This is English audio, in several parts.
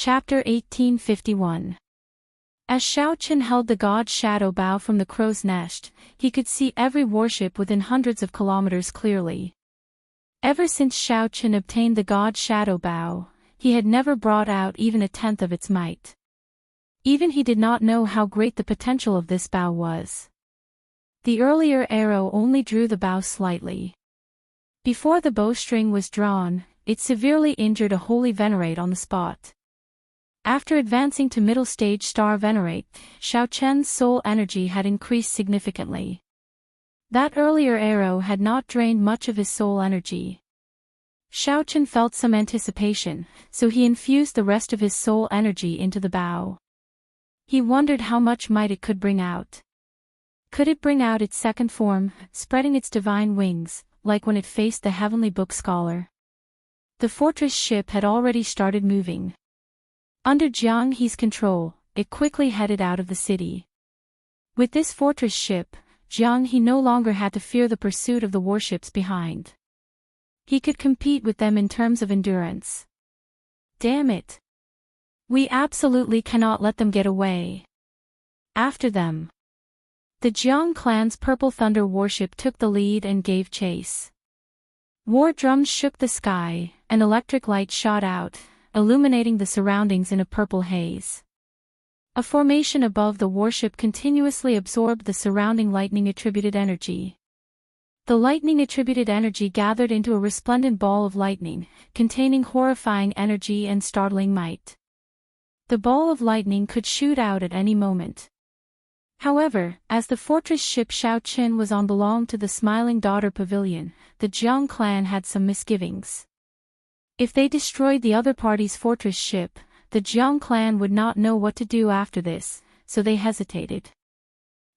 Chapter 1851. As Xiaoqian held the god's shadow bow from the crow's nest, he could see every warship within hundreds of kilometers clearly. Ever since Xiaoqian obtained the god's shadow bow, he had never brought out even a tenth of its might. Even he did not know how great the potential of this bow was. The earlier arrow only drew the bow slightly. Before the bowstring was drawn, it severely injured a holy venerate on the spot. After advancing to middle stage star venerate, Xiaoqian's soul energy had increased significantly. That earlier arrow had not drained much of his soul energy. Xiaoqian felt some anticipation, so he infused the rest of his soul energy into the bow. He wondered how much might it could bring out. Could it bring out its second form, spreading its divine wings, like when it faced the heavenly book scholar? The fortress ship had already started moving. Under Jiang He's control, it quickly headed out of the city. With this fortress ship, Jiang He no longer had to fear the pursuit of the warships behind. He could compete with them in terms of endurance. Damn it! We absolutely cannot let them get away. After them. The Jiang clan's Purple Thunder warship took the lead and gave chase. War drums shook the sky, and electric light shot out, illuminating the surroundings in a purple haze. A formation above the warship continuously absorbed the surrounding lightning-attributed energy. The lightning-attributed energy gathered into a resplendent ball of lightning, containing horrifying energy and startling might. The ball of lightning could shoot out at any moment. However, as the fortress ship Xiaoqian was on belonged to the Smiling Daughter Pavilion, the Jiang clan had some misgivings. If they destroyed the other party's fortress ship, the Jiang clan would not know what to do after this, so they hesitated.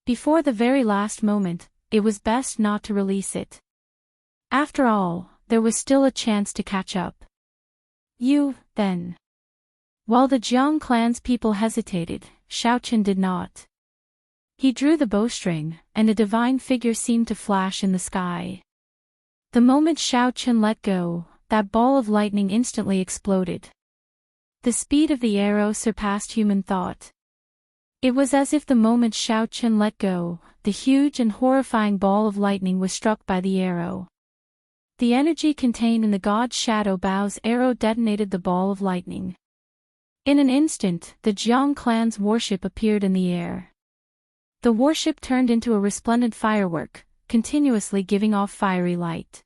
Before the very last moment, it was best not to release it. After all, there was still a chance to catch up. Then. While the Jiang clan's people hesitated, Xiaoqian did not. He drew the bowstring, and a divine figure seemed to flash in the sky. The moment Xiaoqian let go, that ball of lightning instantly exploded. The speed of the arrow surpassed human thought. It was as if the moment Xiaoqian let go, the huge and horrifying ball of lightning was struck by the arrow. The energy contained in the god's shadow bow's arrow detonated the ball of lightning. In an instant, the Jiang clan's warship appeared in the air. The warship turned into a resplendent firework, continuously giving off fiery light.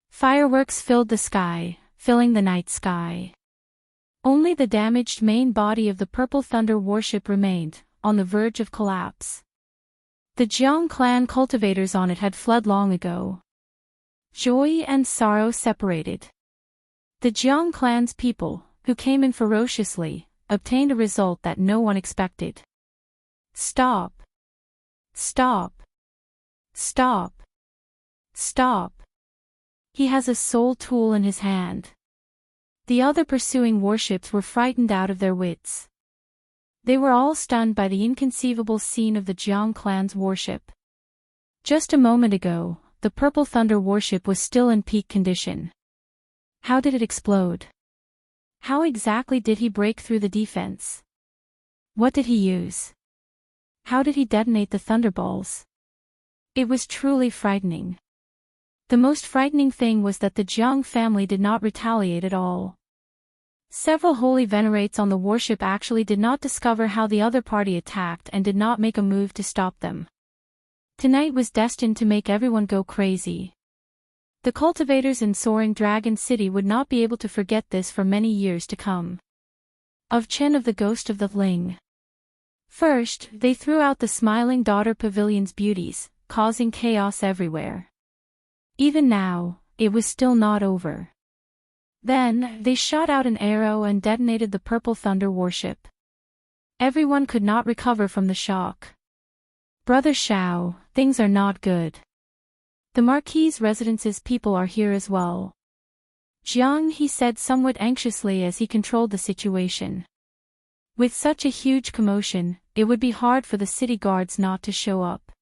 Fireworks filled the sky, filling the night sky. Only the damaged main body of the Purple Thunder warship remained, on the verge of collapse. The Jiang clan cultivators on it had fled long ago. Joy and sorrow separated. The Jiang clan's people, who came in ferociously, obtained a result that no one expected. Stop! Stop! Stop! Stop! He has a soul tool in his hand. The other pursuing warships were frightened out of their wits. They were all stunned by the inconceivable scene of the Jiang clan's warship. Just a moment ago, the Purple Thunder warship was still in peak condition. How did it explode? How exactly did he break through the defense? What did he use? How did he detonate the thunderballs? It was truly frightening. The most frightening thing was that the Jiang family did not retaliate at all. Several holy venerates on the warship actually did not discover how the other party attacked and did not make a move to stop them. Tonight was destined to make everyone go crazy. The cultivators in Soaring Dragon City would not be able to forget this for many years to come. Of Chen of the Ghost of the Ling. First, they threw out the Smiling Daughter Pavilion's beauties, causing chaos everywhere. Even now, it was still not over. Then, they shot out an arrow and detonated the Purple Thunder warship. Everyone could not recover from the shock. Brother Xiao, things are not good. The Marquis' residence's people are here as well. Jiang He said somewhat anxiously as he controlled the situation. With such a huge commotion, it would be hard for the city guards not to show up.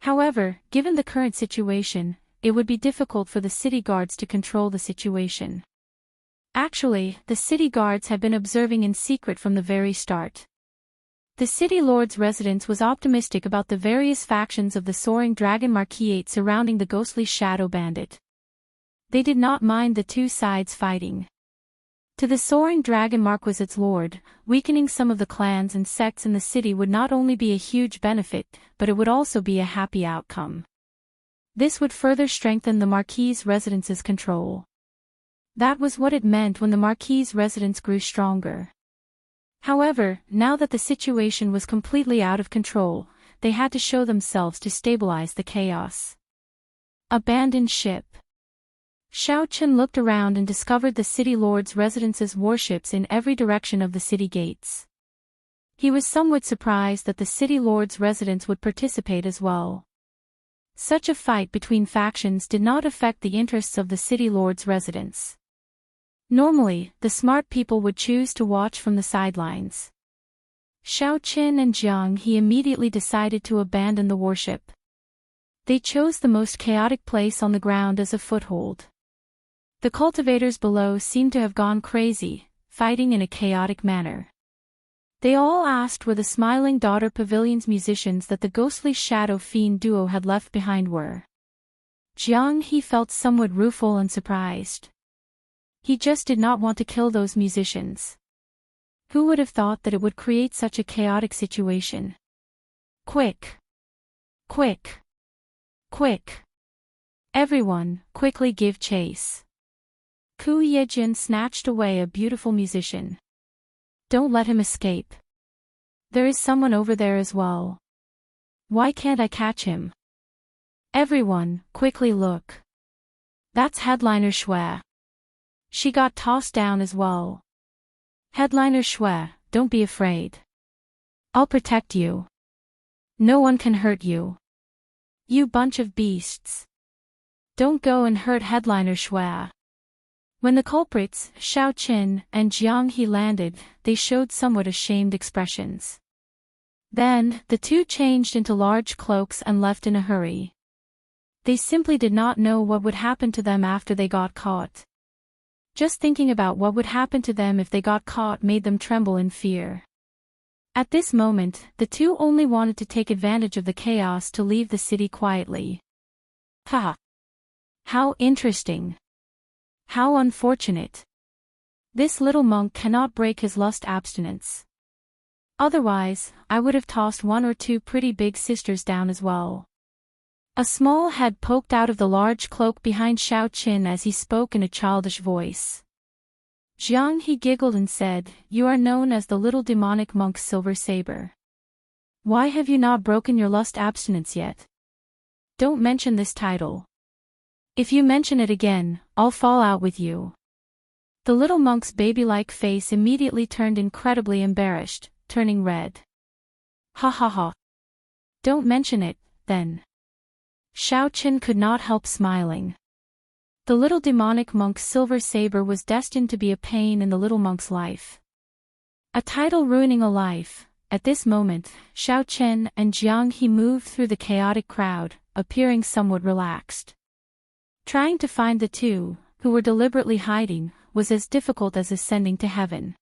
However, given the current situation, it would be difficult for the city guards to control the situation. Actually, the city guards had been observing in secret from the very start. The city lord's residence was optimistic about the various factions of the soaring dragon Marquisate surrounding the ghostly shadow bandit. They did not mind the two sides fighting. To the soaring dragon Marquisate's lord, weakening some of the clans and sects in the city would not only be a huge benefit, but it would also be a happy outcome. This would further strengthen the Marquis' residence's control. That was what it meant when the Marquis' residence grew stronger. However, now that the situation was completely out of control, they had to show themselves to stabilize the chaos. Abandoned ship. Xiaochen looked around and discovered the city lord's residence's warships in every direction of the city gates. He was somewhat surprised that the city lord's residence would participate as well. Such a fight between factions did not affect the interests of the city lord's residence. Normally, the smart people would choose to watch from the sidelines. Xiaochen and Jiang He immediately decided to abandon the warship. They chose the most chaotic place on the ground as a foothold. The cultivators below seemed to have gone crazy, fighting in a chaotic manner. They all asked where the Smiling Daughter Pavilion's musicians that the ghostly shadow fiend duo had left behind were. Jiang He felt somewhat rueful and surprised. He just did not want to kill those musicians. Who would have thought that it would create such a chaotic situation? Quick! Quick! Quick! Everyone, quickly give chase. Ku Yejin snatched away a beautiful musician. Don't let him escape. There is someone over there as well. Why can't I catch him? Everyone, quickly look. That's headliner Shui. She got tossed down as well. Headliner Shui, don't be afraid. I'll protect you. No one can hurt you. You bunch of beasts. Don't go and hurt headliner Shui. When the culprits, Xiaochen and Jiang He landed, they showed somewhat ashamed expressions. Then, the two changed into large cloaks and left in a hurry. They simply did not know what would happen to them after they got caught. Just thinking about what would happen to them if they got caught made them tremble in fear. At this moment, the two only wanted to take advantage of the chaos to leave the city quietly. Haha! How interesting! How unfortunate! This little monk cannot break his lust abstinence. Otherwise, I would have tossed one or two pretty big sisters down as well. A small head poked out of the large cloak behind Xiaochen as he spoke in a childish voice. Jiang He giggled and said, "You are known as the little demonic monk Silver Saber. Why have you not broken your lust abstinence yet? Don't mention this title. If you mention it again, I'll fall out with you." The little monk's baby-like face immediately turned incredibly embarrassed, turning red. Ha ha ha. Don't mention it, then. Xiaochen could not help smiling. The little demonic monk Silver Saber was destined to be a pain in the little monk's life. A title ruining a life. At this moment, Xiaochen and Jiang He moved through the chaotic crowd, appearing somewhat relaxed. Trying to find the two, who were deliberately hiding, was as difficult as ascending to heaven.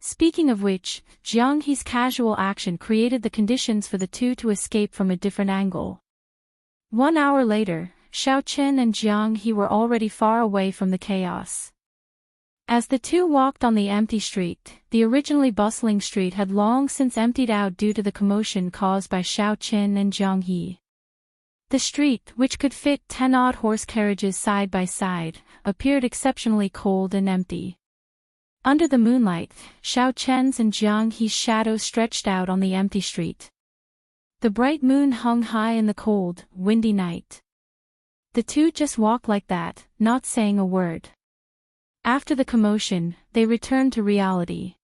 Speaking of which, Jiang He's casual action created the conditions for the two to escape from a different angle. 1 hour later, Xiaochen and Jiang He were already far away from the chaos. As the two walked on the empty street, the originally bustling street had long since emptied out due to the commotion caused by Xiaochen and Jiang He. The street, which could fit 10-odd horse carriages side by side, appeared exceptionally cold and empty. Under the moonlight, Xiaochen's and Jiang He's shadows stretched out on the empty street. The bright moon hung high in the cold, windy night. The two just walked like that, not saying a word. After the commotion, they returned to reality.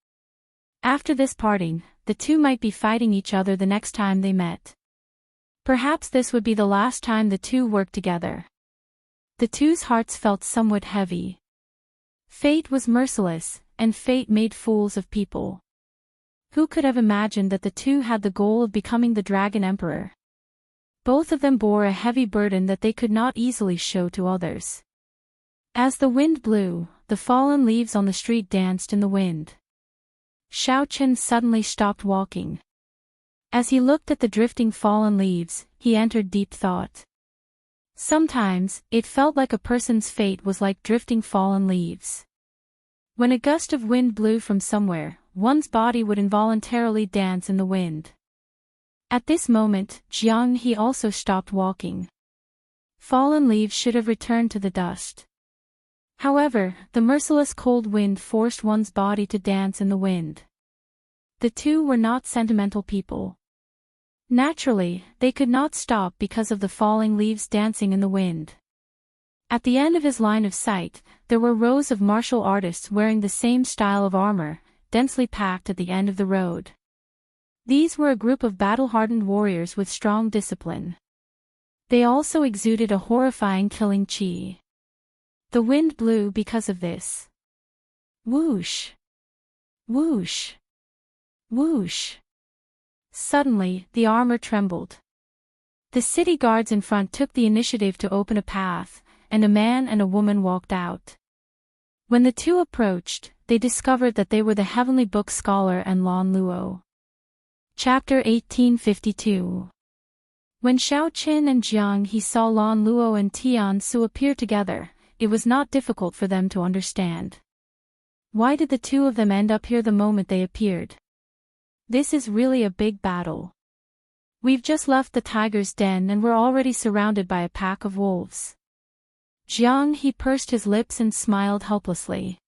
After this parting, the two might be fighting each other the next time they met. Perhaps this would be the last time the two worked together. The two's hearts felt somewhat heavy. Fate was merciless, and fate made fools of people. Who could have imagined that the two had the goal of becoming the Dragon Emperor? Both of them bore a heavy burden that they could not easily show to others. As the wind blew, the fallen leaves on the street danced in the wind. Xiaochen suddenly stopped walking. As he looked at the drifting fallen leaves, he entered deep thought. Sometimes, it felt like a person's fate was like drifting fallen leaves. When a gust of wind blew from somewhere, one's body would involuntarily dance in the wind. At this moment, Jiang He also stopped walking. Fallen leaves should have returned to the dust. However, the merciless cold wind forced one's body to dance in the wind. The two were not sentimental people. Naturally, they could not stop because of the falling leaves dancing in the wind. At the end of his line of sight, there were rows of martial artists wearing the same style of armor, densely packed at the end of the road. These were a group of battle-hardened warriors with strong discipline. They also exuded a horrifying killing qi. The wind blew because of this. Whoosh! Whoosh! Whoosh! Suddenly, the armor trembled. The city guards in front took the initiative to open a path, and a man and a woman walked out. When the two approached, they discovered that they were the Heavenly Book scholar and Lan Luo. Chapter 1852. When Xiaochen and Jiang He saw Lan Luo and Tian Su appear together, it was not difficult for them to understand. Why did the two of them end up here the moment they appeared? This is really a big battle. We've just left the tiger's den and we're already surrounded by a pack of wolves. Jiang He pursed his lips and smiled helplessly.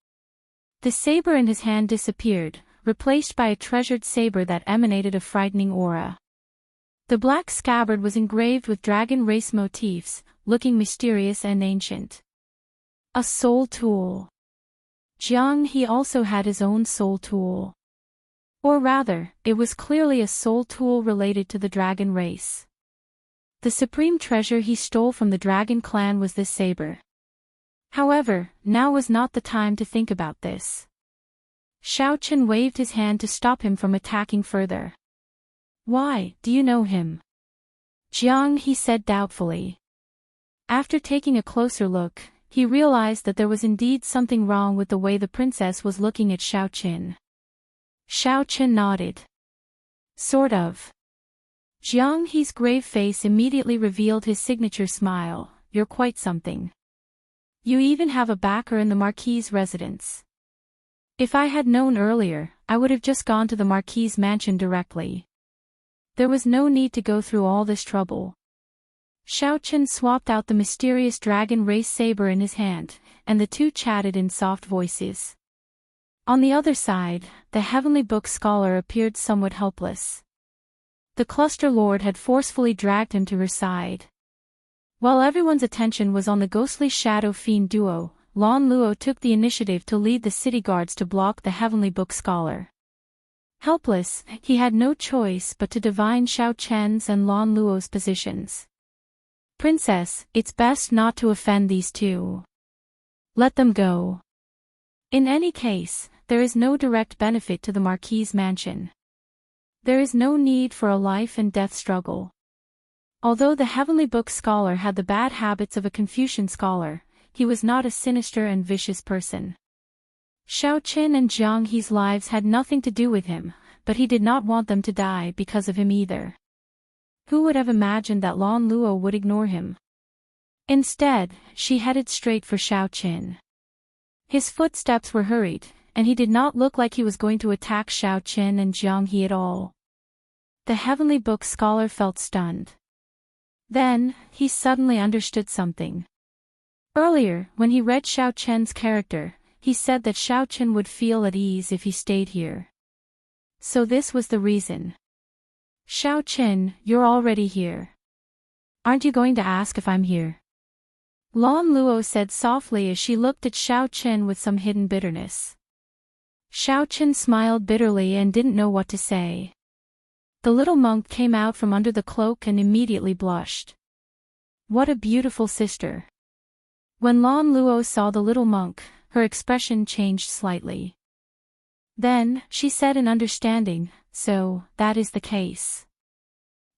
The saber in his hand disappeared, replaced by a treasured saber that emanated a frightening aura. The black scabbard was engraved with dragon race motifs, looking mysterious and ancient. A soul tool. Jiang He also had his own soul tool. Or rather, it was clearly a soul tool related to the dragon race. The supreme treasure he stole from the dragon clan was this saber. However, now was not the time to think about this. Xiaochen waved his hand to stop him from attacking further. Why, do you know him? Jiang He said doubtfully. After taking a closer look, he realized that there was indeed something wrong with the way the princess was looking at Xiaochen. Xiaochen nodded. Sort of. Jiang He's grave face immediately revealed his signature smile. You're quite something. You even have a backer in the Marquis's residence. If I had known earlier, I would have just gone to the Marquis's mansion directly. There was no need to go through all this trouble. Xiaochen swapped out the mysterious dragon race saber in his hand, and the two chatted in soft voices. On the other side, the Heavenly Book scholar appeared somewhat helpless. The cluster lord had forcefully dragged him to her side. While everyone's attention was on the ghostly shadow fiend duo, Lan Luo took the initiative to lead the city guards to block the Heavenly Book scholar. Helpless, he had no choice but to divine Xiaochen's and Lan Luo's positions. Princess, it's best not to offend these two. Let them go. In any case, there is no direct benefit to the Marquis's mansion. There is no need for a life and death struggle. Although the Heavenly Book scholar had the bad habits of a Confucian scholar, he was not a sinister and vicious person. Xiaochen and Jiang He's lives had nothing to do with him, but he did not want them to die because of him either. Who would have imagined that Lan Luo would ignore him? Instead, she headed straight for Xiaochen. His footsteps were hurried, and he did not look like he was going to attack Xiaochen and Jiang He at all. The Heavenly Book scholar felt stunned. Then, he suddenly understood something. Earlier, when he read Xiaochen's character, he said that Xiaochen would feel at ease if he stayed here. So this was the reason. Xiaochen, you're already here. Aren't you going to ask if I'm here? Lan Luo said softly as she looked at Xiaochen with some hidden bitterness. Xiaochen smiled bitterly and didn't know what to say. The little monk came out from under the cloak and immediately blushed. What a beautiful sister. When Lan Luo saw the little monk, her expression changed slightly. Then, she said in understanding, so, that is the case.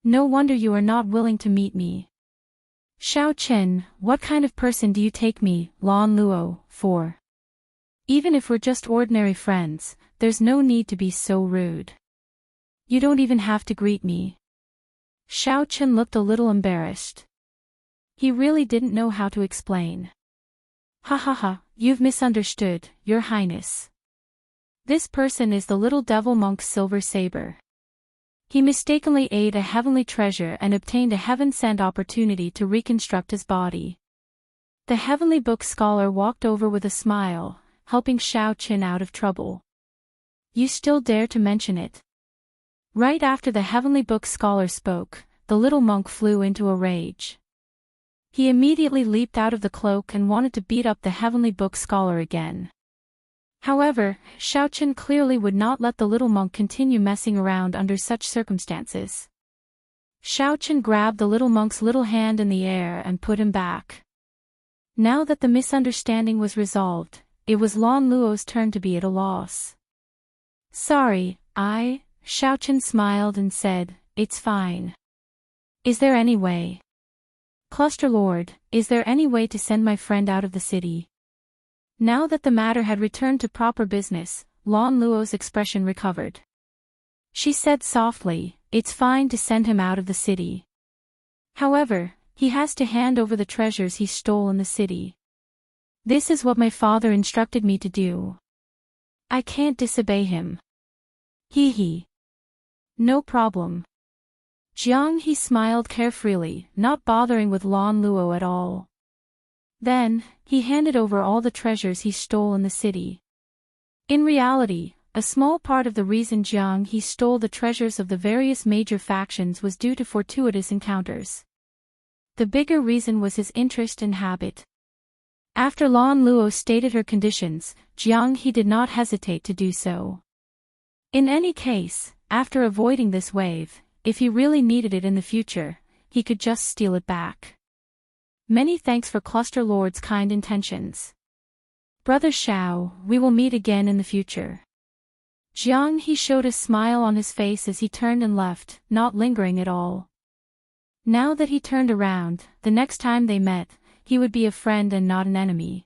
No wonder you are not willing to meet me. Xiaochen, what kind of person do you take me, Lan Luo, for? Even if we're just ordinary friends, there's no need to be so rude. You don't even have to greet me. Xiaochen looked a little embarrassed. He really didn't know how to explain. Ha ha ha, you've misunderstood, Your Highness. This person is the little devil monk's silver saber. He mistakenly ate a heavenly treasure and obtained a heaven-sent opportunity to reconstruct his body. The heavenly book scholar walked over with a smile, helping Xiaochen out of trouble. You still dare to mention it? Right after the heavenly book scholar spoke, the little monk flew into a rage. He immediately leaped out of the cloak and wanted to beat up the heavenly book scholar again. However, Xiaochen clearly would not let the little monk continue messing around under such circumstances. Xiaochen grabbed the little monk's little hand in the air and put him back. Now that the misunderstanding was resolved, it was Lan Luo's turn to be at a loss. Sorry, Xiaochen smiled and said, it's fine. Is there any way? Cluster Lord, is there any way to send my friend out of the city? Now that the matter had returned to proper business, Lan Luo's expression recovered. She said softly, it's fine to send him out of the city. However, he has to hand over the treasures he stole in the city. This is what my father instructed me to do. I can't disobey him. He. No problem. He smiled carefreely, not bothering with Lan Luo at all. Then, he handed over all the treasures he stole in the city. In reality, a small part of the reason he stole the treasures of the various major factions was due to fortuitous encounters. The bigger reason was his interest and habit. After Lan Luo stated her conditions, he did not hesitate to do so. In any case, after avoiding this wave, if he really needed it in the future, he could just steal it back. Many thanks for Cluster Lord's kind intentions. Brother Xiao, we will meet again in the future. He showed a smile on his face as he turned and left, not lingering at all. Now that he turned around, the next time they met, he would be a friend and not an enemy.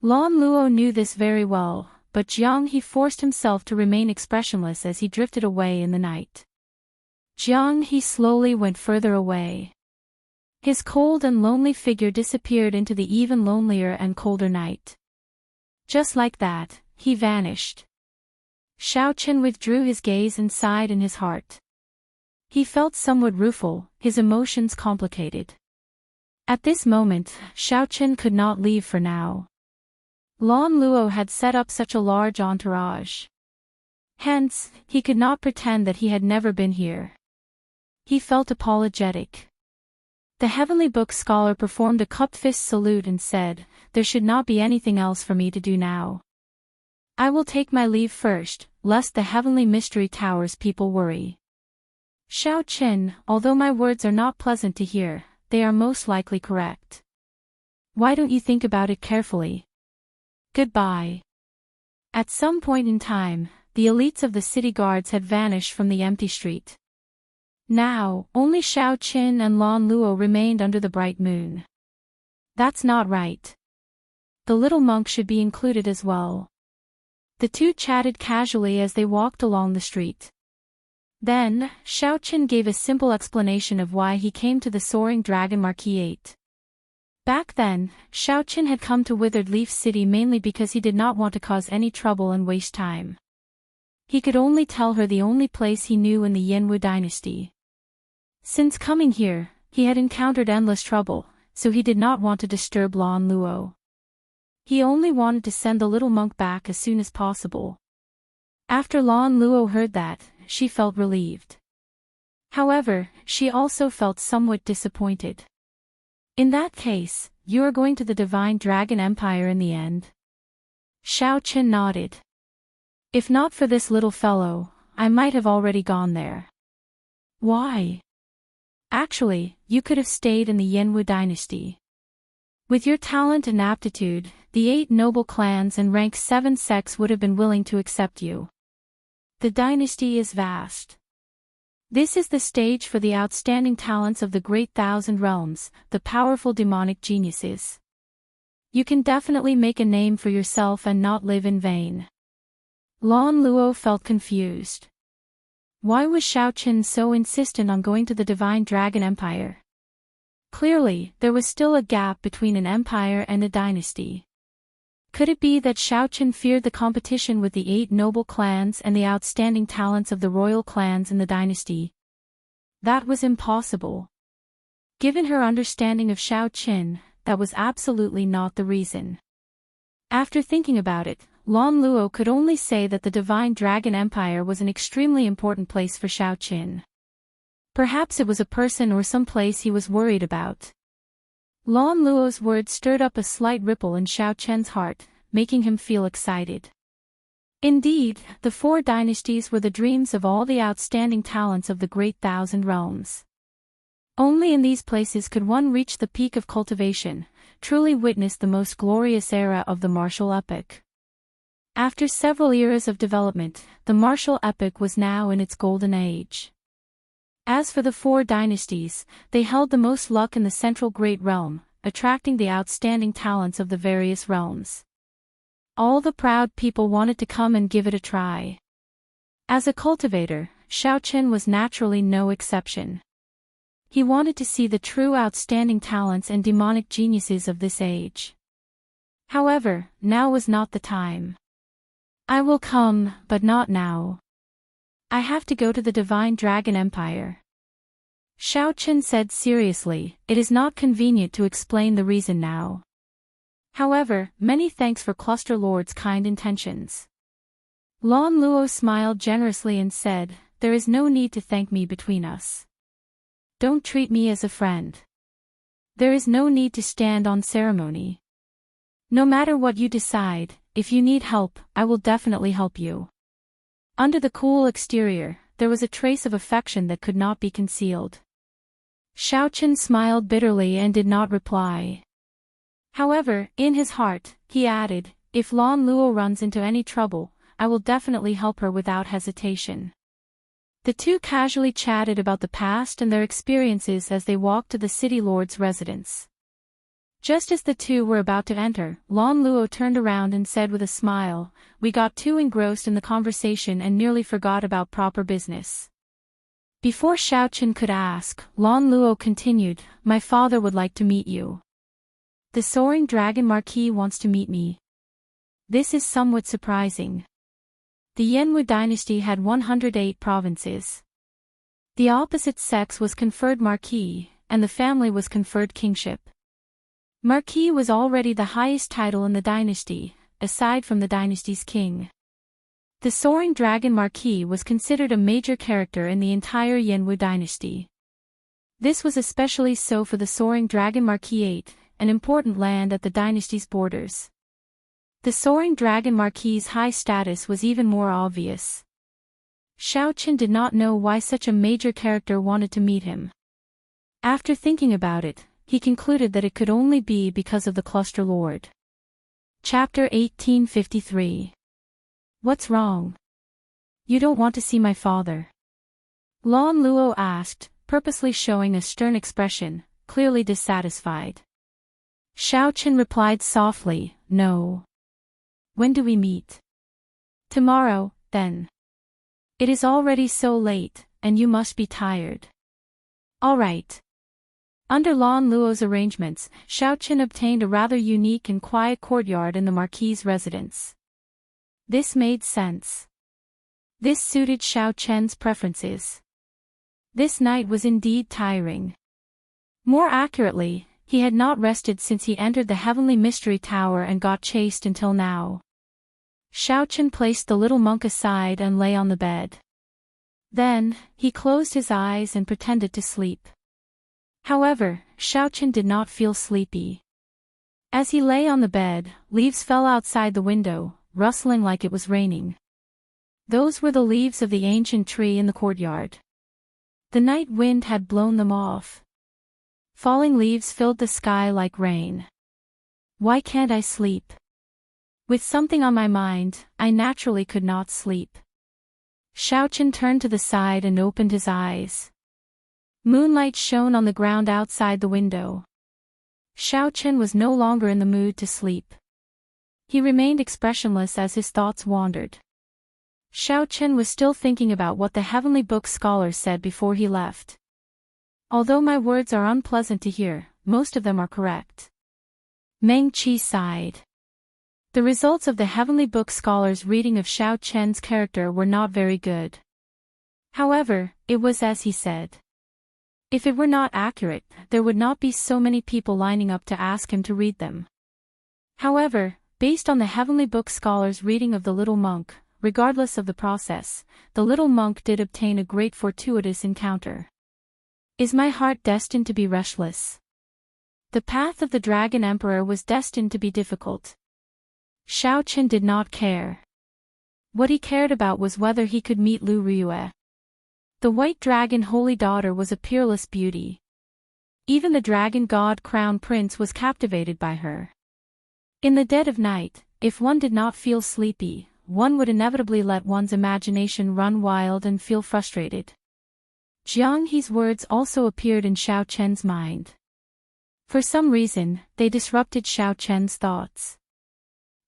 Lan Luo knew this very well, but he forced himself to remain expressionless as he drifted away in the night. He slowly went further away. His cold and lonely figure disappeared into the even lonelier and colder night. Just like that, he vanished. Xiaochen withdrew his gaze and sighed in his heart. He felt somewhat rueful, his emotions complicated. At this moment, Xiaochen could not leave for now. Lan Luo had set up such a large entourage. Hence, he could not pretend that he had never been here. He felt apologetic. The heavenly book scholar performed a cupped fist salute and said, there should not be anything else for me to do now. I will take my leave first, lest the heavenly mystery tower's people worry. Xiaochen, although my words are not pleasant to hear, they are most likely correct. Why don't you think about it carefully? Goodbye. At some point in time, the elites of the city guards had vanished from the empty street. Now, only Xiaochen and Lan Luo remained under the bright moon. That's not right. The little monk should be included as well. The two chatted casually as they walked along the street. Then, Xiaochen gave a simple explanation of why he came to the Soaring Dragon Marquis 8. Back then, Xiaochen had come to Withered Leaf City mainly because he did not want to cause any trouble and waste time. He could only tell her the only place he knew in the Yanwu dynasty. Since coming here, he had encountered endless trouble, so he did not want to disturb Lan Luo. He only wanted to send the little monk back as soon as possible. After Lan Luo heard that, she felt relieved. However, she also felt somewhat disappointed. In that case, you are going to the Divine Dragon Empire in the end? Xiaochen nodded. If not for this little fellow, I might have already gone there. Why? Actually, you could have stayed in the Yanwu dynasty. With your talent and aptitude, the 8 noble clans and rank 7 sects would have been willing to accept you. The dynasty is vast. This is the stage for the outstanding talents of the Great Thousand Realms, the powerful demonic geniuses. You can definitely make a name for yourself and not live in vain. Lan Luo felt confused. Why was Xiaoqin so insistent on going to the Divine Dragon Empire? Clearly, there was still a gap between an empire and a dynasty. Could it be that Xiaoqin feared the competition with the 8 noble clans and the outstanding talents of the royal clans in the dynasty? That was impossible. Given her understanding of Xiaoqin, that was absolutely not the reason. After thinking about it, Lan Luo could only say that the Divine Dragon Empire was an extremely important place for Xiaoqin. Perhaps it was a person or some place he was worried about. Lan Luo's words stirred up a slight ripple in Xiaoqin's heart, making him feel excited. Indeed, the 4 dynasties were the dreams of all the outstanding talents of the Great Thousand Realms. Only in these places could one reach the peak of cultivation, truly witness the most glorious era of the martial epoch. After several eras of development, the martial epoch was now in its golden age. As for the 4 dynasties, they held the most luck in the central Great Realm, attracting the outstanding talents of the various realms. All the proud people wanted to come and give it a try. As a cultivator, Xiaoqin was naturally no exception. He wanted to see the true outstanding talents and demonic geniuses of this age. However, now was not the time. I will come, but not now. I have to go to the Divine Dragon Empire. Xiaoqin said seriously, it is not convenient to explain the reason now. However, many thanks for Cluster Lord's kind intentions. Lan Luo smiled generously and said, there is no need to thank me between us. Don't treat me as a friend. There is no need to stand on ceremony. No matter what you decide, if you need help, I will definitely help you. Under the cool exterior, there was a trace of affection that could not be concealed. Xiaoqin smiled bitterly and did not reply. However, in his heart, he added, if Lan Luo runs into any trouble, I will definitely help her without hesitation. The two casually chatted about the past and their experiences as they walked to the city lord's residence. Just as the two were about to enter, Lan Luo turned around and said with a smile, we got too engrossed in the conversation and nearly forgot about proper business. Before Xiaoqin could ask, Lan Luo continued, my father would like to meet you. The Soaring Dragon Marquis wants to meet me. This is somewhat surprising. The Yanwu dynasty had 108 provinces. The opposite sex was conferred marquis, and the family was conferred kingship. Marquis was already the highest title in the dynasty, aside from the dynasty's king. The Soaring Dragon Marquis was considered a major character in the entire Yanwu dynasty. This was especially so for the Soaring Dragon Marquis 8, an important land at the dynasty's borders. The Soaring Dragon Marquis's high status was even more obvious. Xiaoqin did not know why such a major character wanted to meet him. After thinking about it, he concluded that it could only be because of the Cluster Lord. Chapter 1853. What's wrong? You don't want to see my father? Lan Luo asked, purposely showing a stern expression, clearly dissatisfied. Xiaoqin replied softly, no. When do we meet? Tomorrow, then. It is already so late, and you must be tired. All right. Under Lan Luo's arrangements, Xiaoqin obtained a rather unique and quiet courtyard in the Marquis's residence. This made sense. This suited Xiaoqin's preferences. This night was indeed tiring. More accurately, he had not rested since he entered the Heavenly Mystery Tower and got chased until now. Xiaoqin placed the little monk aside and lay on the bed. Then, he closed his eyes and pretended to sleep. However, Xiaoqin did not feel sleepy. As he lay on the bed, leaves fell outside the window, rustling like it was raining. Those were the leaves of the ancient tree in the courtyard. The night wind had blown them off. Falling leaves filled the sky like rain. Why can't I sleep? With something on my mind, I naturally could not sleep. Xiaoqin turned to the side and opened his eyes. Moonlight shone on the ground outside the window. Xiao Chen was no longer in the mood to sleep. He remained expressionless as his thoughts wandered. Xiao Chen was still thinking about what the heavenly book scholar said before he left. Although my words are unpleasant to hear, most of them are correct. Meng Qi sighed. The results of the heavenly book scholar's reading of Xiao Chen's character were not very good. However, it was as he said. If it were not accurate, there would not be so many people lining up to ask him to read them. However, based on the heavenly book scholar's reading of the little monk, regardless of the process, the little monk did obtain a great fortuitous encounter. Is my heart destined to be restless? The path of the Dragon Emperor was destined to be difficult. Xiao Chen did not care. What he cared about was whether he could meet Lu Riyue. The white dragon holy daughter was a peerless beauty. Even the dragon god crown prince was captivated by her. In the dead of night, if one did not feel sleepy, one would inevitably let one's imagination run wild and feel frustrated. Jiang He's words also appeared in Xiao Chen's mind. For some reason, they disrupted Xiao Chen's thoughts.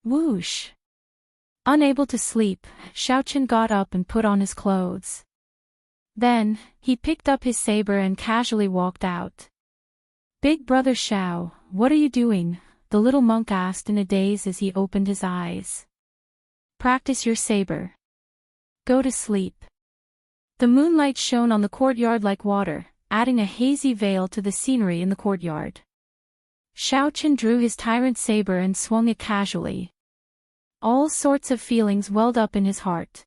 Whoosh! Unable to sleep, Xiao Chen got up and put on his clothes. Then, he picked up his saber and casually walked out. Big brother Xiao, what are you doing? The little monk asked in a daze as he opened his eyes. Practice your saber. Go to sleep. The moonlight shone on the courtyard like water, adding a hazy veil to the scenery in the courtyard. Xiao Chen drew his tyrant saber and swung it casually. All sorts of feelings welled up in his heart.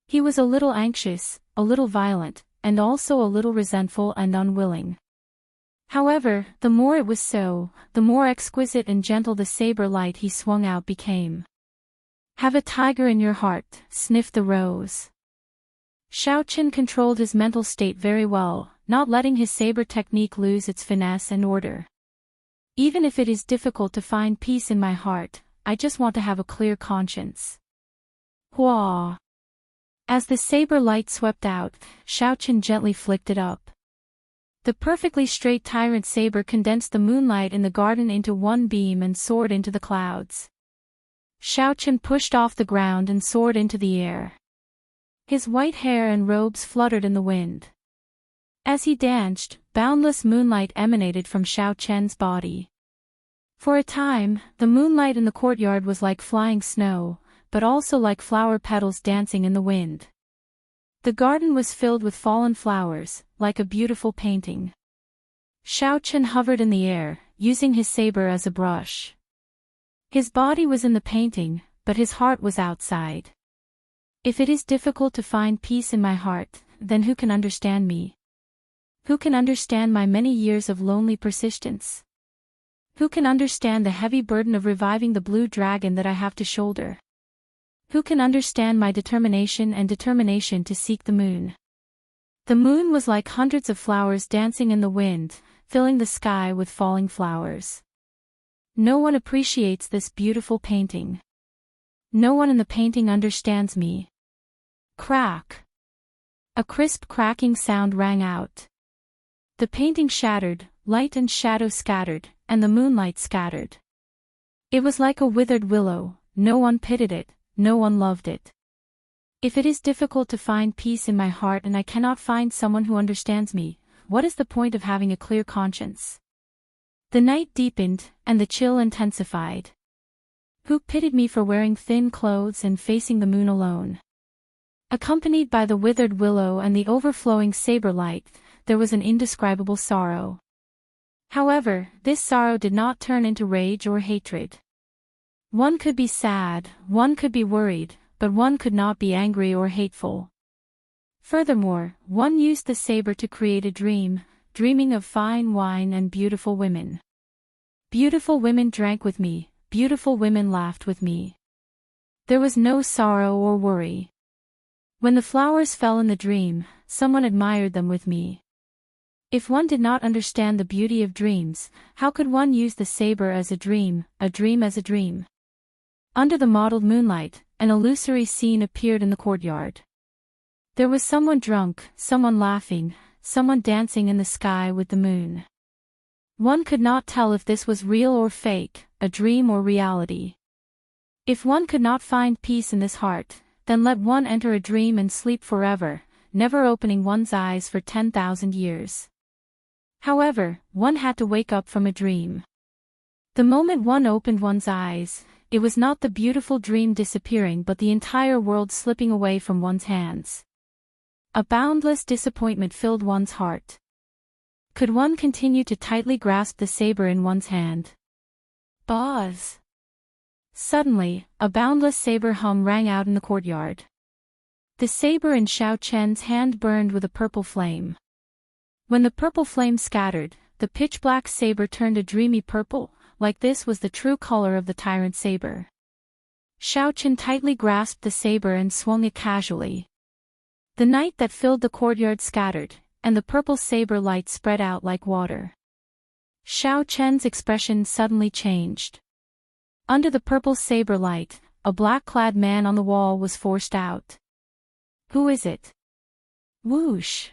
He was a little anxious, a little violent, and also a little resentful and unwilling. However, the more it was so, the more exquisite and gentle the saber light he swung out became. Have a tiger in your heart, sniffed the rose. Xiao Chen controlled his mental state very well, not letting his saber technique lose its finesse and order. Even if it is difficult to find peace in my heart, I just want to have a clear conscience. Hua! As the saber light swept out, Xiao Chen gently flicked it up. The perfectly straight tyrant saber condensed the moonlight in the garden into one beam and soared into the clouds. Xiao Chen pushed off the ground and soared into the air. His white hair and robes fluttered in the wind. As he danced, boundless moonlight emanated from Xiao Chen's body. For a time, the moonlight in the courtyard was like flying snow, but also like flower petals dancing in the wind. The garden was filled with fallen flowers, like a beautiful painting. Xiao Chen hovered in the air, using his saber as a brush. His body was in the painting, but his heart was outside. If it is difficult to find peace in my heart, then who can understand me? Who can understand my many years of lonely persistence? Who can understand the heavy burden of reviving the blue dragon that I have to shoulder? Who can understand my determination to seek the moon? The moon was like hundreds of flowers dancing in the wind, filling the sky with falling flowers. No one appreciates this beautiful painting. No one in the painting understands me. Crack! A crisp cracking sound rang out. The painting shattered, light and shadow scattered, and the moonlight scattered. It was like a withered willow, no one pitied it, no one loved it. If it is difficult to find peace in my heart and I cannot find someone who understands me, what is the point of having a clear conscience? The night deepened, and the chill intensified. Who pitied me for wearing thin clothes and facing the moon alone? Accompanied by the withered willow and the overflowing saber light, there was an indescribable sorrow. However, this sorrow did not turn into rage or hatred. One could be sad, one could be worried, but one could not be angry or hateful. Furthermore, one used the saber to create a dream, dreaming of fine wine and beautiful women. Beautiful women drank with me, beautiful women laughed with me. There was no sorrow or worry. When the flowers fell in the dream, someone admired them with me. If one did not understand the beauty of dreams, how could one use the saber as a dream as a dream? Under the mottled moonlight, an illusory scene appeared in the courtyard. There was someone drunk, someone laughing, someone dancing in the sky with the moon. One could not tell if this was real or fake, a dream or reality. If one could not find peace in this heart, then let one enter a dream and sleep forever, never opening one's eyes for 10,000 years. However, one had to wake up from a dream. The moment one opened one's eyes, it was not the beautiful dream disappearing but the entire world slipping away from one's hands. A boundless disappointment filled one's heart. Could one continue to tightly grasp the saber in one's hand? Buzz! Suddenly, a boundless saber hum rang out in the courtyard. The saber in Xiao Chen's hand burned with a purple flame. When the purple flame scattered, the pitch-black saber turned a dreamy purple, like this was the true color of the tyrant saber. Xiao Chen tightly grasped the saber and swung it casually. The night that filled the courtyard scattered, and the purple saber light spread out like water. Xiao Chen's expression suddenly changed. Under the purple saber light, a black-clad man on the wall was forced out. Who is it? Whoosh!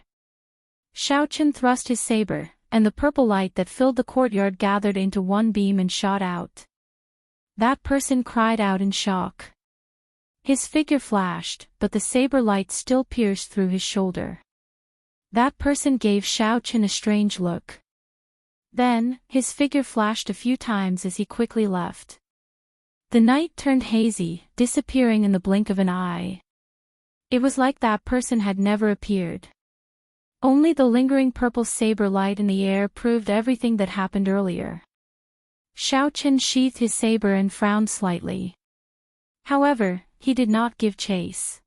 Xiao Chen thrust his saber, and the purple light that filled the courtyard gathered into one beam and shot out. That person cried out in shock. His figure flashed, but the saber light still pierced through his shoulder. That person gave Xiao Chen a strange look. Then, his figure flashed a few times as he quickly left. The night turned hazy, disappearing in the blink of an eye. It was like that person had never appeared. Only the lingering purple saber light in the air proved everything that happened earlier. Xiao Chen sheathed his saber and frowned slightly. However, he did not give chase.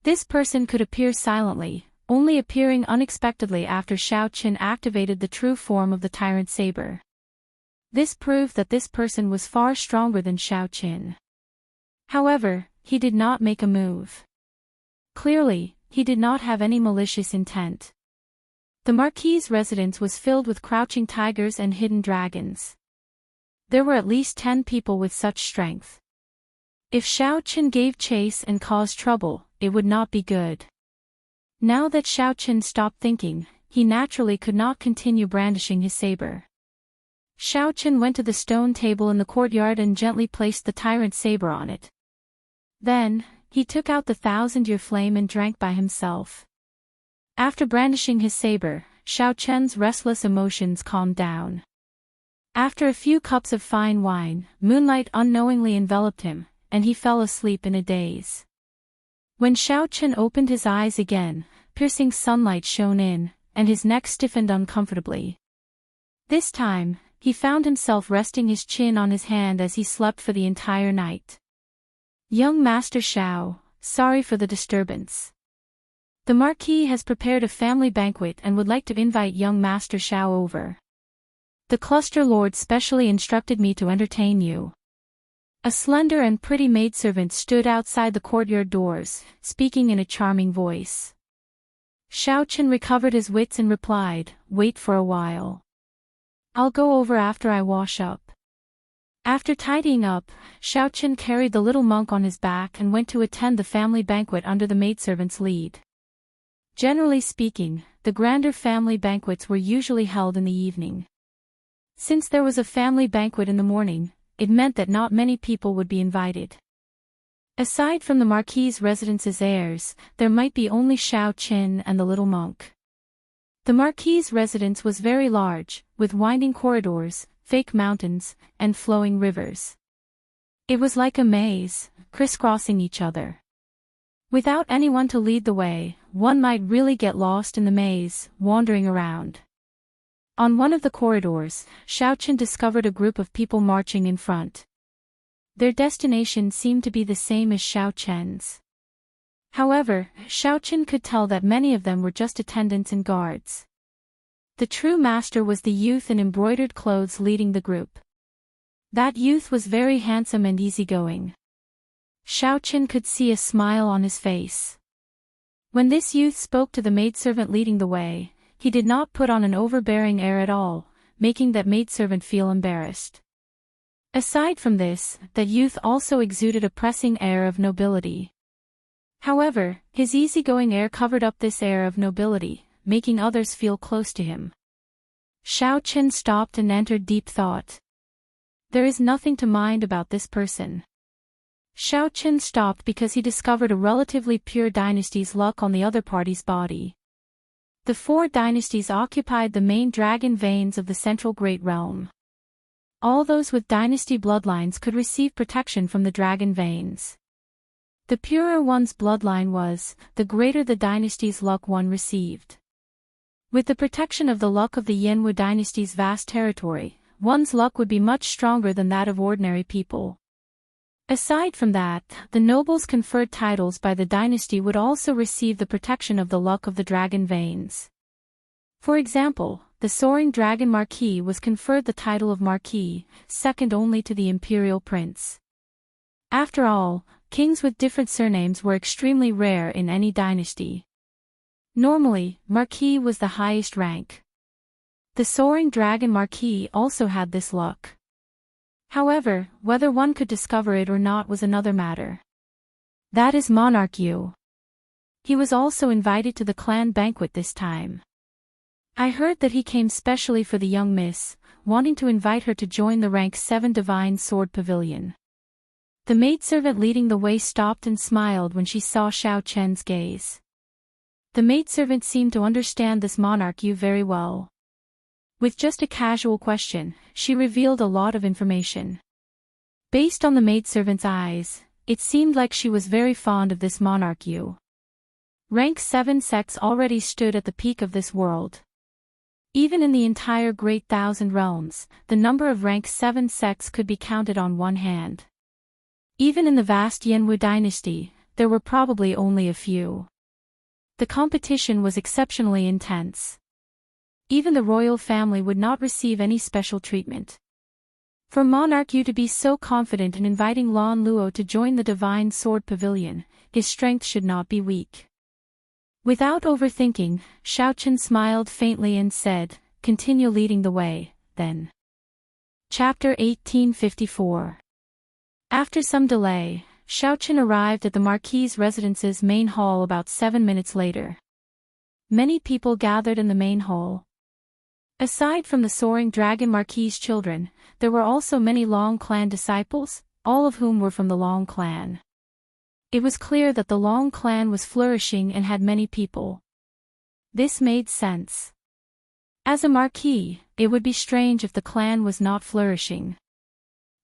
This person could appear silently, only appearing unexpectedly after Xiao Chen activated the true form of the tyrant saber. This proved that this person was far stronger than Xiao Chen. However, he did not make a move. Clearly, he did not have any malicious intent. The Marquis's residence was filled with crouching tigers and hidden dragons. There were at least 10 people with such strength. If Xiao Chen gave chase and caused trouble, it would not be good. Now that Xiao Chen stopped thinking, he naturally could not continue brandishing his saber. Xiao Chen went to the stone table in the courtyard and gently placed the tyrant saber on it. Then, he took out the 1,000-year flame and drank by himself. After brandishing his saber, Xiao Chen's restless emotions calmed down. After a few cups of fine wine, moonlight unknowingly enveloped him, and he fell asleep in a daze. When Xiao Chen opened his eyes again, piercing sunlight shone in, and his neck stiffened uncomfortably. This time, he found himself resting his chin on his hand as he slept for the entire night. Young Master Xiao, sorry for the disturbance. The Marquis has prepared a family banquet and would like to invite young Master Xiao over. The cluster lord specially instructed me to entertain you. A slender and pretty maidservant stood outside the courtyard doors, speaking in a charming voice. Xiao Chen recovered his wits and replied, "Wait for a while. I'll go over after I wash up." After tidying up, Xiao Chen carried the little monk on his back and went to attend the family banquet under the maidservant's lead. Generally speaking, the grander family banquets were usually held in the evening. Since there was a family banquet in the morning, it meant that not many people would be invited. Aside from the Marquis's residence's heirs, there might be only Xiao Chen and the little monk. The Marquis's residence was very large, with winding corridors, fake mountains, and flowing rivers. It was like a maze, crisscrossing each other. Without anyone to lead the way, one might really get lost in the maze, wandering around. On one of the corridors, Xiao Chen discovered a group of people marching in front. Their destination seemed to be the same as Xiao Chen's. However, Xiao Chen could tell that many of them were just attendants and guards. The true master was the youth in embroidered clothes leading the group. That youth was very handsome and easygoing. Xiao Chen could see a smile on his face. When this youth spoke to the maidservant leading the way, he did not put on an overbearing air at all, making that maidservant feel embarrassed. Aside from this, that youth also exuded a pressing air of nobility. However, his easygoing air covered up this air of nobility, making others feel close to him. Xiao stopped and entered deep thought. There is nothing to mind about this person. Xiao stopped because he discovered a relatively pure dynasty's luck on the other party's body. The 4 dynasties occupied the main dragon veins of the central Great Realm. All those with dynasty bloodlines could receive protection from the dragon veins. The purer one's bloodline was, the greater the dynasty's luck one received. With the protection of the luck of the Yanwu dynasty's vast territory, one's luck would be much stronger than that of ordinary people. Aside from that, the nobles conferred titles by the dynasty would also receive the protection of the luck of the dragon veins. For example, the soaring dragon marquis was conferred the title of marquis, second only to the imperial prince. After all, kings with different surnames were extremely rare in any dynasty. Normally, marquis was the highest rank. The soaring dragon marquis also had this luck. However, whether one could discover it or not was another matter. That is Monarch Yu. He was also invited to the clan banquet this time. I heard that he came specially for the young miss, wanting to invite her to join the rank 7 Divine Sword Pavilion. The maidservant leading the way stopped and smiled when she saw Xiao gaze. The maidservant seemed to understand this Monarch Yu very well. With just a casual question, she revealed a lot of information. Based on the maidservant's eyes, it seemed like she was very fond of this Monarch Yu. Rank 7 sects already stood at the peak of this world. Even in the entire Great Thousand Realms, the number of rank 7 sects could be counted on one hand. Even in the vast Yanwu dynasty, there were probably only a few. The competition was exceptionally intense. Even the royal family would not receive any special treatment. For Monarch Yu to be so confident in inviting Lan Luo to join the Divine Sword Pavilion, his strength should not be weak. Without overthinking, Xiao smiled faintly and said, "Continue leading the way, then." Chapter 1854. After some delay, Xiao arrived at the Marquis's residence's main hall about 7 minutes later. Many people gathered in the main hall. Aside from the soaring dragon Marquis's children, there were also many Long clan disciples, all of whom were from the Long clan. It was clear that the Long clan was flourishing and had many people. This made sense. As a Marquis, it would be strange if the clan was not flourishing.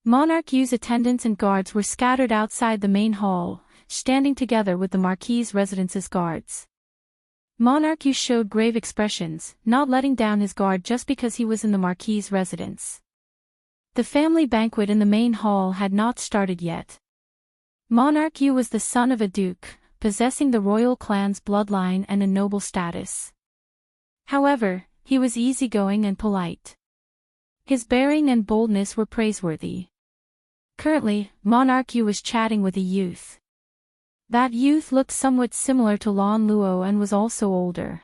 Monarch Yu's attendants and guards were scattered outside the main hall, standing together with the Marquis's residence's guards. Monarch Yu showed grave expressions, not letting down his guard just because he was in the Marquis's residence. The family banquet in the main hall had not started yet. Monarch Yu was the son of a duke, possessing the royal clan's bloodline and a noble status. However, he was easygoing and polite. His bearing and boldness were praiseworthy. Currently, Monarch Yu was chatting with a youth. That youth looked somewhat similar to Lan Luo and was also older.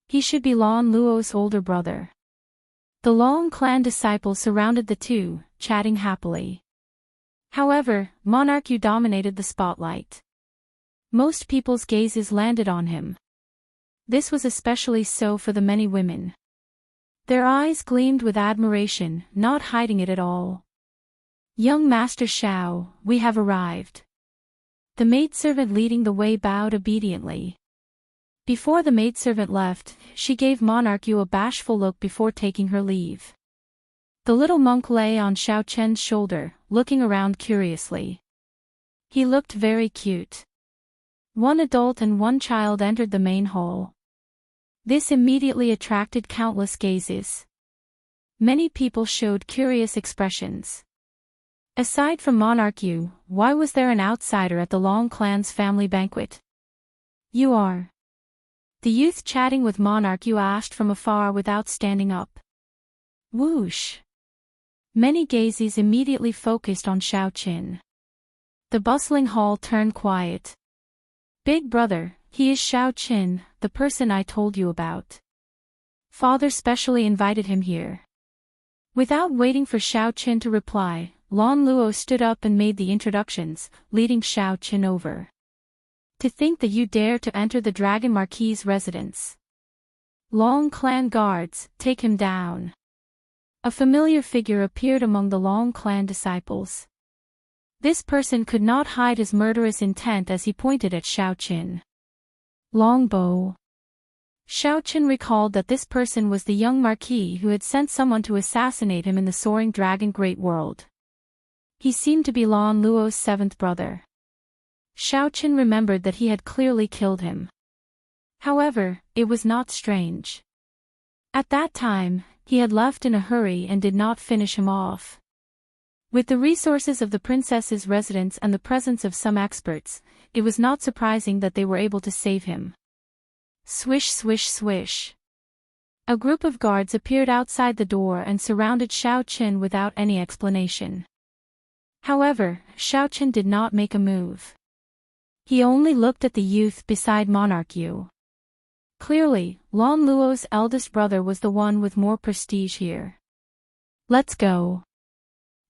He should be Lan Luo's older brother. The Long clan disciples surrounded the two, chatting happily. However, Monarch Yu dominated the spotlight. Most people's gazes landed on him. This was especially so for the many women. Their eyes gleamed with admiration, not hiding it at all. "Young Master Xiao, we have arrived." The maidservant leading the way bowed obediently. Before the maidservant left, she gave Monarch Yu a bashful look before taking her leave. The little monk lay on Xiao shoulder, looking around curiously. He looked very cute. One adult and one child entered the main hall. This immediately attracted countless gazes. Many people showed curious expressions. Aside from Monarch Yu, why was there an outsider at the Long clan's family banquet? "You are?" The youth chatting with Monarch Yu asked from afar without standing up. Whoosh! Many gazes immediately focused on Xiao. The bustling hall turned quiet. "Big brother, he is Xiao, the person I told you about. Father specially invited him here." Without waiting for Xiao to reply, Lan Luo stood up and made the introductions, leading Xiao over. "To think that you dare to enter the Dragon Marquis's residence. Long clan guards, take him down. A familiar figure appeared among the Long clan disciples. This person could not hide his murderous intent as he pointed at Xiaoqin. Longbow. Xiaoqin recalled that this person was the young marquis who had sent someone to assassinate him in the soaring dragon Great World. He seemed to be Lan Luo's seventh brother. Xiaoqin remembered that he had clearly killed him. However, it was not strange. At that time, he had left in a hurry and did not finish him off. With the resources of the princess's residence and the presence of some experts, it was not surprising that they were able to save him. Swish swish swish. A group of guards appeared outside the door and surrounded Xiaoqin without any explanation. However, Xiaoqin did not make a move. He only looked at the youth beside Monarch Yu. Clearly, Lan Luo's eldest brother was the one with more prestige here. Let's go.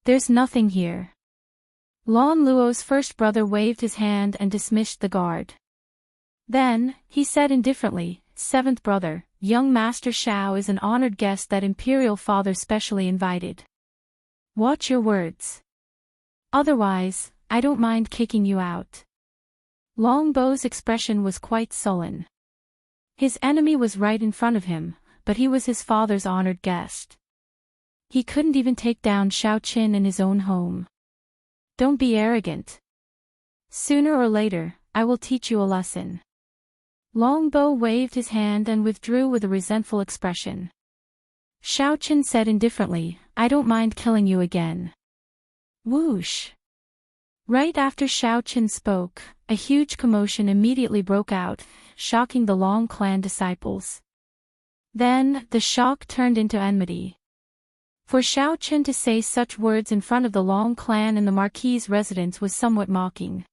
There's nothing here. Lan Luo's first brother waved his hand and dismissed the guard. Then, he said indifferently, seventh brother, young Master Xiao is an honored guest that Imperial Father specially invited. Watch your words. Otherwise, I don't mind kicking you out. Longbow's expression was quite sullen. His enemy was right in front of him, but he was his father's honored guest. He couldn't even take down Xiaoqin in his own home. Don't be arrogant. Sooner or later, I will teach you a lesson. Longbow waved his hand and withdrew with a resentful expression. Xiaoqin said indifferently, I don't mind killing you again. Whoosh. Right after Xiaoqin spoke, a huge commotion immediately broke out, shocking the Long clan disciples. Then, the shock turned into enmity. For Xiaoqin to say such words in front of the Long clan in the Marquis's residence was somewhat mocking.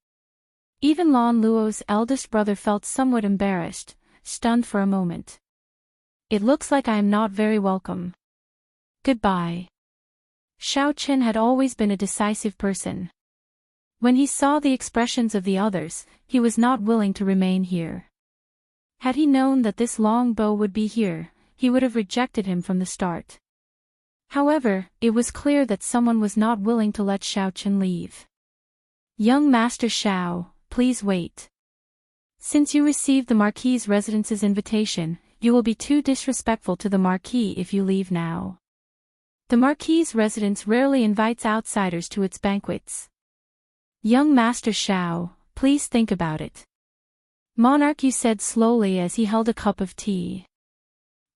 Even Lan Luo's eldest brother felt somewhat embarrassed, stunned for a moment. It looks like I am not very welcome. Goodbye. Xiaoqin had always been a decisive person. When he saw the expressions of the others, he was not willing to remain here. Had he known that this Longbow would be here, he would have rejected him from the start. However, it was clear that someone was not willing to let Xiaoqin leave. Young Master Xiao, please wait. Since you received the Marquis's residence's invitation, you will be too disrespectful to the Marquis if you leave now. The Marquis's residence rarely invites outsiders to its banquets. Young Master Xiao, please think about it. Monarch Yu said slowly as he held a cup of tea.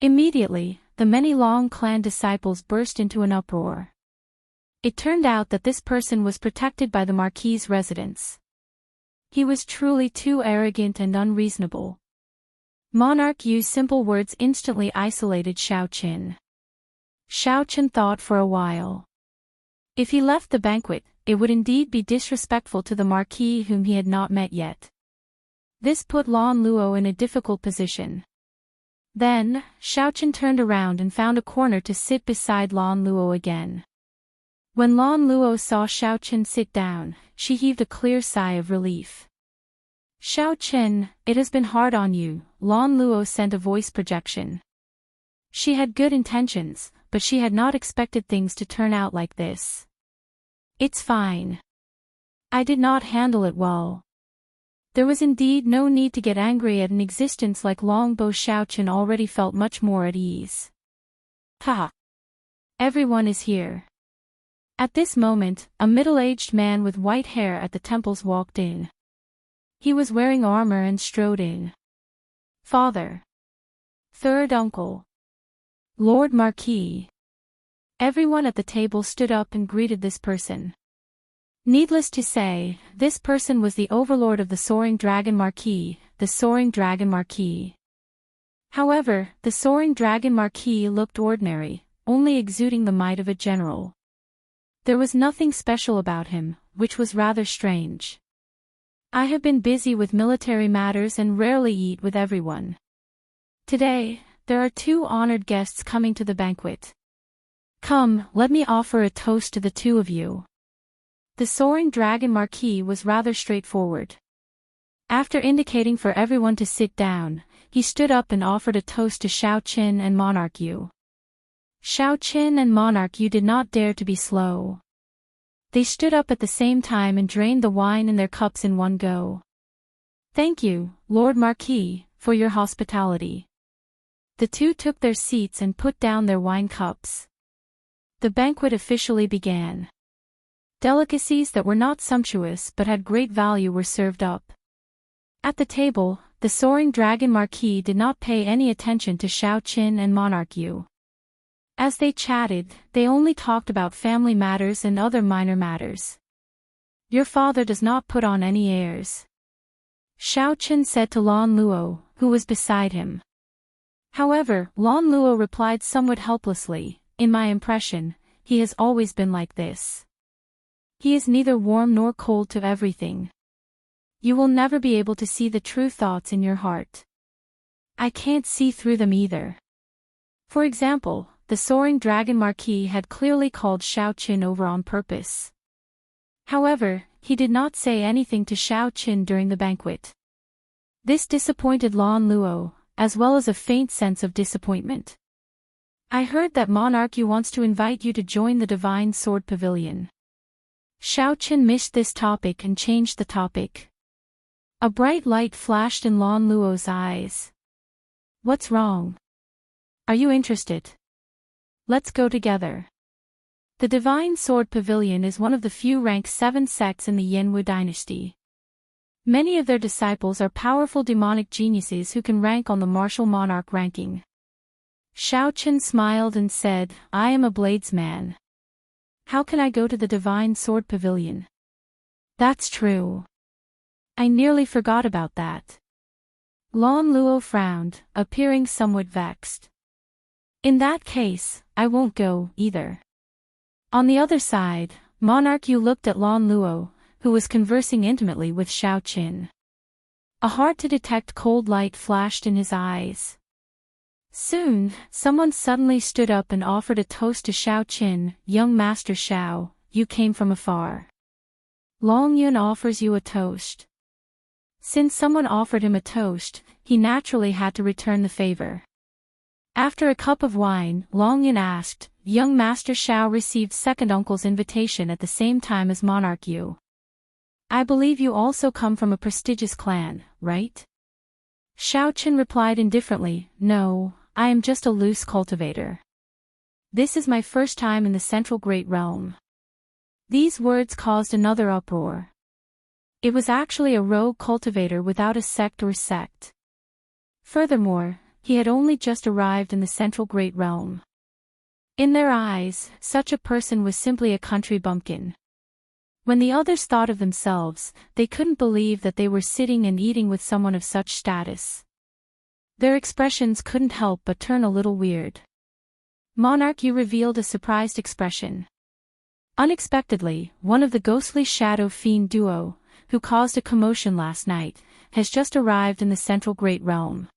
Immediately, the many Long clan disciples burst into an uproar. It turned out that this person was protected by the Marquis's residence. He was truly too arrogant and unreasonable. Monarch Yu's simple words instantly isolated Xiaoqin. Xiaoqin thought for a while. If he left the banquet, it would indeed be disrespectful to the Marquis whom he had not met yet. This put Lan Luo in a difficult position. Then, Xiaoqin turned around and found a corner to sit beside Lan Luo again. When Lan Luo saw Xiaoqin sit down, she heaved a clear sigh of relief. Xiaoqin, it has been hard on you, Lan Luo sent a voice projection. She had good intentions, but she had not expected things to turn out like this. It's fine. I did not handle it well. There was indeed no need to get angry at an existence like Longbow. Xiaoqin already felt much more at ease. Ha! Everyone is here. At this moment, a middle-aged man with white hair at the temples walked in. He was wearing armor and strode in. Father. Third uncle. Lord Marquis. Everyone at the table stood up and greeted this person. Needless to say, this person was the overlord of the Soaring Dragon Marquis, the Soaring Dragon Marquis. However, the Soaring Dragon Marquis looked ordinary, only exuding the might of a general. There was nothing special about him, which was rather strange. I have been busy with military matters and rarely eat with everyone. Today, there are 2 honored guests coming to the banquet. Come, let me offer a toast to the 2 of you. The Soaring Dragon Marquis was rather straightforward. After indicating for everyone to sit down, he stood up and offered a toast to Xiaoqin and Monarch Yu. Xiaoqin and Monarch Yu did not dare to be slow. They stood up at the same time and drained the wine in their cups in one go. "Thank you, Lord Marquis, for your hospitality." The two took their seats and put down their wine cups. The banquet officially began. Delicacies that were not sumptuous but had great value were served up. At the table, the soaring dragon Marquis did not pay any attention to Xiaoqin and Monarch Yu. As they chatted, they only talked about family matters and other minor matters. "Your father does not put on any airs," Xiaoqin said to Lan Luo, who was beside him. However, Lan Luo replied somewhat helplessly, "In my impression, he has always been like this. He is neither warm nor cold to everything. You will never be able to see the true thoughts in your heart. I can't see through them either." For example, the soaring dragon Marquis had clearly called Xiaoqin over on purpose. However, he did not say anything to Xiaoqin during the banquet. This disappointed Lan Luo, as well as a faint sense of disappointment. "I heard that Monarch Yu wants to invite you to join the Divine Sword Pavilion." Xiaoqin missed this topic and changed the topic. A bright light flashed in Lan Luo's eyes. "What's wrong? Are you interested? Let's go together." The Divine Sword Pavilion is one of the few rank 7 sects in the Yanwu dynasty. Many of their disciples are powerful demonic geniuses who can rank on the martial monarch ranking. Xiaoqin smiled and said, "I am a bladesman. How can I go to the Divine Sword Pavilion?" "That's true. I nearly forgot about that." Lan Luo frowned, appearing somewhat vexed. "In that case, I won't go, either." On the other side, Monarch Yu looked at Lan Luo, who was conversing intimately with Xiaoqin. A hard-to-detect cold light flashed in his eyes. Soon, someone suddenly stood up and offered a toast to Xiaoqin. "Young Master Xiao, you came from afar. Long Yun offers you a toast." Since someone offered him a toast, he naturally had to return the favor. After a cup of wine, Long Yun asked, "Young Master Xiao received second uncle's invitation at the same time as Monarch Yu. I believe you also come from a prestigious clan, right?" Xiaoqin replied indifferently, "No, I am just a loose cultivator. This is my first time in the Central Great Realm." These words caused another uproar. It was actually a rogue cultivator without a sect or sect. Furthermore, he had only just arrived in the Central Great Realm. In their eyes, such a person was simply a country bumpkin. When the others thought of themselves, they couldn't believe that they were sitting and eating with someone of such status. Their expressions couldn't help but turn a little weird. Monarch Yu revealed a surprised expression. Unexpectedly, one of the ghostly shadow fiend duo, who caused a commotion last night, has just arrived in the Central Great Realm.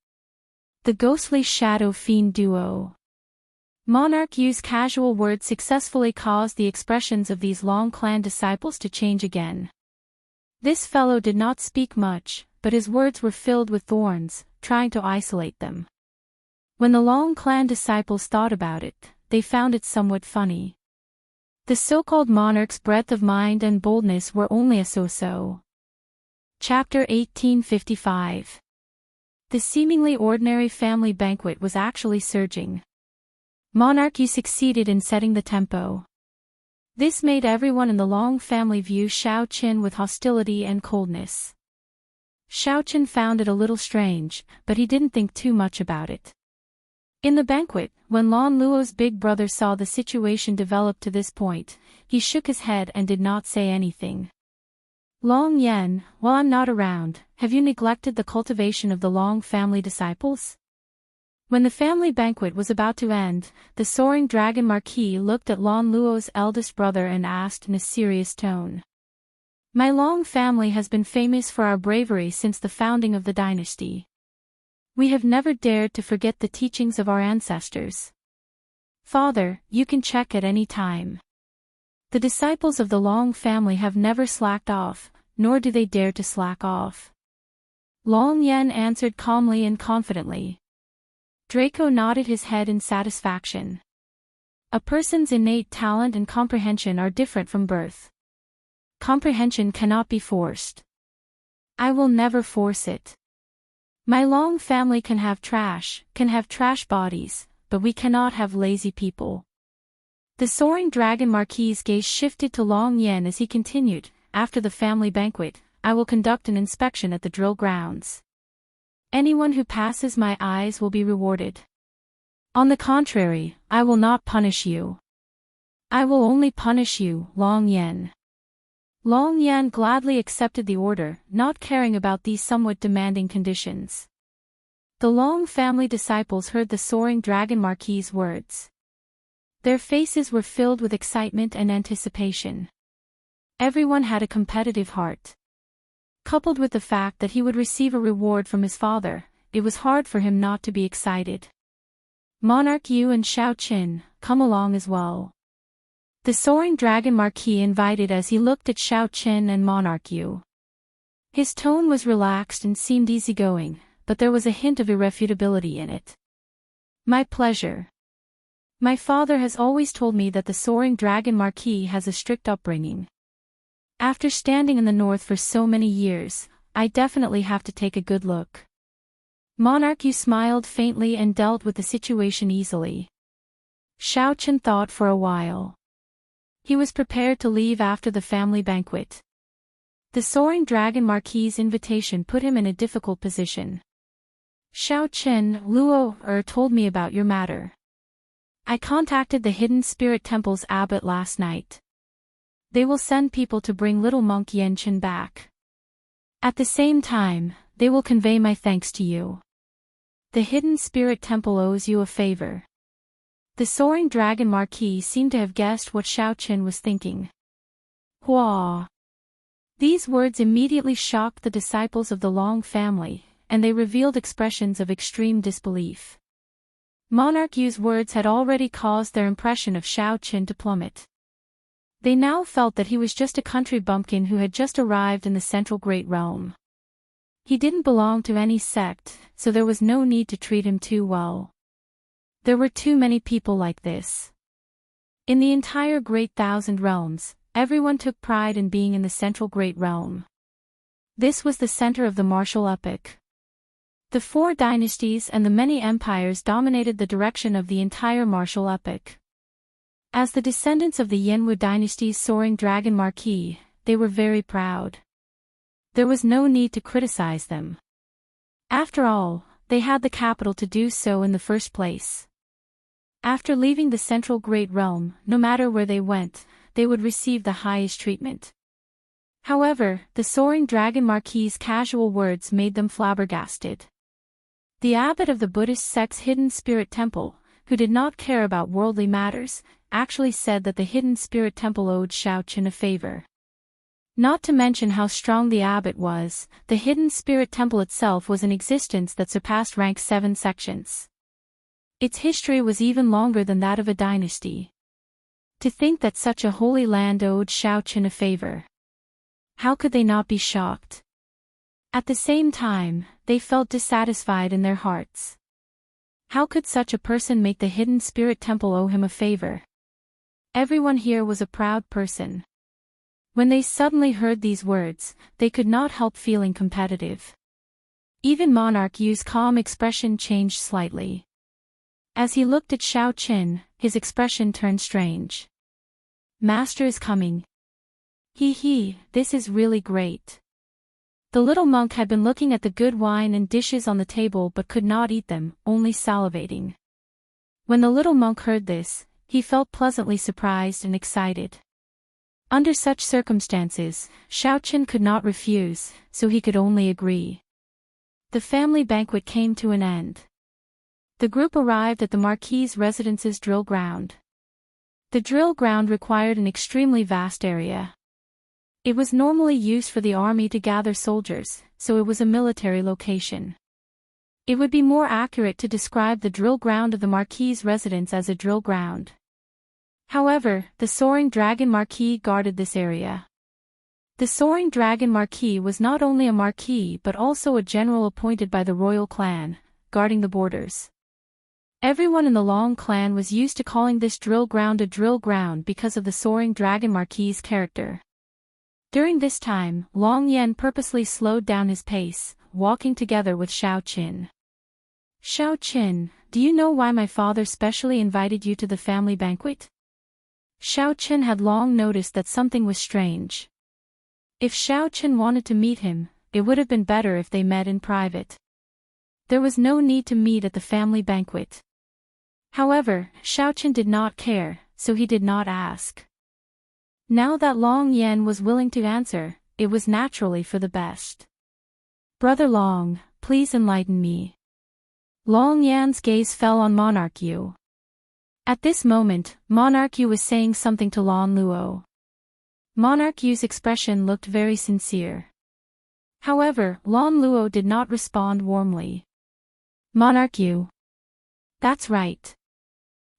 The ghostly shadow fiend duo. Monarch Yu's casual words successfully caused the expressions of these Long clan disciples to change again. This fellow did not speak much, but his words were filled with thorns, trying to isolate them. When the Long clan disciples thought about it, they found it somewhat funny. The so-called monarch's breadth of mind and boldness were only a so-so. Chapter 1855. The seemingly ordinary family banquet was actually surging. Monarch Yu succeeded in setting the tempo. This made everyone in the Long family view Xiaoqin with hostility and coldness. Xiaoqin found it a little strange, but he didn't think too much about it. In the banquet, when Lan Luo's big brother saw the situation develop to this point, he shook his head and did not say anything. "Long Yen, while I'm not around, have you neglected the cultivation of the Long family disciples?" When the family banquet was about to end, the soaring dragon Marquis looked at Lan Luo's eldest brother and asked in a serious tone. "My Long family has been famous for our bravery since the founding of the dynasty. We have never dared to forget the teachings of our ancestors. Father, you can check at any time. The disciples of the Long family have never slacked off, nor do they dare to slack off." Long Yen answered calmly and confidently. Draco nodded his head in satisfaction. A person's innate talent and comprehension are different from birth. Comprehension cannot be forced. I will never force it. My Long family can have trash bodies, but we cannot have lazy people. The soaring dragon Marquis's gaze shifted to Long Yen as he continued, after the family banquet, I will conduct an inspection at the drill grounds. Anyone who passes my eyes will be rewarded. On the contrary, I will not punish you. I will only punish you, Long Yen. Long Yen gladly accepted the order, not caring about these somewhat demanding conditions. The Long family disciples heard the soaring dragon Marquis's words. Their faces were filled with excitement and anticipation. Everyone had a competitive heart. Coupled with the fact that he would receive a reward from his father, it was hard for him not to be excited. Monarch Yu and Xiaoqin, come along as well. The soaring dragon Marquis invited as he looked at Xiaoqin and Monarch Yu. His tone was relaxed and seemed easygoing, but there was a hint of irrefutability in it. My pleasure. My father has always told me that the soaring dragon Marquis has a strict upbringing. After standing in the north for so many years, I definitely have to take a good look. Monarch Yu smiled faintly and dealt with the situation easily. Xiaoqin thought for a while. He was prepared to leave after the family banquet. The soaring dragon Marquis's invitation put him in a difficult position. Xiaoqin, Luo told me about your matter. I contacted the Hidden Spirit Temple's abbot last night. They will send people to bring little monk Yanqin back. At the same time, they will convey my thanks to you. The Hidden Spirit Temple owes you a favor. The soaring dragon Marquis seemed to have guessed what Xiaoqin was thinking. Hua! These words immediately shocked the disciples of the Long family, and they revealed expressions of extreme disbelief. Monarch Yu's words had already caused their impression of Xiaoqin to plummet. They now felt that he was just a country bumpkin who had just arrived in the central Great Realm. He didn't belong to any sect, so there was no need to treat him too well. There were too many people like this. In the entire Great Thousand Realms, everyone took pride in being in the central Great Realm. This was the center of the martial epoch. The 4 dynasties and the many empires dominated the direction of the entire martial epoch. As the descendants of the Yanwu dynasty's soaring dragon Marquis, they were very proud. There was no need to criticize them. After all, they had the capital to do so in the first place. After leaving the central Great Realm, no matter where they went, they would receive the highest treatment. However, the soaring dragon Marquis's casual words made them flabbergasted. The abbot of the Buddhist sect's Hidden Spirit Temple, who did not care about worldly matters, actually said that the Hidden Spirit Temple owed Xiaoqin a favor. Not to mention how strong the abbot was, the Hidden Spirit Temple itself was an existence that surpassed rank 7 sections. Its history was even longer than that of a dynasty. To think that such a holy land owed Xiaoqin a favor. How could they not be shocked? At the same time, they felt dissatisfied in their hearts. How could such a person make the Hidden Spirit Temple owe him a favor? Everyone here was a proud person. When they suddenly heard these words, they could not help feeling competitive. Even Monarch Yu's calm expression changed slightly. As he looked at Xiaoqin, his expression turned strange. Master is coming. This is really great. The little monk had been looking at the good wine and dishes on the table but could not eat them, only salivating. When the little monk heard this, he felt pleasantly surprised and excited. Under such circumstances, Xiaoqin could not refuse, so he could only agree. The family banquet came to an end. The group arrived at the Marquis's residence's drill ground. The drill ground required an extremely vast area. It was normally used for the army to gather soldiers, so it was a military location. It would be more accurate to describe the drill ground of the Marquis's residence as a drill ground. However, the soaring dragon Marquis guarded this area. The soaring dragon marquis was not only a marquis but also a general appointed by the royal clan, guarding the borders. Everyone in the Long clan was used to calling this drill ground a drill ground because of the soaring dragon marquis's character. During this time, Long Yan purposely slowed down his pace, walking together with Xiaoqin. Xiaoqin, do you know why my father specially invited you to the family banquet? Xiaoqin had long noticed that something was strange. If Xiaoqin wanted to meet him, it would have been better if they met in private. There was no need to meet at the family banquet. However, Xiaoqin did not care, so he did not ask. Now that Long Yan was willing to answer, it was naturally for the best. Brother Long, please enlighten me. Long Yan's gaze fell on Monarch Yu. At this moment, Monarch Yu was saying something to Lan Luo. Monarch Yu's expression looked very sincere. However, Lan Luo did not respond warmly. Monarch Yu. That's right.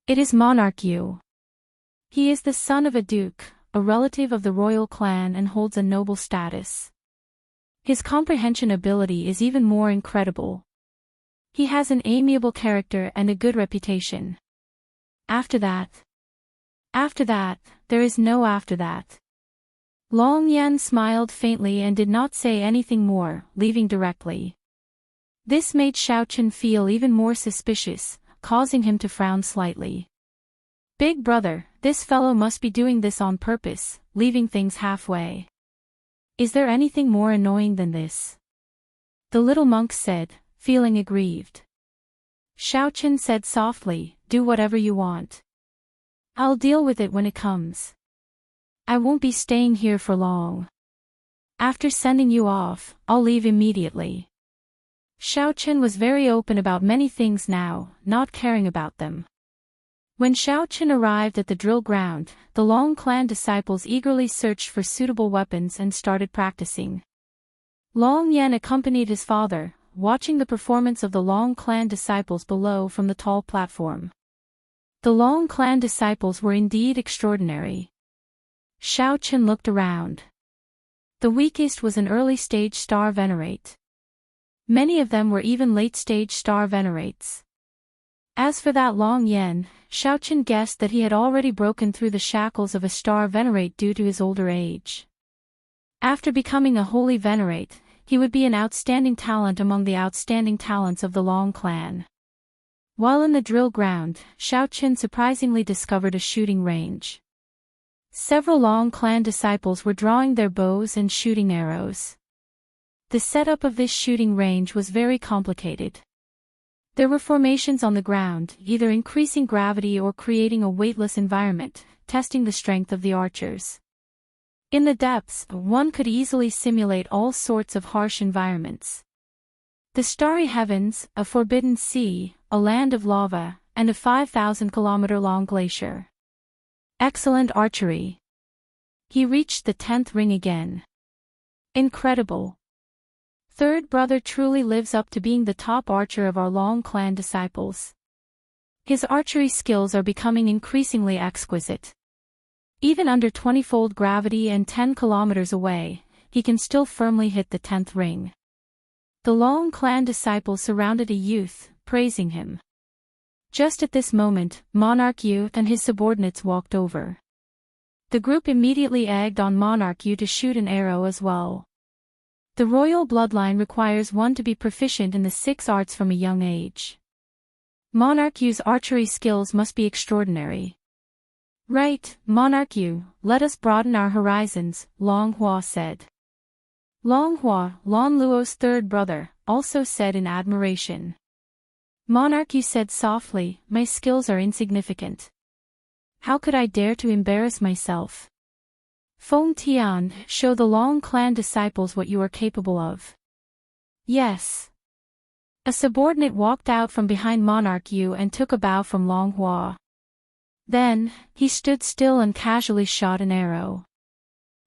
It is Monarch Yu. He is the son of a duke, a relative of the royal clan, and holds a noble status. His comprehension ability is even more incredible. He has an amiable character and a good reputation. After that, there is no after that. Long Yan smiled faintly and did not say anything more, leaving directly. This made Xiaoqin feel even more suspicious, causing him to frown slightly. Big brother, this fellow must be doing this on purpose, leaving things halfway. Is there anything more annoying than this? The little monk said, feeling aggrieved. Xiaoqin said softly, do whatever you want. I'll deal with it when it comes. I won't be staying here for long. After sending you off, I'll leave immediately. Xiaoqin was very open about many things now, not caring about them. When Xiaoqin arrived at the drill ground, the Long clan disciples eagerly searched for suitable weapons and started practicing. Long Yan accompanied his father, watching the performance of the Long clan disciples below from the tall platform. The Long clan disciples were indeed extraordinary. Xiaoqin looked around. The weakest was an early-stage star venerate. Many of them were even late-stage star venerates. As for that Long Yan, Xiaoqin guessed that he had already broken through the shackles of a star venerate due to his older age. After becoming a holy venerate, he would be an outstanding talent among the outstanding talents of the Long clan. While in the drill ground, Xiaoqin surprisingly discovered a shooting range. Several Long clan disciples were drawing their bows and shooting arrows. The setup of this shooting range was very complicated. There were formations on the ground, either increasing gravity or creating a weightless environment, testing the strength of the archers. In the depths, one could easily simulate all sorts of harsh environments. The starry heavens, a forbidden sea, a land of lava, and a 5,000-kilometer-long glacier. Excellent archery. He reached the 10th ring again. Incredible. Third brother truly lives up to being the top archer of our Long clan disciples. His archery skills are becoming increasingly exquisite. Even under 20-fold gravity and 10 kilometers away, he can still firmly hit the 10th ring. The Long clan disciples surrounded a youth, praising him. Just at this moment, Monarch Yu and his subordinates walked over. The group immediately egged on Monarch Yu to shoot an arrow as well. The royal bloodline requires one to be proficient in the 6 arts from a young age. Monarch Yu's archery skills must be extraordinary. Right, Monarch Yu, let us broaden our horizons, Long Hua said. Long Hua, Lan Luo's third brother, also said in admiration. Monarch Yu said softly, my skills are insignificant. How could I dare to embarrass myself? Feng Tian, show the Long clan disciples what you are capable of. Yes. A subordinate walked out from behind Monarch Yu and took a bow from Long Hua. Then, he stood still and casually shot an arrow.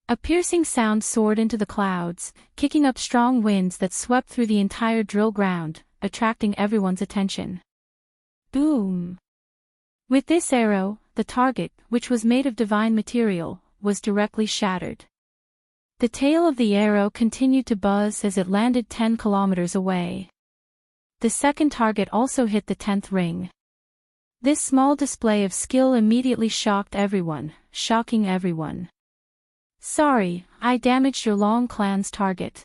A piercing sound soared into the clouds, kicking up strong winds that swept through the entire drill ground, attracting everyone's attention. Boom! With this arrow, the target, which was made of divine material, was directly shattered. The tail of the arrow continued to buzz as it landed 10 kilometers away. The second target also hit the 10th ring. This small display of skill immediately shocked everyone, shocking everyone. "Sorry, I damaged your Long clan's target."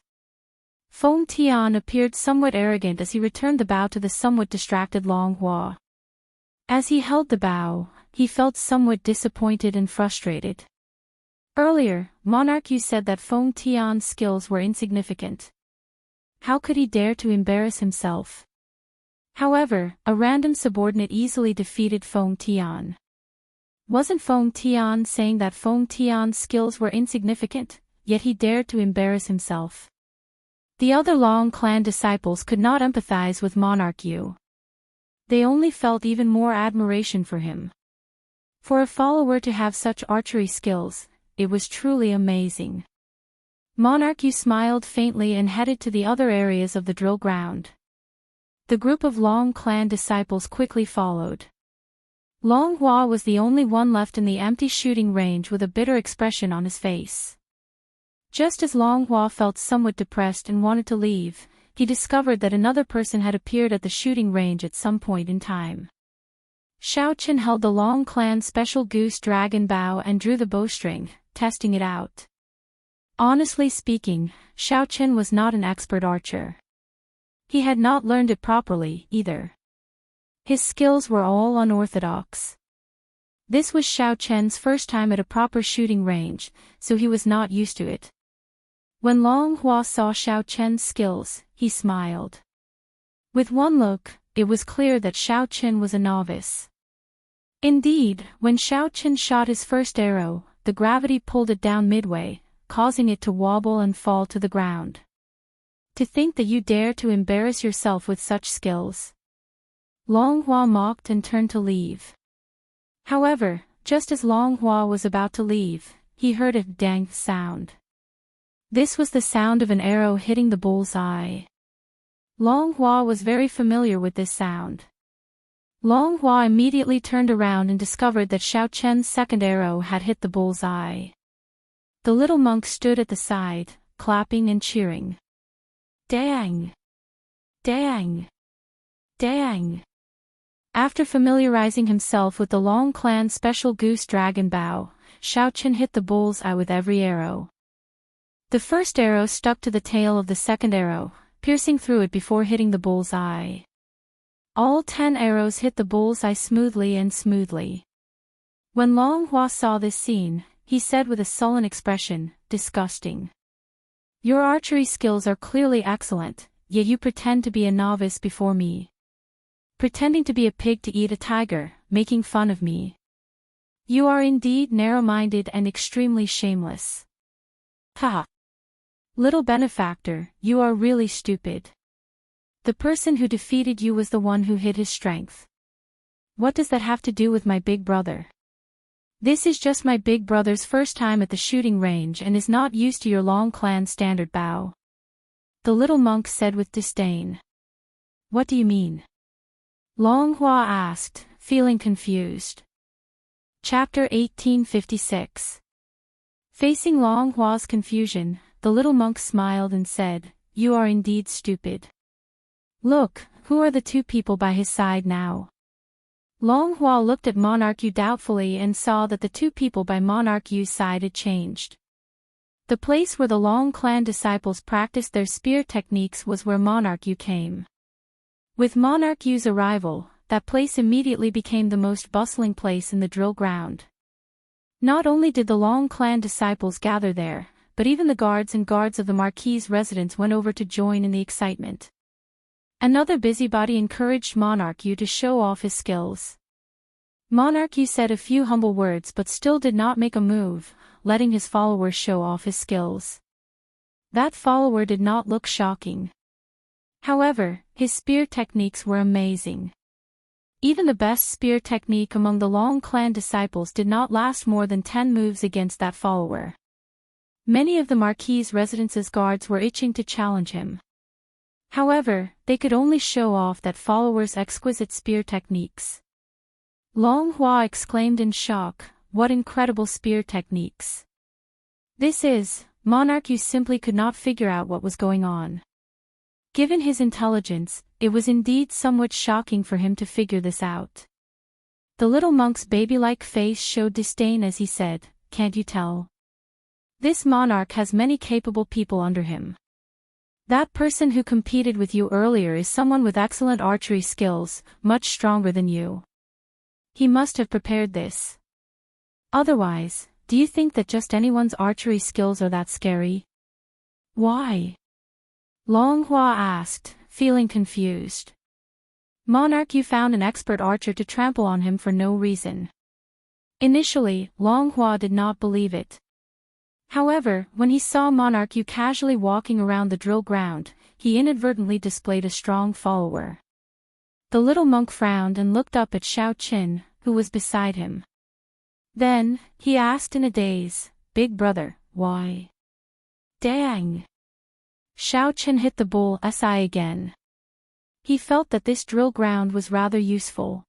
Feng Tian appeared somewhat arrogant as he returned the bow to the somewhat distracted Long Hua. As he held the bow, he felt somewhat disappointed and frustrated. Earlier, Monarch Yu said that Feng Tian's skills were insignificant. How could he dare to embarrass himself? However, a random subordinate easily defeated Feng Tian. Wasn't Feng Tian saying that Feng Tian's skills were insignificant, yet he dared to embarrass himself? The other Long clan disciples could not empathize with Monarch Yu. They only felt even more admiration for him. For a follower to have such archery skills, it was truly amazing. Monarch Yu smiled faintly and headed to the other areas of the drill ground. The group of Long clan disciples quickly followed. Long Hua was the only one left in the empty shooting range with a bitter expression on his face. Just as Long Hua felt somewhat depressed and wanted to leave, he discovered that another person had appeared at the shooting range at some point in time. Xiaochen held the Long clan's special goose dragon bow and drew the bowstring, testing it out. Honestly speaking, Xiaochen was not an expert archer. He had not learned it properly, either. His skills were all unorthodox. This was Xiaochen's first time at a proper shooting range, so he was not used to it. When Long Hua saw Xiaochen's skills, he smiled. With one look, it was clear that Xiaochen was a novice. Indeed, when Xiaochen shot his first arrow, the gravity pulled it down midway, causing it to wobble and fall to the ground. To think that you dare to embarrass yourself with such skills. Long Hua mocked and turned to leave. However, just as Long Hua was about to leave, he heard a dang sound. This was the sound of an arrow hitting the bull's eye. Long Hua was very familiar with this sound. Long Hua immediately turned around and discovered that Xiaochen's second arrow had hit the bull's eye. The little monk stood at the side, clapping and cheering. Dang! Dang! Dang! After familiarizing himself with the Long clan's special goose dragon bow, Xiaochen hit the bull's eye with every arrow. The first arrow stuck to the tail of the second arrow, piercing through it before hitting the bull's eye. All 10 arrows hit the bull's eye smoothly and smoothly. When Long Hua saw this scene, he said with a sullen expression, "Disgusting. Your archery skills are clearly excellent, yet you pretend to be a novice before me. Pretending to be a pig to eat a tiger, making fun of me. You are indeed narrow-minded and extremely shameless. Ha! Little benefactor, you are really stupid. The person who defeated you was the one who hid his strength. What does that have to do with my big brother? This is just my big brother's first time at the shooting range and is not used to your Long clan standard bow." The little monk said with disdain. "What do you mean?" Long Hua asked, feeling confused. Chapter 1856. Facing Long Hua's confusion, the little monk smiled and said, "You are indeed stupid. Look, who are the two people by his side now?" Long Hua looked at Monarch Yu doubtfully and saw that the two people by Monarch Yu's side had changed. The place where the Long clan disciples practiced their spear techniques was where Monarch Yu came. With Monarch Yu's arrival, that place immediately became the most bustling place in the drill ground. Not only did the Long clan disciples gather there, but even the guards and guards of the Marquis's residence went over to join in the excitement. Another busybody encouraged Monarch Yu to show off his skills. Monarch Yu said a few humble words but still did not make a move, letting his follower show off his skills. That follower did not look shocking. However, his spear techniques were amazing. Even the best spear technique among the Long clan disciples did not last more than 10 moves against that follower. Many of the Marquis's residence's guards were itching to challenge him. However, they could only show off that follower's exquisite spear techniques. Long Hua exclaimed in shock, "What incredible spear techniques! This is, Monarch Yu simply could not figure out what was going on. Given his intelligence, it was indeed somewhat shocking for him to figure this out. The little monk's baby-like face showed disdain as he said, "Can't you tell? This monarch has many capable people under him. That person who competed with you earlier is someone with excellent archery skills, much stronger than you. He must have prepared this. Otherwise, do you think that just anyone's archery skills are that scary?" "Why?" Longhua asked, feeling confused. Monarch Yu found an expert archer to trample on him for no reason. Initially, Longhua did not believe it. However, when he saw Monarch Yu casually walking around the drill ground, he inadvertently displayed a strong follower. The little monk frowned and looked up at Xiaoqin, who was beside him. Then, he asked in a daze, "Big brother, why?" "Dang!" Xiaoqin hit the bull's eye again. He felt that this drill ground was rather useful.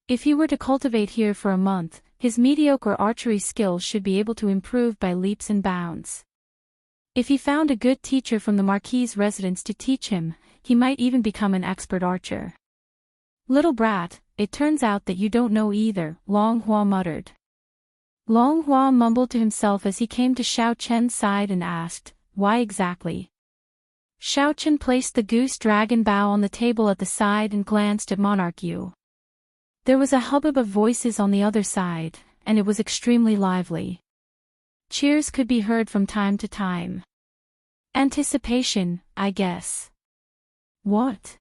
If he were to cultivate here for a month, his mediocre archery skills should be able to improve by leaps and bounds. If he found a good teacher from the Marquis's residence to teach him, he might even become an expert archer. "Little brat, it turns out that you don't know either," Longhua muttered. Longhua mumbled to himself as he came to Xiaoqian's side and asked, "Why exactly?" Xiaoqian placed the goose dragon bow on the table at the side and glanced at Monarch Yu. There was a hubbub of voices on the other side, and it was extremely lively. Cheers could be heard from time to time. "Anticipation, I guess." "What?"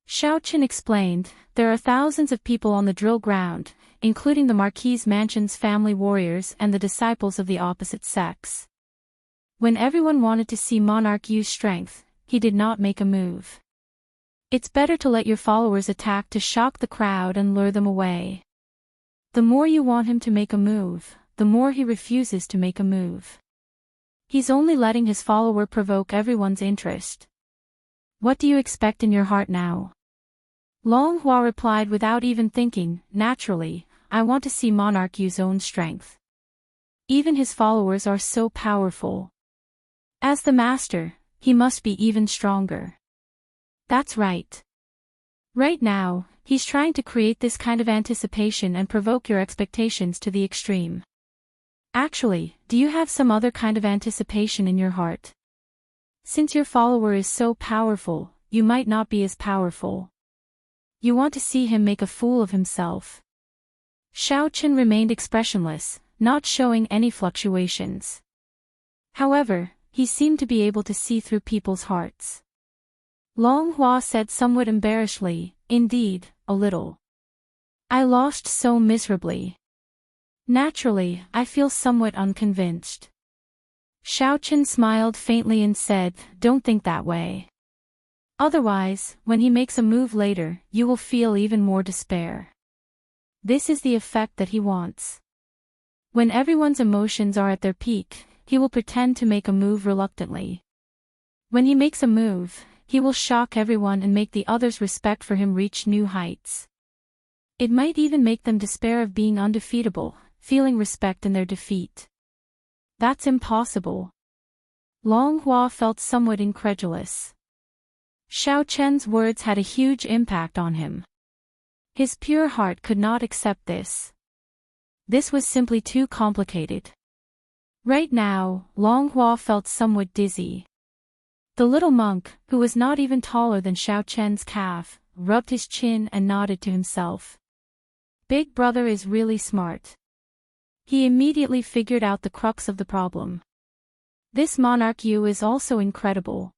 Xiaoqin explained, "There are thousands of people on the drill ground, including the Marquis Mansion's family warriors and the disciples of the opposite sex. When everyone wanted to see Monarch Yu's strength, he did not make a move. It's better to let your followers attack to shock the crowd and lure them away. The more you want him to make a move, the more he refuses to make a move. He's only letting his follower provoke everyone's interest. What do you expect in your heart now?" Longhua replied without even thinking, "Naturally, I want to see Monarch Yu's own strength. Even his followers are so powerful. As the master, he must be even stronger." "That's right. Right now, he's trying to create this kind of anticipation and provoke your expectations to the extreme. Actually, do you have some other kind of anticipation in your heart? Since your follower is so powerful, you might not be as powerful. You want to see him make a fool of himself." Xiaoqin remained expressionless, not showing any fluctuations. However, he seemed to be able to see through people's hearts. Longhua said somewhat embarrassedly, "Indeed, a little. I lost so miserably. Naturally, I feel somewhat unconvinced." Xiaoqin smiled faintly and said, "Don't think that way. Otherwise, when he makes a move later, you will feel even more despair. This is the effect that he wants. When everyone's emotions are at their peak, he will pretend to make a move reluctantly. When he makes a move, he will shock everyone and make the others' respect for him reach new heights. It might even make them despair of being undefeatable, feeling respect in their defeat. That's impossible." Longhua felt somewhat incredulous. Xiaoqian's words had a huge impact on him. His pure heart could not accept this. This was simply too complicated. Right now, Longhua felt somewhat dizzy. The little monk, who was not even taller than Xiaoqian's calf, rubbed his chin and nodded to himself. Big brother is really smart. He immediately figured out the crux of the problem. This Monarch Yu is also incredible.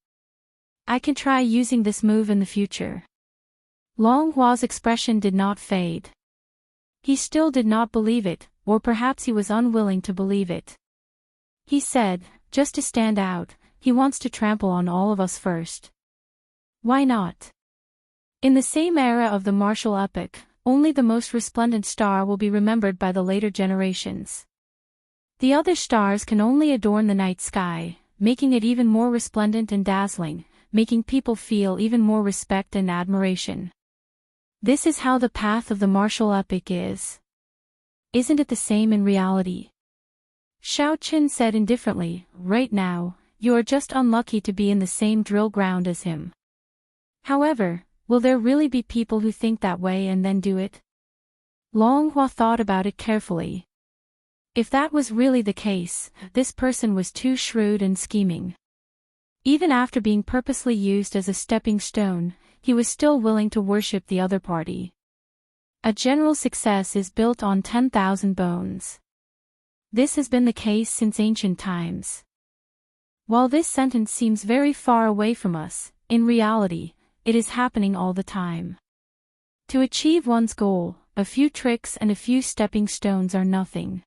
I can try using this move in the future. Longhua's expression did not fade. He still did not believe it, or perhaps he was unwilling to believe it. He said, "Just to stand out, he wants to trample on all of us first. Why not? In the same era of the martial epoch, only the most resplendent star will be remembered by the later generations. The other stars can only adorn the night sky, making it even more resplendent and dazzling, making people feel even more respect and admiration. This is how the path of the martial epoch is. Isn't it the same in reality?" Xiao Qin said indifferently, right now, you are just unlucky to be in the same drill ground as him. However, will there really be people who think that way and then do it? Long Hua thought about it carefully. If that was really the case, this person was too shrewd and scheming. Even after being purposely used as a stepping stone, he was still willing to worship the other party. A general success is built on 10,000 bones. This has been the case since ancient times. While this sentence seems very far away from us, in reality, it is happening all the time. To achieve one's goal, a few tricks and a few stepping stones are nothing.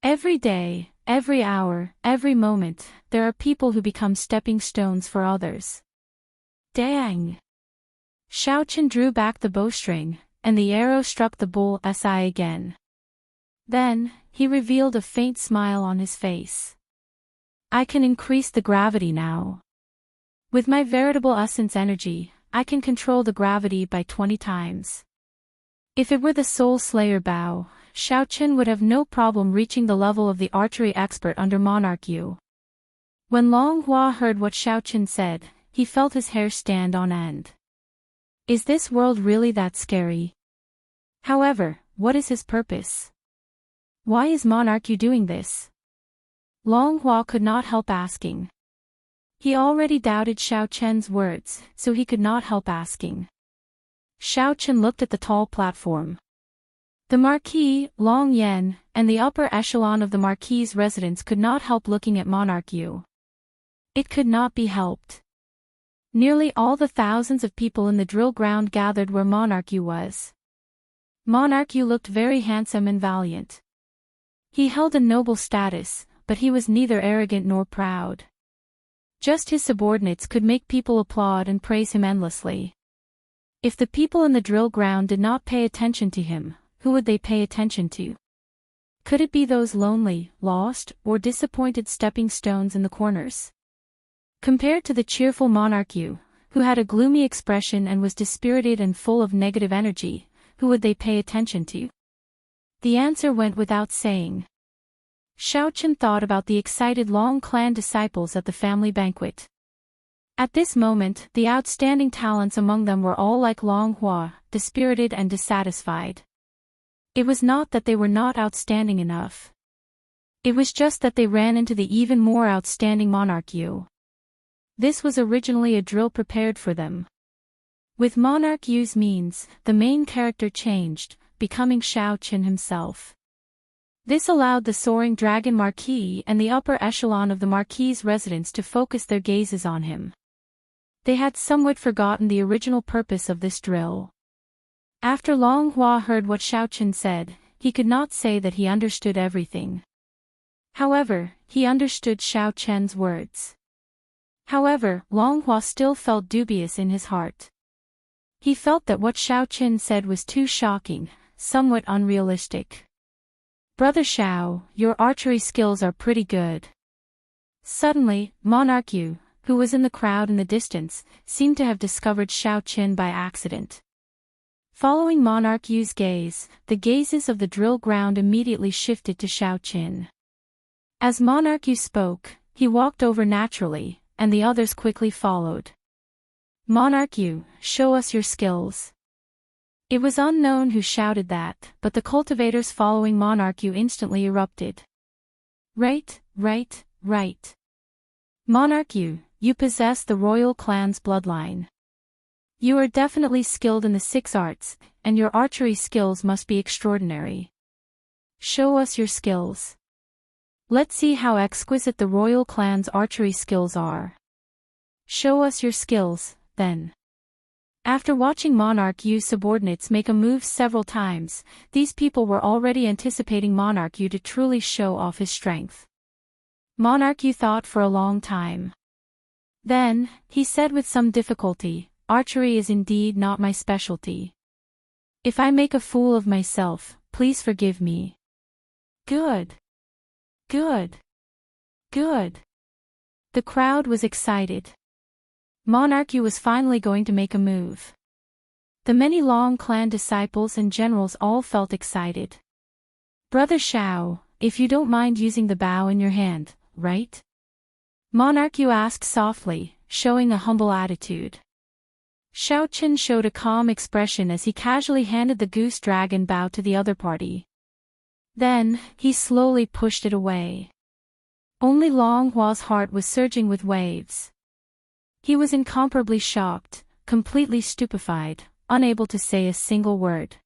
Every day, every hour, every moment, there are people who become stepping stones for others. Dang! Xiao Qin drew back the bowstring, and the arrow struck the bull's eye again. Then, he revealed a faint smile on his face. I can increase the gravity now. With my veritable essence energy, I can control the gravity by 20 times. If it were the Soul Slayer bow, Xiao Qin would have no problem reaching the level of the archery expert under Monarch Yu. When Long Hua heard what Xiao Qin said, he felt his hair stand on end. Is this world really that scary? However, what is his purpose? Why is Monarch Yu doing this? Long Hua could not help asking. He already doubted Xiao Qian's words, so he could not help asking. Xiao Qin looked at the tall platform. The Marquis, Long Yen, and the upper echelon of the Marquis's residence could not help looking at Monarch Yu. It could not be helped. Nearly all the thousands of people in the drill ground gathered where Monarch Yu was. Monarch Yu looked very handsome and valiant. He held a noble status, but he was neither arrogant nor proud. Just his subordinates could make people applaud and praise him endlessly. If the people in the drill ground did not pay attention to him, who would they pay attention to? Could it be those lonely, lost, or disappointed stepping stones in the corners? Compared to the cheerful Monarch Yu, who had a gloomy expression and was dispirited and full of negative energy, who would they pay attention to? The answer went without saying. Xiao Qin thought about the excited Long clan disciples at the family banquet. At this moment, the outstanding talents among them were all like Long Hua, dispirited and dissatisfied. It was not that they were not outstanding enough. It was just that they ran into the even more outstanding Monarch Yu. This was originally a drill prepared for them. With Monarch Yu's means, the main character changed, becoming Xiao Qin himself. This allowed the soaring dragon Marquis and the upper echelon of the Marquis's residence to focus their gazes on him. They had somewhat forgotten the original purpose of this drill. After Long Hua heard what Xiao Qin said, he could not say that he understood everything. However, he understood Xiao Qian's words. However, Long Hua still felt dubious in his heart. He felt that what Xiao Qin said was too shocking, somewhat unrealistic. Brother Xiao, your archery skills are pretty good. Suddenly, Monarch Yu, who was in the crowd in the distance, seemed to have discovered Xiao Qin by accident. Following Monarch Yu's gaze, the gazes of the drill ground immediately shifted to Xiao Qin. As Monarch Yu spoke, he walked over naturally, and the others quickly followed. Monarch Yu, show us your skills. It was unknown who shouted that, but the cultivators following Monarch Yu instantly erupted. Right. Monarch Yu, you possess the royal clan's bloodline. You are definitely skilled in the 6 arts, and your archery skills must be extraordinary. Show us your skills. Let's see how exquisite the royal clan's archery skills are. Show us your skills, then. After watching Monarch Yu's subordinates make a move several times, these people were already anticipating Monarch Yu to truly show off his strength. Monarch Yu thought for a long time. Then, he said with some difficulty, archery is indeed not my specialty. If I make a fool of myself, please forgive me. Good. The crowd was excited. Monarch Yu was finally going to make a move. The many Long clan disciples and generals all felt excited. Brother Xiao, if you don't mind using the bow in your hand, right? Monarch Yu asked softly, showing a humble attitude. Xiaoqin showed a calm expression as he casually handed the goose dragon bow to the other party. Then, he slowly pushed it away. Only Long Hua's heart was surging with waves. He was incomparably shocked, completely stupefied, unable to say a single word.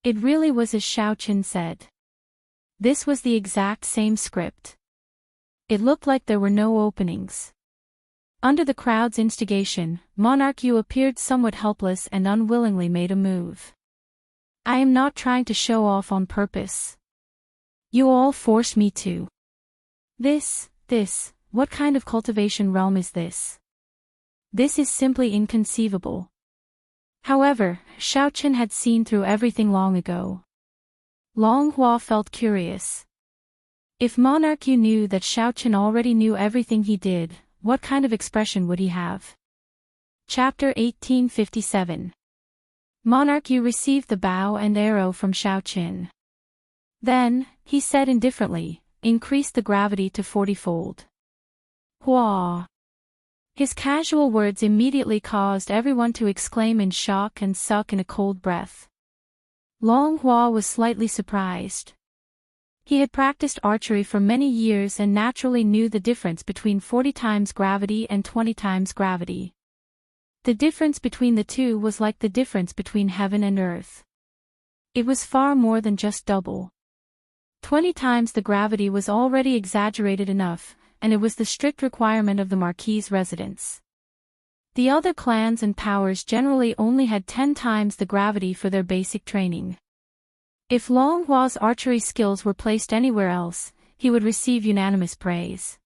It really was as Xiaoqin said. This was the exact same script. It looked like there were no openings. Under the crowd's instigation, Monarch Yu appeared somewhat helpless and unwillingly made a move. I am not trying to show off on purpose. You all forced me to. What kind of cultivation realm is this? This is simply inconceivable. However, Xiaoqin had seen through everything long ago. Long Hua felt curious. If Monarch Yu knew that Xiaoqin already knew everything he did, what kind of expression would he have? Chapter 1857. Monarch Yu received the bow and arrow from Xiaoqin. Then, he said indifferently, increase the gravity to 40-fold. Hua. His casual words immediately caused everyone to exclaim in shock and suck in a cold breath. Long Hua was slightly surprised. He had practiced archery for many years and naturally knew the difference between 40 times gravity and 20 times gravity. The difference between the two was like the difference between heaven and earth. It was far more than just double. 20 times the gravity was already exaggerated enough, and it was the strict requirement of the Marquis' residence. The other clans and powers generally only had 10 times the gravity for their basic training. If Long Hua's archery skills were placed anywhere else, he would receive unanimous praise.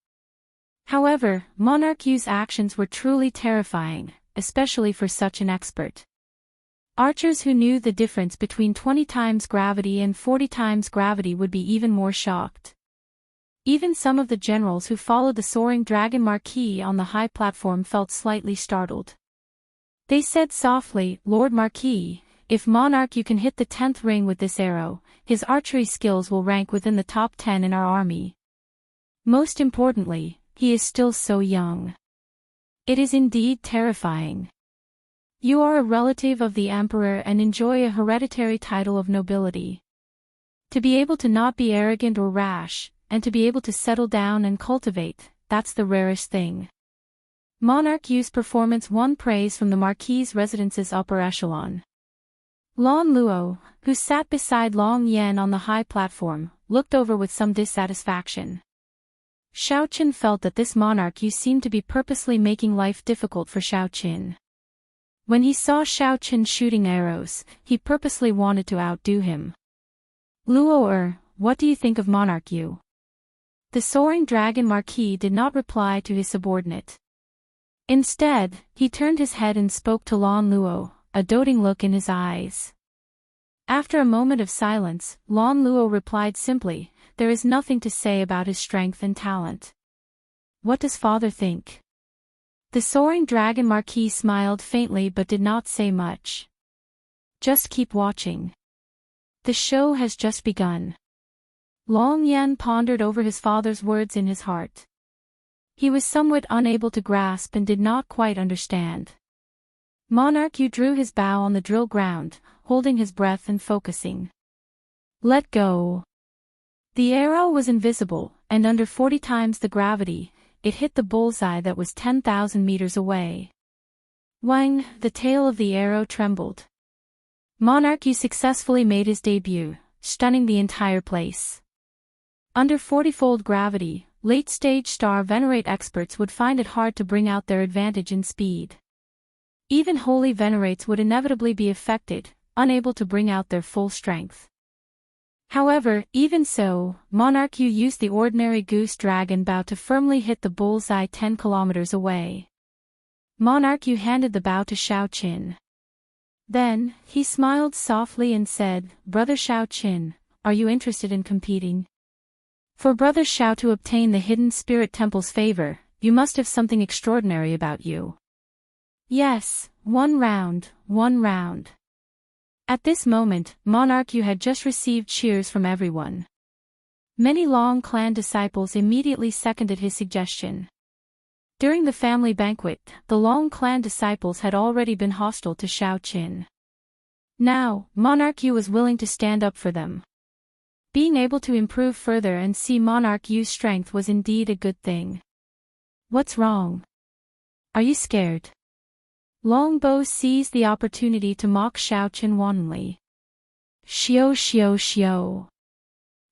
However, Monarch Yu's actions were truly terrifying, especially for such an expert. Archers who knew the difference between 20 times gravity and 40 times gravity would be even more shocked. Even some of the generals who followed the soaring dragon Marquis on the high platform felt slightly startled. They said softly, Lord Marquis, if Monarch Yu can hit the 10th ring with this arrow, his archery skills will rank within the top 10 in our army. Most importantly, he is still so young. It is indeed terrifying. You are a relative of the emperor and enjoy a hereditary title of nobility. To be able to not be arrogant or rash, and to be able to settle down and cultivate, that's the rarest thing. Monarch Yu's performance won praise from the Marquis' residence's upper echelon. Lan Luo, who sat beside Long Yan on the high platform, looked over with some dissatisfaction. Xiaoqin felt that this Monarch Yu seemed to be purposely making life difficult for Xiaoqin. When he saw Xiaoqin shooting arrows, he purposely wanted to outdo him. Luo, what do you think of Monarch Yu? The soaring dragon Marquis did not reply to his subordinate. Instead, he turned his head and spoke to Lan Luo, a doting look in his eyes. After a moment of silence, Lan Luo replied simply, there is nothing to say about his strength and talent. What does father think? The soaring dragon Marquis smiled faintly but did not say much. Just keep watching. The show has just begun. Long Yan pondered over his father's words in his heart. He was somewhat unable to grasp and did not quite understand. Monarch Yu drew his bow on the drill ground, holding his breath and focusing. Let go. The arrow was invisible, and under 40 times the gravity, it hit the bullseye that was 10,000 meters away. Wang, the tail of the arrow trembled. Monarch Yu successfully made his debut, stunning the entire place. Under 40-fold gravity, late-stage star venerate experts would find it hard to bring out their advantage in speed. Even holy venerates would inevitably be affected, unable to bring out their full strength. However, even so, Monarch Yu used the ordinary goose dragon bow to firmly hit the bullseye 10 kilometers away. Monarch Yu handed the bow to Xiaoqin. Then, he smiled softly and said, Brother Xiaoqin, are you interested in competing? For Brother Xiao to obtain the hidden spirit temple's favor, you must have something extraordinary about you. Yes, one round. At this moment, Monarch Yu had just received cheers from everyone. Many Long clan disciples immediately seconded his suggestion. During the family banquet, the Long clan disciples had already been hostile to Xiaoqin. Now, Monarch Yu was willing to stand up for them. Being able to improve further and see Monarch Yu's strength was indeed a good thing. What's wrong? Are you scared? Longbow seized the opportunity to mock Xiaoqin wantonly. Xiao xiao xiao.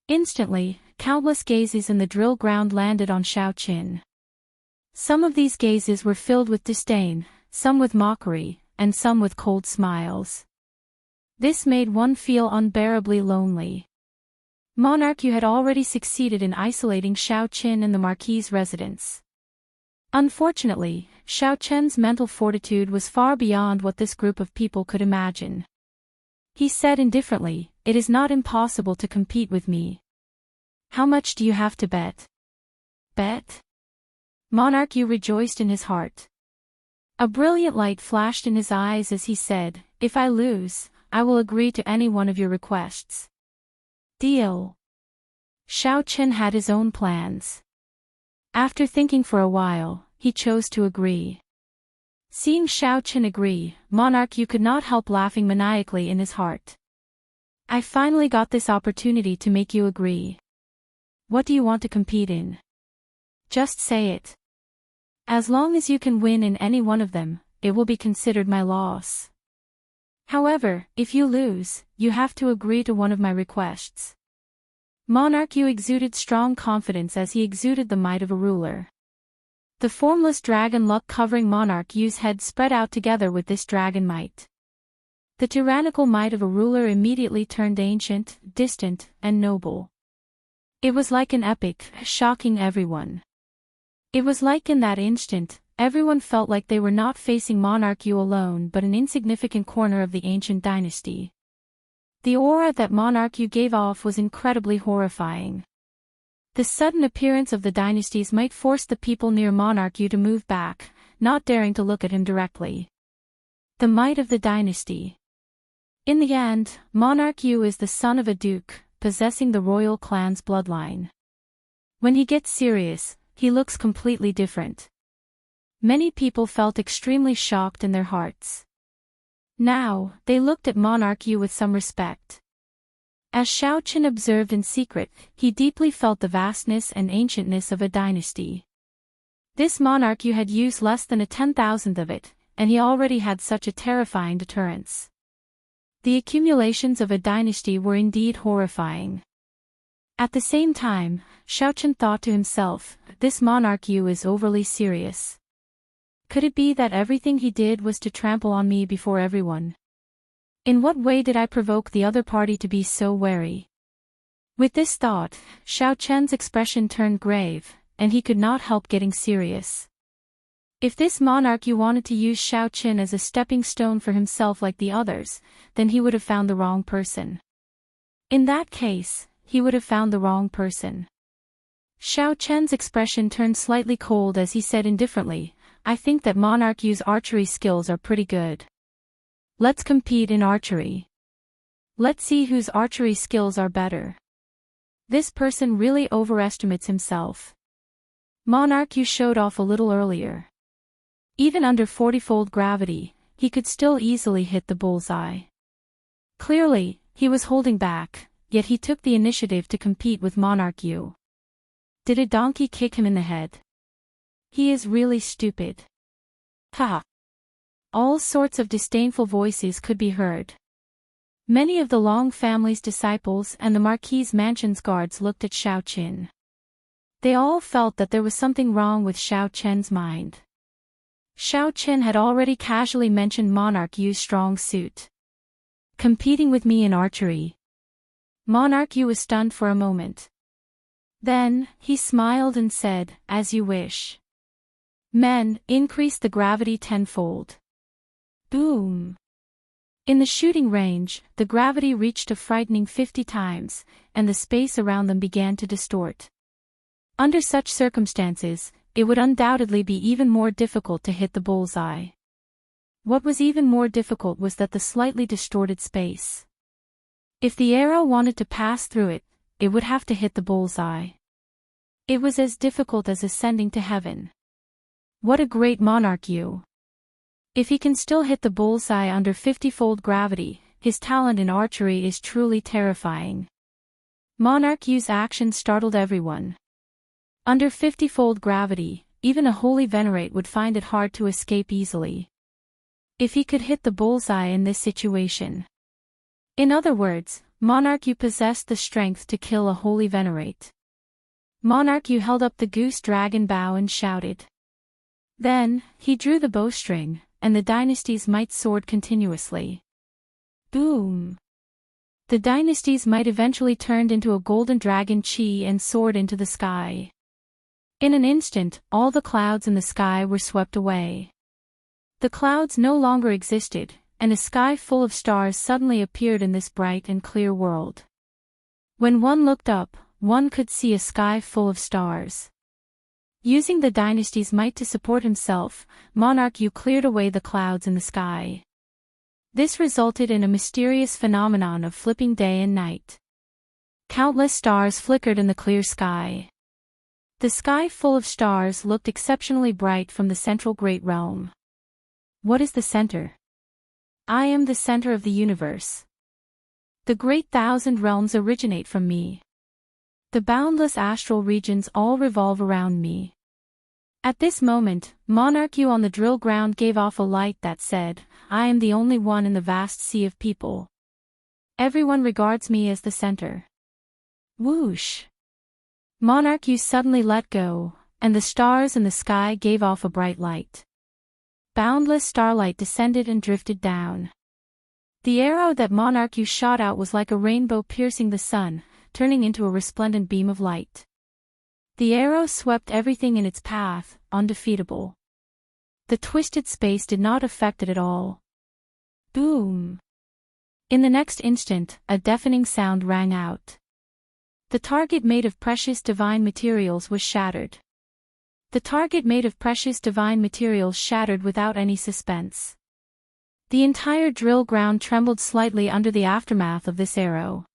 Instantly, countless gazes in the drill ground landed on Xiaoqin. Some of these gazes were filled with disdain, some with mockery, and some with cold smiles. This made one feel unbearably lonely. Monarch Yu had already succeeded in isolating Xiaoqin and the Marquis's residence. Unfortunately, Xiaoqin's mental fortitude was far beyond what this group of people could imagine. He said indifferently, "It is not impossible to compete with me. How much do you have to bet?" Bet? Monarch Yu rejoiced in his heart. A brilliant light flashed in his eyes as he said, "If I lose, I will agree to any one of your requests." Deal. Xiaoqin had his own plans. After thinking for a while, he chose to agree. Seeing Xiaoqin agree, Monarch Yu could not help laughing maniacally in his heart. "I finally got this opportunity to make you agree. What do you want to compete in? Just say it. As long as you can win in any one of them, it will be considered my loss. However, if you lose, you have to agree to one of my requests." Monarch Yu exuded strong confidence as he exuded the might of a ruler. The formless dragon luck covering Monarch Yu's head spread out together with this dragon might. The tyrannical might of a ruler immediately turned ancient, distant, and noble. It was like an epic, shocking everyone. It was like in that instant, everyone felt like they were not facing Monarch Yu alone but an insignificant corner of the ancient dynasty. The aura that Monarch Yu gave off was incredibly horrifying. The sudden appearance of the dynasties might force the people near Monarch Yu to move back, not daring to look at him directly. The might of the dynasty. In the end, Monarch Yu is the son of a duke, possessing the royal clan's bloodline. When he gets serious, he looks completely different. Many people felt extremely shocked in their hearts. Now, they looked at Monarch Yu with some respect. As Xiaoqin observed in secret, he deeply felt the vastness and ancientness of a dynasty. This Monarch Yu had used less than a 10,000th of it, and he already had such a terrifying deterrence. The accumulations of a dynasty were indeed horrifying. At the same time, Xiaoqin thought to himself, "This Monarch Yu is overly serious. Could it be that everything he did was to trample on me before everyone? In what way did I provoke the other party to be so wary?" With this thought, Xiaoqin's expression turned grave, and he could not help getting serious. If this Monarch Yu wanted to use Xiaoqin as a stepping stone for himself like the others, then he would have found the wrong person. In that case, he would have found the wrong person. Xiaoqin's expression turned slightly cold as he said indifferently, "I think that Monarch Yu's archery skills are pretty good. Let's compete in archery. Let's see whose archery skills are better." This person really overestimates himself. Monarch Yu showed off a little earlier. Even under 40-fold gravity, he could still easily hit the bullseye. Clearly, he was holding back, yet he took the initiative to compete with Monarch Yu. Did a donkey kick him in the head? He is really stupid. Ha! All sorts of disdainful voices could be heard. Many of the Long family's disciples and the Marquis' mansion's guards looked at Xiaoqin. They all felt that there was something wrong with Xiaoqin's mind. Xiaoqin had already casually mentioned Monarch Yu's strong suit. "Competing with me in archery." Monarch Yu was stunned for a moment. Then, he smiled and said, "As you wish. Men, increase the gravity tenfold." Boom! In the shooting range, the gravity reached a frightening 50 times, and the space around them began to distort. Under such circumstances, it would undoubtedly be even more difficult to hit the bullseye. What was even more difficult was that the slightly distorted space. If the arrow wanted to pass through it, it would have to hit the bullseye. It was as difficult as ascending to heaven. What a great monarch Yu! If he can still hit the bullseye under 50-fold gravity, his talent in archery is truly terrifying. Monarch Yu's action startled everyone. Under 50-fold gravity, even a holy venerate would find it hard to escape easily. If he could hit the bullseye in this situation. In other words, Monarch Yu possessed the strength to kill a holy venerate. Monarch Yu held up the goose dragon bow and shouted. Then, he drew the bowstring, and the dynasty's might soared continuously. Boom! The dynasty's might eventually turned into a golden dragon chi and soared into the sky. In an instant, all the clouds in the sky were swept away. The clouds no longer existed, and a sky full of stars suddenly appeared in this bright and clear world. When one looked up, one could see a sky full of stars. Using the dynasty's might to support himself, Monarch Yu cleared away the clouds in the sky. This resulted in a mysterious phenomenon of flipping day and night. Countless stars flickered in the clear sky. The sky full of stars looked exceptionally bright from the central great realm. What is the center? I am the center of the universe. The great thousand realms originate from me. The boundless astral regions all revolve around me. At this moment, Monarch Yu on the drill ground gave off a light that said, I am the only one in the vast sea of people. Everyone regards me as the center. Whoosh! Monarch Yu suddenly let go, and the stars in the sky gave off a bright light. Boundless starlight descended and drifted down. The arrow that Monarch Yu shot out was like a rainbow piercing the sun, turning into a resplendent beam of light. The arrow swept everything in its path, undefeatable. The twisted space did not affect it at all. Boom! In the next instant, a deafening sound rang out. The target made of precious divine materials was shattered. The target made of precious divine materials shattered without any suspense. The entire drill ground trembled slightly under the aftermath of this arrow.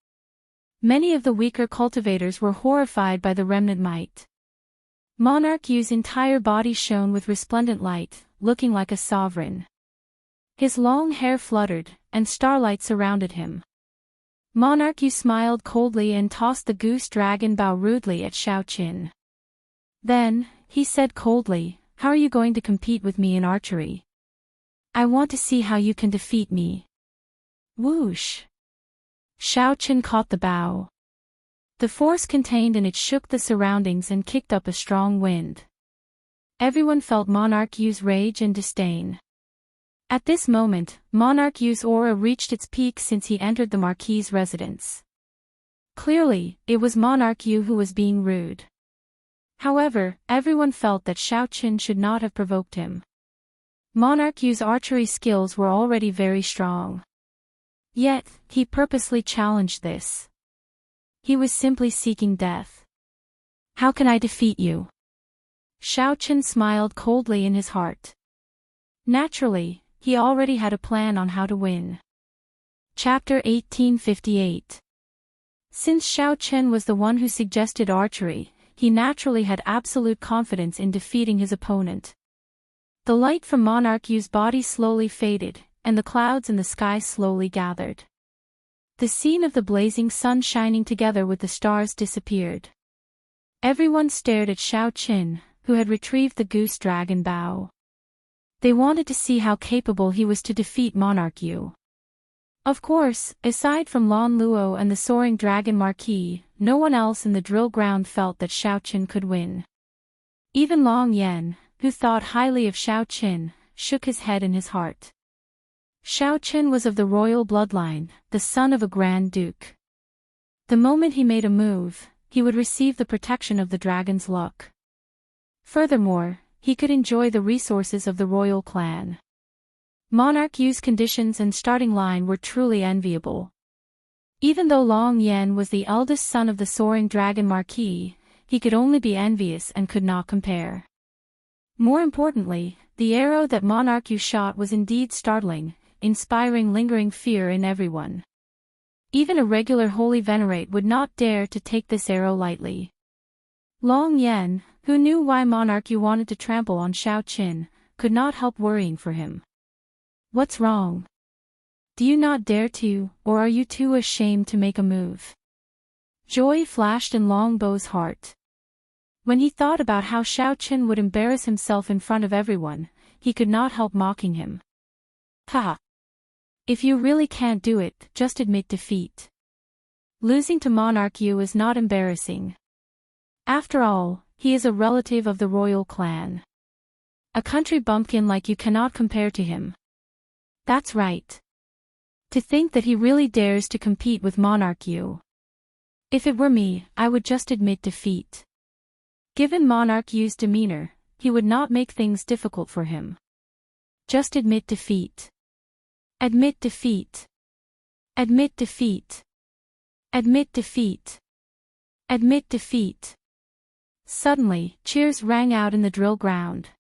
Many of the weaker cultivators were horrified by the remnant might. Monarch Yu's entire body shone with resplendent light, looking like a sovereign. His long hair fluttered, and starlight surrounded him. Monarch Yu smiled coldly and tossed the goose dragon bow rudely at Xiaoqin. Then, he said coldly, how are you going to compete with me in archery? I want to see how you can defeat me. Whoosh! Xiaoqin caught the bow. The force contained in it shook the surroundings and kicked up a strong wind. Everyone felt Monarch Yu's rage and disdain. At this moment, Monarch Yu's aura reached its peak since he entered the Marquis's residence. Clearly, it was Monarch Yu who was being rude. However, everyone felt that Xiaoqin should not have provoked him. Monarch Yu's archery skills were already very strong. Yet, he purposely challenged this. He was simply seeking death. How can I defeat you? Xiaoqin smiled coldly in his heart. Naturally, he already had a plan on how to win. Chapter 1858. Since Xiaoqin was the one who suggested archery, he naturally had absolute confidence in defeating his opponent. The light from Monarch Yu's body slowly faded, and the clouds in the sky slowly gathered. The scene of the blazing sun shining together with the stars disappeared. Everyone stared at Xiaoqin, who had retrieved the goose dragon bow. They wanted to see how capable he was to defeat Monarch Yu. Of course, aside from Lan Luo and the soaring dragon Marquis, no one else in the drill ground felt that Xiaoqin could win. Even Long Yan, who thought highly of Xiaoqin, shook his head in his heart. Xiaoqin was of the royal bloodline, the son of a grand duke. The moment he made a move, he would receive the protection of the dragon's luck. Furthermore, he could enjoy the resources of the royal clan. Monarch Yu's conditions and starting line were truly enviable. Even though Long Yan was the eldest son of the soaring dragon Marquis, he could only be envious and could not compare. More importantly, the arrow that Monarch Yu shot was indeed startling, inspiring lingering fear in everyone. Even a regular holy venerate would not dare to take this arrow lightly. Long Yen, who knew why Monarch Yu wanted to trample on Xiaoqin, could not help worrying for him. What's wrong? Do you not dare to, or are you too ashamed to make a move? Joy flashed in Long Bow's heart. When he thought about how Xiaoqin would embarrass himself in front of everyone, he could not help mocking him. Haha. If you really can't do it, just admit defeat. Losing to Monarch Yu is not embarrassing. After all, he is a relative of the royal clan. A country bumpkin like you cannot compare to him. That's right. To think that he really dares to compete with Monarch Yu. If it were me, I would just admit defeat. Given Monarch Yu's demeanor, he would not make things difficult for him. Just admit defeat. Admit defeat. Admit defeat. Admit defeat. Admit defeat. Suddenly, cheers rang out in the drill ground.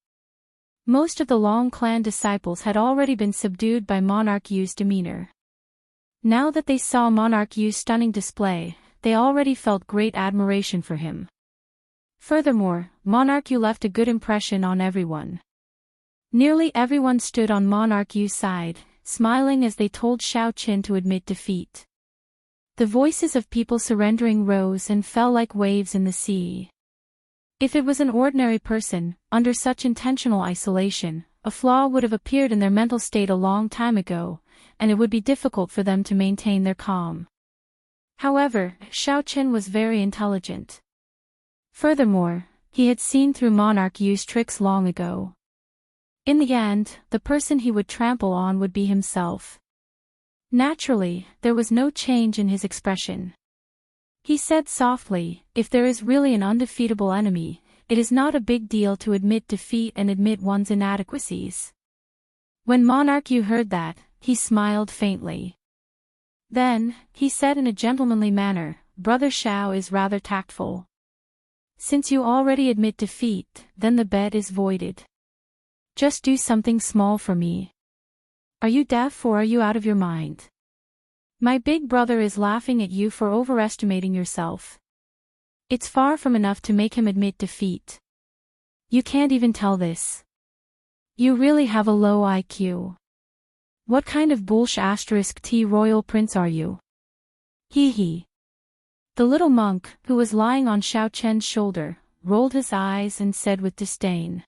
Most of the Long clan disciples had already been subdued by Monarch Yu's demeanor. Now that they saw Monarch Yu's stunning display, they already felt great admiration for him. Furthermore, Monarch Yu left a good impression on everyone. Nearly everyone stood on Monarch Yu's side, smiling as they told Xiaoqin to admit defeat. The voices of people surrendering rose and fell like waves in the sea. If it was an ordinary person, under such intentional isolation, a flaw would have appeared in their mental state a long time ago, and it would be difficult for them to maintain their calm. However, Xiaoqin was very intelligent. Furthermore, he had seen through Monarch Yu's tricks long ago. In the end, the person he would trample on would be himself. Naturally, there was no change in his expression. He said softly, if there is really an undefeatable enemy, it is not a big deal to admit defeat and admit one's inadequacies. When Monarch Yu heard that, he smiled faintly. Then, he said in a gentlemanly manner, Brother Xiao is rather tactful. Since you already admit defeat, then the bet is voided. Just do something small for me. Are you deaf or are you out of your mind? My big brother is laughing at you for overestimating yourself. It's far from enough to make him admit defeat. You can't even tell this. You really have a low IQ. What kind of *T royal prince are you? Hee hee. The little monk, who was lying on Xiaoqian's shoulder, rolled his eyes and said with disdain.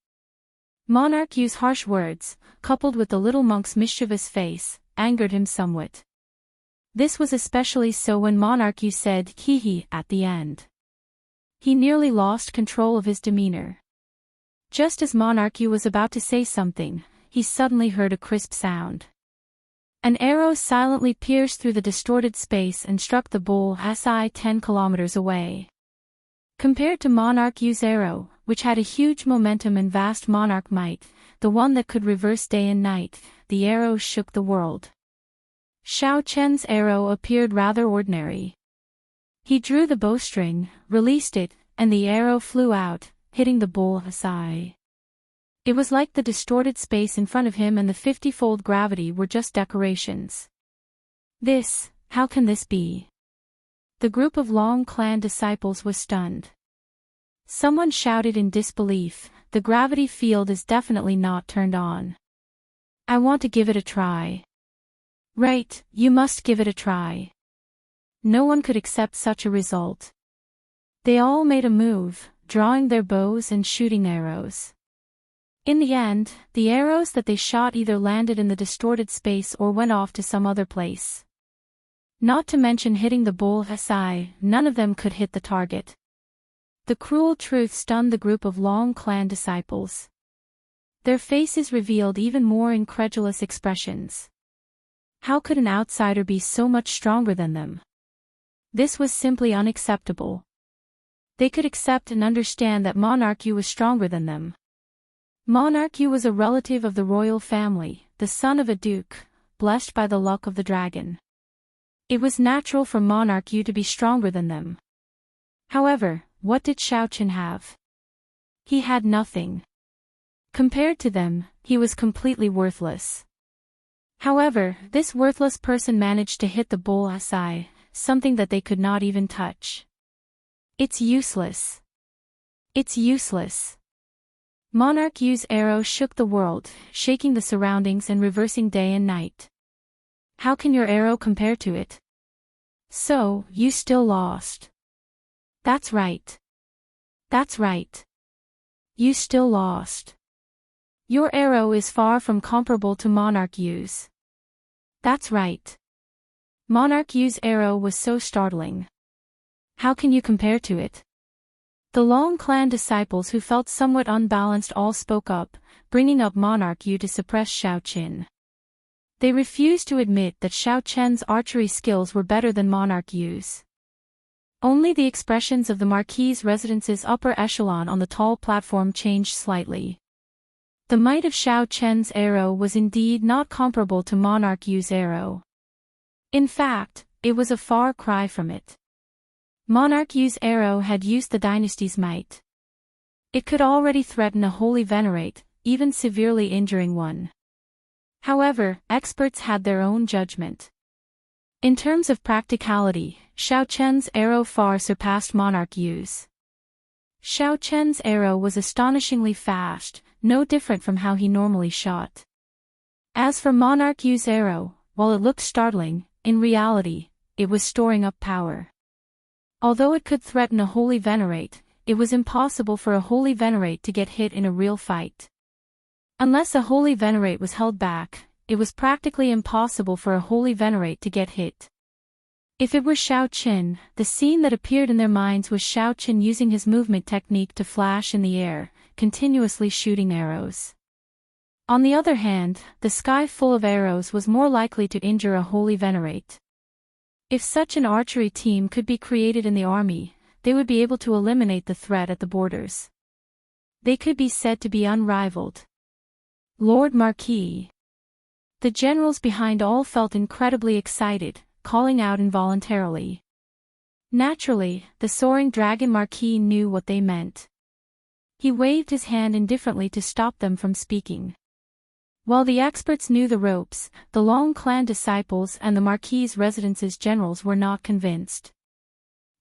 Monarch Yu's harsh words, coupled with the little monk's mischievous face, angered him somewhat. This was especially so when Monarch Yu said hee hee at the end. He nearly lost control of his demeanor. Just as Monarch Yu was about to say something, he suddenly heard a crisp sound. An arrow silently pierced through the distorted space and struck the bull 10 kilometers away. Compared to Monarch Yu's arrow, which had a huge momentum and vast monarch might, the one that could reverse day and night, the arrow shook the world. Xiaoqian's arrow appeared rather ordinary. He drew the bowstring, released it, and the arrow flew out, hitting the bull eye. It was like the distorted space in front of him and the 50-fold gravity were just decorations. How can this be? The group of Long clan disciples was stunned. Someone shouted in disbelief, the gravity field is definitely not turned on. I want to give it a try. Right, you must give it a try. No one could accept such a result. They all made a move, drawing their bows and shooting arrows. In the end, the arrows that they shot either landed in the distorted space or went off to some other place. Not to mention hitting the bull eye, none of them could hit the target. The cruel truth stunned the group of Long clan disciples. Their faces revealed even more incredulous expressions. How could an outsider be so much stronger than them? This was simply unacceptable. They could accept and understand that Monarch Yu was stronger than them. Monarch Yu was a relative of the royal family, the son of a duke, blessed by the luck of the dragon. It was natural for Monarch Yu to be stronger than them. However, what did Xiaoqin have? He had nothing. Compared to them, he was completely worthless. However, this worthless person managed to hit the bull eye, something that they could not even touch. It's useless. It's useless. Monarch Yu's arrow shook the world, shaking the surroundings and reversing day and night. How can your arrow compare to it? So, you still lost. That's right. That's right. You still lost. Your arrow is far from comparable to Monarch Yu's. That's right. Monarch Yu's arrow was so startling. How can you compare to it? The Long clan disciples who felt somewhat unbalanced all spoke up, bringing up Monarch Yu to suppress Xiaoqin. They refused to admit that Xiaoqian's archery skills were better than Monarch Yu's. Only the expressions of the Marquis' residence's upper echelon on the tall platform changed slightly. The might of Xiaoqian's arrow was indeed not comparable to Monarch Yu's arrow. In fact, it was a far cry from it. Monarch Yu's arrow had used the dynasty's might. It could already threaten a holy venerate, even severely injuring one. However, experts had their own judgment. In terms of practicality, Xiaoqian's arrow far surpassed Monarch Yu's. Xiaoqian's arrow was astonishingly fast, no different from how he normally shot. As for Monarch Yu's arrow, while it looked startling, in reality, it was storing up power. Although it could threaten a holy venerate, it was impossible for a holy venerate to get hit in a real fight. Unless a holy venerate was held back, it was practically impossible for a holy venerate to get hit. If it were Xiaoqin, the scene that appeared in their minds was Xiaoqin using his movement technique to flash in the air, continuously shooting arrows. On the other hand, the sky full of arrows was more likely to injure a holy venerate. If such an archery team could be created in the army, they would be able to eliminate the threat at the borders. They could be said to be unrivaled. Lord Marquis. The generals behind all felt incredibly excited, calling out involuntarily. Naturally, the soaring dragon Marquis knew what they meant. He waved his hand indifferently to stop them from speaking. While the experts knew the ropes, the Long clan disciples and the Marquis' residence's generals were not convinced.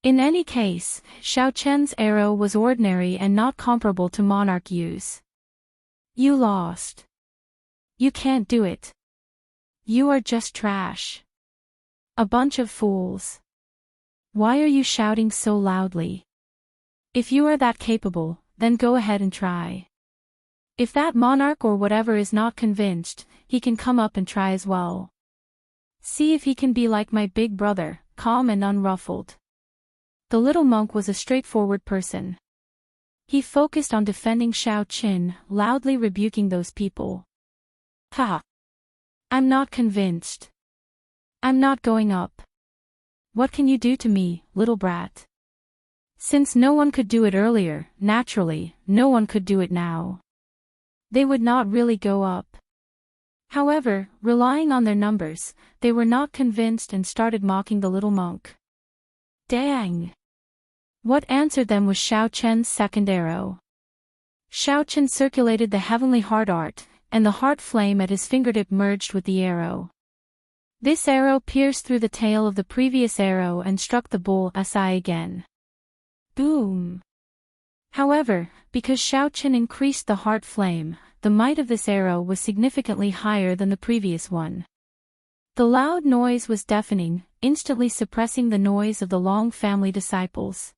In any case, Xiaoqian's arrow was ordinary and not comparable to Monarch Yu's. You lost. You can't do it. You are just trash. A bunch of fools. Why are you shouting so loudly? If you are that capable, then go ahead and try. If that monarch or whatever is not convinced, he can come up and try as well. See if he can be like my big brother, calm and unruffled. The little monk was a straightforward person. He focused on defending Xiaoqin, loudly rebuking those people. Ha! I'm not convinced. I'm not going up. What can you do to me, little brat? Since no one could do it earlier, naturally, no one could do it now. They would not really go up. However, relying on their numbers, they were not convinced and started mocking the little monk. Dang! What answered them was Xiaoqian's second arrow. Xiaoqian circulated the heavenly heart art, and the heart flame at his fingertip merged with the arrow. This arrow pierced through the tail of the previous arrow and struck the bull's eye again. Boom! However, because Xiaoqian increased the heart flame, the might of this arrow was significantly higher than the previous one. The loud noise was deafening, instantly suppressing the noise of the Long family disciples.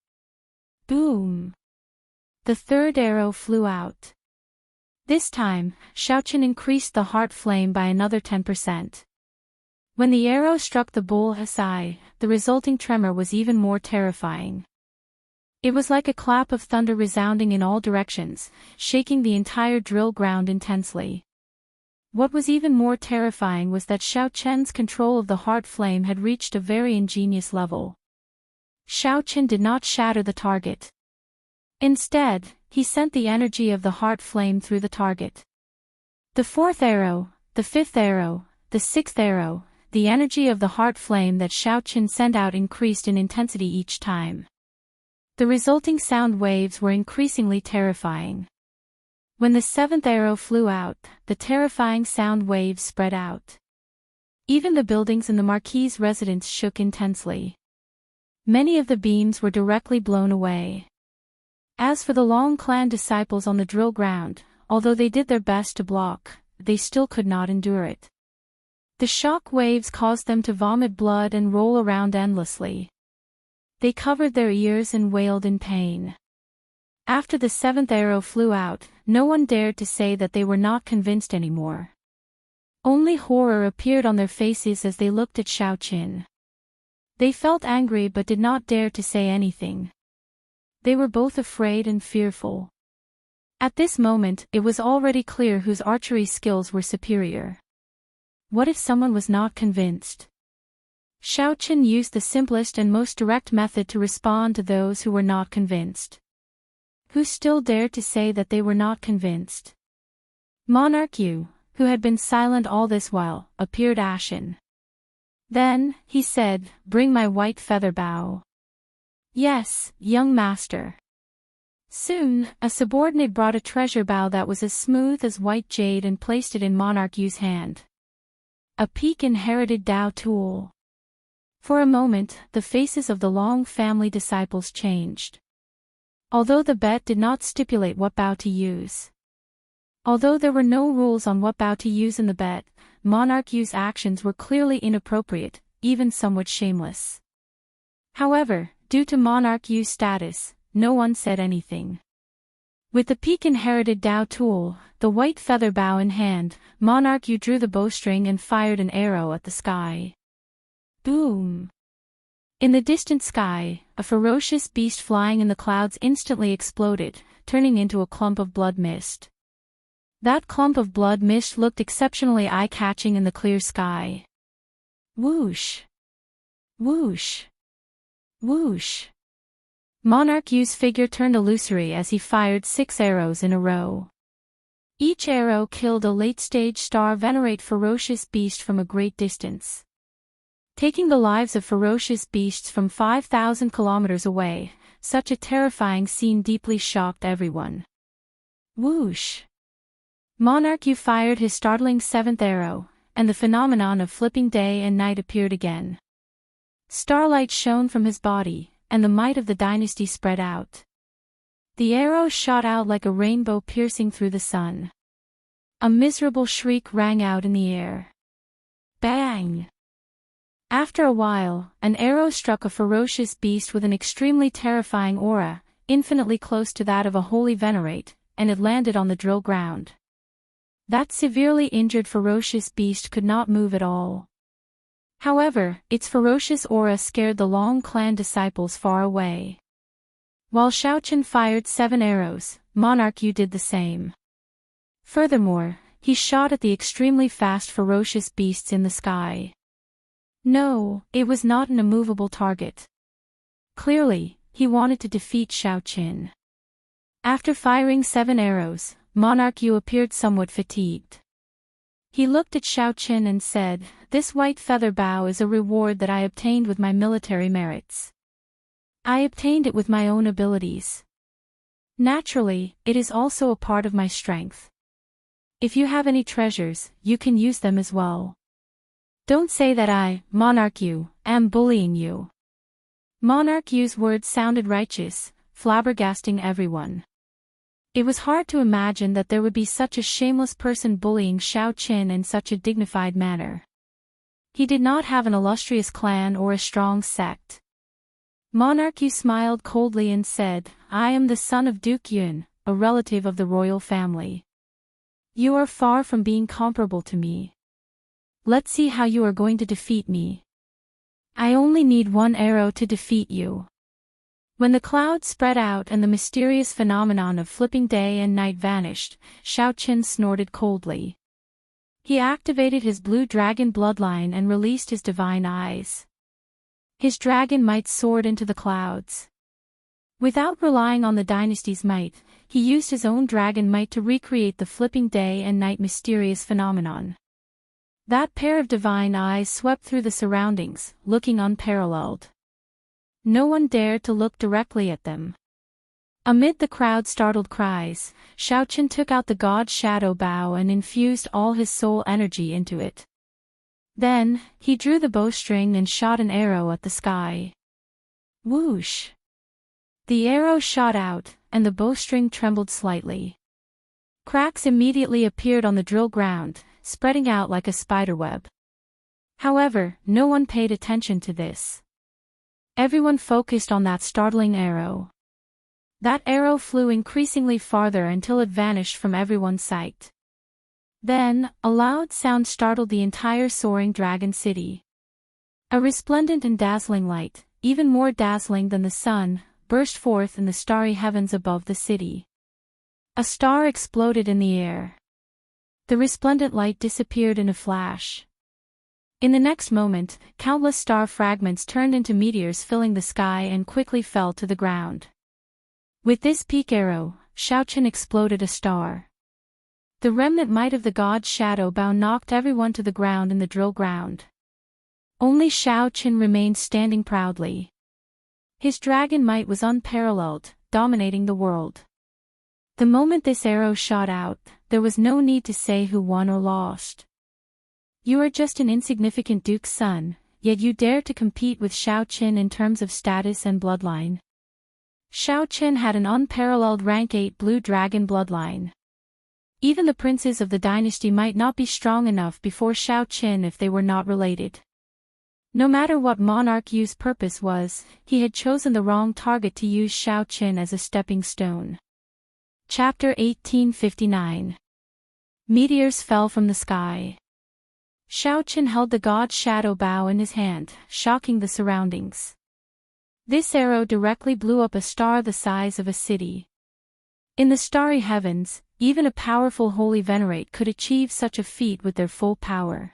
Boom! The third arrow flew out. This time, Xiaoqian increased the heart flame by another 10%. When the arrow struck the bull's eye, the resulting tremor was even more terrifying. It was like a clap of thunder resounding in all directions, shaking the entire drill ground intensely. What was even more terrifying was that Xiaoqian's control of the heart flame had reached a very ingenious level. Xiaoqian did not shatter the target. Instead, he sent the energy of the heart flame through the target. The fourth arrow, the fifth arrow, the sixth arrow, the energy of the heart flame that Xiaoqian sent out increased in intensity each time. The resulting sound waves were increasingly terrifying. When the seventh arrow flew out, the terrifying sound waves spread out. Even the buildings in the Marquis' residence shook intensely. Many of the beams were directly blown away. As for the Long clan disciples on the drill ground, although they did their best to block, they still could not endure it. The shock waves caused them to vomit blood and roll around endlessly. They covered their ears and wailed in pain. After the seventh arrow flew out, no one dared to say that they were not convinced anymore. Only horror appeared on their faces as they looked at Xiaoqin. They felt angry but did not dare to say anything. They were both afraid and fearful. At this moment, it was already clear whose archery skills were superior. What if someone was not convinced? Xiaoqin used the simplest and most direct method to respond to those who were not convinced. Who still dared to say that they were not convinced? Monarch Yu, who had been silent all this while, appeared ashen. Then, he said, "Bring my white feather bow." "Yes, young master." Soon, a subordinate brought a treasure bow that was as smooth as white jade and placed it in Monarch Yu's hand. A peak-inherited Dao tool. For a moment, the faces of the Long family disciples changed. Although the bet did not stipulate what bow to use. Although there were no rules on what bow to use in the bet, Monarch Yu's actions were clearly inappropriate, even somewhat shameless. However, due to Monarch Yu's status, no one said anything. With the peak-inherited Dao tool, the white feather bow in hand, Monarch Yu drew the bowstring and fired an arrow at the sky. Boom! In the distant sky, a ferocious beast flying in the clouds instantly exploded, turning into a clump of blood mist. That clump of blood mist looked exceptionally eye-catching in the clear sky. Whoosh! Whoosh! Whoosh! Monarch Yu's figure turned illusory as he fired 6 arrows in a row. Each arrow killed a late-stage star venerate ferocious beast from a great distance. Taking the lives of ferocious beasts from 5,000 kilometers away, such a terrifying scene deeply shocked everyone. Whoosh! Monarch Yu fired his startling 7th arrow, and the phenomenon of flipping day and night appeared again. Starlight shone from his body, and the might of the dynasty spread out. The arrow shot out like a rainbow piercing through the sun. A miserable shriek rang out in the air. Bang! After a while, an arrow struck a ferocious beast with an extremely terrifying aura, infinitely close to that of a holy venerate, and it landed on the drill ground. That severely injured ferocious beast could not move at all. However, its ferocious aura scared the Long clan disciples far away. While Xiaoqin fired 7 arrows, Monarch Yu did the same. Furthermore, he shot at the extremely fast ferocious beasts in the sky. No, it was not an immovable target. Clearly, he wanted to defeat Xiaoqin. After firing 7 arrows, Monarch Yu appeared somewhat fatigued. He looked at Xiaoqin and said, "This white feather bow is a reward that I obtained with my military merits. I obtained it with my own abilities. Naturally, it is also a part of my strength. If you have any treasures, you can use them as well. Don't say that I, Monarch Yu, am bullying you." Monarch Yu's words sounded righteous, flabbergasting everyone. It was hard to imagine that there would be such a shameless person bullying Xiaoqin in such a dignified manner. He did not have an illustrious clan or a strong sect. Monarch Yu smiled coldly and said, "I am the son of Duke Yun, a relative of the royal family. You are far from being comparable to me. Let's see how you are going to defeat me. I only need 1 arrow to defeat you." When the clouds spread out and the mysterious phenomenon of flipping day and night vanished, Xiaoqin snorted coldly. He activated his blue dragon bloodline and released his divine eyes. His dragon might soared into the clouds. Without relying on the dynasty's might, he used his own dragon might to recreate the flipping day and night mysterious phenomenon. That pair of divine eyes swept through the surroundings, looking unparalleled. No one dared to look directly at them. Amid the crowd's startled cries, Xiaoqin took out the god's shadow bow and infused all his soul energy into it. Then, he drew the bowstring and shot an arrow at the sky. Whoosh! The arrow shot out, and the bowstring trembled slightly. Cracks immediately appeared on the drill ground, spreading out like a spiderweb. However, no one paid attention to this. Everyone focused on that startling arrow. That arrow flew increasingly farther until it vanished from everyone's sight. Then, a loud sound startled the entire soaring dragon city. A resplendent and dazzling light, even more dazzling than the sun, burst forth in the starry heavens above the city. A star exploded in the air. The resplendent light disappeared in a flash. In the next moment, countless star fragments turned into meteors filling the sky and quickly fell to the ground. With this peak arrow, Xiaochen exploded a star. The remnant might of the god's shadow bow knocked everyone to the ground in the drill ground. Only Xiaochen remained standing proudly. His dragon might was unparalleled, dominating the world. The moment this arrow shot out, there was no need to say who won or lost. You are just an insignificant duke's son, yet you dare to compete with Xiaochen in terms of status and bloodline. Xiaochen had an unparalleled rank 8 blue dragon bloodline. Even the princes of the dynasty might not be strong enough before Xiaochen if they were not related. No matter what monarch Yu's purpose was, he had chosen the wrong target to use Xiaochen as a stepping stone. Chapter 1859. Meteors fell from the sky. Xiaochen held the god's shadow bow in his hand, shocking the surroundings. This arrow directly blew up a star the size of a city. In the starry heavens, even a powerful holy venerate could achieve such a feat with their full power.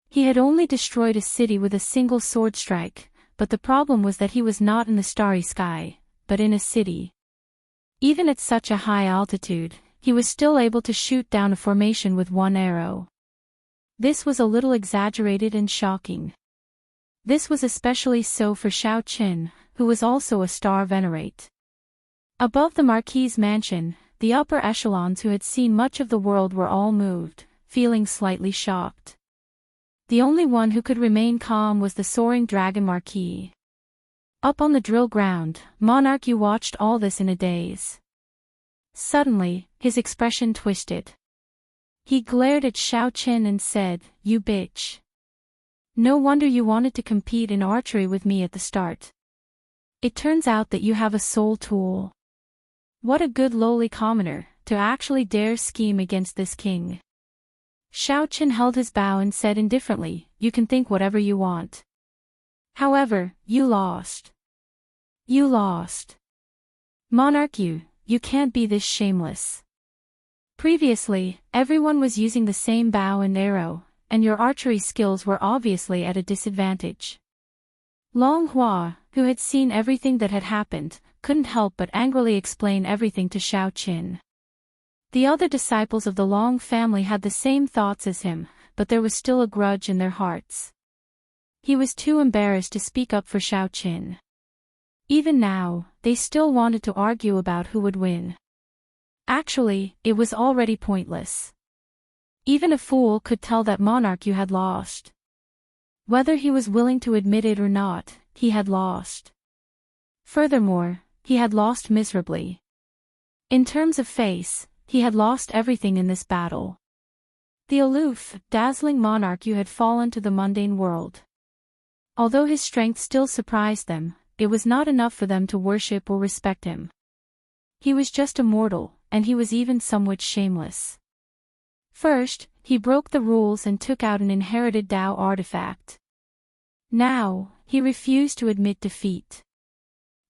He had only destroyed a city with a single sword strike, but the problem was that he was not in the starry sky, but in a city. Even at such a high altitude, he was still able to shoot down a formation with one arrow. This was a little exaggerated and shocking. This was especially so for Xiaochen, who was also a star venerate. Above the Marquis's mansion, the upper echelons who had seen much of the world were all moved, feeling slightly shocked. The only one who could remain calm was the soaring dragon Marquis. Up on the drill ground, Monarch Yu watched all this in a daze. Suddenly, his expression twisted. He glared at Xiaochen and said, "You bitch. No wonder you wanted to compete in archery with me at the start. It turns out that you have a soul tool. What a good lowly commoner, to actually dare scheme against this king." Xiaochen held his bow and said indifferently, "You can think whatever you want. However, you lost. You lost. Monarch Yu, you can't be this shameless. Previously, everyone was using the same bow and arrow, and your archery skills were obviously at a disadvantage." Long Hua, who had seen everything that had happened, couldn't help but angrily explain everything to Xiaochen. The other disciples of the Long family had the same thoughts as him, but there was still a grudge in their hearts. He was too embarrassed to speak up for Xiaochen. Even now, they still wanted to argue about who would win. Actually, it was already pointless. Even a fool could tell that Monarch Yu had lost. Whether he was willing to admit it or not, he had lost. Furthermore, he had lost miserably. In terms of face, he had lost everything in this battle. The aloof, dazzling Monarch Yu had fallen to the mundane world. Although his strength still surprised them, it was not enough for them to worship or respect him. He was just a mortal, and he was even somewhat shameless. First, he broke the rules and took out an inherited Dao artifact. Now, he refused to admit defeat.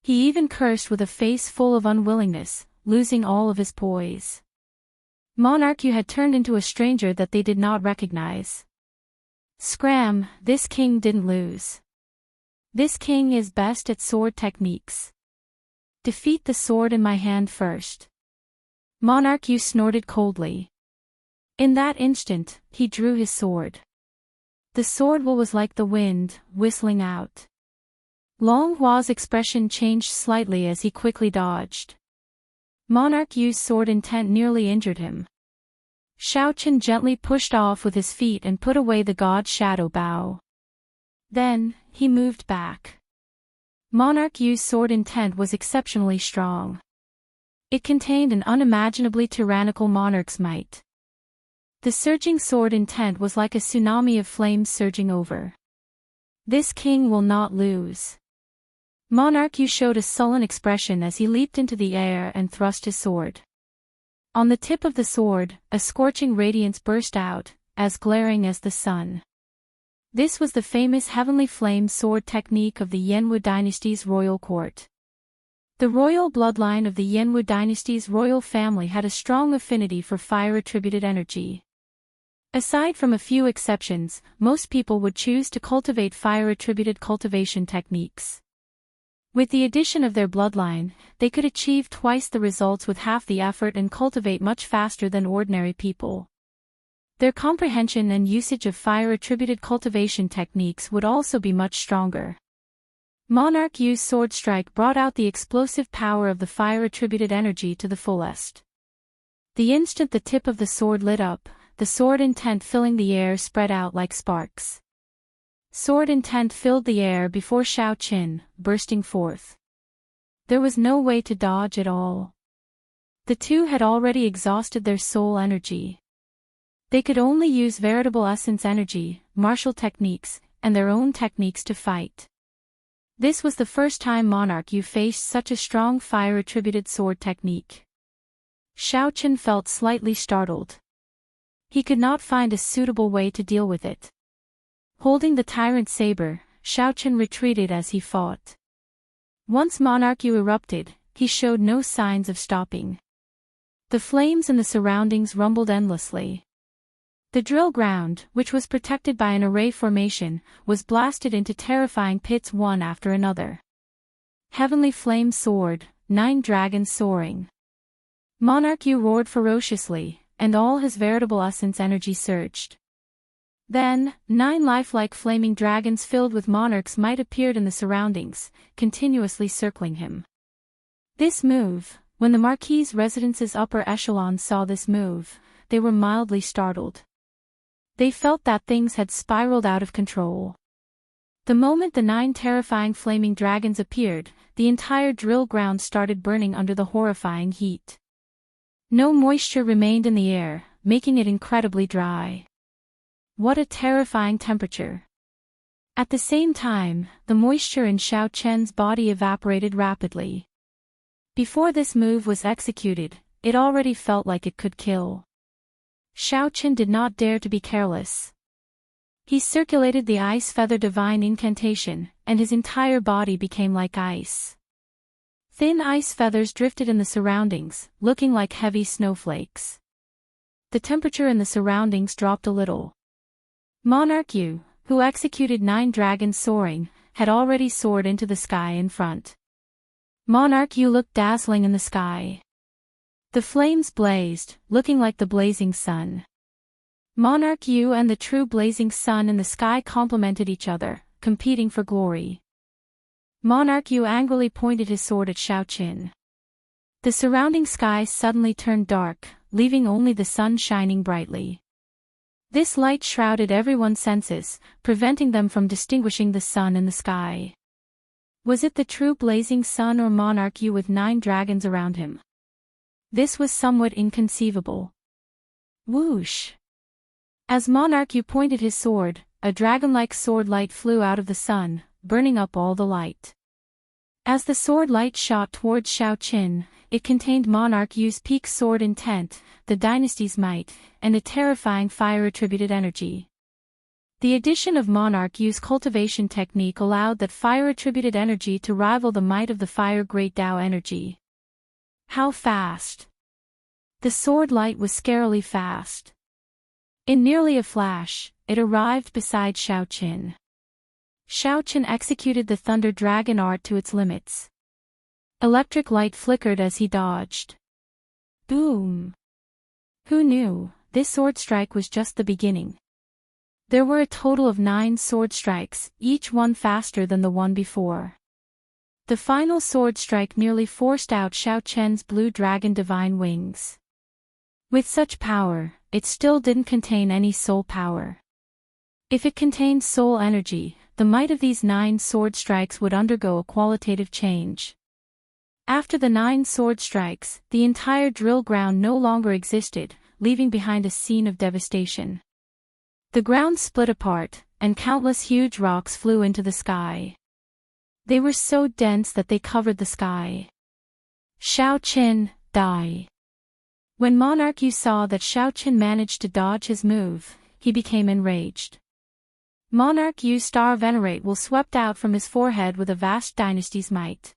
He even cursed with a face full of unwillingness, losing all of his poise. Monarch Yu had turned into a stranger that they did not recognize. Scram, this king didn't lose. This king is best at sword techniques. Defeat the sword in my hand first. Monarch Yu snorted coldly. In that instant, he drew his sword. The sword was like the wind, whistling out. Long Hua's expression changed slightly as he quickly dodged. Monarch Yu's sword intent nearly injured him. Xiaochen gently pushed off with his feet and put away the god's shadow bow. Then, he moved back. Monarch Yu's sword intent was exceptionally strong. It contained an unimaginably tyrannical monarch's might. The surging sword intent was like a tsunami of flames surging over. This king will not lose. Monarch Yu showed a sullen expression as he leaped into the air and thrust his sword. On the tip of the sword, a scorching radiance burst out, as glaring as the sun. This was the famous heavenly flame sword technique of the Yanwu dynasty's royal court. The royal bloodline of the Yanwu dynasty's royal family had a strong affinity for fire-attributed energy. Aside from a few exceptions, most people would choose to cultivate fire-attributed cultivation techniques. With the addition of their bloodline, they could achieve twice the results with half the effort and cultivate much faster than ordinary people. Their comprehension and usage of fire-attributed cultivation techniques would also be much stronger. Monarch Yu's sword strike brought out the explosive power of the fire-attributed energy to the fullest. The instant the tip of the sword lit up, the sword intent filling the air spread out like sparks. Sword intent filled the air before Xiaoqin, bursting forth. There was no way to dodge at all. The two had already exhausted their soul energy. They could only use veritable essence energy, martial techniques, and their own techniques to fight. This was the first time Monarch Yu faced such a strong fire-attributed sword technique. Xiaoqin felt slightly startled. He could not find a suitable way to deal with it. Holding the tyrant saber, Xiaoqin retreated as he fought. Once Monarch Yu erupted, he showed no signs of stopping. The flames in the surroundings rumbled endlessly. The drill ground, which was protected by an array formation, was blasted into terrifying pits one after another. Heavenly flame soared, 9 dragons soaring. Monarch Yu roared ferociously, and all his veritable essence energy surged. Then, 9 lifelike flaming dragons filled with Monarch's might appeared in the surroundings, continuously circling him. This move, when the Marquis's residence's upper echelon saw this move, they were mildly startled. They felt that things had spiraled out of control. The moment the 9 terrifying flaming dragons appeared, the entire drill ground started burning under the horrifying heat. No moisture remained in the air, making it incredibly dry. What a terrifying temperature. At the same time, the moisture in Xiaoqian's body evaporated rapidly. Before this move was executed, it already felt like it could kill. Xiaoqin did not dare to be careless. He circulated the ice feather divine incantation, and his entire body became like ice. Thin ice feathers drifted in the surroundings, looking like heavy snowflakes. The temperature in the surroundings dropped a little. Monarch Yu, who executed 9 dragons soaring, had already soared into the sky in front. Monarch Yu looked dazzling in the sky. The flames blazed, looking like the blazing sun. Monarch Yu and the true blazing sun in the sky complemented each other, competing for glory. Monarch Yu angrily pointed his sword at Xiaoqin. The surrounding sky suddenly turned dark, leaving only the sun shining brightly. This light shrouded everyone's senses, preventing them from distinguishing the sun in the sky. Was it the true blazing sun or Monarch Yu with 9 dragons around him? This was somewhat inconceivable. Whoosh! As Monarch Yu pointed his sword, a dragon-like sword light flew out of the sun, burning up all the light. As the sword light shot towards Xiaoqin, it contained Monarch Yu's peak sword intent, the dynasty's might, and a terrifying fire-attributed energy. The addition of Monarch Yu's cultivation technique allowed that fire-attributed energy to rival the might of the fire Great Tao energy. How fast! The sword light was scarily fast. In nearly a flash, it arrived beside Xiaoqin. Xiaoqin executed the Thunder Dragon art to its limits. Electric light flickered as he dodged. Boom! Who knew, this sword strike was just the beginning. There were a total of 9 sword strikes, each one faster than the one before. The final sword strike nearly forced out Xiaoqian's blue dragon divine wings. With such power, it still didn't contain any soul power. If it contained soul energy, the might of these 9 sword strikes would undergo a qualitative change. After the 9 sword strikes, the entire drill ground no longer existed, leaving behind a scene of devastation. The ground split apart, and countless huge rocks flew into the sky. They were so dense that they covered the sky. Xiaoqin, die. When Monarch Yu saw that Xiaoqin managed to dodge his move, he became enraged. Monarch Yu's star venerate will swept out from his forehead with a vast dynasty's might.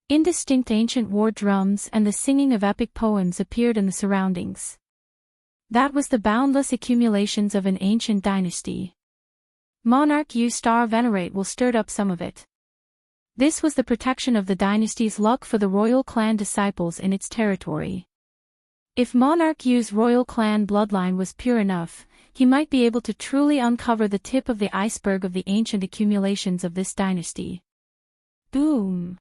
Indistinct ancient war drums and the singing of epic poems appeared in the surroundings. That was the boundless accumulations of an ancient dynasty. Monarch Yu's star venerate will stirred up some of it. This was the protection of the dynasty's luck for the royal clan disciples in its territory. If Monarch Yu's royal clan bloodline was pure enough, he might be able to truly uncover the tip of the iceberg of the ancient accumulations of this dynasty. Boom!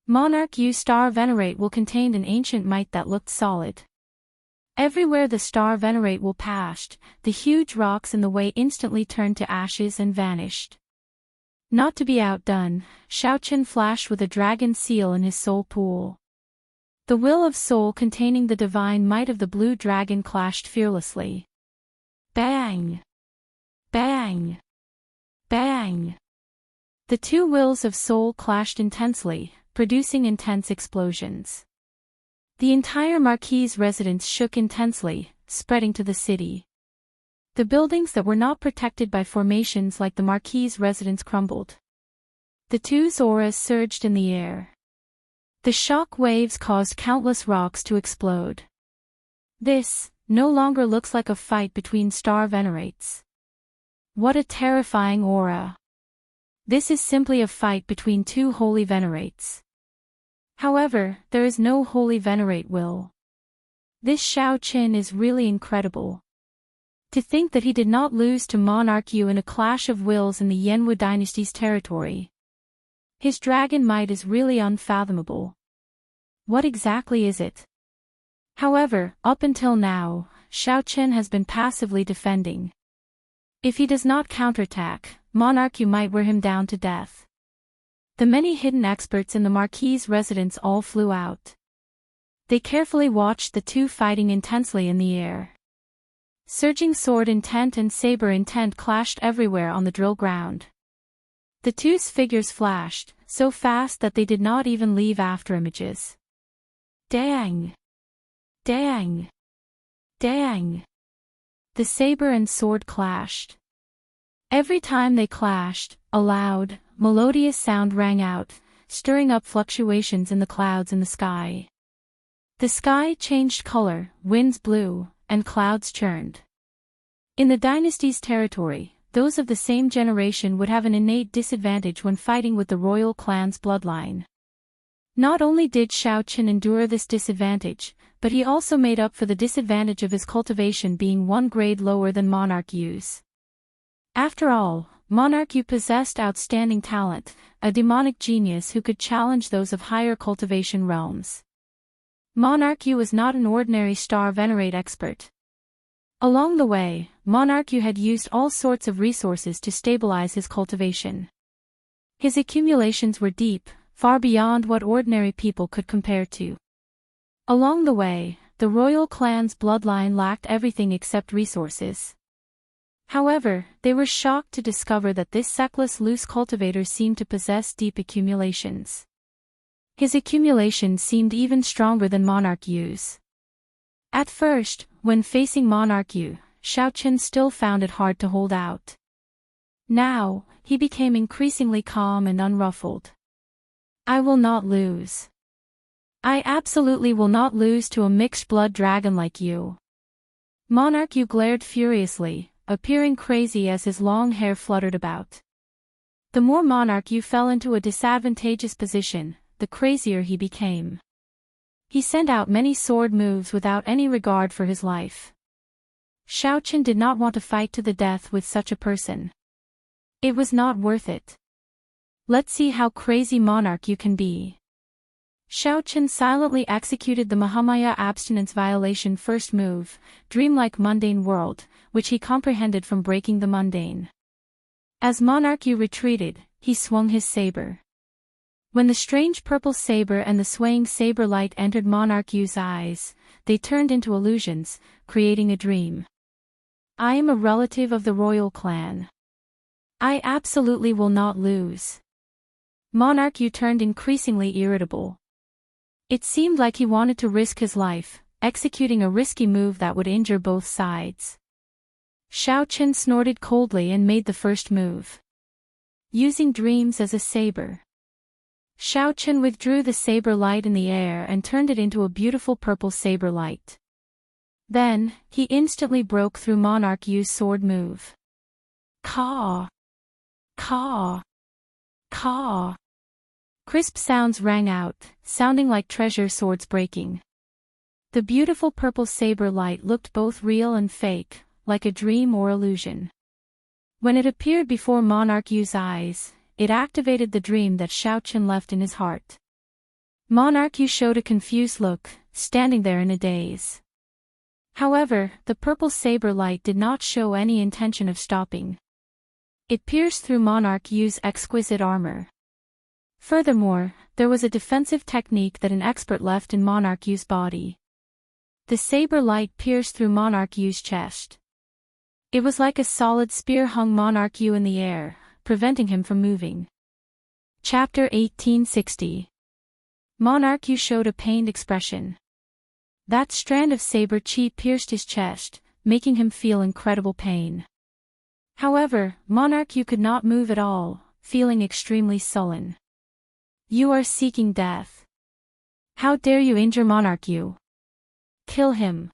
Monarch Yu's star venerate will contained an ancient might that looked solid. Everywhere the star venerate will passed, the huge rocks in the way instantly turned to ashes and vanished. Not to be outdone, Xiaoqin flashed with a dragon seal in his soul pool. The will of soul containing the divine might of the blue dragon clashed fearlessly. Bang! Bang! Bang! The 2 wills of soul clashed intensely, producing intense explosions. The entire Marquis' residence shook intensely, spreading to the city. The buildings that were not protected by formations like the Marquis' residence crumbled. The 2's auras surged in the air. The shock waves caused countless rocks to explode. This no longer looks like a fight between star venerates. What a terrifying aura! This is simply a fight between 2 holy venerates. However, there is no holy venerate will. This Xiaoqin is really incredible. To think that he did not lose to Monarch Yu in a clash of wills in the Yanwu dynasty's territory. His dragon might is really unfathomable. What exactly is it? However, up until now, Xiaoqin has been passively defending. If he does not counterattack, Monarch Yu might wear him down to death. The many hidden experts in the Marquis' residence all flew out. They carefully watched the 2 fighting intensely in the air. Surging sword intent and saber intent clashed everywhere on the drill ground. The 2's figures flashed, so fast that they did not even leave afterimages. Dang! Dang! Dang! The saber and sword clashed. Every time they clashed, a loud, melodious sound rang out, stirring up fluctuations in the clouds in the sky. The sky changed color, winds blew, and clouds churned. In the dynasty's territory, those of the same generation would have an innate disadvantage when fighting with the royal clan's bloodline. Not only did Xiaoqin endure this disadvantage, but he also made up for the disadvantage of his cultivation being 1 grade lower than Monarch Yu's. After all, Monarch Yu possessed outstanding talent, a demonic genius who could challenge those of higher cultivation realms. Monarch Yu was not an ordinary star venerate expert. Along the way, Monarch Yu had used all sorts of resources to stabilize his cultivation. His accumulations were deep, far beyond what ordinary people could compare to. Along the way, the royal clan's bloodline lacked everything except resources. However, they were shocked to discover that this seckless loose cultivator seemed to possess deep accumulations. His accumulation seemed even stronger than Monarch Yu's. At first, when facing Monarch Yu, Xiaoqin still found it hard to hold out. Now, he became increasingly calm and unruffled. I will not lose. I absolutely will not lose to a mixed-blood dragon like you. Monarch Yu glared furiously, appearing crazy as his long hair fluttered about. The more Monarch Yu fell into a disadvantageous position, the crazier he became. He sent out many sword moves without any regard for his life. Xiaoqin did not want to fight to the death with such a person. It was not worth it. Let's see how crazy Monarch Yu can be. Xiaoqin silently executed the Mahamaya abstinence violation first move, dreamlike mundane world, which he comprehended from breaking the mundane. As Monarch Yu retreated, he swung his saber. When the strange purple saber and the swaying saber light entered Monarch Yu's eyes, they turned into illusions, creating a dream. I am a relative of the royal clan. I absolutely will not lose. Monarch Yu turned increasingly irritable. It seemed like he wanted to risk his life, executing a risky move that would injure both sides. Xiaochen snorted coldly and made the first move. Using dreams as a saber. Xiaochen withdrew the saber light in the air and turned it into a beautiful purple saber light. Then, he instantly broke through Monarch Yu's sword move. Caw! Caw! Caw! Crisp sounds rang out, sounding like treasure swords breaking. The beautiful purple saber light looked both real and fake, like a dream or illusion. When it appeared before Monarch Yu's eyes, it activated the dream that Xiaochen left in his heart. Monarch Yu showed a confused look, standing there in a daze. However, the purple saber light did not show any intention of stopping. It pierced through Monarch Yu's exquisite armor. Furthermore, there was a defensive technique that an expert left in Monarch Yu's body. The saber light pierced through Monarch Yu's chest. It was like a solid spear hung Monarch Yu in the air, preventing him from moving. Chapter 1860. Monarch Yu showed a pained expression. That strand of saber chi pierced his chest, making him feel incredible pain. However, Monarch Yu could not move at all, feeling extremely sullen. You are seeking death. How dare you injure Monarch Yu? Kill him.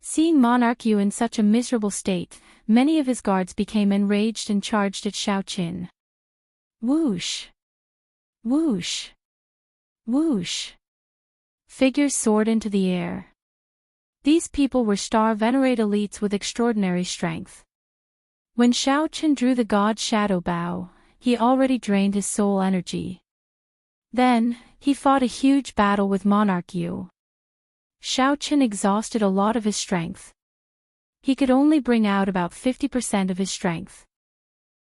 Seeing Monarch Yu in such a miserable state, many of his guards became enraged and charged at Xiaochen. Whoosh! Whoosh! Whoosh! Figures soared into the air. These people were star-venerate elites with extraordinary strength. When Xiaochen drew the god shadow bow, he already drained his soul energy. Then, he fought a huge battle with Monarch Yu. Xiaochen exhausted a lot of his strength. He could only bring out about 50% of his strength.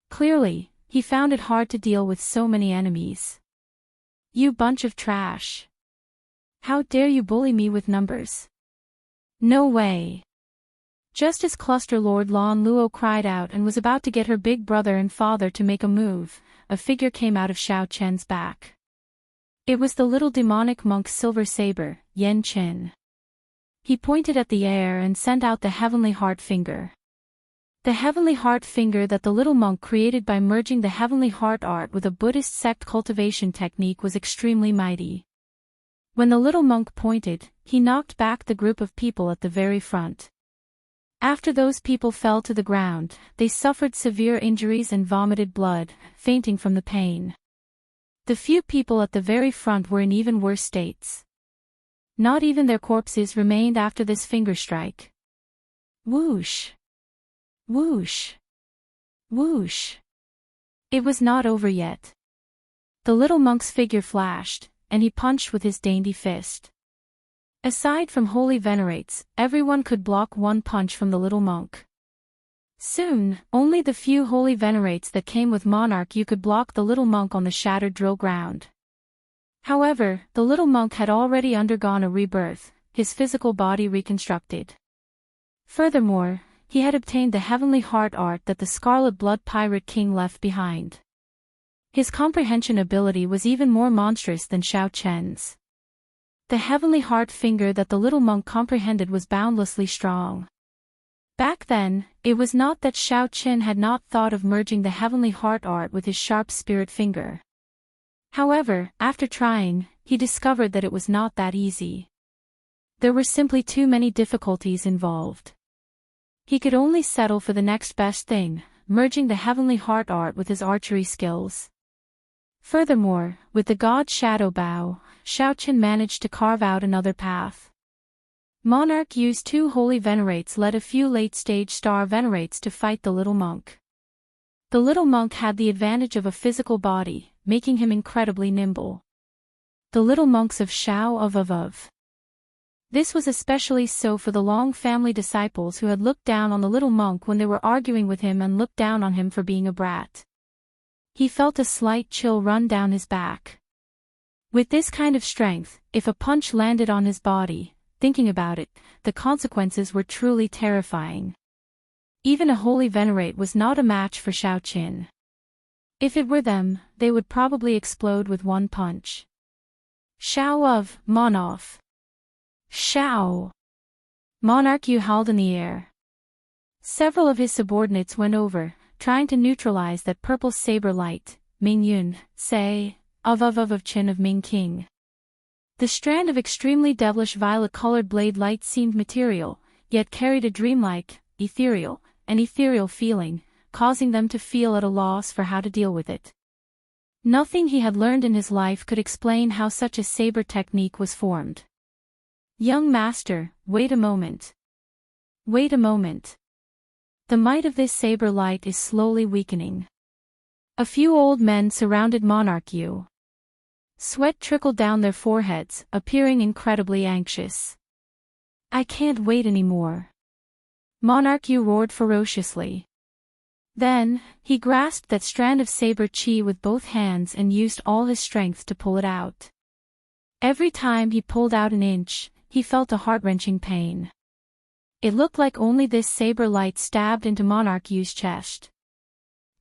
Clearly, he found it hard to deal with so many enemies. You bunch of trash. How dare you bully me with numbers? No way. Just as Cluster Lord Lan Luo cried out and was about to get her big brother and father to make a move, a figure came out of Xiaochen's back. It was the little demonic monk Silver Saber, Yan Qin. He pointed at the air and sent out the heavenly heart finger. The heavenly heart finger that the little monk created by merging the heavenly heart art with a Buddhist sect cultivation technique was extremely mighty. When the little monk pointed, he knocked back the group of people at the very front. After those people fell to the ground, they suffered severe injuries and vomited blood, fainting from the pain. The few people at the very front were in even worse states. Not even their corpses remained after this finger strike. Whoosh! Whoosh! Whoosh! It was not over yet. The little monk's figure flashed, and he punched with his dainty fist. Aside from holy venerates, everyone could block one punch from the little monk. Soon, only the few holy venerates that came with Monarch Yu could block the little monk on the shattered drill ground. However, the little monk had already undergone a rebirth, his physical body reconstructed. Furthermore, he had obtained the heavenly heart art that the Scarlet Blood Pirate King left behind. His comprehension ability was even more monstrous than Xiaochen's. The heavenly heart finger that the little monk comprehended was boundlessly strong. Back then, it was not that Xiaochen had not thought of merging the heavenly heart art with his sharp spirit finger. However, after trying, he discovered that it was not that easy. There were simply too many difficulties involved. He could only settle for the next best thing, merging the heavenly heart art with his archery skills. Furthermore, with the god shadow bow, Xiaochen managed to carve out another path. Monarch Yu's two holy venerates led a few late-stage star venerates to fight the little monk. The little monk had the advantage of a physical body, making him incredibly nimble. The little monks of Shao of. This was especially so for the Long family disciples who had looked down on the little monk when they were arguing with him and looked down on him for being a brat. He felt a slight chill run down his back. With this kind of strength, if a punch landed on his body, thinking about it, the consequences were truly terrifying. Even a holy venerate was not a match for Xiaoqin. If it were them, they would probably explode with one punch. Shao of, Monoff. Shao! Monarch Yu howled in the air. Several of his subordinates went over, trying to neutralize that purple saber light. Ming Yun, say, of Qin of Ming King. The strand of extremely devilish violet-colored blade light seemed material, yet carried a dreamlike, an ethereal feeling, causing them to feel at a loss for how to deal with it. Nothing he had learned in his life could explain how such a saber technique was formed. Young master, wait a moment. Wait a moment. The might of this saber light is slowly weakening. A few old men surrounded Monarch Yu. Sweat trickled down their foreheads, appearing incredibly anxious. I can't wait anymore. Monarch Yu roared ferociously. Then, he grasped that strand of saber chi with both hands and used all his strength to pull it out. Every time he pulled out an inch, he felt a heart-wrenching pain. It looked like only this saber light stabbed into Monarch Yu's chest.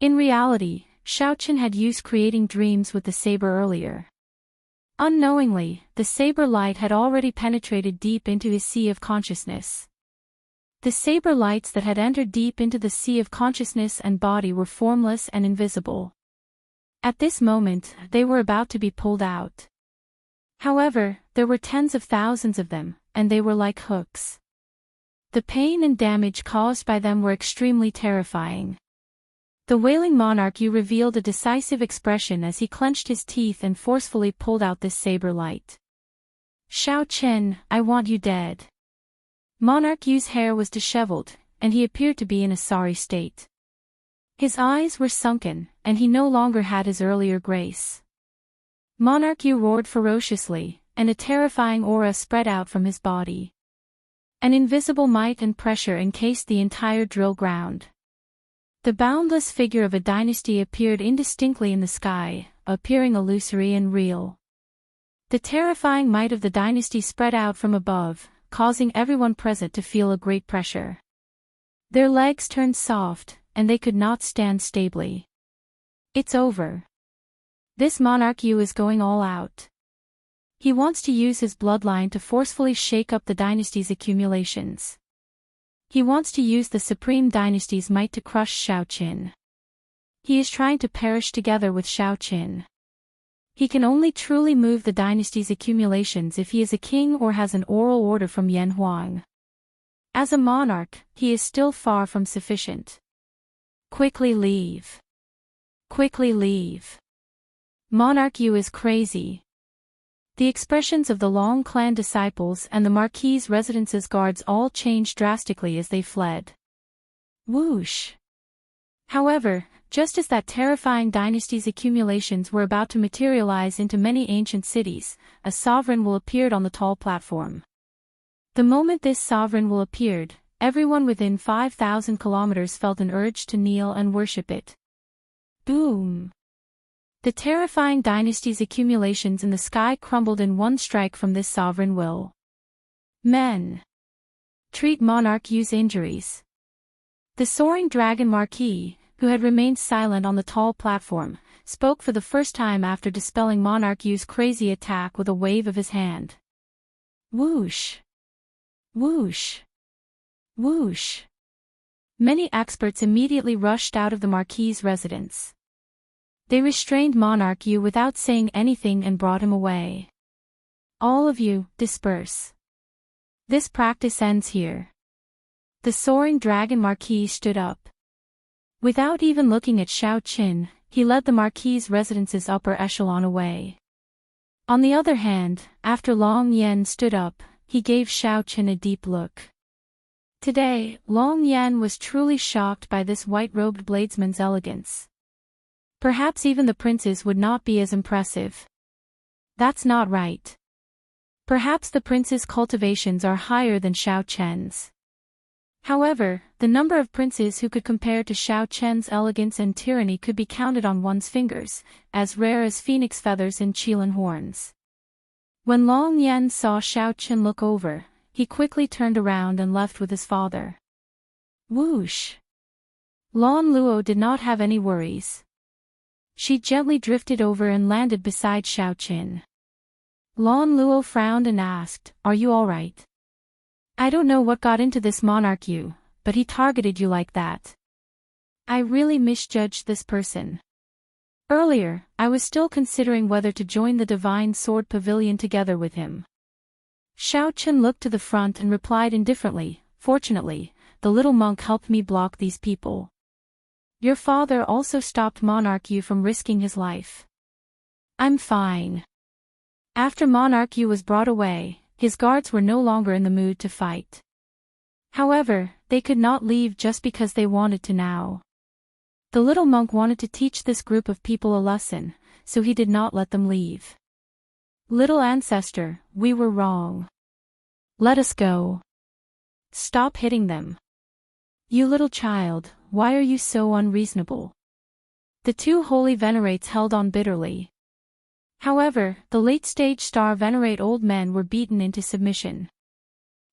In reality, Xiaoqin had used creating dreams with the saber earlier. Unknowingly, the saber light had already penetrated deep into his sea of consciousness. The saber lights that had entered deep into the sea of consciousness and body were formless and invisible. At this moment, they were about to be pulled out. However, there were tens of thousands of them, and they were like hooks. The pain and damage caused by them were extremely terrifying. The wailing monarch Yu revealed a decisive expression as he clenched his teeth and forcefully pulled out this saber light. Xiaoqin, I want you dead. Monarch Yu's hair was disheveled, and he appeared to be in a sorry state. His eyes were sunken, and he no longer had his earlier grace. Monarch Yu roared ferociously, and a terrifying aura spread out from his body. An invisible might and pressure encased the entire drill ground. The boundless figure of a dynasty appeared indistinctly in the sky, appearing illusory and real. The terrifying might of the dynasty spread out from above, causing everyone present to feel a great pressure. Their legs turned soft, and they could not stand stably. It's over. This Monarch Yu is going all out. He wants to use his bloodline to forcefully shake up the dynasty's accumulations. He wants to use the Supreme Dynasty's might to crush Xiaoqin. He is trying to perish together with Xiaoqin. He can only truly move the dynasty's accumulations if he is a king or has an oral order from Yan Huang. As a monarch, he is still far from sufficient. Quickly leave. Quickly leave. Monarch Yu is crazy. The expressions of the Long clan disciples and the Marquis's residence's guards all changed drastically as they fled. Whoosh! However, just as that terrifying dynasty's accumulations were about to materialize into many ancient cities, a sovereign will appeared on the tall platform. The moment this sovereign will appeared, everyone within 5,000 kilometers felt an urge to kneel and worship it. Boom! The terrifying dynasty's accumulations in the sky crumbled in one strike from this sovereign will. Men! Treat Monarch Yu's injuries. The soaring dragon Marquis, who had remained silent on the tall platform, spoke for the first time after dispelling Monarch Yu's crazy attack with a wave of his hand. Whoosh! Whoosh! Whoosh! Many experts immediately rushed out of the Marquis's residence. They restrained Monarch Yu without saying anything and brought him away. All of you, disperse. This practice ends here. The soaring dragon Marquis stood up. Without even looking at Xiaoqin, he led the Marquis's residence's upper echelon away. On the other hand, after Long Yan stood up, he gave Xiaoqin a deep look. Today, Long Yan was truly shocked by this white-robed bladesman's elegance. Perhaps even the princes would not be as impressive. That's not right. Perhaps the prince's cultivations are higher than Xiao Chen's. However, the number of princes who could compare to Xiao Chen's elegance and tyranny could be counted on one's fingers, as rare as phoenix feathers and qilin horns. When Long Yan saw Xiao Chen look over, he quickly turned around and left with his father. Whoosh! Lan Luo did not have any worries. She gently drifted over and landed beside Xiao Chen. Lan Luo frowned and asked, "Are you all right? I don't know what got into this monarch you, but he targeted you like that. I really misjudged this person. Earlier, I was still considering whether to join the Divine Sword Pavilion together with him." Xiao Chen looked to the front and replied indifferently, "Fortunately, the little monk helped me block these people. Your father also stopped Monarch Yu from risking his life. I'm fine." After Monarch Yu was brought away, his guards were no longer in the mood to fight. However, they could not leave just because they wanted to now. The little monk wanted to teach this group of people a lesson, so he did not let them leave. "Little ancestor, we were wrong. Let us go. Stop hitting them. You little child, why are you so unreasonable?" The two holy venerates held on bitterly. However, the late-stage star venerate old men were beaten into submission.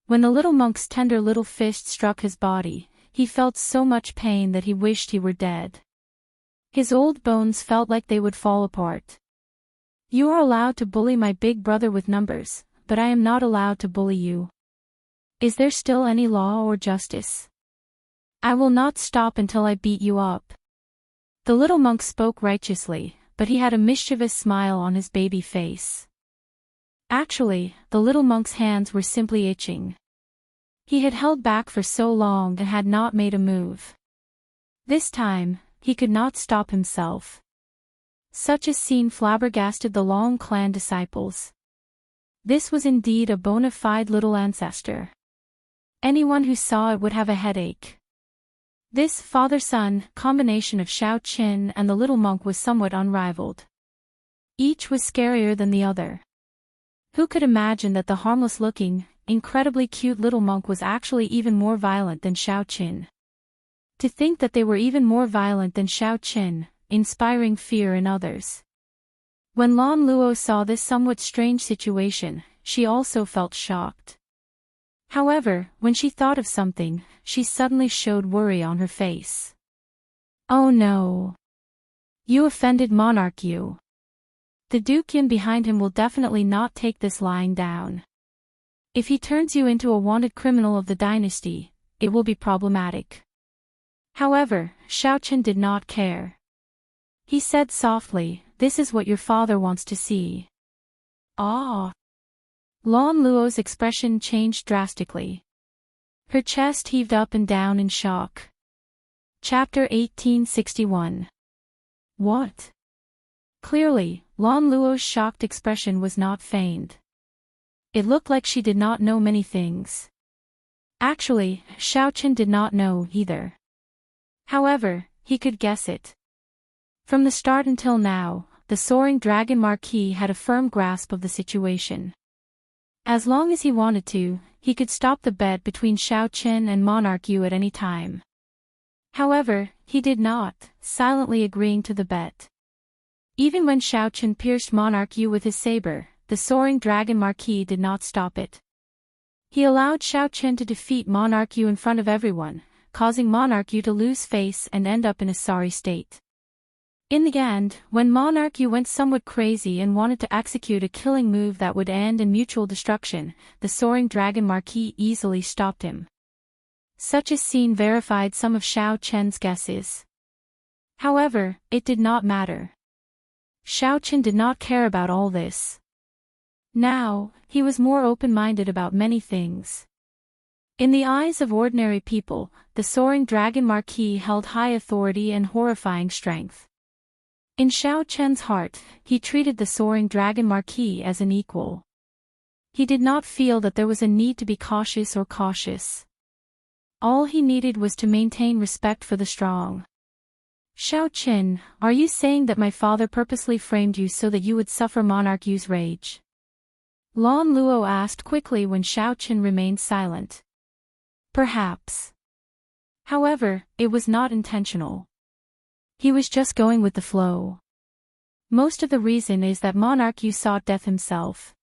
When the little monk's tender little fist struck his body, he felt so much pain that he wished he were dead. His old bones felt like they would fall apart. "You are allowed to bully my big brother with numbers, but I am not allowed to bully you. Is there still any law or justice? I will not stop until I beat you up." The little monk spoke righteously, but he had a mischievous smile on his baby face. Actually, the little monk's hands were simply itching. He had held back for so long and had not made a move. This time, he could not stop himself. Such a scene flabbergasted the Long clan disciples. This was indeed a bona fide little ancestor. Anyone who saw it would have a headache. This father-son combination of Xiao Qin and the little monk was somewhat unrivaled. Each was scarier than the other. Who could imagine that the harmless-looking, incredibly cute little monk was actually even more violent than Xiao Qin? To think that they were even more violent than Xiao Qin, inspiring fear in others. When Lan Luo saw this somewhat strange situation, she also felt shocked. However, when she thought of something, she suddenly showed worry on her face. "Oh no! You offended Monarch Yu. The Duke Yin behind him will definitely not take this lying down. If he turns you into a wanted criminal of the dynasty, it will be problematic." However, Xiao Chen did not care. He said softly, "This is what your father wants to see." "Ah!" Lan Luo's expression changed drastically. Her chest heaved up and down in shock. Chapter 1861. What? Clearly, Lan Luo's shocked expression was not feigned. It looked like she did not know many things. Actually, Xiao Chen did not know either. However, he could guess it. From the start until now, the soaring dragon Marquis had a firm grasp of the situation. As long as he wanted to, he could stop the bet between Xiao Chen and Monarch Yu at any time. However, he did not, silently agreeing to the bet. Even when Xiao Chen pierced Monarch Yu with his saber, the soaring dragon Marquis did not stop it. He allowed Xiao Chen to defeat Monarch Yu in front of everyone, causing Monarch Yu to lose face and end up in a sorry state. In the end, when Monarch Yu went somewhat crazy and wanted to execute a killing move that would end in mutual destruction, the soaring dragon Marquis easily stopped him. Such a scene verified some of Xiao Chen's guesses. However, it did not matter. Xiao Chen did not care about all this. Now, he was more open-minded about many things. In the eyes of ordinary people, the soaring dragon Marquis held high authority and horrifying strength. In Xiao Chen's heart, he treated the soaring dragon Marquis as an equal. He did not feel that there was a need to be cautious or cautious. All he needed was to maintain respect for the strong. "Xiao Chen, are you saying that my father purposely framed you so that you would suffer Monarch Yu's rage?" Lan Luo asked quickly when Xiaochen remained silent. Perhaps. However, it was not intentional. He was just going with the flow. Most of the reason is that Monarch Yu sought death himself.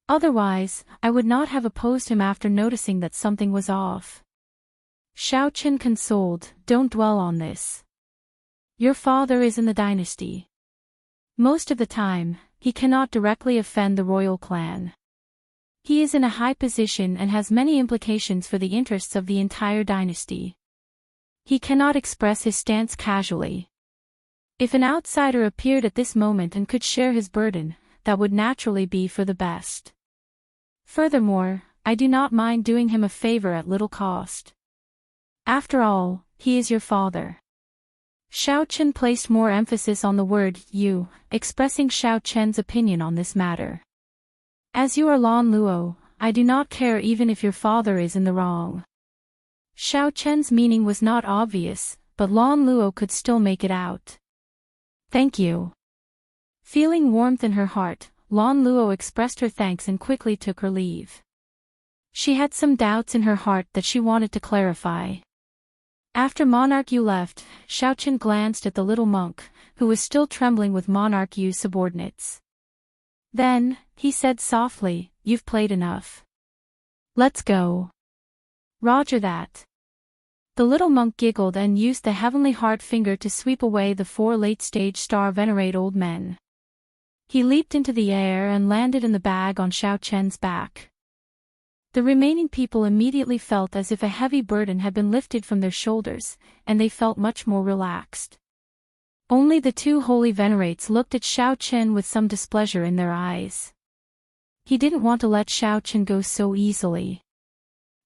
Otherwise, I would not have opposed him after noticing that something was off. Xiaochen consoled, don't dwell on this. Your father is in the dynasty. Most of the time, he cannot directly offend the royal clan. He is in a high position and has many implications for the interests of the entire dynasty. He cannot express his stance casually. If an outsider appeared at this moment and could share his burden, that would naturally be for the best. Furthermore, I do not mind doing him a favor at little cost. After all, he is your father. Xiaochen placed more emphasis on the word you, expressing Xiaochen's opinion on this matter. As you are Lan Luo, I do not care even if your father is in the wrong. Xiaochen's meaning was not obvious, but Lan Luo could still make it out. Thank you. Feeling warmth in her heart, Lan Luo expressed her thanks and quickly took her leave. She had some doubts in her heart that she wanted to clarify. After Monarch Yu left, Xiaochen glanced at the little monk, who was still trembling with Monarch Yu's subordinates. Then, he said softly, you've played enough. Let's go. Roger that. The little monk giggled and used the heavenly heart finger to sweep away the 4 late-stage star-venerate old men. He leaped into the air and landed in the bag on Xiaochen's back. The remaining people immediately felt as if a heavy burden had been lifted from their shoulders, and they felt much more relaxed. Only the 2 holy venerates looked at Xiaochen with some displeasure in their eyes. He didn't want to let Xiaochen go so easily.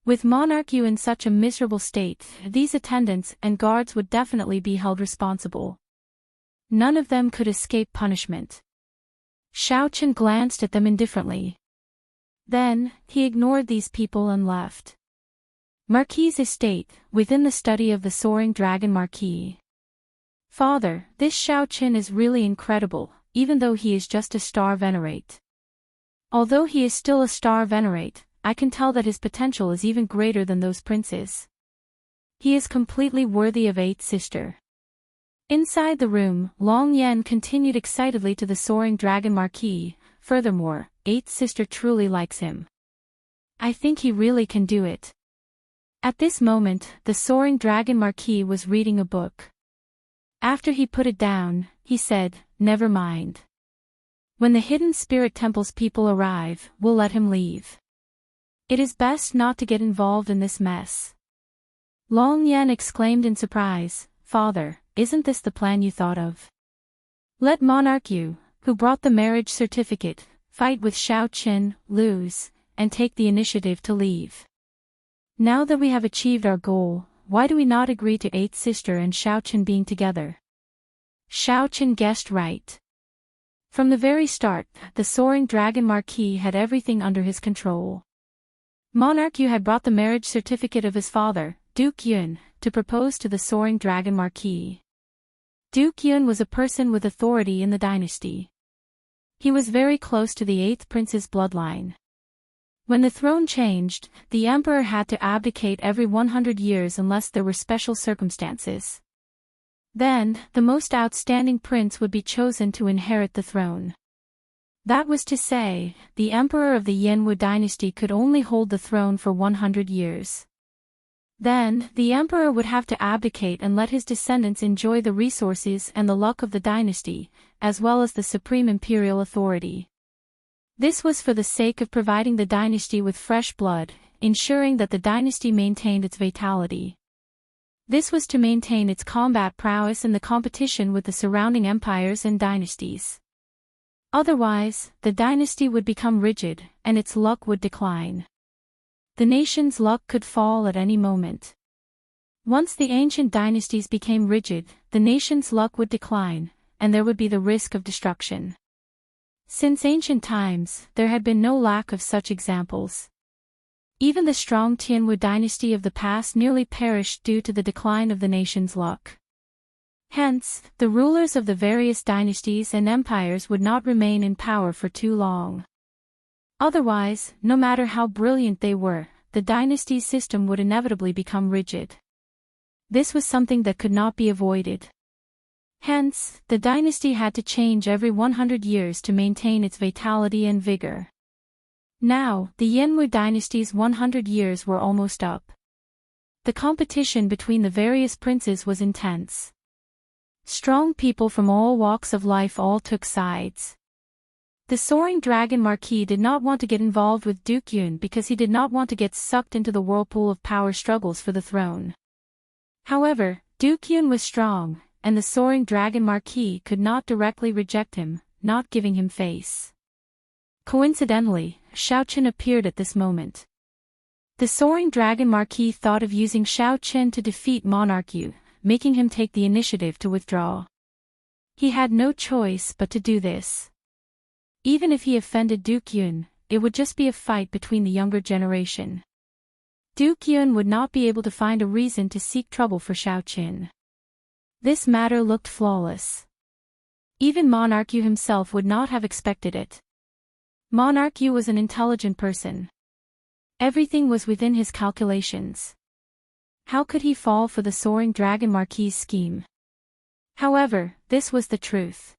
With Monarch Yu in such a miserable state, these attendants and guards would definitely be held responsible. None of them could escape punishment. Xiaochen glanced at them indifferently. Then, he ignored these people and left. Marquis' estate, within the study of the soaring dragon Marquis. Father, this Xiaochen is really incredible, even though he is just a star venerate. Although he is still a star venerate, I can tell that his potential is even greater than those princes. He is completely worthy of 8th sister. Inside the room, Long Yan continued excitedly to the soaring dragon Marquis. Furthermore, 8th sister truly likes him. I think he really can do it. At this moment, the soaring dragon Marquis was reading a book. After he put it down, he said, never mind. When the hidden spirit temple's people arrive, we'll let him leave. It is best not to get involved in this mess. Long Yan exclaimed in surprise, Father, isn't this the plan you thought of? Let Monarch Yu, who brought the marriage certificate, fight with Xiaochen, lose, and take the initiative to leave. Now that we have achieved our goal, why do we not agree to 8th sister and Xiaochen being together? Xiaochen guessed right. From the very start, the soaring dragon Marquis had everything under his control. Monarch Yu had brought the marriage certificate of his father, Duke Yun, to propose to the soaring dragon Marquis. Duke Yun was a person with authority in the dynasty. He was very close to the 8th prince's bloodline. When the throne changed, the emperor had to abdicate every 100 years unless there were special circumstances. Then, the most outstanding prince would be chosen to inherit the throne. That was to say, the emperor of the Yanwu dynasty could only hold the throne for 100 years. Then, the emperor would have to abdicate and let his descendants enjoy the resources and the luck of the dynasty, as well as the supreme imperial authority. This was for the sake of providing the dynasty with fresh blood, ensuring that the dynasty maintained its vitality. This was to maintain its combat prowess in the competition with the surrounding empires and dynasties. Otherwise, the dynasty would become rigid, and its luck would decline. The nation's luck could fall at any moment. Once the ancient dynasties became rigid, the nation's luck would decline, and there would be the risk of destruction. Since ancient times, there had been no lack of such examples. Even the strong Tianwu dynasty of the past nearly perished due to the decline of the nation's luck. Hence, the rulers of the various dynasties and empires would not remain in power for too long. Otherwise, no matter how brilliant they were, the dynasty's system would inevitably become rigid. This was something that could not be avoided. Hence, the dynasty had to change every 100 years to maintain its vitality and vigor. Now, the Yanwu dynasty's 100 years were almost up. The competition between the various princes was intense. Strong people from all walks of life all took sides. The soaring dragon marquis did not want to get involved with Duke Yun because he did not want to get sucked into the whirlpool of power struggles for the throne. However, Duke Yun was strong, and the soaring dragon marquis could not directly reject him, not giving him face. Coincidentally, Xiaoqin appeared at this moment. The soaring dragon marquis thought of using Xiaoqin to defeat Monarch Yu, making him take the initiative to withdraw. He had no choice but to do this. Even if he offended Duke Yun, it would just be a fight between the younger generation. Duke Yun would not be able to find a reason to seek trouble for Xiaoqin. This matter looked flawless. Even Monarch Yu himself would not have expected it. Monarch Yu was an intelligent person. Everything was within his calculations. How could he fall for the soaring dragon marquis' scheme? However, this was the truth.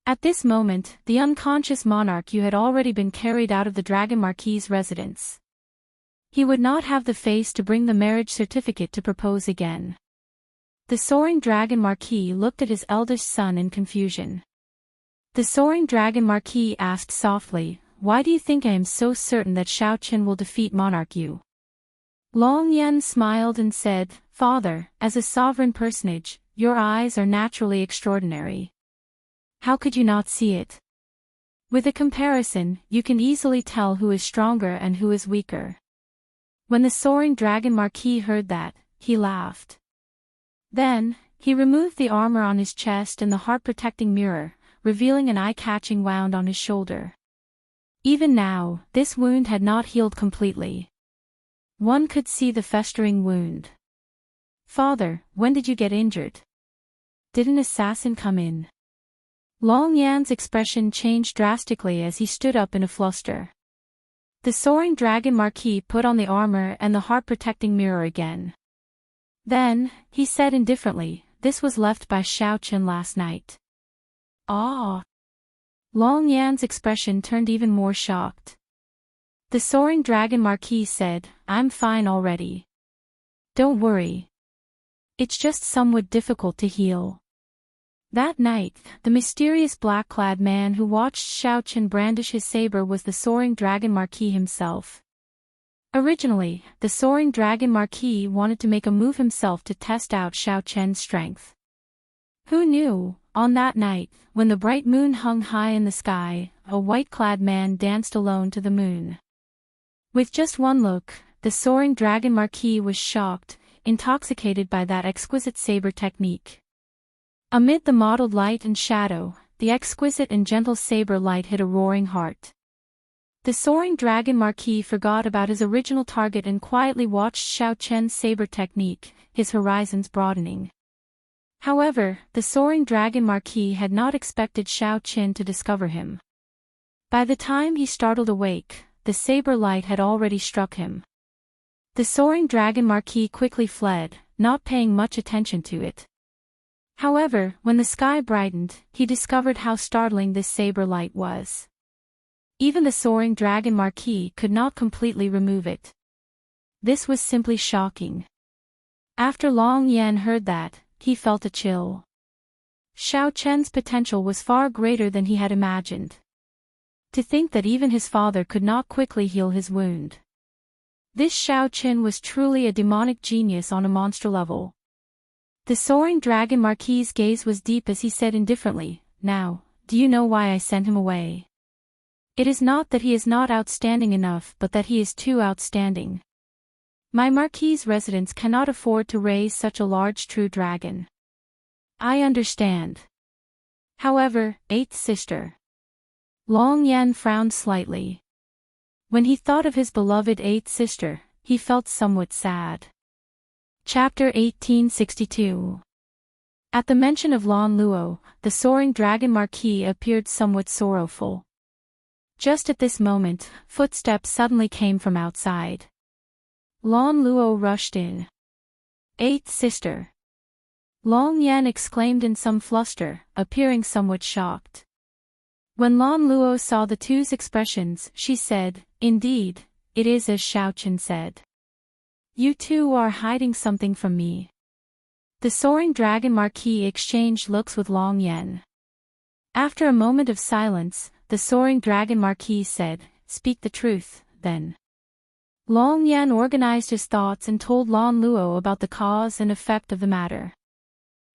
At this moment, the unconscious Monarch Yu had already been carried out of the dragon marquis' residence. He would not have the face to bring the marriage certificate to propose again. The soaring dragon marquis looked at his eldest son in confusion. The soaring dragon marquis asked softly, "Why do you think I am so certain that Xiaoqin will defeat Monarch Yu?" Long Yan smiled and said, "Father, as a sovereign personage, your eyes are naturally extraordinary. How could you not see it? With a comparison, you can easily tell who is stronger and who is weaker." When the soaring dragon marquis heard that, he laughed. Then, he removed the armor on his chest and the heart-protecting mirror, revealing an eye-catching wound on his shoulder. Even now, this wound had not healed completely. One could see the festering wound. "Father, when did you get injured? Did an assassin come in?" Long Yan's expression changed drastically as he stood up in a fluster. The soaring dragon marquis put on the armor and the heart-protecting mirror again. Then, he said indifferently, "This was left by Xiaoqin last night." "Ah!" Long Yan's expression turned even more shocked. The soaring dragon marquis said, "I'm fine already. Don't worry. It's just somewhat difficult to heal." That night, the mysterious black-clad man who watched Xiaoqin brandish his saber was the soaring dragon marquis himself. Originally, the soaring dragon marquis wanted to make a move himself to test out Xiaoqin's strength. Who knew, on that night, when the bright moon hung high in the sky, a white-clad man danced alone to the moon. With just one look, the soaring dragon marquis was shocked, intoxicated by that exquisite saber technique. Amid the mottled light and shadow, the exquisite and gentle saber light hit a roaring heart. The soaring dragon marquis forgot about his original target and quietly watched Xiaoqin's saber technique, his horizons broadening. However, the soaring dragon marquis had not expected Xiaoqin to discover him. By the time he startled awake, the saber light had already struck him. The soaring dragon marquis quickly fled, not paying much attention to it. However, when the sky brightened, he discovered how startling this saber light was. Even the soaring dragon marquis could not completely remove it. This was simply shocking. After Long Yan heard that, he felt a chill. Xiaoqin's potential was far greater than he had imagined. To think that even his father could not quickly heal his wound. This Xiaoqin was truly a demonic genius on a monster level. The soaring dragon marquis' gaze was deep as he said indifferently, "Now, do you know why I sent him away? It is not that he is not outstanding enough but that he is too outstanding. My marquis's residence cannot afford to raise such a large true dragon. I understand. However, eighth sister." Long Yan frowned slightly. When he thought of his beloved eighth sister, he felt somewhat sad. Chapter 1862. At the mention of Lan Luo, the soaring dragon marquis appeared somewhat sorrowful. Just at this moment, footsteps suddenly came from outside. Lan Luo rushed in. Eighth sister. Long Yan exclaimed in some fluster, appearing somewhat shocked. When Lan Luo saw the two's expressions, she said, "Indeed, it is as Xiaochen said. You two are hiding something from me." The soaring dragon Marquis exchanged looks with Long Yan. After a moment of silence, the soaring dragon Marquis said, "Speak the truth, then." Long Yan organized his thoughts and told Lan Luo about the cause and effect of the matter.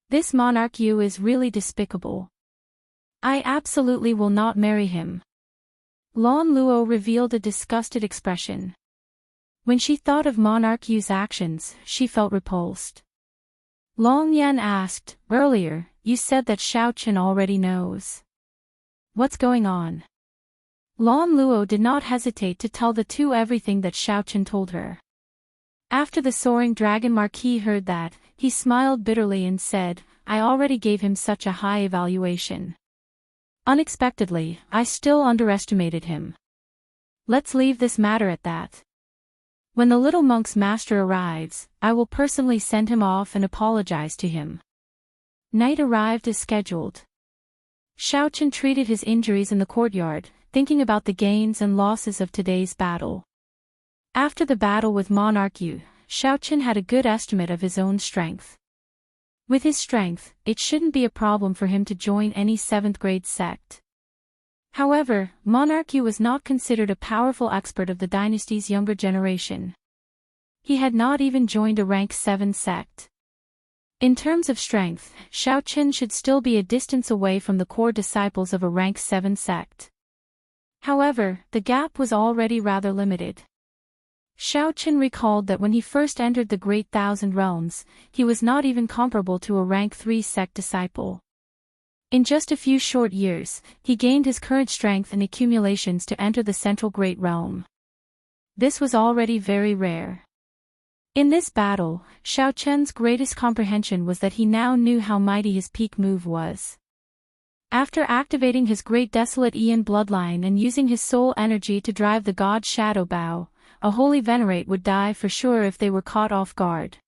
"This monarch Yu is really despicable. I absolutely will not marry him." Lan Luo revealed a disgusted expression. When she thought of monarch Yu's actions, she felt repulsed. Long Yan asked, "Earlier, you said that Xiaochen already knows. What's going on?" Lan Luo did not hesitate to tell the two everything that Xiaochen told her. After the soaring dragon Marquis heard that, he smiled bitterly and said, "I already gave him such a high evaluation. Unexpectedly, I still underestimated him. Let's leave this matter at that. When the little monk's master arrives, I will personally send him off and apologize to him." Night arrived as scheduled. Xiaochen treated his injuries in the courtyard, thinking about the gains and losses of today's battle. After the battle with Monarch Yu, Xiaochen had a good estimate of his own strength. With his strength, it shouldn't be a problem for him to join any 7th grade sect. However, Monarch Yu was not considered a powerful expert of the dynasty's younger generation. He had not even joined a rank 7 sect. In terms of strength, Xiaochen should still be a distance away from the core disciples of a rank 7 sect. However, the gap was already rather limited. Xiaochen recalled that when he first entered the Great Thousand Realms, he was not even comparable to a rank 3 sect disciple. In just a few short years, he gained his current strength and accumulations to enter the Central Great Realm. This was already very rare. In this battle, Xiaochen's greatest comprehension was that he now knew how mighty his peak move was. After activating his Great Desolate Aeon bloodline and using his soul energy to drive the god Shadow Bow, a holy venerate would die for sure if they were caught off guard.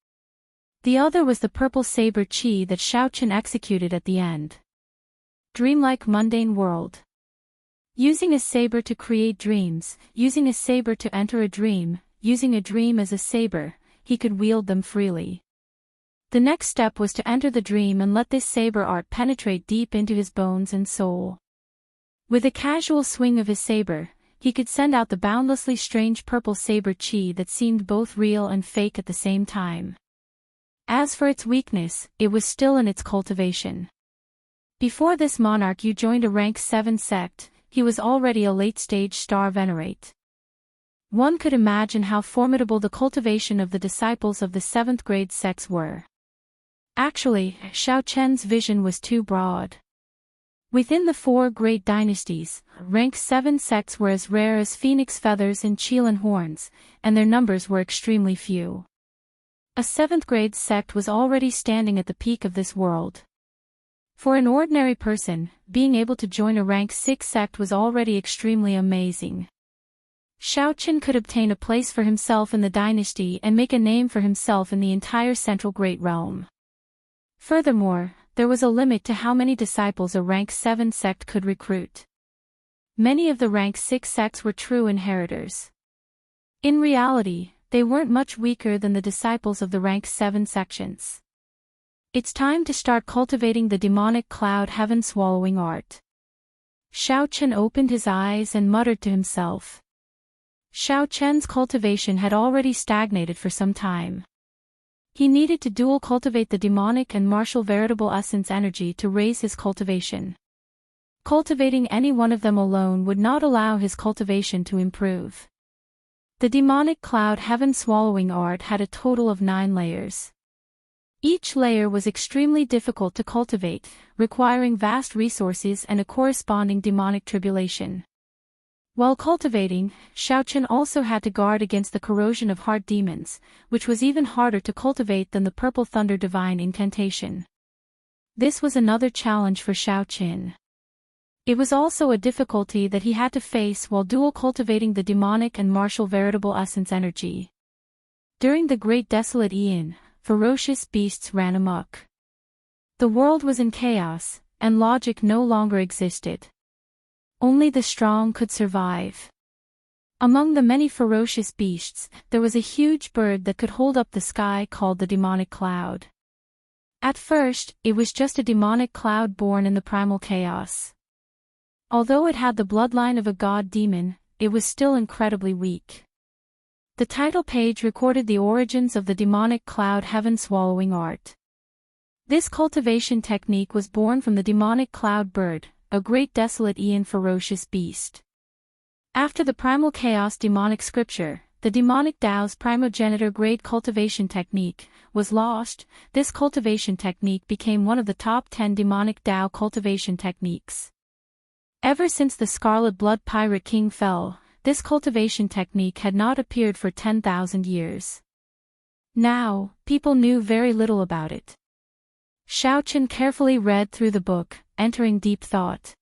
The other was the purple saber chi that Xiaochen executed at the end. Dreamlike mundane world. Using a saber to create dreams, using a saber to enter a dream, using a dream as a saber, he could wield them freely. The next step was to enter the dream and let this saber art penetrate deep into his bones and soul. With a casual swing of his saber, he could send out the boundlessly strange purple saber chi that seemed both real and fake at the same time. As for its weakness, it was still in its cultivation. Before this monarch Yu joined a rank 7 sect, he was already a late-stage star venerate. One could imagine how formidable the cultivation of the disciples of the 7th grade sects were. Actually, Xiaochen's vision was too broad. Within the 4 great dynasties, rank 7 sects were as rare as phoenix feathers and Qilin horns, and their numbers were extremely few. A 7th grade sect was already standing at the peak of this world. For an ordinary person, being able to join a rank 6 sect was already extremely amazing. Xiaochen could obtain a place for himself in the dynasty and make a name for himself in the entire Central Great Realm. Furthermore, there was a limit to how many disciples a rank 7 sect could recruit. Many of the rank 6 sects were true inheritors. In reality, they weren't much weaker than the disciples of the rank 7 sections. It's time to start cultivating the demonic cloud heaven swallowing art. Xiaochen opened his eyes and muttered to himself. Xiaochen's cultivation had already stagnated for some time. He needed to dual cultivate the demonic and martial veritable essence energy to raise his cultivation. Cultivating any one of them alone would not allow his cultivation to improve. The demonic cloud heaven swallowing art had a total of 9 layers. Each layer was extremely difficult to cultivate, requiring vast resources and a corresponding demonic tribulation. While cultivating, Xiaochen also had to guard against the corrosion of heart demons, which was even harder to cultivate than the Purple Thunder Divine Incantation. This was another challenge for Xiaochen. It was also a difficulty that he had to face while dual cultivating the demonic and martial veritable essence energy. During the Great Desolate Aeon, ferocious beasts ran amok. The world was in chaos, and logic no longer existed. Only the strong could survive. Among the many ferocious beasts, there was a huge bird that could hold up the sky called the demonic cloud. At first, it was just a demonic cloud born in the primal chaos. Although it had the bloodline of a god-demon, it was still incredibly weak. The title page recorded the origins of the demonic cloud heaven-swallowing art. This cultivation technique was born from the demonic cloud bird, a great desolate Aeon ferocious beast. After the primal chaos demonic scripture, the demonic Tao's primogenitor great cultivation technique, was lost. This cultivation technique became one of the top 10 demonic Tao cultivation techniques. Ever since the Scarlet Blood Pirate King fell, this cultivation technique had not appeared for 10,000 years. Now, people knew very little about it. Xiaochen carefully read through the book, entering deep thought.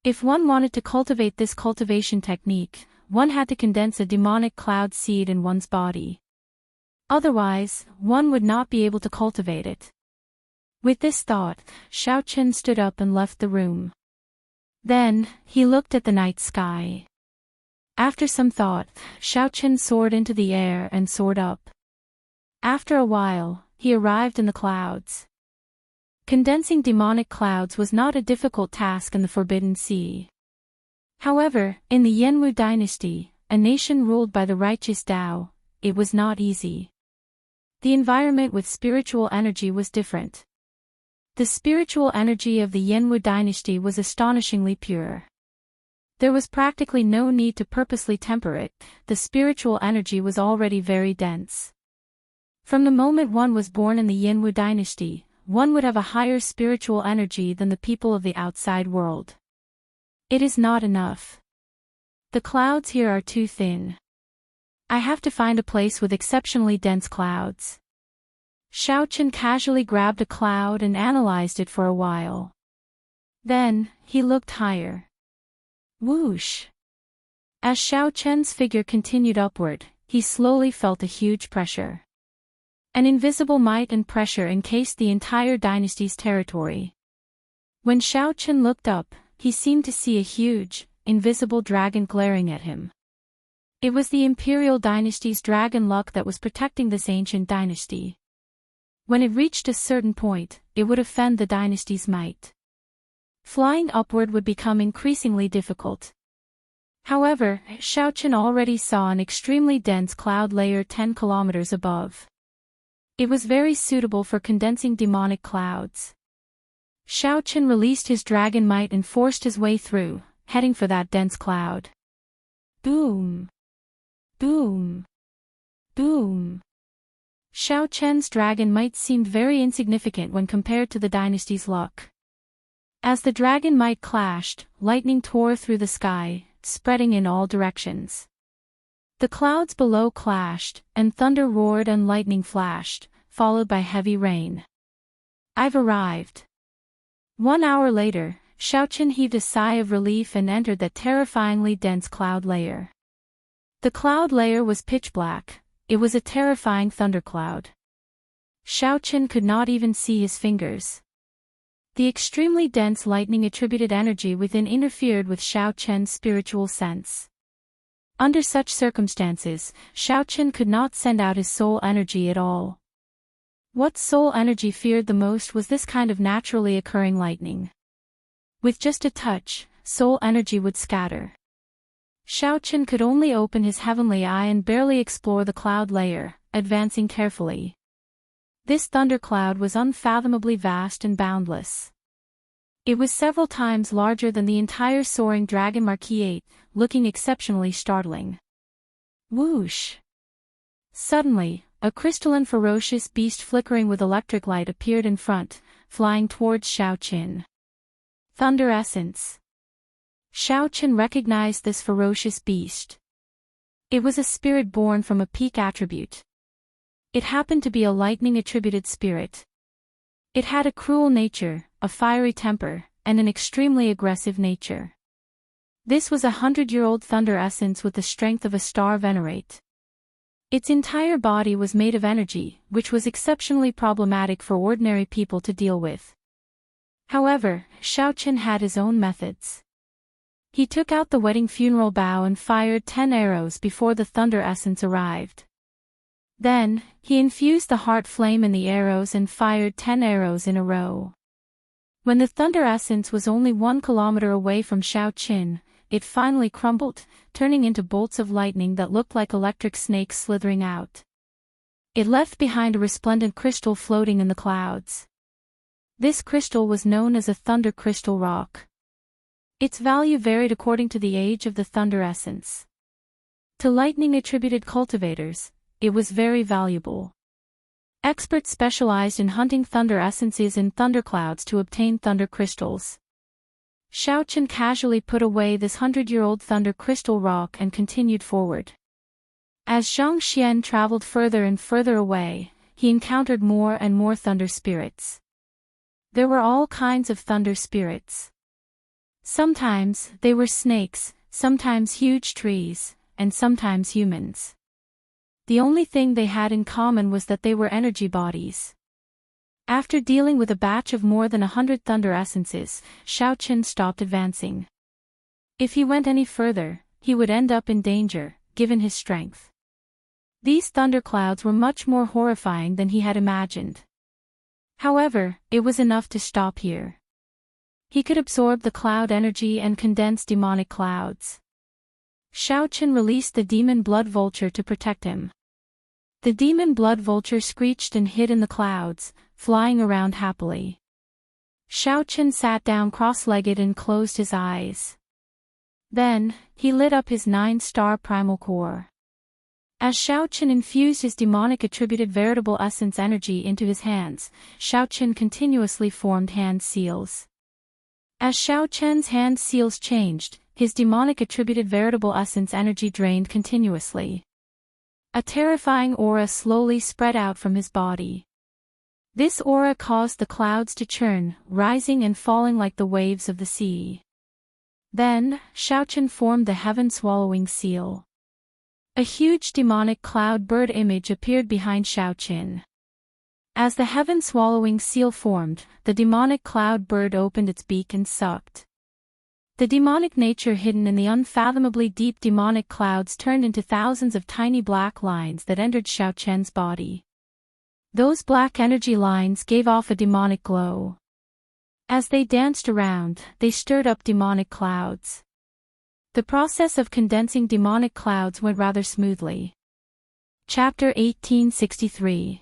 If one wanted to cultivate this cultivation technique, one had to condense a demonic cloud seed in one's body. Otherwise, one would not be able to cultivate it. With this thought, Xiaochen stood up and left the room. Then, he looked at the night sky. After some thought, Xiaochen soared into the air and soared up. After a while, he arrived in the clouds. Condensing demonic clouds was not a difficult task in the Forbidden Sea. However, in the Yanwu dynasty, a nation ruled by the righteous Tao, it was not easy. The environment with spiritual energy was different. The spiritual energy of the Yanwu dynasty was astonishingly pure. There was practically no need to purposely temper it, the spiritual energy was already very dense. From the moment one was born in the Yanwu dynasty, one would have a higher spiritual energy than the people of the outside world. It is not enough. The clouds here are too thin. I have to find a place with exceptionally dense clouds. Xiaochen casually grabbed a cloud and analyzed it for a while. Then, he looked higher. Whoosh! As Xiaochen's figure continued upward, he slowly felt a huge pressure. An invisible might and pressure encased the entire dynasty's territory. When Xiaochen looked up, he seemed to see a huge, invisible dragon glaring at him. It was the imperial dynasty's dragon luck that was protecting this ancient dynasty. When it reached a certain point, it would offend the dynasty's might. Flying upward would become increasingly difficult. However, Xiaochen already saw an extremely dense cloud layer 10 kilometers above. It was very suitable for condensing demonic clouds. Xiaochen released his dragon might and forced his way through, heading for that dense cloud. Boom! Boom! Boom! Xiaochen's dragon might seemed very insignificant when compared to the dynasty's luck. As the dragon might clashed, lightning tore through the sky, spreading in all directions. The clouds below clashed, and thunder roared and lightning flashed, followed by heavy rain. I've arrived. 1 hour later, Xiaochen heaved a sigh of relief and entered that terrifyingly dense cloud layer. The cloud layer was pitch black, it was a terrifying thundercloud. Xiaochen could not even see his fingers. The extremely dense lightning-attributed energy within interfered with Xiaochen's spiritual sense. Under such circumstances, Xiaochen could not send out his soul energy at all. What soul energy feared the most was this kind of naturally occurring lightning. With just a touch, soul energy would scatter. Xiaochen could only open his heavenly eye and barely explore the cloud layer, advancing carefully. This thundercloud was unfathomably vast and boundless. It was several times larger than the entire soaring dragon Marquis 8, looking exceptionally startling. Whoosh! Suddenly, a crystalline ferocious beast flickering with electric light appeared in front, flying towards Xiaochen. Thunder Essence. Xiaochen recognized this ferocious beast. It was a spirit born from a peak attribute. It happened to be a lightning-attributed spirit. It had a cruel nature, a fiery temper, and an extremely aggressive nature. This was a 100-year-old thunder essence with the strength of a star venerate. Its entire body was made of energy, which was exceptionally problematic for ordinary people to deal with. However, Xiaochen had his own methods. He took out the wedding funeral bow and fired 10 arrows before the thunder essence arrived. Then, he infused the heart flame in the arrows and fired 10 arrows in a row. When the thunder essence was only 1 kilometer away from Xiaochen, it finally crumbled, turning into bolts of lightning that looked like electric snakes slithering out. It left behind a resplendent crystal floating in the clouds. This crystal was known as a thunder crystal rock. Its value varied according to the age of the thunder essence. To lightning-attributed cultivators, it was very valuable. Experts specialized in hunting thunder essences in thunderclouds to obtain thunder crystals. Xiaochen casually put away this 100-year-old thunder crystal rock and continued forward. As Zhang Xian traveled further and further away, he encountered more and more thunder spirits. There were all kinds of thunder spirits. Sometimes they were snakes, sometimes huge trees, and sometimes humans. The only thing they had in common was that they were energy bodies. After dealing with a batch of more than 100 thunder essences, Xiaochen stopped advancing. If he went any further, he would end up in danger, given his strength. These thunderclouds were much more horrifying than he had imagined. However, it was enough to stop here. He could absorb the cloud energy and condense demonic clouds. Xiaochen released the demon blood vulture to protect him. The demon blood vulture screeched and hid in the clouds, flying around happily. Xiaochen sat down cross-legged and closed his eyes. Then, he lit up his 9-star primal core. As Xiaochen infused his demonic-attributed veritable essence energy into his hands, Xiaochen continuously formed hand seals. As Xiaochen's hand seals changed, his demonic-attributed veritable essence energy drained continuously. A terrifying aura slowly spread out from his body. This aura caused the clouds to churn, rising and falling like the waves of the sea. Then, Xiaochen formed the heaven-swallowing seal. A huge demonic cloud bird image appeared behind Xiaochen. As the heaven-swallowing seal formed, the demonic cloud bird opened its beak and sucked. The demonic nature hidden in the unfathomably deep demonic clouds turned into thousands of tiny black lines that entered Xiaochen's body. Those black energy lines gave off a demonic glow. As they danced around, they stirred up demonic clouds. The process of condensing demonic clouds went rather smoothly. Chapter 1863.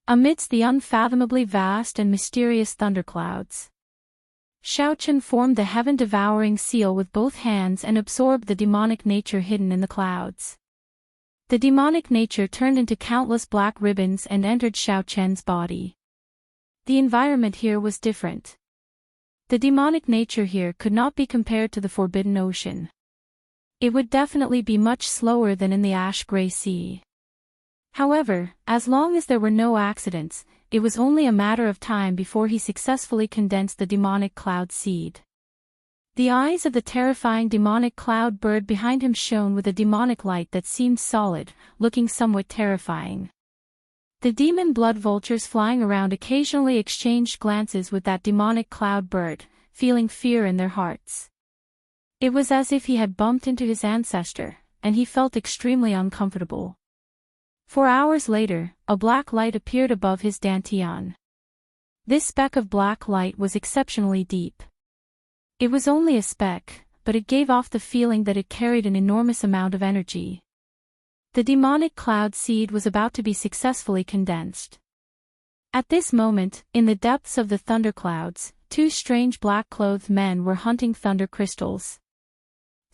Amidst the unfathomably vast and mysterious thunderclouds, Xiaochen formed the heaven-devouring seal with both hands and absorbed the demonic nature hidden in the clouds. The demonic nature turned into countless black ribbons and entered Xiaochen's body. The environment here was different. The demonic nature here could not be compared to the Forbidden Ocean. It would definitely be much slower than in the ash-gray sea. However, as long as there were no accidents, it was only a matter of time before he successfully condensed the demonic cloud seed. The eyes of the terrifying demonic cloud bird behind him shone with a demonic light that seemed solid, looking somewhat terrifying. The demon blood vultures flying around occasionally exchanged glances with that demonic cloud bird, feeling fear in their hearts. It was as if he had bumped into his ancestor, and he felt extremely uncomfortable. 4 hours later, a black light appeared above his dantian. This speck of black light was exceptionally deep. It was only a speck, but it gave off the feeling that it carried an enormous amount of energy. The demonic cloud seed was about to be successfully condensed. At this moment, in the depths of the thunderclouds, 2 strange black-clothed men were hunting thunder crystals.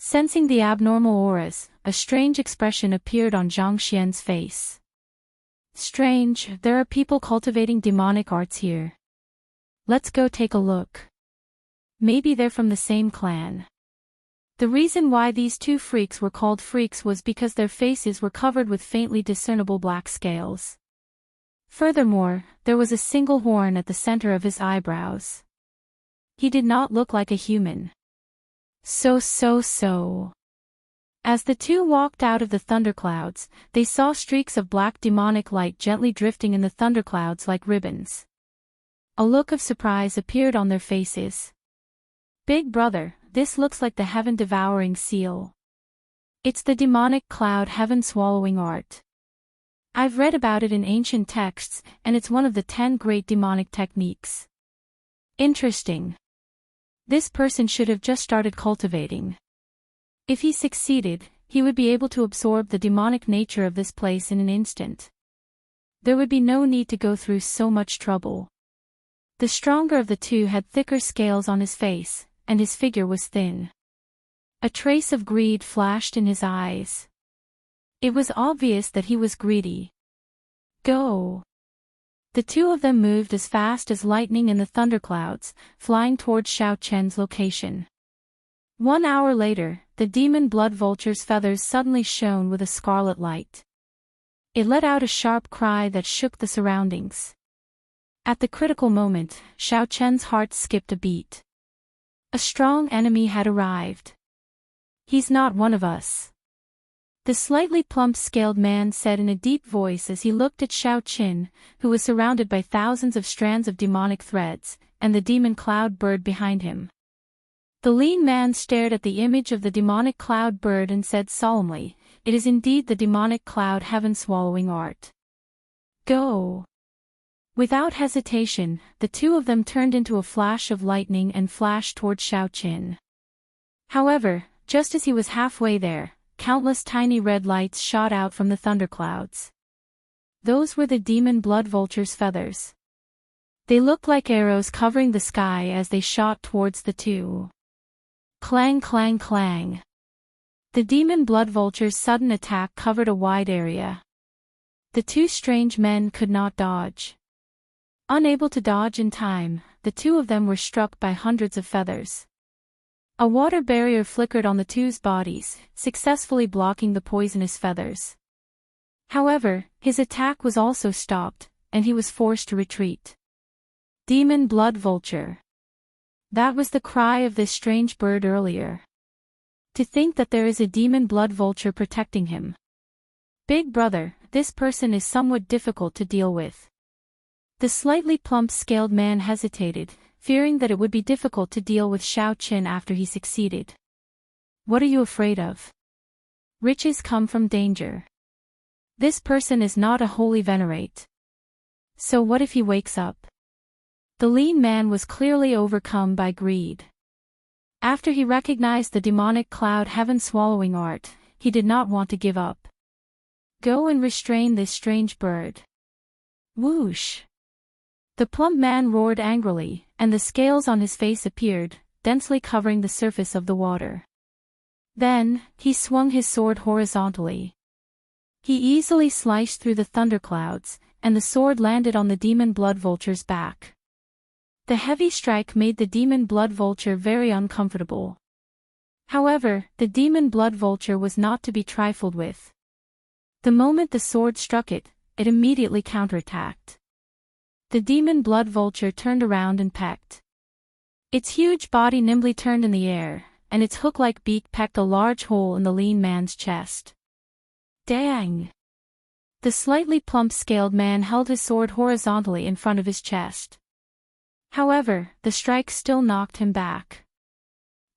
Sensing the abnormal auras, a strange expression appeared on Zhang Xian's face. Strange, there are people cultivating demonic arts here. Let's go take a look. Maybe they're from the same clan. The reason why these 2 freaks were called freaks was because their faces were covered with faintly discernible black scales. Furthermore, there was a single horn at the center of his eyebrows. He did not look like a human. So. As the two walked out of the thunderclouds, they saw streaks of black demonic light gently drifting in the thunderclouds like ribbons. A look of surprise appeared on their faces. Big brother, this looks like the heaven-devouring seal. It's the demonic cloud heaven-swallowing art. I've read about it in ancient texts, and it's one of the 10 great demonic techniques. Interesting. This person should have just started cultivating. If he succeeded, he would be able to absorb the demonic nature of this place in an instant. There would be no need to go through so much trouble. The stronger of the two had thicker scales on his face, and his figure was thin. A trace of greed flashed in his eyes. It was obvious that he was greedy. Go! The two of them moved as fast as lightning in the thunderclouds, flying towards Xiaochen's location. 1 hour later, the demon blood vulture's feathers suddenly shone with a scarlet light. It let out a sharp cry that shook the surroundings. At the critical moment, Xiaochen's heart skipped a beat. A strong enemy had arrived. He's not one of us. The slightly plump-scaled man said in a deep voice as he looked at Xiaochen, who was surrounded by thousands of strands of demonic threads, and the demon cloud bird behind him. The lean man stared at the image of the demonic cloud bird and said solemnly, "It is indeed the demonic cloud heaven-swallowing art. Go!" Without hesitation, the two of them turned into a flash of lightning and flashed toward Xiaochin. However, just as he was halfway there, countless tiny red lights shot out from the thunderclouds. Those were the demon blood vulture's feathers. They looked like arrows covering the sky as they shot towards the two. Clang clang clang. The demon blood vulture's sudden attack covered a wide area. The two strange men could not dodge. Unable to dodge in time, the two of them were struck by hundreds of feathers. A water barrier flickered on the two's bodies, successfully blocking the poisonous feathers. However, his attack was also stopped, and he was forced to retreat. Demon blood vulture. That was the cry of this strange bird earlier. To think that there is a demon blood vulture protecting him. Big brother, this person is somewhat difficult to deal with. The slightly plump-scaled man hesitated, fearing that it would be difficult to deal with Xiaochin after he succeeded. What are you afraid of? Riches come from danger. This person is not a holy venerate. So what if he wakes up? The lean man was clearly overcome by greed. After he recognized the demonic cloud heaven-swallowing art, he did not want to give up. Go and restrain this strange bird. Whoosh! The plump man roared angrily, and the scales on his face appeared, densely covering the surface of the water. Then, he swung his sword horizontally. He easily sliced through the thunderclouds, and the sword landed on the demon blood vulture's back. The heavy strike made the demon blood vulture very uncomfortable. However, the demon blood vulture was not to be trifled with. The moment the sword struck it, it immediately counterattacked. The demon blood vulture turned around and pecked. Its huge body nimbly turned in the air, and its hook-like beak pecked a large hole in the lean man's chest. Dang! The slightly plump-scaled man held his sword horizontally in front of his chest. However, the strike still knocked him back.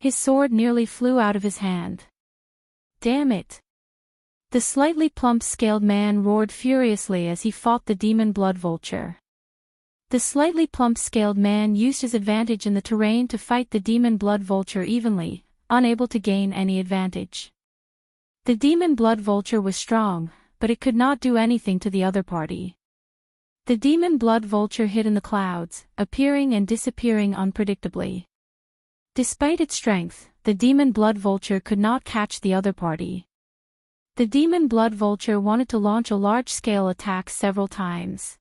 His sword nearly flew out of his hand. Damn it! The slightly plump-scaled man roared furiously as he fought the demon blood vulture. The slightly plump-scaled man used his advantage in the terrain to fight the demon blood vulture evenly, unable to gain any advantage. The demon blood vulture was strong, but it could not do anything to the other party. The demon blood vulture hid in the clouds, appearing and disappearing unpredictably. Despite its strength, the demon blood vulture could not catch the other party. The demon blood vulture wanted to launch a large-scale attack several times.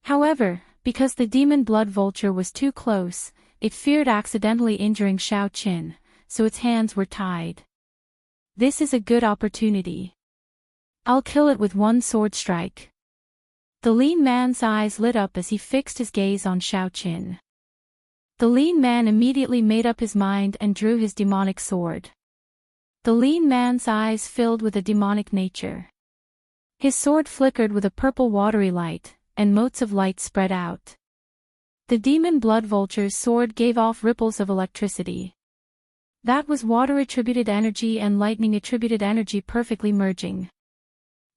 However, because the demon blood vulture was too close, it feared accidentally injuring Xiaochin, so its hands were tied. This is a good opportunity. I'll kill it with one sword strike. The lean man's eyes lit up as he fixed his gaze on Xiaochin. The lean man immediately made up his mind and drew his demonic sword. The lean man's eyes filled with a demonic nature. His sword flickered with a purple watery light, and motes of light spread out. The demon blood vulture's sword gave off ripples of electricity. That was water-attributed energy and lightning-attributed energy perfectly merging.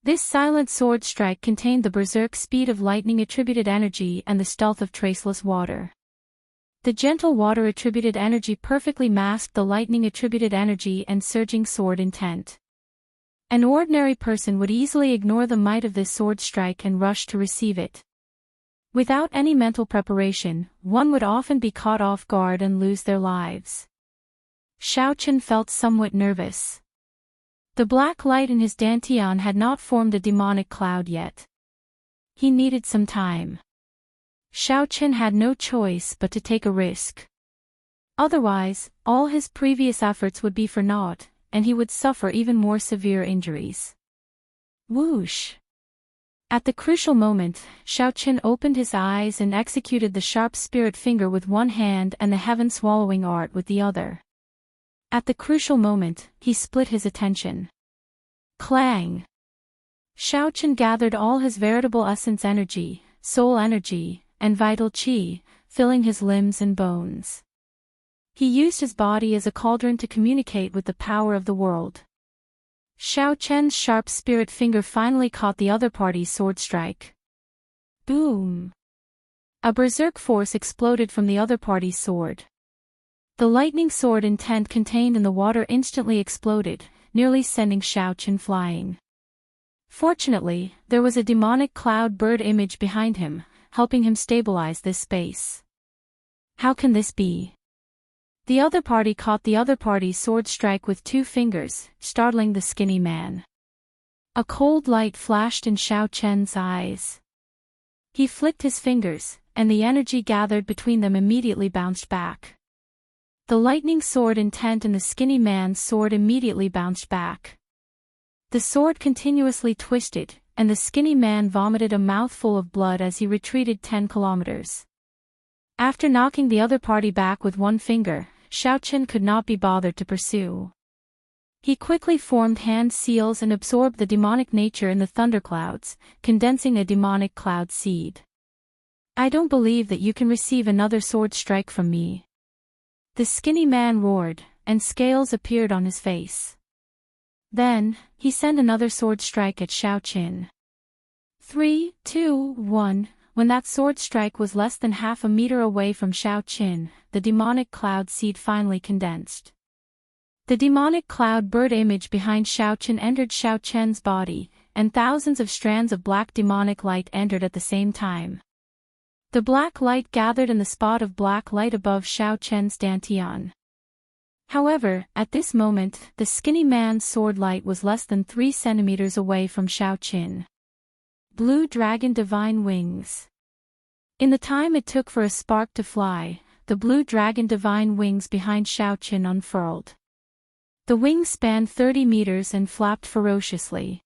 This silent sword strike contained the berserk speed of lightning-attributed energy and the stealth of traceless water. The gentle water-attributed energy perfectly masked the lightning-attributed energy and surging sword intent. An ordinary person would easily ignore the might of this sword strike and rush to receive it. Without any mental preparation, one would often be caught off guard and lose their lives. Xiaochen felt somewhat nervous. The black light in his dantian had not formed a demonic cloud yet. He needed some time. Xiaochen had no choice but to take a risk. Otherwise, all his previous efforts would be for naught, and he would suffer even more severe injuries. Whoosh! At the crucial moment, Xiaochen opened his eyes and executed the sharp spirit finger with one hand and the heaven-swallowing art with the other. At the crucial moment, he split his attention. Clang! Xiaochen gathered all his veritable essence energy, soul energy, and vital qi, filling his limbs and bones. He used his body as a cauldron to communicate with the power of the world. Xiaochen's sharp spirit finger finally caught the other party's sword strike. Boom! A berserk force exploded from the other party's sword. The lightning sword intent contained in the water instantly exploded, nearly sending Xiaochen flying. Fortunately, there was a demonic cloud bird image behind him, helping him stabilize this space. How can this be? The other party caught the other party's sword strike with 2 fingers, startling the skinny man. A cold light flashed in Xiaochen's eyes. He flicked his fingers, and the energy gathered between them immediately bounced back. The lightning sword intent and the skinny man's sword immediately bounced back. The sword continuously twisted, and the skinny man vomited a mouthful of blood as he retreated 10 kilometers. After knocking the other party back with 1 finger, Xiaochen could not be bothered to pursue. He quickly formed hand seals and absorbed the demonic nature in the thunderclouds, condensing a demonic cloud seed. I don't believe that you can receive another sword strike from me. The skinny man roared, and scales appeared on his face. Then, he sent another sword strike at Xiaochen. 3, 2, 1. When that sword strike was less than half a meter away from Xiaochen, the demonic cloud seed finally condensed. The demonic cloud bird image behind Xiaochen entered Xiaochen's body, and thousands of strands of black demonic light entered at the same time. The black light gathered in the spot of black light above Xiaochen's dantian. However, at this moment, the skinny man's sword light was less than 3 centimeters away from Xiaochen. Blue Dragon Divine Wings. In the time it took for a spark to fly, the blue dragon divine wings behind Xiaochen unfurled. The wings spanned 30 meters and flapped ferociously.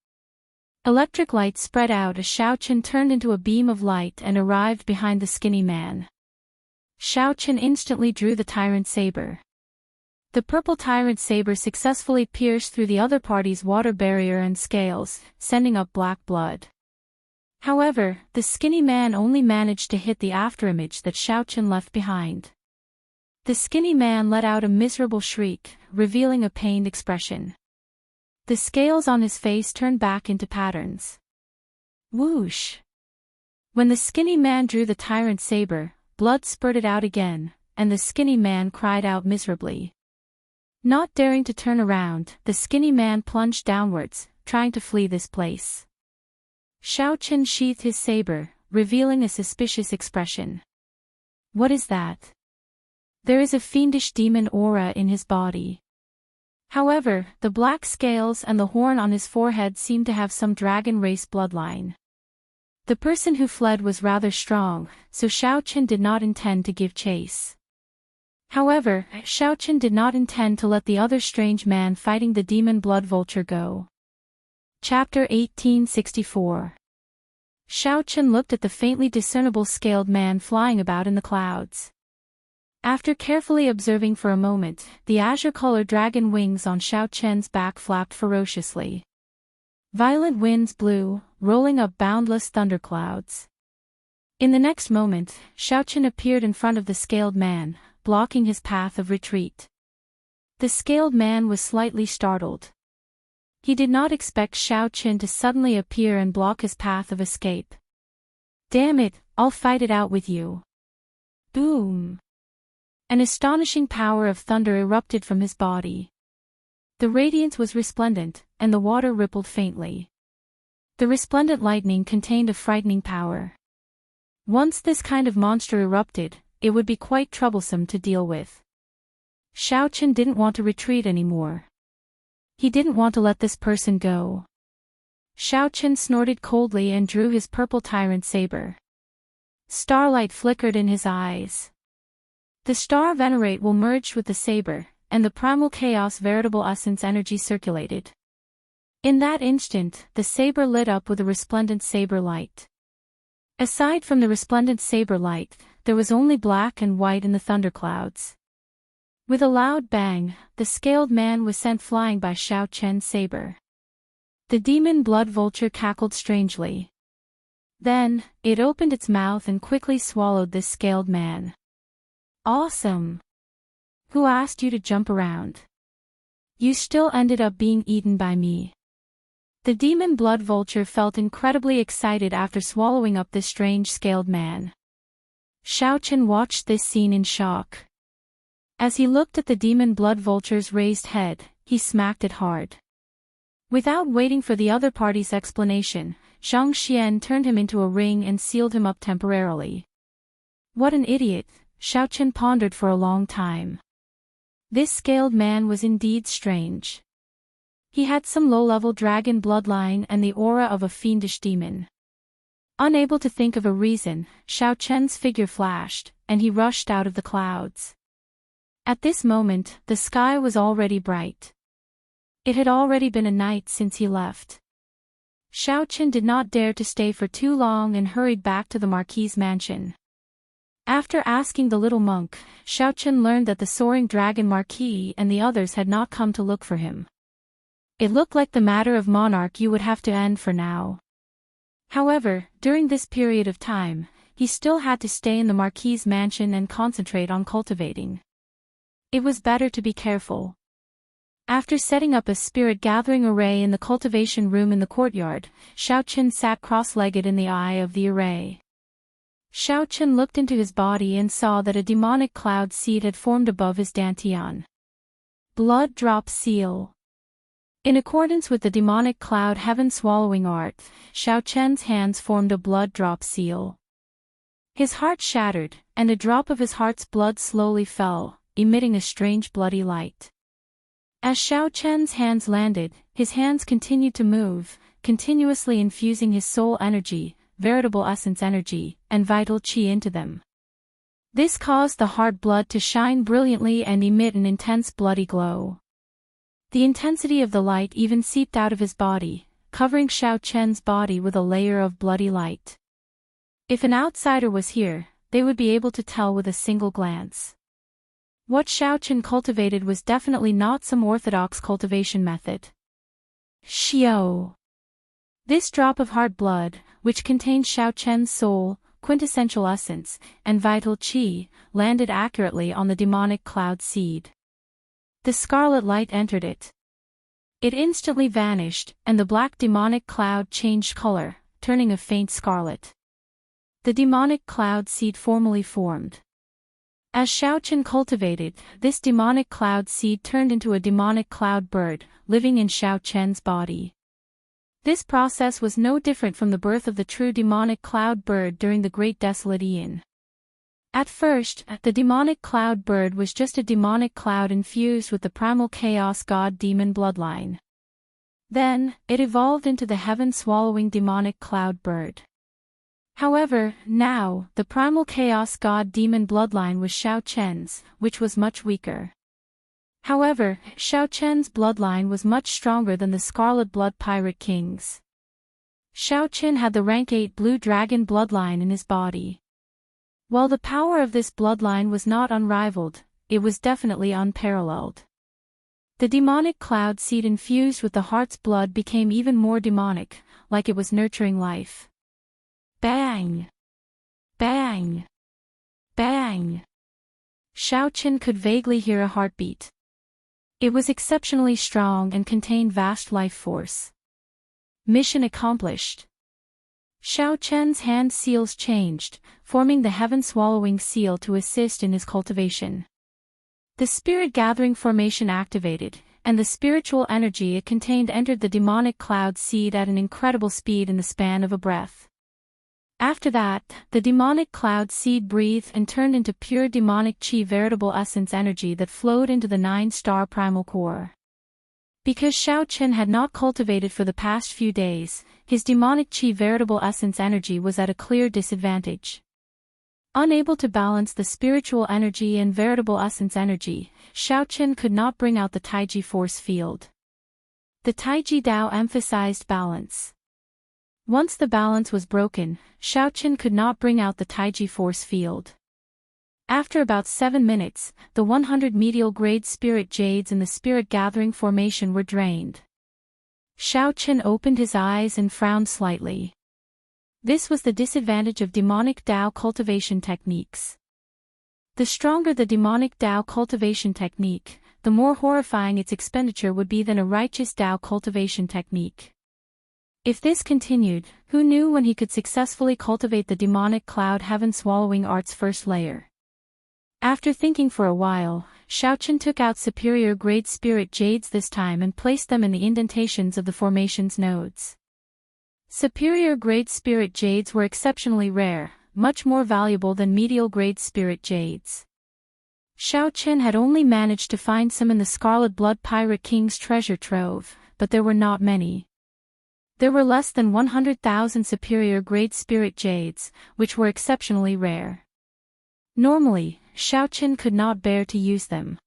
Electric light spread out as Xiaochen turned into a beam of light and arrived behind the skinny man. Xiaochen instantly drew the tyrant saber. The purple tyrant saber successfully pierced through the other party's water barrier and scales, sending up black blood. However, the skinny man only managed to hit the afterimage that Xiaochen left behind. The skinny man let out a miserable shriek, revealing a pained expression. The scales on his face turned back into patterns. Whoosh! When the skinny man drew the tyrant saber, blood spurted out again, and the skinny man cried out miserably. Not daring to turn around, the skinny man plunged downwards, trying to flee this place. Xiaochen sheathed his saber, revealing a suspicious expression. What is that? There is a fiendish demon aura in his body. However, the black scales and the horn on his forehead seemed to have some dragon race bloodline. The person who fled was rather strong, so Xiaochen did not intend to give chase. However, Xiaochen did not intend to let the other strange man fighting the demon blood vulture go. Chapter 1864. Xiaochen looked at the faintly discernible scaled man flying about in the clouds. After carefully observing for a moment, the azure-colored dragon wings on Xiao Chen's back flapped ferociously. Violent winds blew, rolling up boundless thunderclouds. In the next moment, Xiao Chen appeared in front of the scaled man, blocking his path of retreat. The scaled man was slightly startled. He did not expect Xiao Chen to suddenly appear and block his path of escape. "Damn it, I'll fight it out with you." Boom! An astonishing power of thunder erupted from his body. The radiance was resplendent, and the water rippled faintly. The resplendent lightning contained a frightening power. Once this kind of monster erupted, it would be quite troublesome to deal with. Xiao Chen didn't want to retreat anymore. He didn't want to let this person go. Xiao Chen snorted coldly and drew his purple tyrant saber. Starlight flickered in his eyes. The star venerate will merged with the saber, and the primal chaos veritable essence energy circulated. In that instant, the saber lit up with a resplendent saber light. Aside from the resplendent saber light, there was only black and white in the thunderclouds. With a loud bang, the scaled man was sent flying by Xiao Chen's saber. The demon blood vulture cackled strangely. Then, it opened its mouth and quickly swallowed this scaled man. "Awesome! Who asked you to jump around? You still ended up being eaten by me." The demon blood vulture felt incredibly excited after swallowing up this strange scaled man. Xiao Chen watched this scene in shock. As he looked at the demon blood vulture's raised head, he smacked it hard. Without waiting for the other party's explanation, Zhang Xian turned him into a ring and sealed him up temporarily. What an idiot, Xiao Chen pondered for a long time. This scaled man was indeed strange. He had some low-level dragon bloodline and the aura of a fiendish demon. Unable to think of a reason, Xiao Chen's figure flashed, and he rushed out of the clouds. At this moment, the sky was already bright. It had already been a night since he left. Xiao Chen did not dare to stay for too long and hurried back to the Marquis's mansion. After asking the little monk, Xiao Chen learned that the soaring dragon Marquis and the others had not come to look for him. It looked like the matter of monarch you would have to end for now. However, during this period of time, he still had to stay in the Marquis's mansion and concentrate on cultivating. It was better to be careful. After setting up a spirit-gathering array in the cultivation room in the courtyard, Xiao Chen sat cross-legged in the eye of the array. Xiao Chen looked into his body and saw that a demonic cloud seed had formed above his dantian. Blood drop seal. In accordance with the demonic cloud heaven-swallowing art, Xiao Chen's hands formed a blood drop seal. His heart shattered, and a drop of his heart's blood slowly fell, emitting a strange bloody light. As Xiao Chen's hands landed, his hands continued to move, continuously infusing his soul energy, veritable essence energy, and vital qi into them. This caused the heart blood to shine brilliantly and emit an intense bloody glow. The intensity of the light even seeped out of his body, covering Xiao Chen's body with a layer of bloody light. If an outsider was here, they would be able to tell with a single glance. What Xiao Chen cultivated was definitely not some orthodox cultivation method. Xiao. This drop of heart blood, which contained Xiao Chen's soul, quintessential essence, and vital qi, landed accurately on the demonic cloud seed. The scarlet light entered it. It instantly vanished, and the black demonic cloud changed color, turning a faint scarlet. The demonic cloud seed formally formed. As Xiao Chen cultivated, this demonic cloud seed turned into a demonic cloud bird, living in Xiao Chen's body. This process was no different from the birth of the true demonic cloud bird during the Great Desolate Aeon. At first, the demonic cloud bird was just a demonic cloud infused with the primal chaos god demon bloodline. Then, it evolved into the heaven-swallowing demonic cloud bird. However, now, the primal chaos god demon bloodline was Xiao Chen's, which was much weaker. However, Xiao Chen's bloodline was much stronger than the Scarlet Blood Pirate King's. Xiao Chen had the rank 8 blue dragon bloodline in his body. While the power of this bloodline was not unrivaled, it was definitely unparalleled. The demonic cloud seed infused with the heart's blood became even more demonic, like it was nurturing life. Bang! Bang! Bang! Xiaoqin could vaguely hear a heartbeat. It was exceptionally strong and contained vast life force. Mission accomplished. Xiaoqian's hand seals changed, forming the heaven-swallowing seal to assist in his cultivation. The spirit-gathering formation activated, and the spiritual energy it contained entered the demonic cloud seed at an incredible speed in the span of a breath. After that, the demonic cloud seed breathed and turned into pure demonic qi, veritable essence energy that flowed into the 9-star primal core. Because Xiaoqin had not cultivated for the past few days, his demonic qi, veritable essence energy, was at a clear disadvantage. Unable to balance the spiritual energy and veritable essence energy, Xiaoqin could not bring out the Taiji force field. The Taiji Dao emphasized balance. Once the balance was broken, Xiaoqin could not bring out the Taiji force field. After about 7 minutes, the 100 medial grade spirit jades in the spirit gathering formation were drained. Xiaoqin opened his eyes and frowned slightly. This was the disadvantage of demonic Dao cultivation techniques. The stronger the demonic Dao cultivation technique, the more horrifying its expenditure would be than a righteous Dao cultivation technique. If this continued, who knew when he could successfully cultivate the demonic cloud heaven-swallowing art's first layer? After thinking for a while, Xiaoqin took out superior grade spirit jades this time and placed them in the indentations of the formation's nodes. Superior grade spirit jades were exceptionally rare, much more valuable than medial grade spirit jades. Xiaoqin had only managed to find some in the Scarlet Blood Pirate King's treasure trove, but there were not many. There were less than 100,000 superior grade spirit jades, which were exceptionally rare. Normally, Xiaoqin could not bear to use them.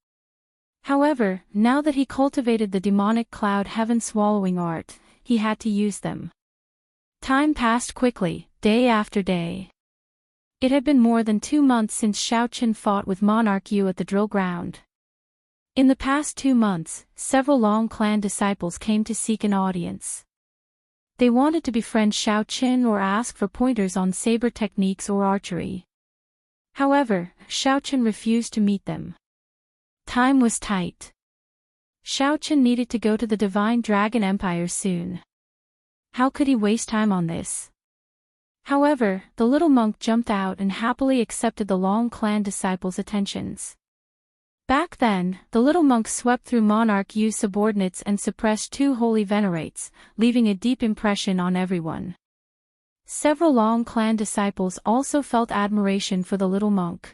However, now that he cultivated the demonic cloud heaven-swallowing art, he had to use them. Time passed quickly, day after day. It had been more than 2 months since Xiaoqin fought with Monarch Yu at the drill ground. In the past 2 months, several Long clan disciples came to seek an audience. They wanted to befriend Xiaoqin or ask for pointers on saber techniques or archery. However, Xiaoqin refused to meet them. Time was tight. Xiaoqin needed to go to the Divine Dragon Empire soon. How could he waste time on this? However, the little monk jumped out and happily accepted the Long clan disciples' attentions. Back then, the little monk swept through Monarch Yu's subordinates and suppressed 2 holy venerates, leaving a deep impression on everyone. Several Long clan disciples also felt admiration for the little monk.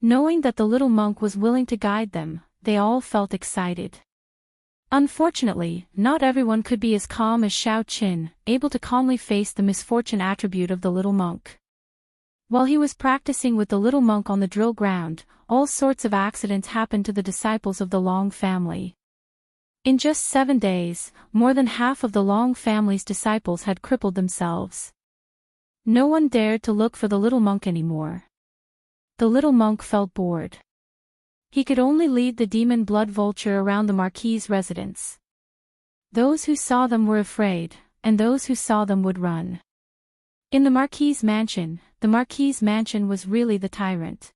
Knowing that the little monk was willing to guide them, they all felt excited. Unfortunately, not everyone could be as calm as Xiaoqin, able to calmly face the misfortune attribute of the little monk. While he was practicing with the little monk on the drill ground, all sorts of accidents happened to the disciples of the Long family. In just 7 days, more than half of the Long family's disciples had crippled themselves. No one dared to look for the little monk anymore. The little monk felt bored. He could only lead the demon blood vulture around the Marquis's residence. Those who saw them were afraid, and those who saw them would run. In the Marquis's mansion was really the tyrant.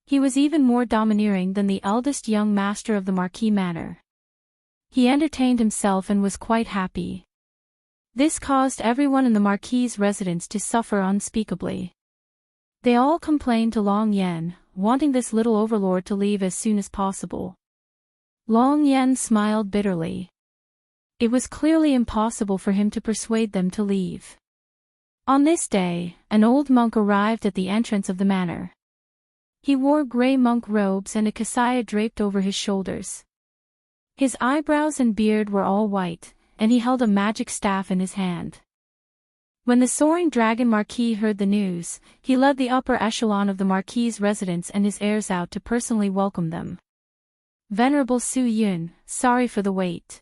He was even more domineering than the eldest young master of the Marquis Manor. He entertained himself and was quite happy. This caused everyone in the Marquis's residence to suffer unspeakably. They all complained to Long Yan, wanting this little overlord to leave as soon as possible. Long Yan smiled bitterly. It was clearly impossible for him to persuade them to leave. On this day, an old monk arrived at the entrance of the manor. He wore gray monk robes and a kasaya draped over his shoulders. His eyebrows and beard were all white, and he held a magic staff in his hand. When the soaring dragon Marquis heard the news, he led the upper echelon of the Marquis's residence and his heirs out to personally welcome them. Venerable Su Yun, sorry for the wait.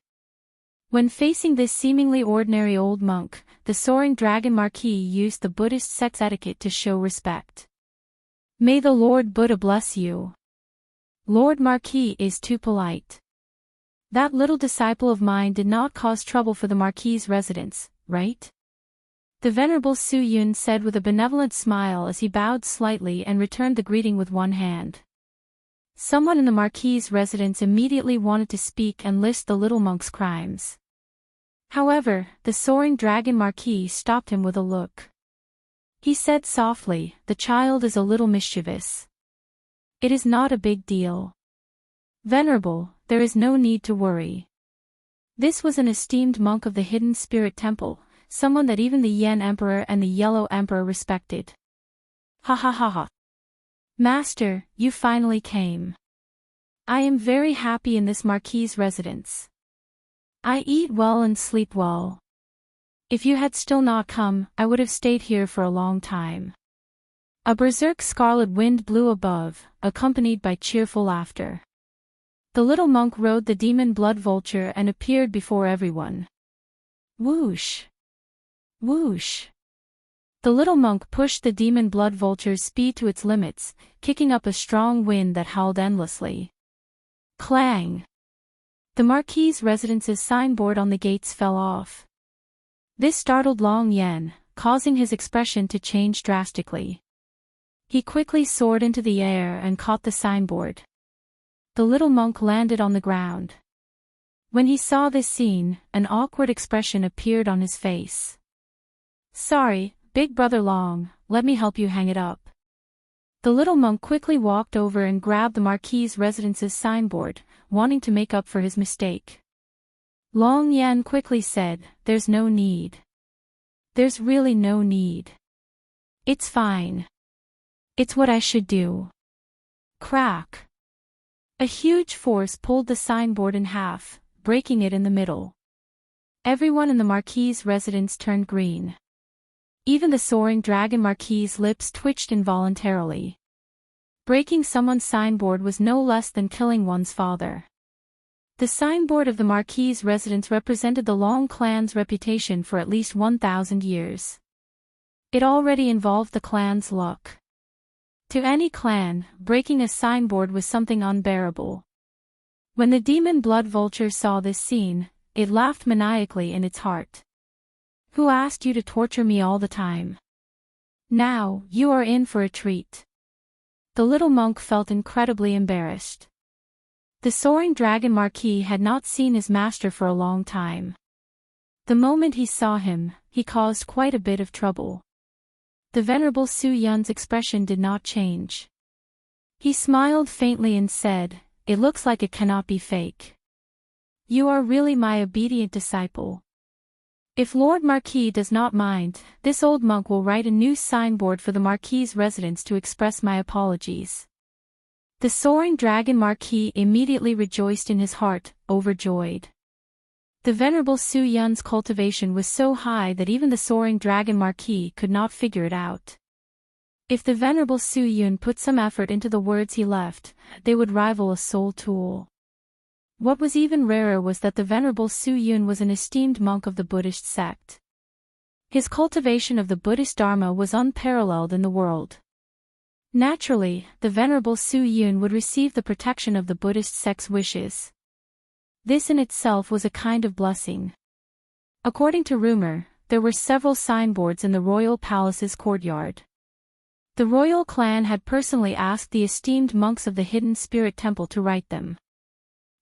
When facing this seemingly ordinary old monk, the soaring dragon Marquis used the Buddhist sect's etiquette to show respect. May the Lord Buddha bless you. Lord Marquis is too polite. That little disciple of mine did not cause trouble for the Marquis's residence, right? The Venerable Su Yun said with a benevolent smile as he bowed slightly and returned the greeting with one hand. Someone in the Marquis's residence immediately wanted to speak and list the little monk's crimes. However, the soaring dragon Marquis stopped him with a look. He said softly, "The child is a little mischievous. It is not a big deal. Venerable, there is no need to worry." This was an esteemed monk of the Hidden Spirit Temple, someone that even the Yen Emperor and the Yellow Emperor respected. Ha ha ha ha. Master, you finally came. I am very happy in this Marquis's residence. I eat well and sleep well. If you had still not come, I would have stayed here for a long time. A berserk scarlet wind blew above, accompanied by cheerful laughter. The little monk rode the demon blood vulture and appeared before everyone. Whoosh! Whoosh! The little monk pushed the demon blood vulture's speed to its limits, kicking up a strong wind that howled endlessly. Clang! The Marquis's residence's signboard on the gates fell off. This startled Long Yen, causing his expression to change drastically. He quickly soared into the air and caught the signboard. The little monk landed on the ground. When he saw this scene, an awkward expression appeared on his face. Sorry, Big Brother Long, let me help you hang it up. The little monk quickly walked over and grabbed the Marquis's residence's signboard, wanting to make up for his mistake. Long Yan quickly said, "There's no need. There's really no need. It's fine. It's what I should do." Crack! A huge force pulled the signboard in half, breaking it in the middle. Everyone in the Marquis's residence turned green. Even the soaring dragon Marquis's lips twitched involuntarily. Breaking someone's signboard was no less than killing one's father. The signboard of the Marquis's residence represented the Long clan's reputation for at least 1,000 years. It already involved the clan's luck. To any clan, breaking a signboard was something unbearable. When the demon blood vulture saw this scene, it laughed maniacally in its heart. Who asked you to torture me all the time? Now, you are in for a treat. The little monk felt incredibly embarrassed. The soaring dragon Marquis had not seen his master for a long time. The moment he saw him, he caused quite a bit of trouble. The Venerable Su Yun's expression did not change. He smiled faintly and said, "It looks like it cannot be fake. You are really my obedient disciple. If Lord Marquis does not mind, this old monk will write a new signboard for the Marquis's residence to express my apologies." The soaring dragon Marquis immediately rejoiced in his heart, overjoyed. The Venerable Su Yun's cultivation was so high that even the soaring dragon Marquis could not figure it out. If the Venerable Su Yun put some effort into the words he left, they would rival a soul tool. What was even rarer was that the Venerable Su Yun was an esteemed monk of the Buddhist sect. His cultivation of the Buddhist Dharma was unparalleled in the world. Naturally, the Venerable Su Yun would receive the protection of the Buddhist sect's wishes. This in itself was a kind of blessing. According to rumor, there were several signboards in the royal palace's courtyard. The royal clan had personally asked the esteemed monks of the Hidden Spirit Temple to write them.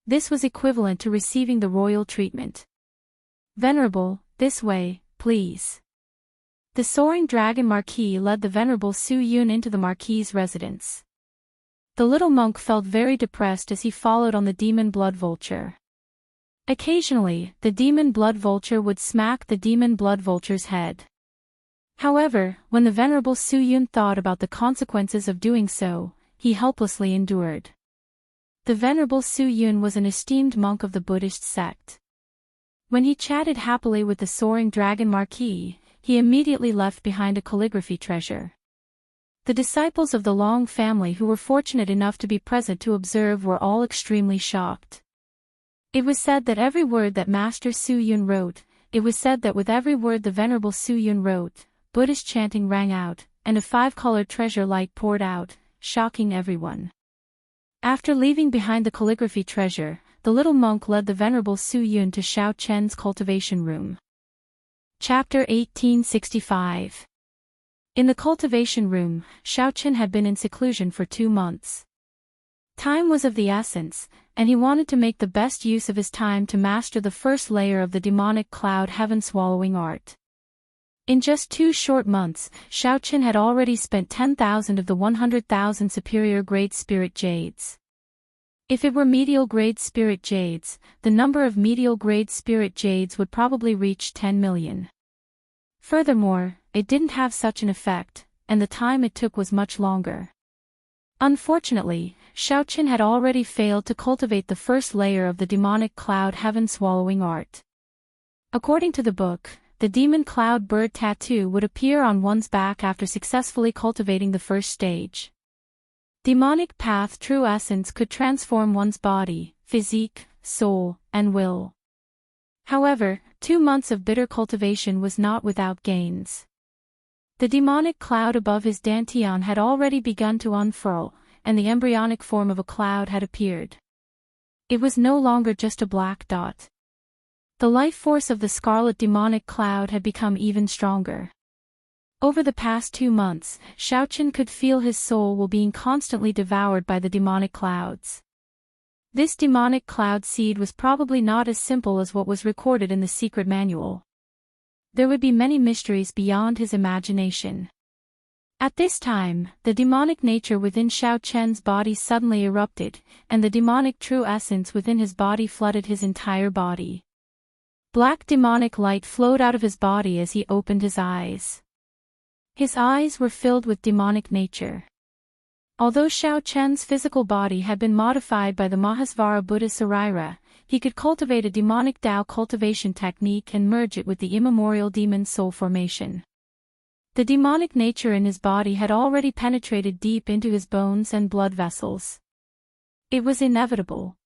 This was equivalent to receiving the royal treatment. "Venerable, this way, please." The soaring dragon Marquis led the Venerable Su Yun into the Marquis's residence. The little monk felt very depressed as he followed on the demon blood vulture. Occasionally, the demon blood vulture would smack the demon blood vulture's head. However, when the Venerable Su Yun thought about the consequences of doing so, he helplessly endured. The Venerable Su Yun was an esteemed monk of the Buddhist sect. When he chatted happily with the soaring dragon Marquis, he immediately left behind a calligraphy treasure. The disciples of the Long family who were fortunate enough to be present to observe were all extremely shocked. It was said that every word that Master Su Yun wrote, it was said that with every word the Venerable Su Yun wrote, Buddhist chanting rang out, and a 5-colored treasure light poured out, shocking everyone. After leaving behind the calligraphy treasure, the little monk led the venerable Su Yun to Xiao Chen's cultivation room. Chapter 1865. In the cultivation room, Xiao Chen had been in seclusion for 2 months. Time was of the essence, and he wanted to make the best use of his time to master the first layer of the demonic cloud heaven-swallowing art. In just 2 short months, Xiao Chen had already spent 10,000 of the 100,000 superior-grade spirit jades. If it were medial-grade spirit jades, the number of medial-grade spirit jades would probably reach 10 million. Furthermore, it didn't have such an effect, and the time it took was much longer. Unfortunately, Xiao Chen had already failed to cultivate the first layer of the demonic cloud heaven-swallowing art. According to the book, the demon cloud bird tattoo would appear on one's back after successfully cultivating the first stage. Demonic path true essence could transform one's body, physique, soul, and will. However, 2 months of bitter cultivation was not without gains. The demonic cloud above his dantian had already begun to unfurl, and the embryonic form of a cloud had appeared. It was no longer just a black dot. The life force of the scarlet demonic cloud had become even stronger. Over the past 2 months, Xiao Chen could feel his soul being constantly devoured by the demonic clouds. This demonic cloud seed was probably not as simple as what was recorded in the secret manual. There would be many mysteries beyond his imagination. At this time, the demonic nature within Xiao Chen's body suddenly erupted, and the demonic true essence within his body flooded his entire body. Black demonic light flowed out of his body as he opened his eyes. His eyes were filled with demonic nature. Although Xiao Chen's physical body had been modified by the Mahasvara Buddha Sarira, he could cultivate a demonic Dao cultivation technique and merge it with the immemorial demon soul formation. The demonic nature in his body had already penetrated deep into his bones and blood vessels. It was inevitable.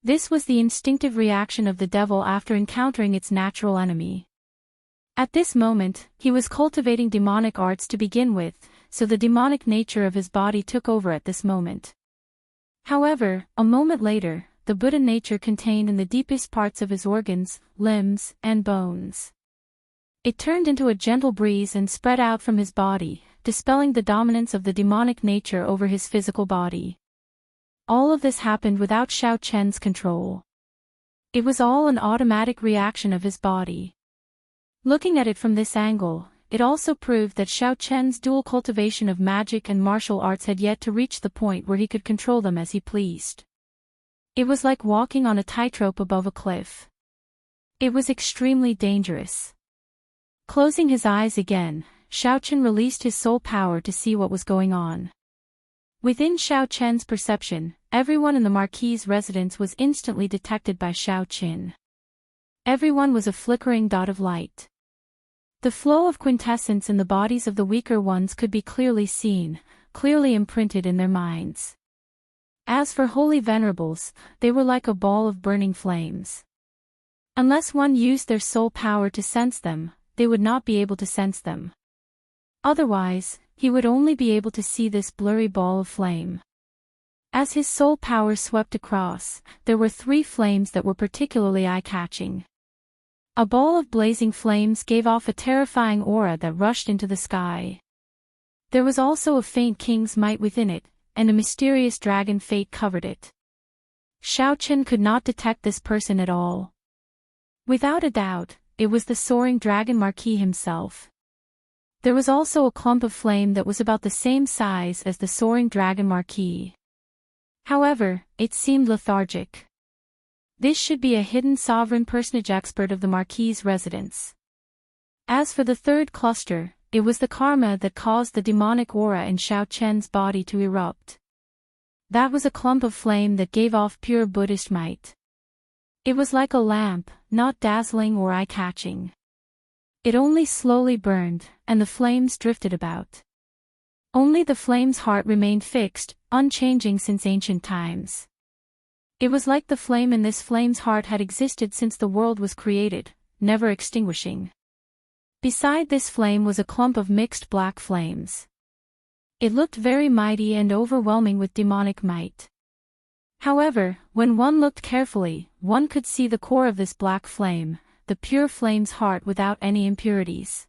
This was the instinctive reaction of the devil after encountering its natural enemy. At this moment, he was cultivating demonic arts to begin with, so the demonic nature of his body took over at this moment. However, a moment later, the Buddha nature contained in the deepest parts of his organs, limbs, and bones. It turned into a gentle breeze and spread out from his body, dispelling the dominance of the demonic nature over his physical body. All of this happened without Xiao Chen's control. It was all an automatic reaction of his body. Looking at it from this angle, it also proved that Xiao Chen's dual cultivation of magic and martial arts had yet to reach the point where he could control them as he pleased. It was like walking on a tightrope above a cliff. It was extremely dangerous. Closing his eyes again, Xiao Chen released his soul power to see what was going on. Within Xiao Chen's perception, everyone in the Marquis's residence was instantly detected by Xiao Chen. Everyone was a flickering dot of light. The flow of quintessence in the bodies of the weaker ones could be clearly seen, clearly imprinted in their minds. As for holy venerables, they were like a ball of burning flames. Unless one used their soul power to sense them, they would not be able to sense them. Otherwise, he would only be able to see this blurry ball of flame. As his soul power swept across, there were 3 flames that were particularly eye-catching. A ball of blazing flames gave off a terrifying aura that rushed into the sky. There was also a faint king's might within it, and a mysterious dragon fate covered it. Xiao Chen could not detect this person at all. Without a doubt, it was the soaring dragon Marquis himself. There was also a clump of flame that was about the same size as the soaring dragon Marquis. However, it seemed lethargic. This should be a hidden sovereign personage expert of the Marquis's residence. As for the 3rd cluster, it was the karma that caused the demonic aura in Xiao Chen's body to erupt. That was a clump of flame that gave off pure Buddhist might. It was like a lamp, not dazzling or eye-catching. It only slowly burned, and the flames drifted about. Only the flame's heart remained fixed, unchanging since ancient times. It was like the flame in this flame's heart had existed since the world was created, never extinguishing. Beside this flame was a clump of mixed black flames. It looked very mighty and overwhelming with demonic might. However, when one looked carefully, one could see the core of this black flame, the pure flame's heart without any impurities.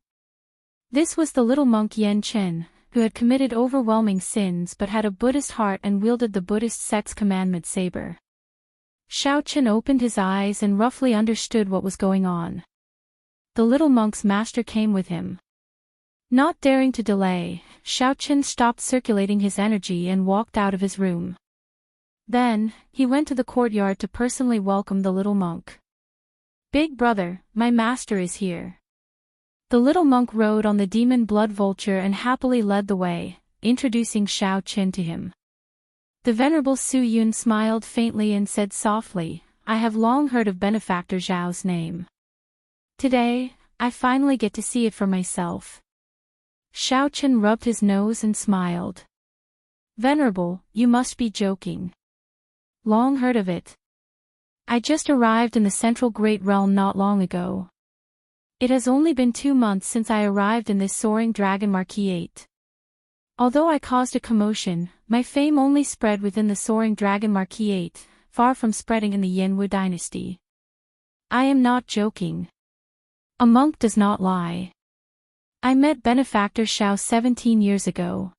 This was the little monk Yen Chen, who had committed overwhelming sins but had a Buddhist heart and wielded the Buddhist sect's commandment saber. Xiaochen opened his eyes and roughly understood what was going on. The little monk's master came with him. Not daring to delay, Xiaochen stopped circulating his energy and walked out of his room. Then, he went to the courtyard to personally welcome the little monk. "Big brother, my master is here." The little monk rode on the demon blood vulture and happily led the way, introducing Xiaochen to him. The venerable Su Yun smiled faintly and said softly, "I have long heard of benefactor Zhao's name. Today, I finally get to see it for myself." Xiaochen rubbed his nose and smiled. "Venerable, you must be joking." "Long heard of it. I just arrived in the central Great Realm not long ago. It has only been 2 months since I arrived in this soaring dragon Marquis 8. Although I caused a commotion, my fame only spread within the soaring dragon Marquis 8, far from spreading in the Yanwu dynasty. I am not joking. A monk does not lie. I met benefactor Xiao 17 years ago."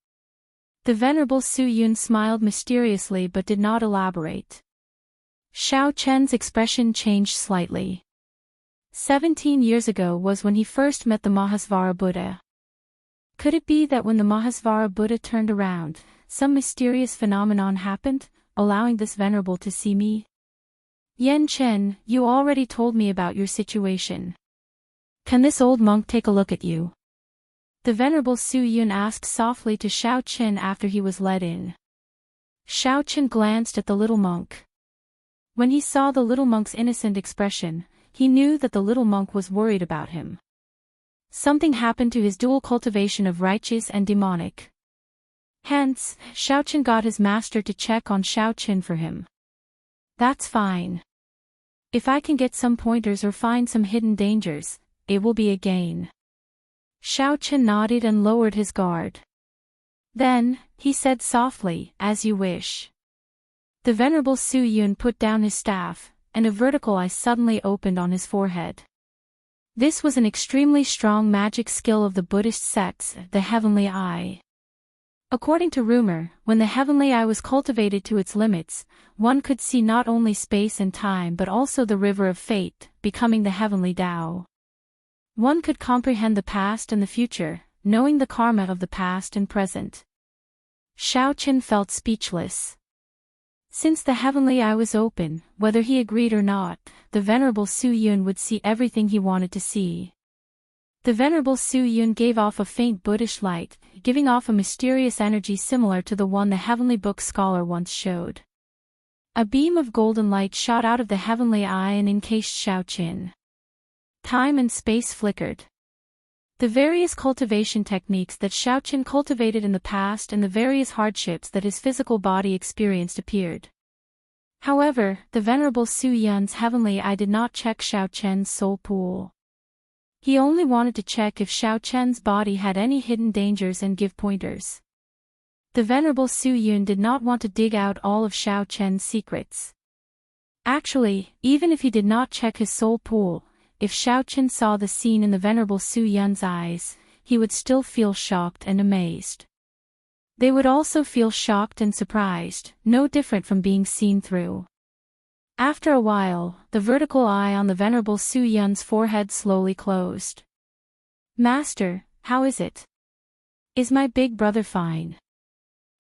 The venerable Su Yun smiled mysteriously but did not elaborate. Xiao Chen's expression changed slightly. 17 years ago was when he first met the Mahasvara Buddha. Could it be that when the Mahasvara Buddha turned around, some mysterious phenomenon happened, allowing this venerable to see me? "Yen Chen, you already told me about your situation. Can this old monk take a look at you?" The venerable Su Yun asked softly to Xiao Chen after he was led in. Xiao Chen glanced at the little monk. When he saw the little monk's innocent expression, he knew that the little monk was worried about him. Something happened to his dual cultivation of righteous and demonic. Hence, Xiao Chen got his master to check on Xiao Chen for him. "That's fine. If I can get some pointers or find some hidden dangers, it will be a gain." Xiao Chen nodded and lowered his guard. Then, he said softly, "As you wish." The venerable Su Yun put down his staff, and a vertical eye suddenly opened on his forehead. This was an extremely strong magic skill of the Buddhist sects, the heavenly eye. According to rumor, when the heavenly eye was cultivated to its limits, one could see not only space and time but also the river of fate, becoming the heavenly Tao. One could comprehend the past and the future, knowing the karma of the past and present. Xiao Chen felt speechless. Since the heavenly eye was open, whether he agreed or not, the venerable Su Yun would see everything he wanted to see. The venerable Su Yun gave off a faint Buddhist light, giving off a mysterious energy similar to the one the heavenly book scholar once showed. A beam of golden light shot out of the heavenly eye and encased Xiao Chen. Time and space flickered. The various cultivation techniques that Xiao Chen cultivated in the past and the various hardships that his physical body experienced appeared. However, the venerable Su Yun's heavenly eye did not check Xiao Chen's soul pool. He only wanted to check if Xiao Chen's body had any hidden dangers and give pointers. The venerable Su Yun did not want to dig out all of Xiao Chen's secrets. Actually, even if he did not check his soul pool, if Xiao Chen saw the scene in the venerable Su Yun's eyes, he would still feel shocked and amazed. They would also feel shocked and surprised, no different from being seen through. After a while, the vertical eye on the venerable Su Yun's forehead slowly closed. "Master, how is it? Is my big brother fine?"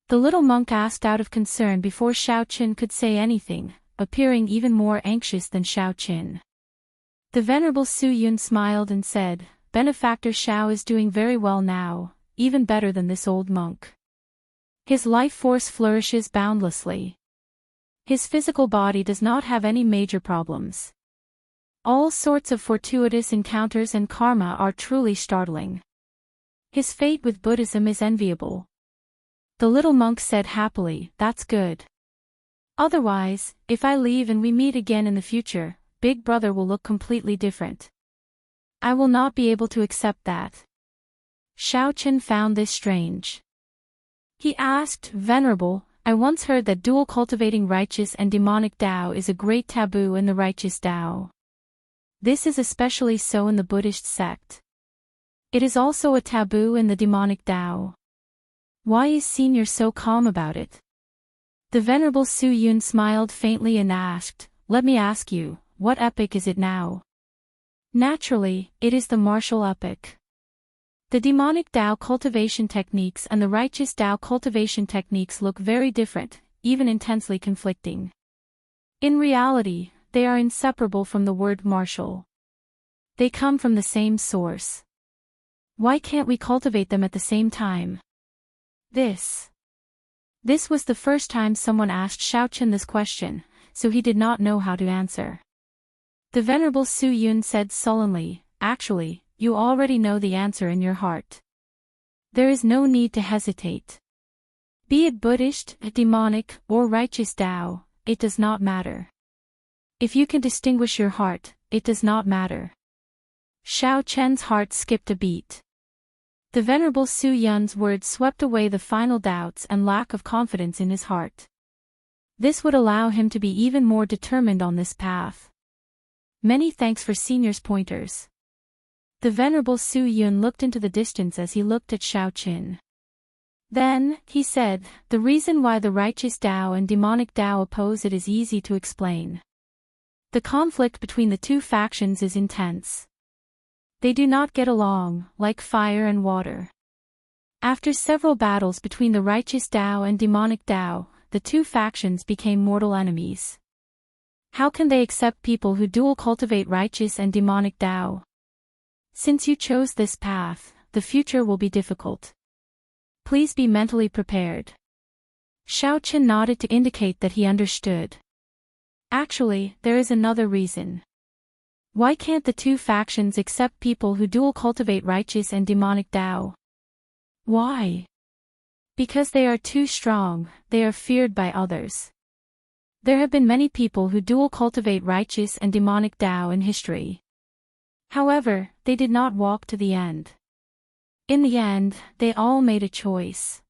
The little monk asked out of concern before Xiao Chen could say anything, appearing even more anxious than Xiao Chen. The venerable Su Yun smiled and said, "Benefactor Xiao is doing very well now, even better than this old monk. His life force flourishes boundlessly. His physical body does not have any major problems. All sorts of fortuitous encounters and karma are truly startling. His fate with Buddhism is enviable." The little monk said happily, "That's good. Otherwise, if I leave and we meet again in the future, Big Brother will look completely different. I will not be able to accept that." Xiao Chen found this strange. He asked, "Venerable, I once heard that dual cultivating righteous and demonic Tao is a great taboo in the righteous Tao. This is especially so in the Buddhist sect. It is also a taboo in the demonic Tao. Why is Senior so calm about it?" The Venerable Su Yun smiled faintly and asked, "Let me ask you, what epoch is it now?" "Naturally, it is the martial epoch. The demonic Tao cultivation techniques and the righteous Tao cultivation techniques look very different, even intensely conflicting. In reality, they are inseparable from the word martial. They come from the same source. Why can't we cultivate them at the same time?" This was the first time someone asked Xiaochen this question, so he did not know how to answer. The Venerable Su Yun said sullenly, "Actually, you already know the answer in your heart. There is no need to hesitate. Be it Buddhist, demonic, or righteous Tao, it does not matter. If you can distinguish your heart, it does not matter." Xiao Chen's heart skipped a beat. The Venerable Su Yun's words swept away the final doubts and lack of confidence in his heart. This would allow him to be even more determined on this path. "Many thanks for Senior's pointers." The Venerable Su Yun looked into the distance as he looked at Xiao Qin. Then, he said, "The reason why the righteous Tao and demonic Tao oppose it is easy to explain. The conflict between the two factions is intense. They do not get along, like fire and water. After several battles between the righteous Tao and demonic Tao, the two factions became mortal enemies. How can they accept people who dual cultivate righteous and demonic Tao? Since you chose this path, the future will be difficult. Please be mentally prepared." Xiao Chen nodded to indicate that he understood. "Actually, there is another reason. Why can't the two factions accept people who dual cultivate righteous and demonic Tao?" "Why?" "Because they are too strong, they are feared by others. There have been many people who dual cultivate righteous and demonic Tao in history. However, they did not walk to the end. In the end, they all made a choice.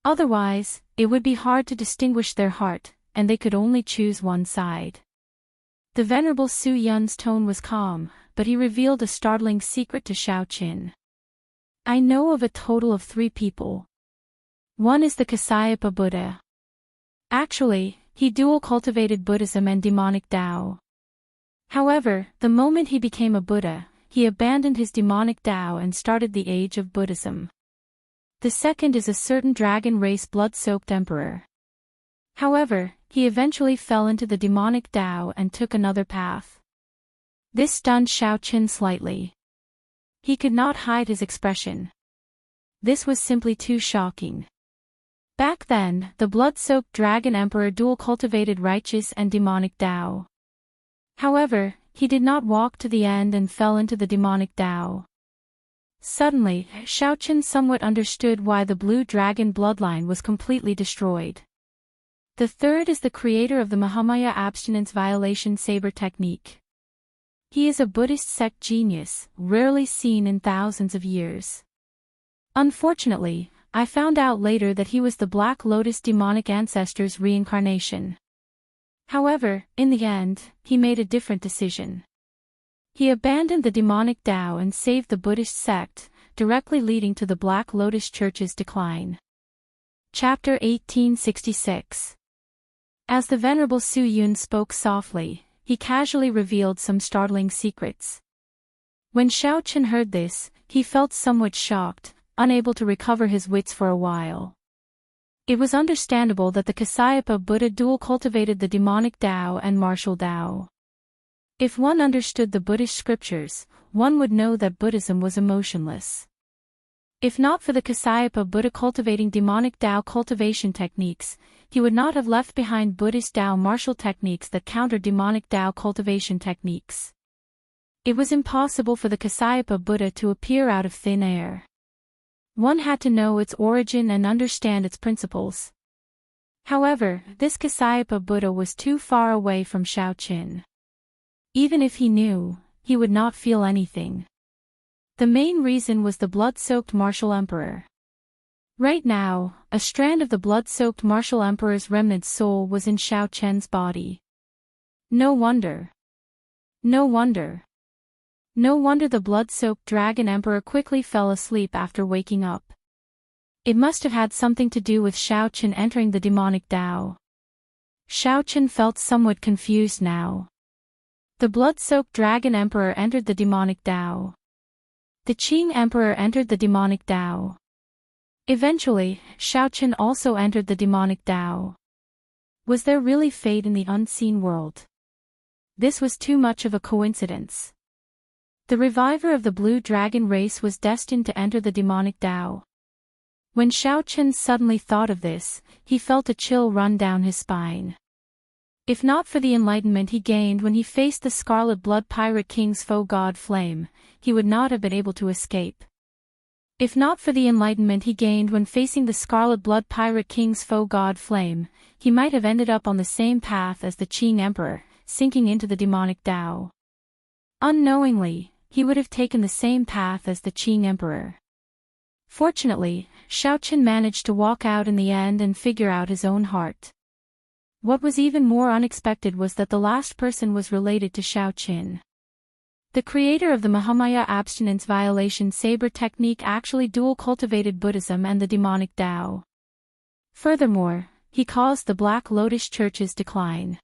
Otherwise, it would be hard to distinguish their heart, and they could only choose one side." The Venerable Su Yun's tone was calm, but he revealed a startling secret to Xiao Qin. "I know of a total of 3 people. One is the Kasyapa Buddha. Actually, he dual cultivated Buddhism and demonic Tao. However, the moment he became a Buddha, he abandoned his demonic Tao and started the age of Buddhism. The second is a certain dragon race blood-soaked emperor. However, he eventually fell into the demonic Tao and took another path." This stunned Xiao Qin slightly. He could not hide his expression. This was simply too shocking. Back then, the blood-soaked dragon emperor dual cultivated righteous and demonic Tao. However, he did not walk to the end and fell into the demonic Tao. Suddenly, Xiao Qin somewhat understood why the blue dragon bloodline was completely destroyed. The third is the creator of the Mahamaya abstinence violation saber technique. He is a Buddhist sect genius, rarely seen in thousands of years. Unfortunately, I found out later that he was the Black Lotus demonic ancestor's reincarnation. However, in the end, he made a different decision. He abandoned the demonic Tao and saved the Buddhist sect, directly leading to the Black Lotus Church's decline. Chapter 1866. As the Venerable Su Yun spoke softly, he casually revealed some startling secrets. When Xiao Chen heard this, he felt somewhat shocked, unable to recover his wits for a while. It was understandable that the Kasyapa Buddha dual cultivated the demonic Tao and martial Tao. If one understood the Buddhist scriptures, one would know that Buddhism was emotionless. If not for the Kasyapa Buddha cultivating demonic Tao cultivation techniques, he would not have left behind Buddhist Tao martial techniques that counter demonic Tao cultivation techniques. It was impossible for the Kasyapa Buddha to appear out of thin air. One had to know its origin and understand its principles. However, this Kasyapa Buddha was too far away from Xiao Qin. Even if he knew, he would not feel anything. The main reason was the blood-soaked martial emperor. Right now, a strand of the blood-soaked martial emperor's remnant soul was in Xiao Chen's body. No wonder. No wonder. No wonder the blood-soaked dragon emperor quickly fell asleep after waking up. It must have had something to do with Xiao Chen entering the demonic Dao. Xiao Chen felt somewhat confused now. The blood-soaked dragon emperor entered the demonic Dao. The Qing emperor entered the demonic Dao. Eventually, Xiao Chen also entered the demonic Dao. Was there really fate in the unseen world? This was too much of a coincidence. The reviver of the blue dragon race was destined to enter the demonic Dao. When Xiao Chen suddenly thought of this, he felt a chill run down his spine. If not for the enlightenment he gained when he faced the Scarlet Blood Pirate King's foe God Flame, he would not have been able to escape. If not for the enlightenment he gained when facing the Scarlet Blood Pirate King's foe God Flame, he might have ended up on the same path as the Qing Emperor, sinking into the demonic Dao. Unknowingly, he would have taken the same path as the Qing Emperor. Fortunately, Xiao Chen managed to walk out in the end and figure out his own heart. What was even more unexpected was that the last person was related to Xiao Chen. The creator of the Mahamaya abstinence violation saber technique actually dual-cultivated Buddhism and the demonic Dao. Furthermore, he caused the Black Lotus Church's decline.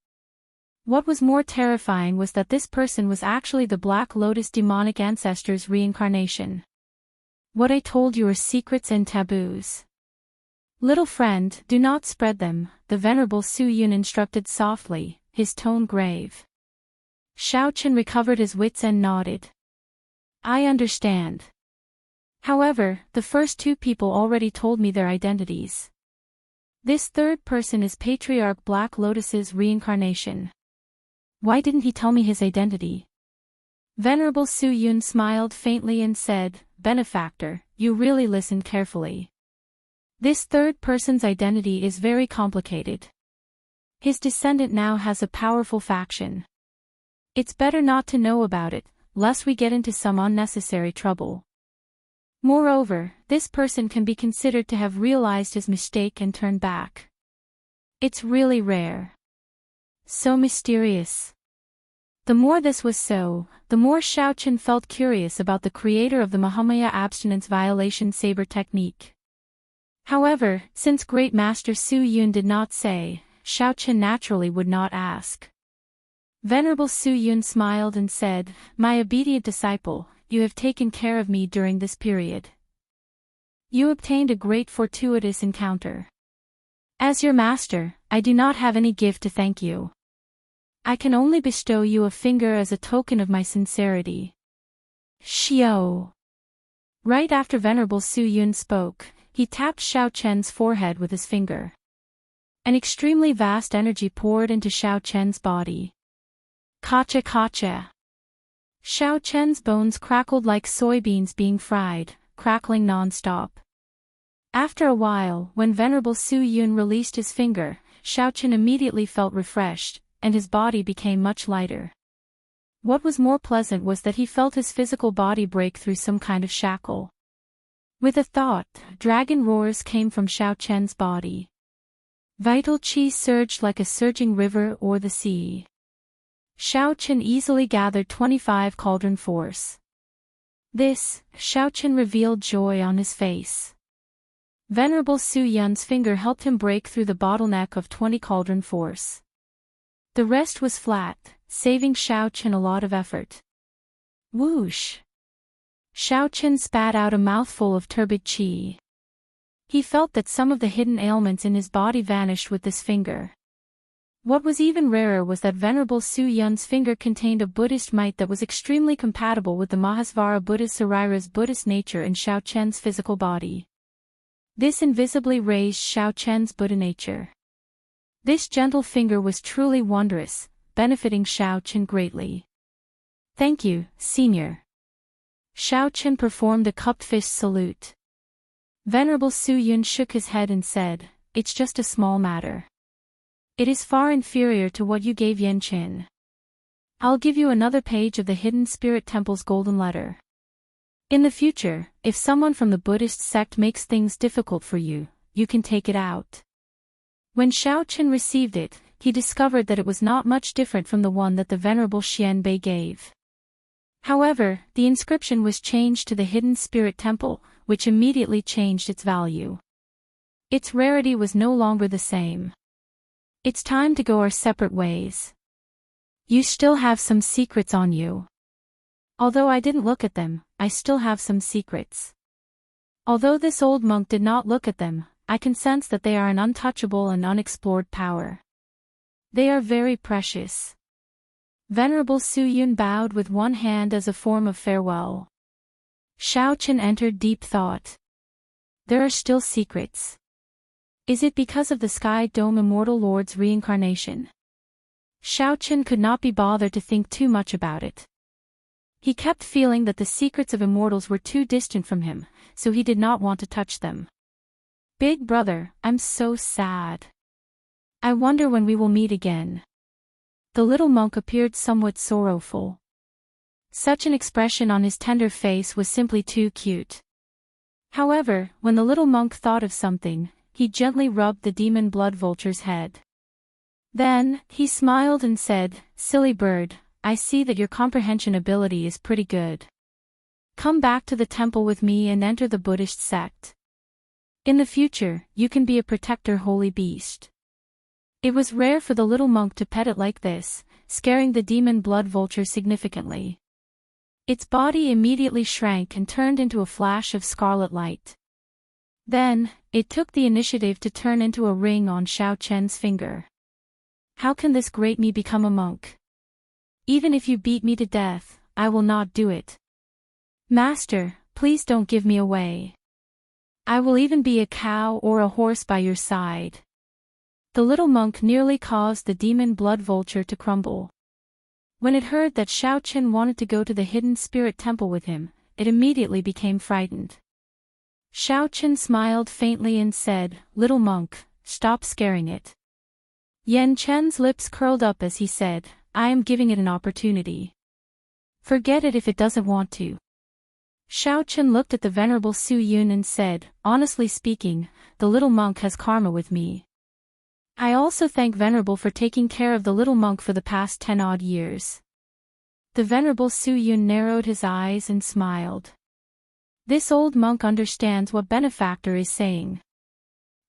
What was more terrifying was that this person was actually the Black Lotus demonic ancestor's reincarnation. What I told you are secrets and taboos. Little friend, do not spread them, the Venerable Su Yun instructed softly, his tone grave. Xiao Chen recovered his wits and nodded. I understand. However, the first two people already told me their identities. This third person is Patriarch Black Lotus's reincarnation. Why didn't he tell me his identity? Venerable Su Yun smiled faintly and said, Benefactor, you really listened carefully. This third person's identity is very complicated. His descendant now has a powerful faction. It's better not to know about it, lest we get into some unnecessary trouble. Moreover, this person can be considered to have realized his mistake and turned back. It's really rare. So mysterious. The more this was so, the more Xiao Chen felt curious about the creator of the Mahamaya abstinence violation saber technique. However, since Great Master Su Yun did not say, Xiao Chen naturally would not ask. Venerable Su Yun smiled and said, My obedient disciple, you have taken care of me during this period. You obtained a great fortuitous encounter. As your master, I do not have any gift to thank you. I can only bestow you a finger as a token of my sincerity. Xiao. Right after Venerable Su Yun spoke, he tapped Xiao Chen's forehead with his finger. An extremely vast energy poured into Xiao Chen's body. Kacha kacha. Xiao Chen's bones crackled like soybeans being fried, crackling non-stop. After a while, when Venerable Su Yun released his finger, Xiao Chen immediately felt refreshed, and his body became much lighter. What was more pleasant was that he felt his physical body break through some kind of shackle. With a thought, dragon roars came from Xiao Chen's body. Vital qi surged like a surging river or the sea. Xiao Chen easily gathered 25 cauldron force. This, Xiao Chen revealed joy on his face. Venerable Su Yun's finger helped him break through the bottleneck of 20 cauldron force. The rest was flat, saving Xiao Chen a lot of effort. Whoosh! Xiao Chen spat out a mouthful of turbid qi. He felt that some of the hidden ailments in his body vanished with this finger. What was even rarer was that Venerable Su Yun's finger contained a Buddhist might that was extremely compatible with the Mahasvara Buddhist Sarira's Buddhist nature in Xiao Chen's physical body. This invisibly raised Xiao Chen's Buddha nature. This gentle finger was truly wondrous, benefiting Xiao Chen greatly. Thank you, Senior. Xiao Chen performed a cupped fist salute. Venerable Su Yun shook his head and said, It's just a small matter. It is far inferior to what you gave Yan Qin. I'll give you another page of the Hidden Spirit Temple's golden letter. In the future, if someone from the Buddhist sect makes things difficult for you, you can take it out. When Xiaochen received it, he discovered that it was not much different from the one that the Venerable Xianbei gave. However, the inscription was changed to the Hidden Spirit Temple, which immediately changed its value. Its rarity was no longer the same. It's time to go our separate ways. You still have some secrets on you. Although I didn't look at them, I still have some secrets. Although this old monk did not look at them, I can sense that they are an untouchable and unexplored power. They are very precious. Venerable Su Yun bowed with one hand as a form of farewell. Xiaochen entered deep thought. There are still secrets. Is it because of the Sky Dome Immortal Lord's reincarnation? Xiaochen could not be bothered to think too much about it. He kept feeling that the secrets of immortals were too distant from him, so he did not want to touch them. Big brother, I'm so sad. I wonder when we will meet again. The little monk appeared somewhat sorrowful. Such an expression on his tender face was simply too cute. However, when the little monk thought of something, he gently rubbed the demon blood vulture's head. Then, he smiled and said, "Silly bird, I see that your comprehension ability is pretty good. Come back to the temple with me and enter the Buddhist sect. In the future, you can be a protector holy beast." It was rare for the little monk to pet it like this, scaring the demon blood vulture significantly. Its body immediately shrank and turned into a flash of scarlet light. Then, it took the initiative to turn into a ring on Xiaochen's finger. How can this great me become a monk? Even if you beat me to death, I will not do it. Master, please don't give me away. I will even be a cow or a horse by your side. The little monk nearly caused the demon blood vulture to crumble. When it heard that Xiaochen wanted to go to the Hidden Spirit Temple with him, it immediately became frightened. Xiaochen smiled faintly and said, "Little monk, stop scaring it." Yan Chen's lips curled up as he said, "I am giving it an opportunity. Forget it if it doesn't want to." Xiaochen looked at the Venerable Su Yun and said, "Honestly speaking, the little monk has karma with me. I also thank Venerable for taking care of the little monk for the past 10-odd years." The Venerable Su Yun narrowed his eyes and smiled. This old monk understands what benefactor is saying.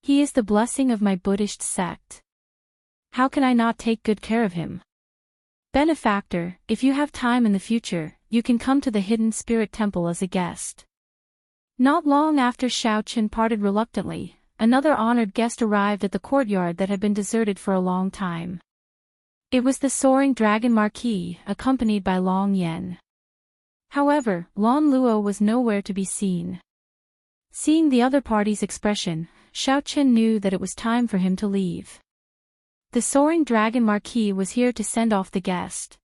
He is the blessing of my Buddhist sect. How can I not take good care of him? Benefactor, if you have time in the future, you can come to the Hidden Spirit Temple as a guest. Not long after Xiaochen parted reluctantly, another honored guest arrived at the courtyard that had been deserted for a long time. It was the soaring dragon Marquis, accompanied by Long Yen. However, Lon Luo was nowhere to be seen. Seeing the other party's expression, Xiaochen knew that it was time for him to leave. The soaring dragon Marquis was here to send off the guest.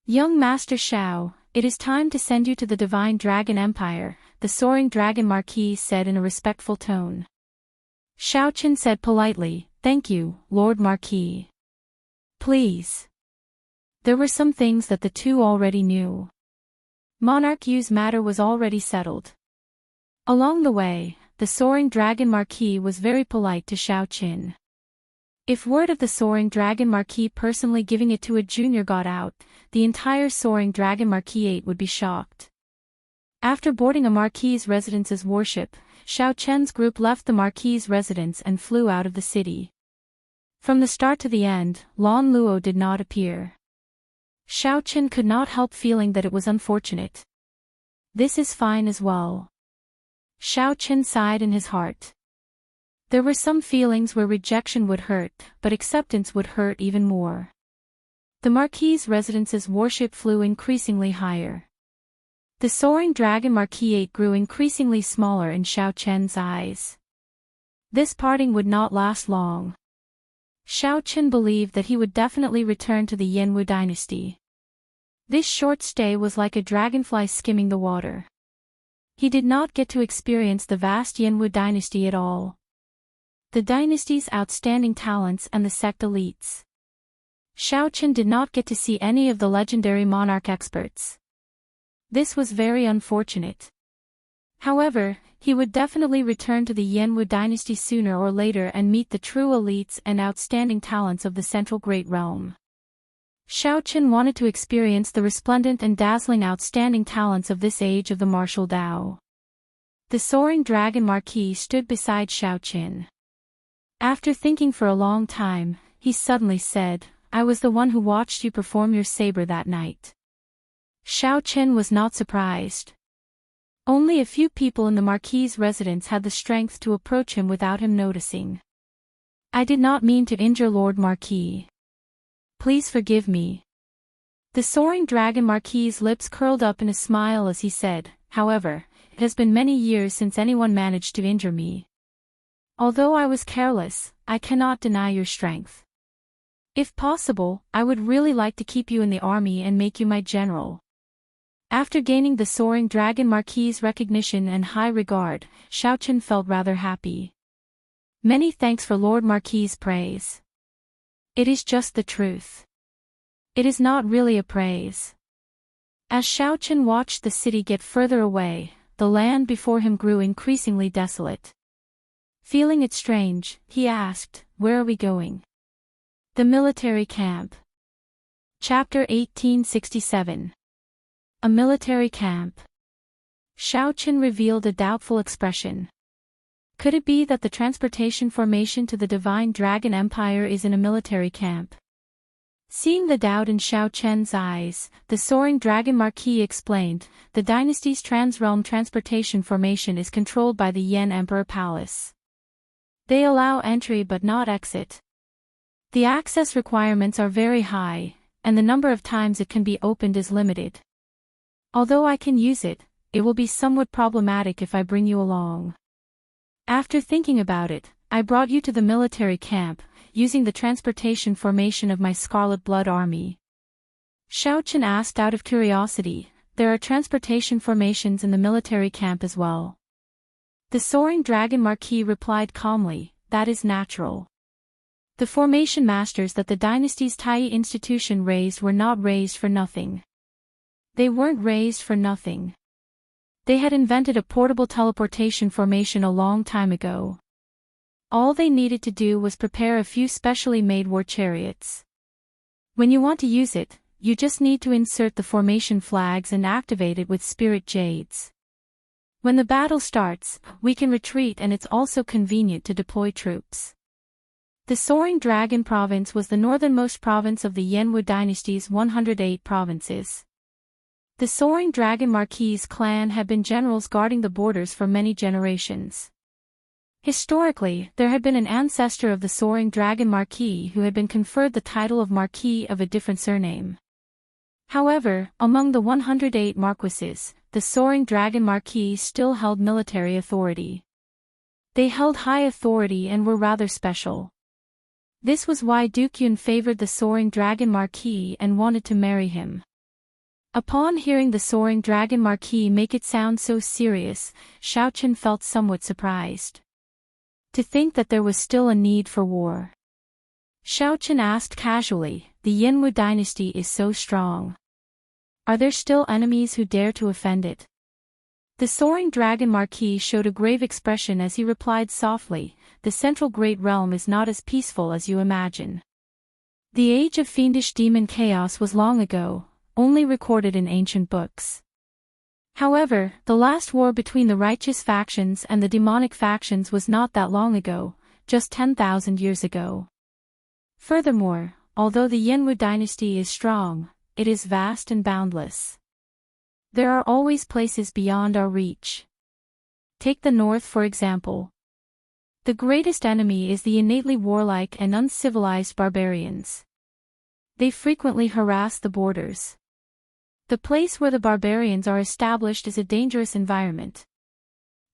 "Young Master Xiao, it is time to send you to the Divine Dragon Empire," the soaring dragon Marquis said in a respectful tone. Xiaochen said politely, "Thank you, Lord Marquis. Please." There were some things that the two already knew. Monarch Yu's matter was already settled. Along the way, the soaring dragon Marquis was very polite to Xiaochen. If word of the soaring dragon Marquis personally giving it to a junior got out, the entire soaring dragon Marquis would be shocked. After boarding a Marquis' residence's warship, Xiaochen's group left the Marquis' residence and flew out of the city. From the start to the end, Lon Luo did not appear. Xiaochen could not help feeling that it was unfortunate. This is fine as well. Xiaochen sighed in his heart. There were some feelings where rejection would hurt, but acceptance would hurt even more. The Marquis' residence's warship flew increasingly higher. The soaring dragon Marquis grew increasingly smaller in Xiaochen's eyes. This parting would not last long. Xiaochen believed that he would definitely return to the Yanwu dynasty. This short stay was like a dragonfly skimming the water. He did not get to experience the vast Yanwu dynasty at all. The dynasty's outstanding talents and the sect elites. Xiaochen did not get to see any of the legendary monarch experts. This was very unfortunate. However, he would definitely return to the Yanwu dynasty sooner or later and meet the true elites and outstanding talents of the Central Great Realm. Xiaochen wanted to experience the resplendent and dazzling outstanding talents of this age of the martial Dao. The soaring dragon marquis stood beside Xiaochen. After thinking for a long time, he suddenly said, "I was the one who watched you perform your saber that night." Xiaochen was not surprised. Only a few people in the marquis's residence had the strength to approach him without him noticing. "I did not mean to injure Lord Marquis. Please forgive me." The soaring dragon marquis's lips curled up in a smile as he said, "However, it has been many years since anyone managed to injure me. Although I was careless, I cannot deny your strength. If possible, I would really like to keep you in the army and make you my general." After gaining the soaring dragon marquis's recognition and high regard, Xiaochen felt rather happy. "Many thanks for Lord Marquis's praise. It is just the truth. It is not really a praise." As Xiaochen watched the city get further away, the land before him grew increasingly desolate. Feeling it strange, he asked, "Where are we going?" "The military camp." Chapter 1867. A military camp. Xiaochen revealed a doubtful expression. Could it be that the transportation formation to the Divine Dragon Empire is in a military camp? Seeing the doubt in Xiaochen's eyes, the soaring dragon marquis explained, "The dynasty's transrealm transportation formation is controlled by the Yan Emperor Palace. They allow entry but not exit. The access requirements are very high, and the number of times it can be opened is limited. Although I can use it, it will be somewhat problematic if I bring you along. After thinking about it, I brought you to the military camp, using the transportation formation of my Scarlet Blood Army." Xiaochen asked out of curiosity, "There are transportation formations in the military camp as well?" The soaring dragon marquis replied calmly, "That is natural. The formation masters that the dynasty's Tai institution raised were not raised for nothing. They weren't raised for nothing. They had invented a portable teleportation formation a long time ago. All they needed to do was prepare a few specially made war chariots. When you want to use it, you just need to insert the formation flags and activate it with spirit jades. When the battle starts, we can retreat, and it's also convenient to deploy troops." The Soaring Dragon Province was the northernmost province of the Yanwu dynasty's 108 provinces. The Soaring Dragon Marquis's clan had been generals guarding the borders for many generations. Historically, there had been an ancestor of the Soaring Dragon Marquis who had been conferred the title of Marquis of a different surname. However, among the 108 marquises, the Soaring Dragon Marquis still held military authority. They held high authority and were rather special. This was why Duke Yun favored the Soaring Dragon Marquis and wanted to marry him. Upon hearing the Soaring Dragon Marquis make it sound so serious, Xiaochen felt somewhat surprised. To think that there was still a need for war. Xiaochen asked casually, "The Yanwu dynasty is so strong. Are there still enemies who dare to offend it?" The Soaring Dragon Marquis showed a grave expression as he replied softly, "The Central Great Realm is not as peaceful as you imagine. The age of fiendish demon chaos was long ago, only recorded in ancient books. However, the last war between the righteous factions and the demonic factions was not that long ago, just 10,000 years ago. Furthermore, although the Yanwu dynasty is strong, it is vast and boundless. There are always places beyond our reach. Take the north for example. The greatest enemy is the innately warlike and uncivilized barbarians. They frequently harass the borders. The place where the barbarians are established is a dangerous environment.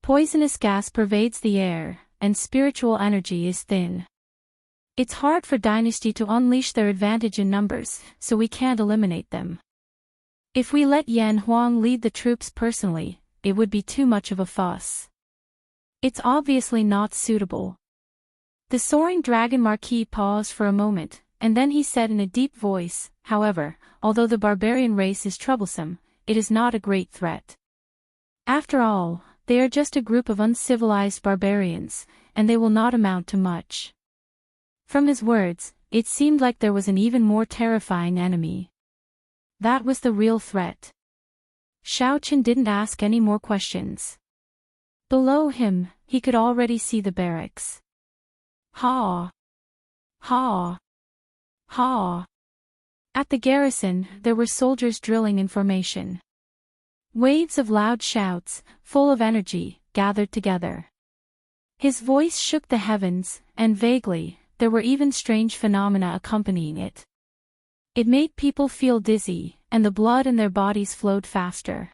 Poisonous gas pervades the air, and spiritual energy is thin. It's hard for dynasty to unleash their advantage in numbers, so we can't eliminate them. If we let Yan Huang lead the troops personally, it would be too much of a fuss. It's obviously not suitable." The Soaring Dragon Marquis paused for a moment, and then he said in a deep voice, "However, although the barbarian race is troublesome, it is not a great threat. After all, they are just a group of uncivilized barbarians, and they will not amount to much. From his words, it seemed like there was an even more terrifying enemy. That was the real threat. Xiaochen didn't ask any more questions. Below him, he could already see the barracks. Ha! Ha! Ha! At the garrison, there were soldiers drilling in formation. Waves of loud shouts, full of energy, gathered together. His voice shook the heavens, and vaguely, there were even strange phenomena accompanying it. It made people feel dizzy, and the blood in their bodies flowed faster.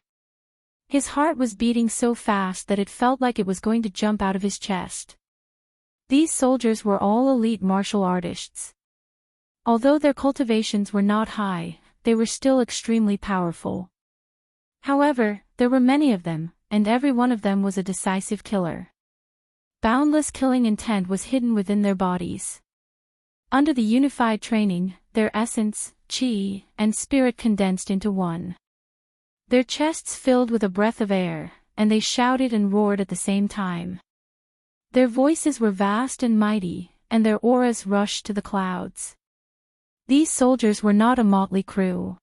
His heart was beating so fast that it felt like it was going to jump out of his chest. These soldiers were all elite martial artists. Although their cultivations were not high, they were still extremely powerful. However, there were many of them, and every one of them was a decisive killer. Boundless killing intent was hidden within their bodies. Under the unified training, their essence, qi, and spirit condensed into one. Their chests filled with a breath of air, and they shouted and roared at the same time. Their voices were vast and mighty, and their auras rushed to the clouds. These soldiers were not a motley crew.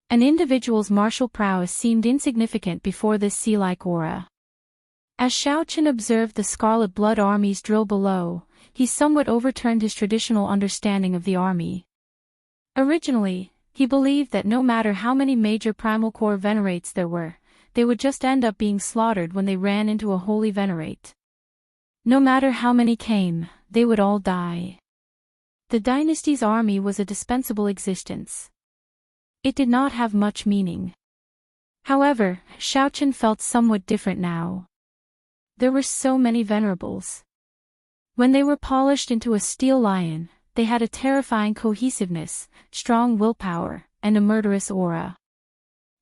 An individual's martial prowess seemed insignificant before this sea-like aura. As Xiaochen observed the Scarlet Blood armies drill below, he somewhat overturned his traditional understanding of the army. Originally, he believed that no matter how many major primal core venerates there were, they would just end up being slaughtered when they ran into a holy venerate. No matter how many came, they would all die. The dynasty's army was a dispensable existence. It did not have much meaning. However, Xiaochen felt somewhat different now. There were so many venerables. When they were polished into a steel lion, they had a terrifying cohesiveness, strong willpower, and a murderous aura.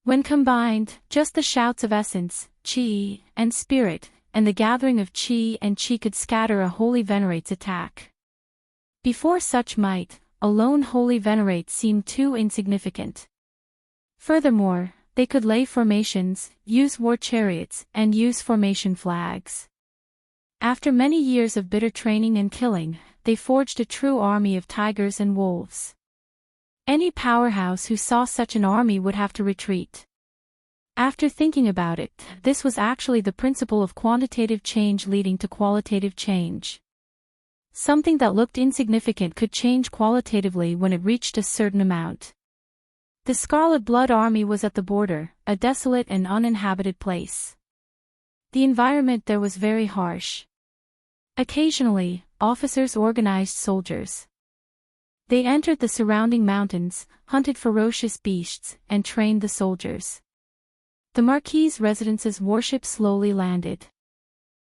When combined, just the shouts of essence, qi, and spirit, and the gathering of qi and qi could scatter a holy venerate's attack. Before such might, a lone holy venerate seemed too insignificant. Furthermore, they could lay formations, use war chariots, and use formation flags. After many years of bitter training and killing, they forged a true army of tigers and wolves. Any powerhouse who saw such an army would have to retreat. After thinking about it, this was actually the principle of quantitative change leading to qualitative change. Something that looked insignificant could change qualitatively when it reached a certain amount. The Scarlet Blood army was at the border, a desolate and uninhabited place. The environment there was very harsh. Occasionally, officers organized soldiers. They entered the surrounding mountains, hunted ferocious beasts, and trained the soldiers. The Marquis' residence's warships slowly landed.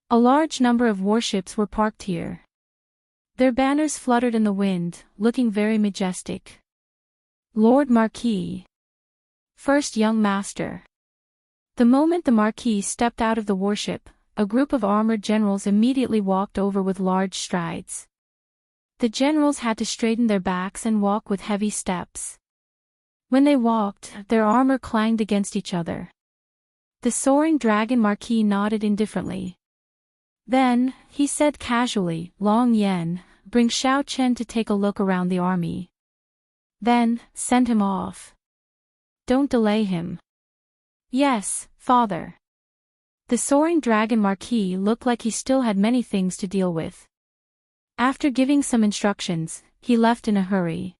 A large number of warships were parked here. Their banners fluttered in the wind, looking very majestic. Lord Marquis. First Young Master. The moment the Marquis stepped out of the warship, a group of armored generals immediately walked over with large strides. The generals had to straighten their backs and walk with heavy steps. When they walked, their armor clanged against each other. The soaring dragon Marquis nodded indifferently. Then, he said casually, "Long Yen, bring Xiaochen to take a look around the army. Then, send him off. Don't delay him." "Yes, father." The soaring dragon Marquis looked like he still had many things to deal with. After giving some instructions, he left in a hurry.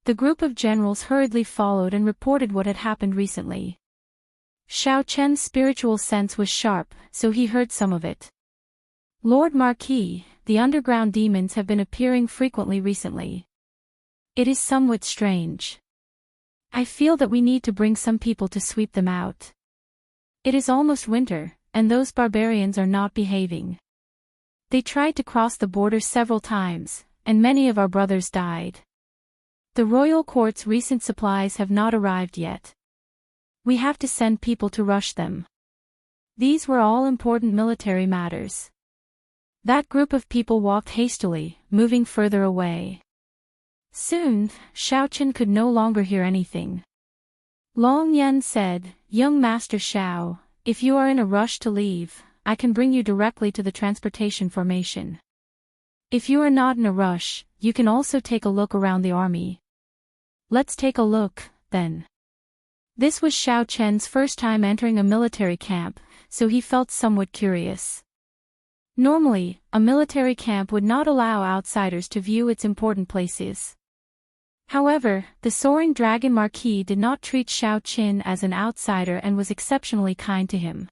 The group of generals hurriedly followed and reported what had happened recently. Xiaochen's spiritual sense was sharp, so he heard some of it. "Lord Marquis, the underground demons have been appearing frequently recently. It is somewhat strange. I feel that we need to bring some people to sweep them out. It is almost winter, and those barbarians are not behaving. They tried to cross the border several times, and many of our brothers died. The royal court's recent supplies have not arrived yet. We have to send people to rush them." These were all important military matters. That group of people walked hastily, moving further away. Soon, Xiaochen could no longer hear anything. Long Yan said, "Young Master Xiao, if you are in a rush to leave, I can bring you directly to the transportation formation. If you are not in a rush, you can also take a look around the army." "Let's take a look, then." This was Xiao Chen's first time entering a military camp, so he felt somewhat curious. Normally, a military camp would not allow outsiders to view its important places. However, the soaring dragon marquis did not treat Xiao Chen as an outsider and was exceptionally kind to him.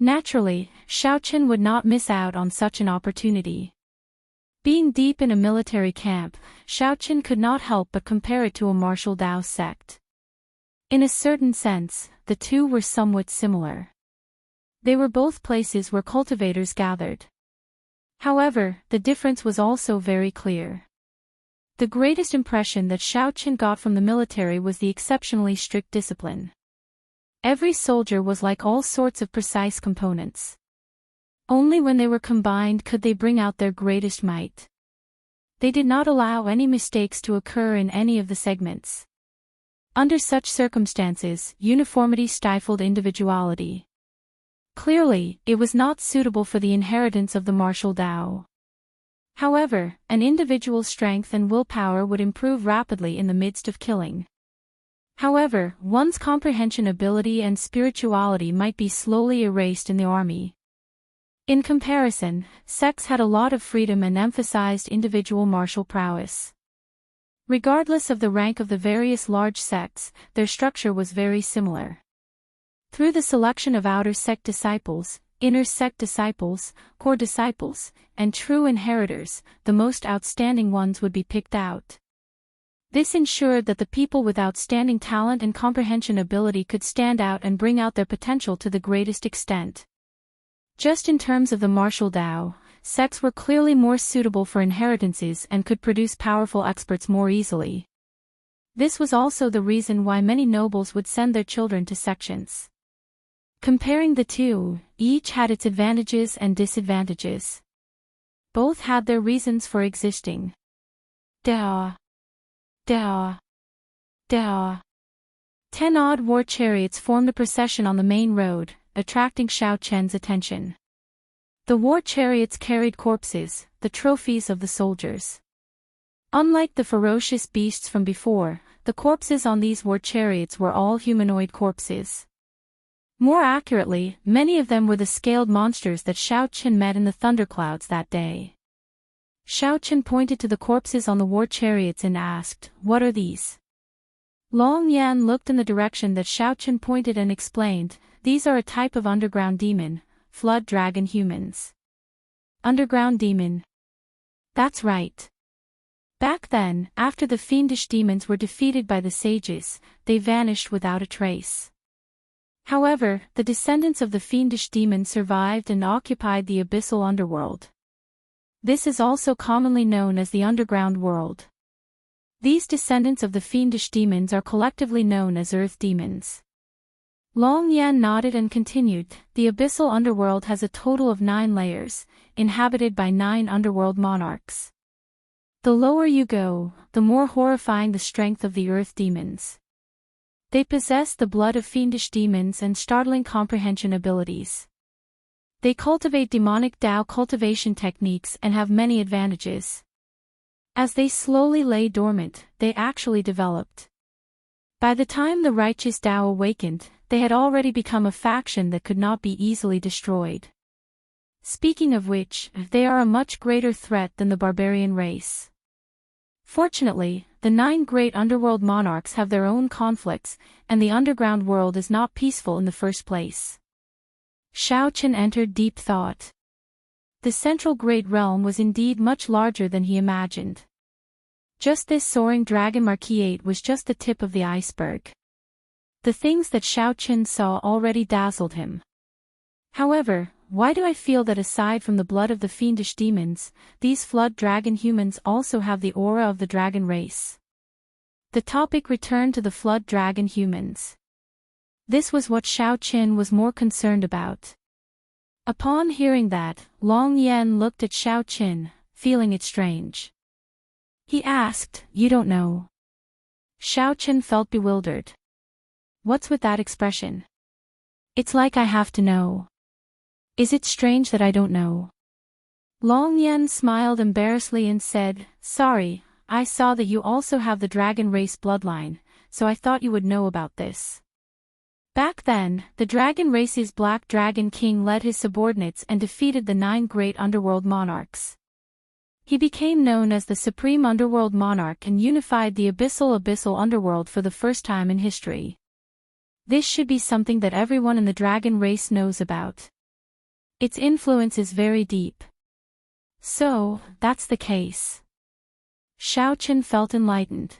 Naturally, Xiao Chen would not miss out on such an opportunity. Being deep in a military camp, Xiao Chen could not help but compare it to a martial Dao sect. In a certain sense, the two were somewhat similar. They were both places where cultivators gathered. However, the difference was also very clear. The greatest impression that Xiao Chen got from the military was the exceptionally strict discipline. Every soldier was like all sorts of precise components. Only when they were combined could they bring out their greatest might. They did not allow any mistakes to occur in any of the segments. Under such circumstances, uniformity stifled individuality. Clearly, it was not suitable for the inheritance of the martial Dao. However, an individual's strength and willpower would improve rapidly in the midst of killing. However, one's comprehension ability and spirituality might be slowly erased in the army. In comparison, sects had a lot of freedom and emphasized individual martial prowess. Regardless of the rank of the various large sects, their structure was very similar. Through the selection of outer sect disciples, inner sect disciples, core disciples, and true inheritors, the most outstanding ones would be picked out. This ensured that the people with outstanding talent and comprehension ability could stand out and bring out their potential to the greatest extent. Just in terms of the martial Dao, sects were clearly more suitable for inheritances and could produce powerful experts more easily. This was also the reason why many nobles would send their children to sections. Comparing the two, each had its advantages and disadvantages. Both had their reasons for existing. Dao. Dao. Dao. 10 odd war chariots formed a procession on the main road, attracting Xiao Chen's attention. The war chariots carried corpses, the trophies of the soldiers. Unlike the ferocious beasts from before, the corpses on these war chariots were all humanoid corpses. More accurately, many of them were the scaled monsters that Xiao Chen met in the thunderclouds that day. Xiao Chen pointed to the corpses on the war chariots and asked, "What are these?" Long Yan looked in the direction that Xiao Chen pointed and explained, "These are a type of underground demon, flood dragon humans." Underground demon. That's right. Back then, after the fiendish demons were defeated by the sages, they vanished without a trace. However, the descendants of the fiendish demon survived and occupied the abyssal underworld. This is also commonly known as the underground world. These descendants of the fiendish demons are collectively known as earth demons. Long Yan nodded and continued, "The abyssal underworld has a total of 9 layers, inhabited by 9 underworld monarchs. The lower you go, the more horrifying the strength of the earth demons. They possess the blood of fiendish demons and startling comprehension abilities. They cultivate demonic Dao cultivation techniques and have many advantages. As they slowly lay dormant, they actually developed. By the time the righteous Dao awakened, they had already become a faction that could not be easily destroyed. Speaking of which, they are a much greater threat than the barbarian race. Fortunately, the 9 great underworld monarchs have their own conflicts, and the underground world is not peaceful in the first place." Xiao Chen entered deep thought. The central great realm was indeed much larger than he imagined. Just this soaring dragon marquis was just the tip of the iceberg. The things that Xiao Chen saw already dazzled him. However, why do I feel that aside from the blood of the fiendish demons, these flood dragon humans also have the aura of the dragon race? The topic returned to the flood dragon humans. This was what Xiao Chen was more concerned about. Upon hearing that, Long Yan looked at Xiao Chen, feeling it strange. He asked, "You don't know?" Xiao Chen felt bewildered. What's with that expression? It's like I have to know. Is it strange that I don't know? Long Yan smiled embarrassedly and said, Sorry, I saw that you also have the dragon race bloodline, so I thought you would know about this. Back then, the dragon race's Black Dragon King led his subordinates and defeated the 9 great underworld monarchs. He became known as the Supreme Underworld Monarch and unified the abyssal underworld for the first time in history. This should be something that everyone in the dragon race knows about. Its influence is very deep. So, that's the case. Xiaochen felt enlightened.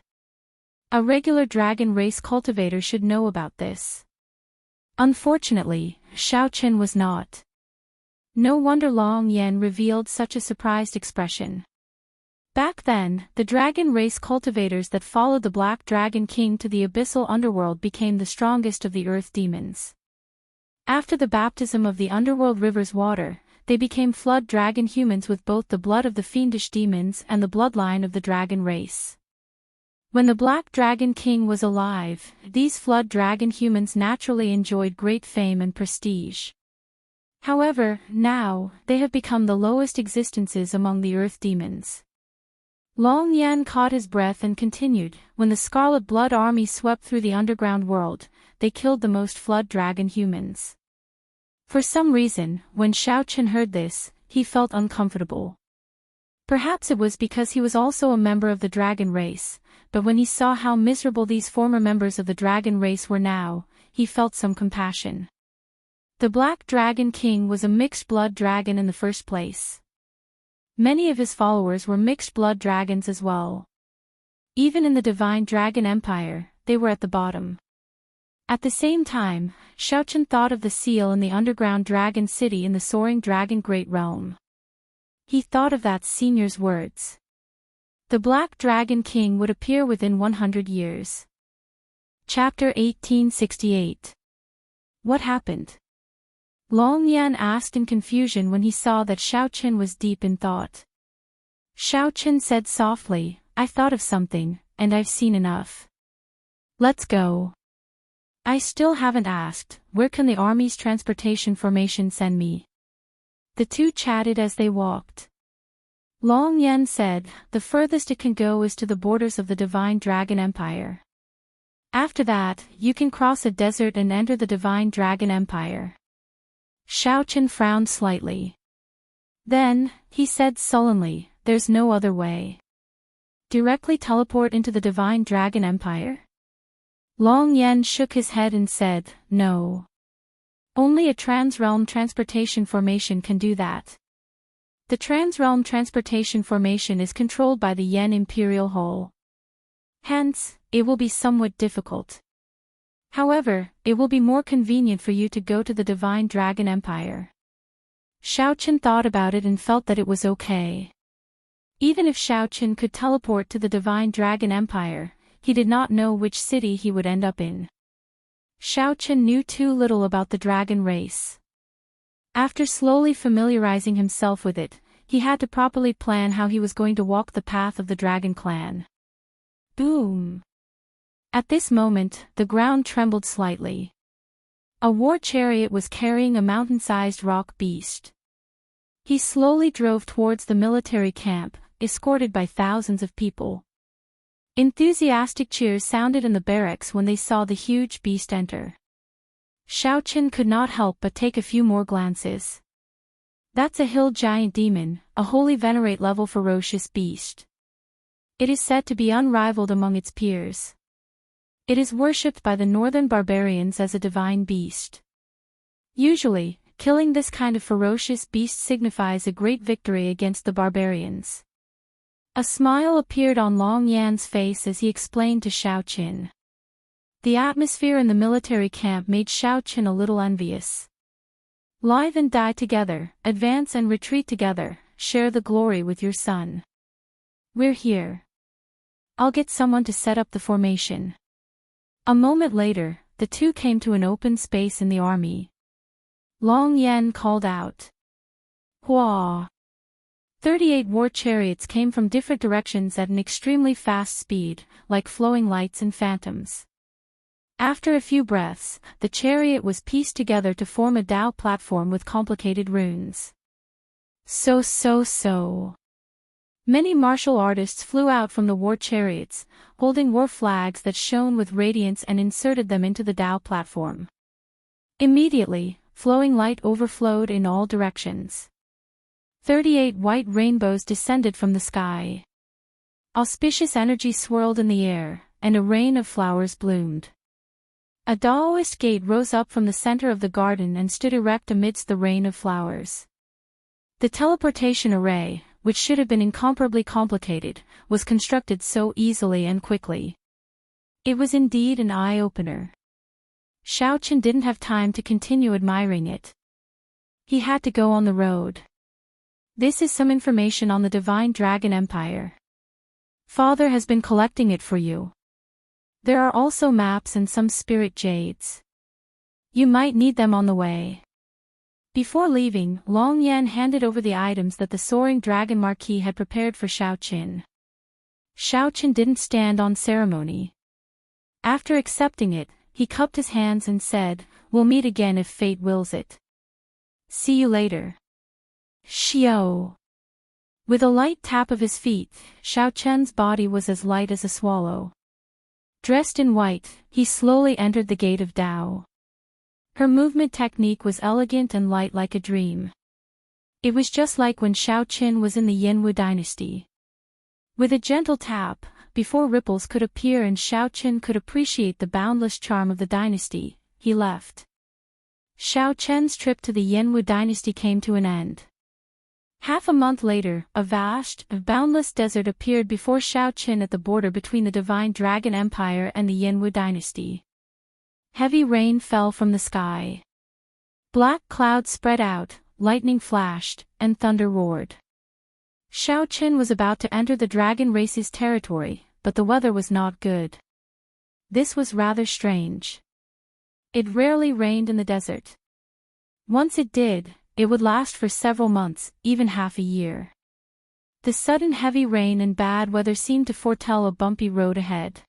A regular dragon race cultivator should know about this. Unfortunately, Xiaochen was not. No wonder Long Yan revealed such a surprised expression. Back then, the dragon race cultivators that followed the Black Dragon King to the abyssal underworld became the strongest of the earth demons. After the baptism of the underworld river's water, they became flood dragon humans with both the blood of the fiendish demons and the bloodline of the dragon race. When the Black Dragon King was alive, these flood dragon humans naturally enjoyed great fame and prestige. However, now, they have become the lowest existences among the earth demons. Long Yan caught his breath and continued, When the Scarlet Blood Army swept through the underground world, they killed the most flood dragon humans. For some reason, when Xiaochen heard this, he felt uncomfortable. Perhaps it was because he was also a member of the dragon race, but when he saw how miserable these former members of the dragon race were now, he felt some compassion. The Black Dragon King was a mixed-blood dragon in the first place. Many of his followers were mixed-blood dragons as well. Even in the Divine Dragon Empire, they were at the bottom. At the same time, Xiaochen thought of the seal in the underground dragon city in the soaring dragon great realm. He thought of that senior's words. The Black Dragon King would appear within 100 years. Chapter 1868. What happened? Long Yan asked in confusion when he saw that Xiaochen was deep in thought. Xiaochen said softly, I thought of something, and I've seen enough. Let's go. I still haven't asked, where can the army's transportation formation send me? The two chatted as they walked. Long Yan said, the furthest it can go is to the borders of the Divine Dragon Empire. After that, you can cross a desert and enter the Divine Dragon Empire. Xiaochen frowned slightly. Then, he said sullenly, there's no other way. Directly teleport into the Divine Dragon Empire? Long Yan shook his head and said, no. Only a transrealm transportation formation can do that. The transrealm transportation formation is controlled by the Yen Imperial Whole. Hence, it will be somewhat difficult. However, it will be more convenient for you to go to the Divine Dragon Empire. Xiaochen thought about it and felt that it was okay. Even if Xiaochen could teleport to the Divine Dragon Empire, he did not know which city he would end up in. Xiaochen knew too little about the dragon race. After slowly familiarizing himself with it, he had to properly plan how he was going to walk the path of the dragon clan. Boom! At this moment, the ground trembled slightly. A war chariot was carrying a mountain-sized rock beast. He slowly drove towards the military camp, escorted by thousands of people. Enthusiastic cheers sounded in the barracks when they saw the huge beast enter. Xiaochen could not help but take a few more glances. That's a hill giant demon, a holy venerate-level ferocious beast. It is said to be unrivaled among its peers. It is worshipped by the northern barbarians as a divine beast. Usually, killing this kind of ferocious beast signifies a great victory against the barbarians. A smile appeared on Long Yan's face as he explained to Xiaochen. The atmosphere in the military camp made Xiaochen a little envious. Live and die together, advance and retreat together, share the glory with your son. We're here. I'll get someone to set up the formation. A moment later, the two came to an open space in the army. Long Yan called out. Hua! 38 war chariots came from different directions at an extremely fast speed, like flowing lights and phantoms. After a few breaths, the chariot was pieced together to form a Dao platform with complicated runes. So. Many martial artists flew out from the war chariots, holding war flags that shone with radiance and inserted them into the Dao platform. Immediately, flowing light overflowed in all directions. 38 white rainbows descended from the sky. Auspicious energy swirled in the air, and a rain of flowers bloomed. A Daoist gate rose up from the center of the garden and stood erect amidst the rain of flowers. The teleportation array, which should have been incomparably complicated, was constructed so easily and quickly. It was indeed an eye-opener. Xiaochen didn't have time to continue admiring it. He had to go on the road. This is some information on the Divine Dragon Empire. Father has been collecting it for you. There are also maps and some spirit jades. You might need them on the way. Before leaving, Long Yan handed over the items that the Soaring Dragon Marquis had prepared for Xiaochen. Xiaochen didn't stand on ceremony. After accepting it, he cupped his hands and said, "We'll meet again if fate wills it. See you later." Xiao. With a light tap of his feet, Xiaochen's body was as light as a swallow. Dressed in white, he slowly entered the gate of Dao. Her movement technique was elegant and light like a dream. It was just like when Xiaochen was in the Yanwu dynasty. With a gentle tap, before ripples could appear and Xiaochen could appreciate the boundless charm of the dynasty, he left. Xiaochen's trip to the Yanwu dynasty came to an end. Half a month later, a vast, boundless desert appeared before Xiaochen at the border between the Divine Dragon Empire and the Yanwu dynasty. Heavy rain fell from the sky. Black clouds spread out, lightning flashed, and thunder roared. Xiaochen was about to enter the dragon race's territory, but the weather was not good. This was rather strange. It rarely rained in the desert. Once it did, it would last for several months, even half a year. The sudden heavy rain and bad weather seemed to foretell a bumpy road ahead.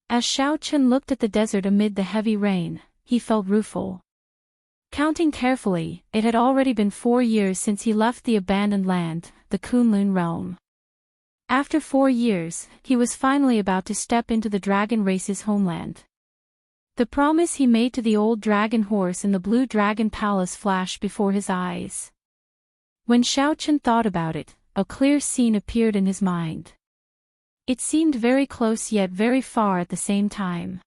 As Xiaochen looked at the desert amid the heavy rain, he felt rueful. Counting carefully, it had already been 4 years since he left the abandoned land, the Kunlun realm. After 4 years, he was finally about to step into the dragon race's homeland. The promise he made to the old dragon horse in the Blue Dragon Palace flashed before his eyes. When Xiaochen thought about it, a clear scene appeared in his mind. It seemed very close yet very far at the same time.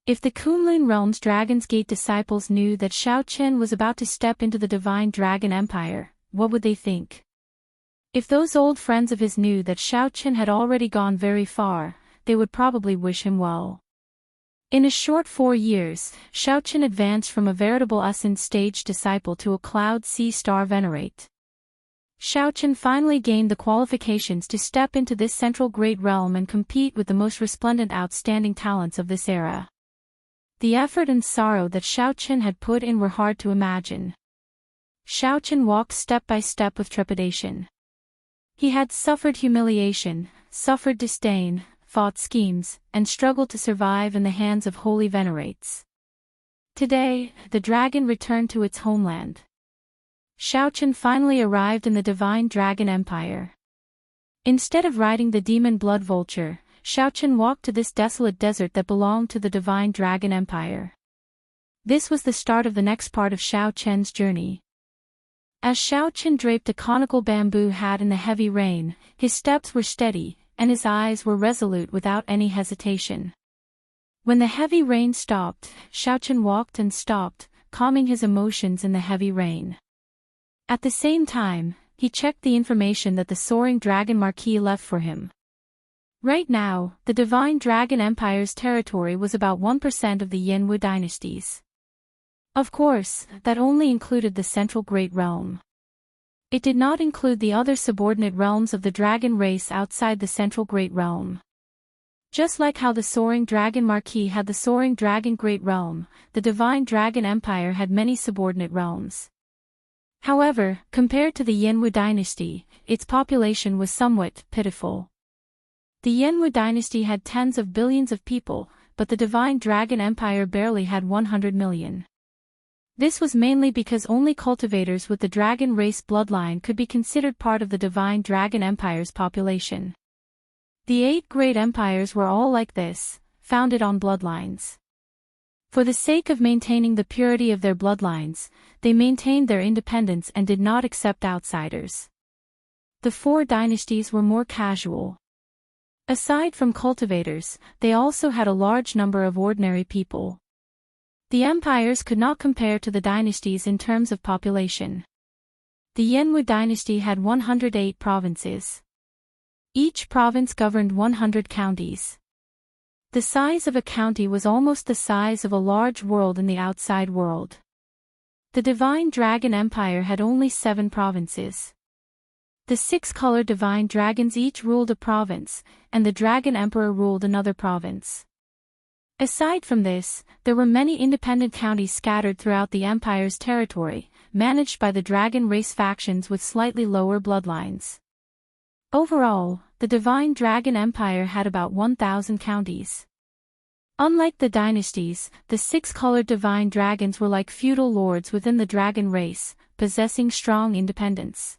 If the Kunlun realm's Dragon's Gate disciples knew that Xiaochen was about to step into the Divine Dragon Empire, what would they think? If those old friends of his knew that Xiaochen had already gone very far, they would probably wish him well. In a short 4 years, Xiaochen advanced from a veritable Ascent stage disciple to a Cloud Sea Star Venerate. Xiaochen finally gained the qualifications to step into this central great realm and compete with the most resplendent outstanding talents of this era. The effort and sorrow that Xiaochen had put in were hard to imagine. Xiaochen walked step by step with trepidation. He had suffered humiliation, suffered disdain, fought schemes, and struggled to survive in the hands of holy venerates. Today, the dragon returned to its homeland. Xiaochen finally arrived in the Divine Dragon Empire. Instead of riding the demon blood vulture, Xiaochen walked to this desolate desert that belonged to the Divine Dragon Empire. This was the start of the next part of Xiaochen's journey. As Xiaochen draped a conical bamboo hat in the heavy rain, his steps were steady, and his eyes were resolute without any hesitation. When the heavy rain stopped, Xiaochen walked and stopped, calming his emotions in the heavy rain. At the same time, he checked the information that the Soaring Dragon Marquis left for him. Right now, the Divine Dragon Empire's territory was about 1% of the Yanwu dynasties. Of course, that only included the Central Great Realm. It did not include the other subordinate realms of the dragon race outside the Central Great Realm. Just like how the Soaring Dragon Marquis had the Soaring Dragon Great Realm, the Divine Dragon Empire had many subordinate realms. However, compared to the Yanwu dynasty, its population was somewhat pitiful. The Yanwu dynasty had tens of billions of people, but the Divine Dragon Empire barely had 100 million. This was mainly because only cultivators with the dragon race bloodline could be considered part of the Divine Dragon Empire's population. The 8 great empires were all like this, founded on bloodlines. For the sake of maintaining the purity of their bloodlines, they maintained their independence and did not accept outsiders. The 4 dynasties were more casual. Aside from cultivators, they also had a large number of ordinary people. The empires could not compare to the dynasties in terms of population. The Yanwu dynasty had 108 provinces. Each province governed 100 counties. The size of a county was almost the size of a large world in the outside world. The Divine Dragon Empire had only 7 provinces. The 6-colored divine dragons each ruled a province, and the Dragon Emperor ruled another province. Aside from this, there were many independent counties scattered throughout the empire's territory, managed by the dragon race factions with slightly lower bloodlines. Overall, the Divine Dragon Empire had about 1,000 counties. Unlike the dynasties, the 6-colored divine dragons were like feudal lords within the dragon race, possessing strong independence.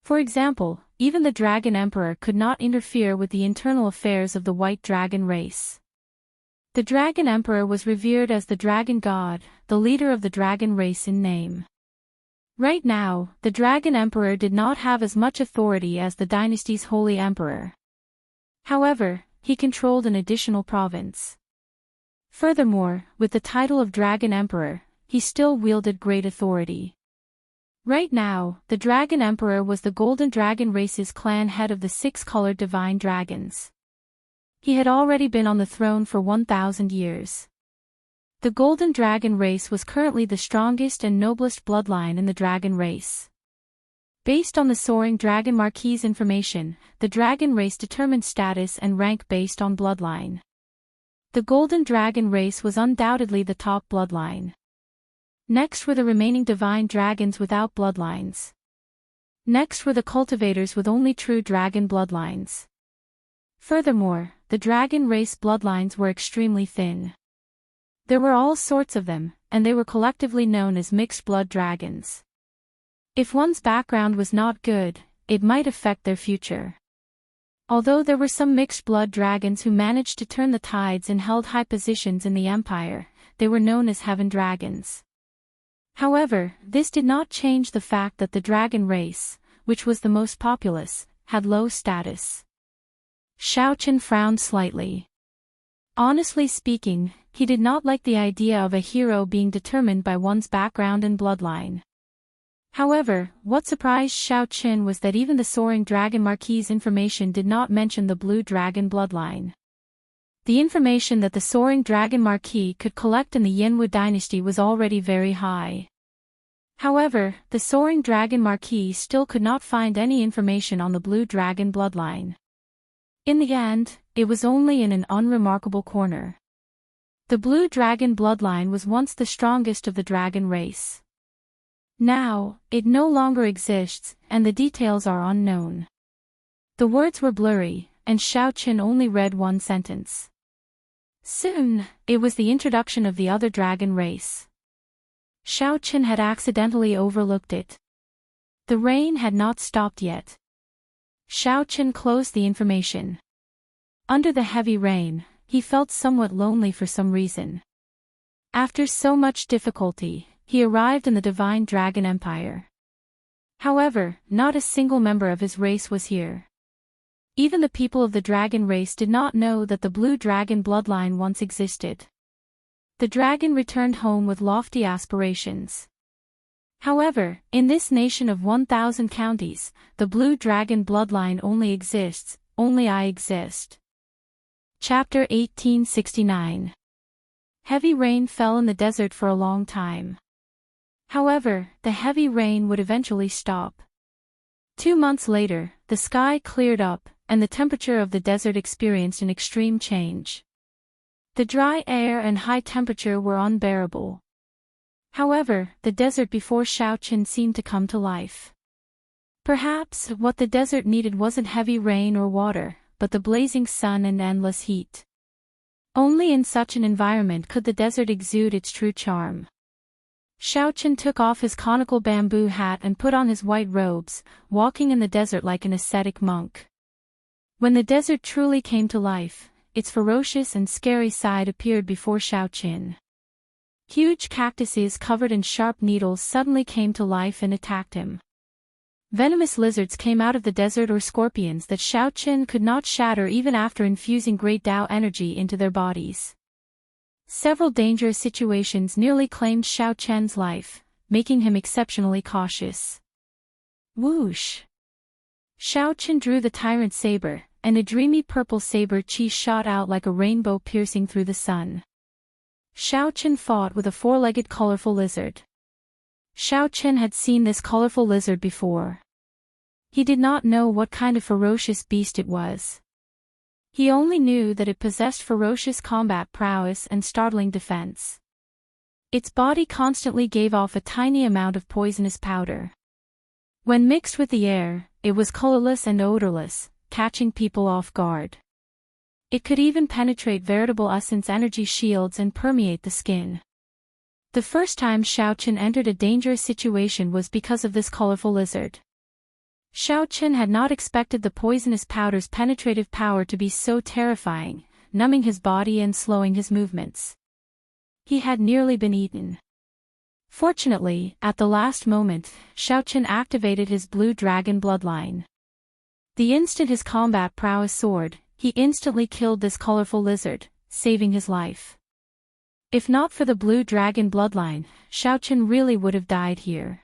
For example, even the Dragon Emperor could not interfere with the internal affairs of the white dragon race. The Dragon Emperor was revered as the dragon god, the leader of the dragon race in name. Right now, the Dragon Emperor did not have as much authority as the dynasty's Holy Emperor. However, he controlled an additional province. Furthermore, with the title of Dragon Emperor, he still wielded great authority. Right now, the Dragon Emperor was the Golden Dragon race's clan head of the 6-colored divine dragons. He had already been on the throne for 1,000 years. The Golden Dragon race was currently the strongest and noblest bloodline in the dragon race. Based on the Soaring Dragon Marquis information, the dragon race determined status and rank based on bloodline. The Golden Dragon race was undoubtedly the top bloodline. Next were the remaining divine dragons without bloodlines. Next were the cultivators with only true dragon bloodlines. Furthermore, the dragon race bloodlines were extremely thin. There were all sorts of them, and they were collectively known as mixed blood dragons. If one's background was not good, it might affect their future. Although there were some mixed blood dragons who managed to turn the tides and held high positions in the empire, they were known as heaven dragons. However, this did not change the fact that the dragon race, which was the most populous, had low status. Xiaochen frowned slightly. Honestly speaking, he did not like the idea of a hero being determined by one's background and bloodline. However, what surprised Xiaochen was that even the Soaring Dragon Marquis' information did not mention the Blue Dragon bloodline. The information that the Soaring Dragon Marquis could collect in the Yanwu dynasty was already very high. However, the Soaring Dragon Marquis still could not find any information on the Blue Dragon bloodline. In the end, it was only in an unremarkable corner. The Blue Dragon bloodline was once the strongest of the dragon race. Now, it no longer exists, and the details are unknown. The words were blurry, and Xiaochen only read one sentence. Soon, it was the introduction of the other dragon race. Xiaochen had accidentally overlooked it. The rain had not stopped yet. Xiaochen closed the information. Under the heavy rain, he felt somewhat lonely for some reason. After so much difficulty, he arrived in the Divine Dragon Empire. However, not a single member of his race was here. Even the people of the dragon race did not know that the Blue Dragon bloodline once existed. The dragon returned home with lofty aspirations. However, in this nation of 1,000 counties, the Blue Dragon bloodline only exists, only I exist. Chapter 1869. Heavy rain fell in the desert for a long time. However, the heavy rain would eventually stop. 2 months later, the sky cleared up, and the temperature of the desert experienced an extreme change. The dry air and high temperature were unbearable. However, the desert before Xiaochen seemed to come to life. Perhaps what the desert needed wasn't heavy rain or water, but the blazing sun and endless heat. Only in such an environment could the desert exude its true charm. Xiaochen took off his conical bamboo hat and put on his white robes, walking in the desert like an ascetic monk. When the desert truly came to life, its ferocious and scary side appeared before Xiaochen. Huge cactuses covered in sharp needles suddenly came to life and attacked him. Venomous lizards came out of the desert or scorpions that Xiaochen could not shatter even after infusing great Dao energy into their bodies. Several dangerous situations nearly claimed Xiaochen's life, making him exceptionally cautious. Whoosh! Xiaochen drew the tyrant saber, and a dreamy purple saber chi shot out like a rainbow piercing through the sun. Xiaochen fought with a four-legged colorful lizard. Xiaochen had seen this colorful lizard before. He did not know what kind of ferocious beast it was. He only knew that it possessed ferocious combat prowess and startling defense. Its body constantly gave off a tiny amount of poisonous powder. When mixed with the air, it was colorless and odorless, catching people off guard. It could even penetrate veritable essence energy shields and permeate the skin. The first time Xiaochen entered a dangerous situation was because of this colorful lizard. Xiaochen had not expected the poisonous powder's penetrative power to be so terrifying, numbing his body and slowing his movements. He had nearly been eaten. Fortunately, at the last moment, Xiaochen activated his blue dragon bloodline. The instant his combat prowess soared, he instantly killed this colorful lizard, saving his life. If not for the blue dragon bloodline, Xiaochen really would have died here.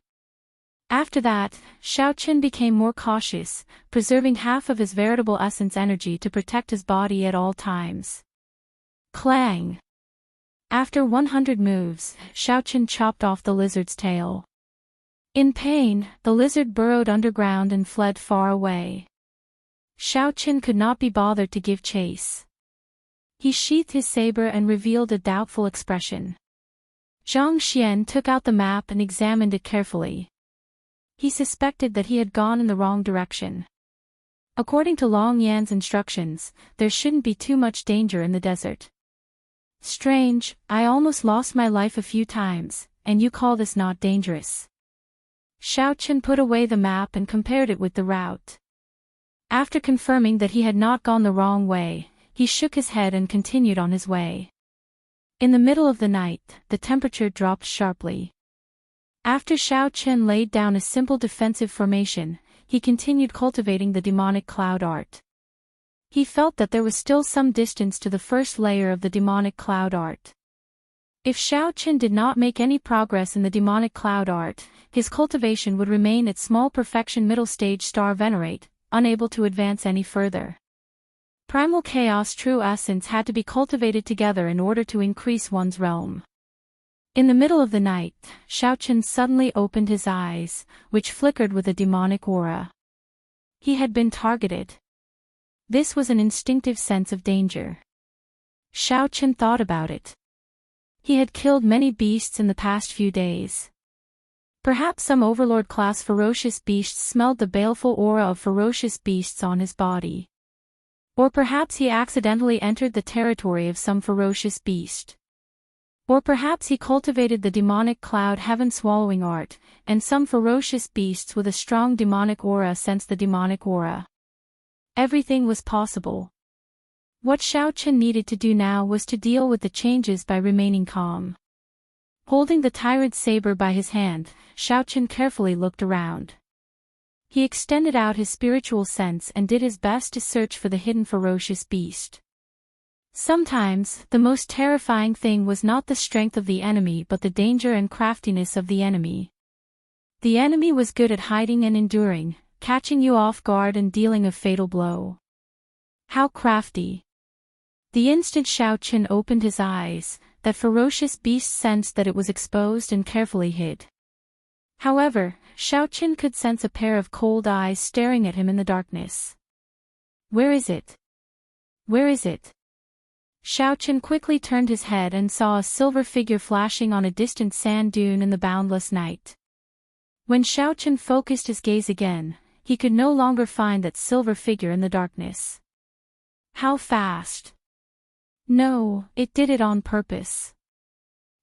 After that, Xiaochen became more cautious, preserving half of his veritable essence energy to protect his body at all times. Clang! After 100 moves, Xiaochen chopped off the lizard's tail. In pain, the lizard burrowed underground and fled far away. Xiaochen could not be bothered to give chase. He sheathed his saber and revealed a doubtful expression. Zhang Xian took out the map and examined it carefully. He suspected that he had gone in the wrong direction. According to Long Yan's instructions, there shouldn't be too much danger in the desert. Strange, I almost lost my life a few times, and you call this not dangerous. Xiaochen put away the map and compared it with the route. After confirming that he had not gone the wrong way, he shook his head and continued on his way. In the middle of the night, the temperature dropped sharply. After Xiaochen laid down a simple defensive formation, he continued cultivating the demonic cloud art. He felt that there was still some distance to the first layer of the demonic cloud art. If Xiaochen did not make any progress in the demonic cloud art, his cultivation would remain at small perfection middle stage star venerate, unable to advance any further. Primal chaos true essence had to be cultivated together in order to increase one's realm. In the middle of the night, Xiaochen suddenly opened his eyes, which flickered with a demonic aura. He had been targeted. This was an instinctive sense of danger. Xiaochen thought about it. He had killed many beasts in the past few days. Perhaps some overlord-class ferocious beast smelled the baleful aura of ferocious beasts on his body. Or perhaps he accidentally entered the territory of some ferocious beast. Or perhaps he cultivated the demonic cloud heaven-swallowing art, and some ferocious beasts with a strong demonic aura sensed the demonic aura. Everything was possible. What Xiaochen needed to do now was to deal with the changes by remaining calm. Holding the tyrant's saber by his hand, Xiaochen carefully looked around. He extended out his spiritual sense and did his best to search for the hidden ferocious beast. Sometimes, the most terrifying thing was not the strength of the enemy but the danger and craftiness of the enemy. The enemy was good at hiding and enduring, catching you off guard and dealing a fatal blow. How crafty! The instant Xiaochen opened his eyes, that ferocious beast sensed that it was exposed and carefully hid. However, Xiaochen could sense a pair of cold eyes staring at him in the darkness. Where is it? Where is it? Xiaochen quickly turned his head and saw a silver figure flashing on a distant sand dune in the boundless night. When Xiaochen focused his gaze again, he could no longer find that silver figure in the darkness. How fast! No, it did it on purpose.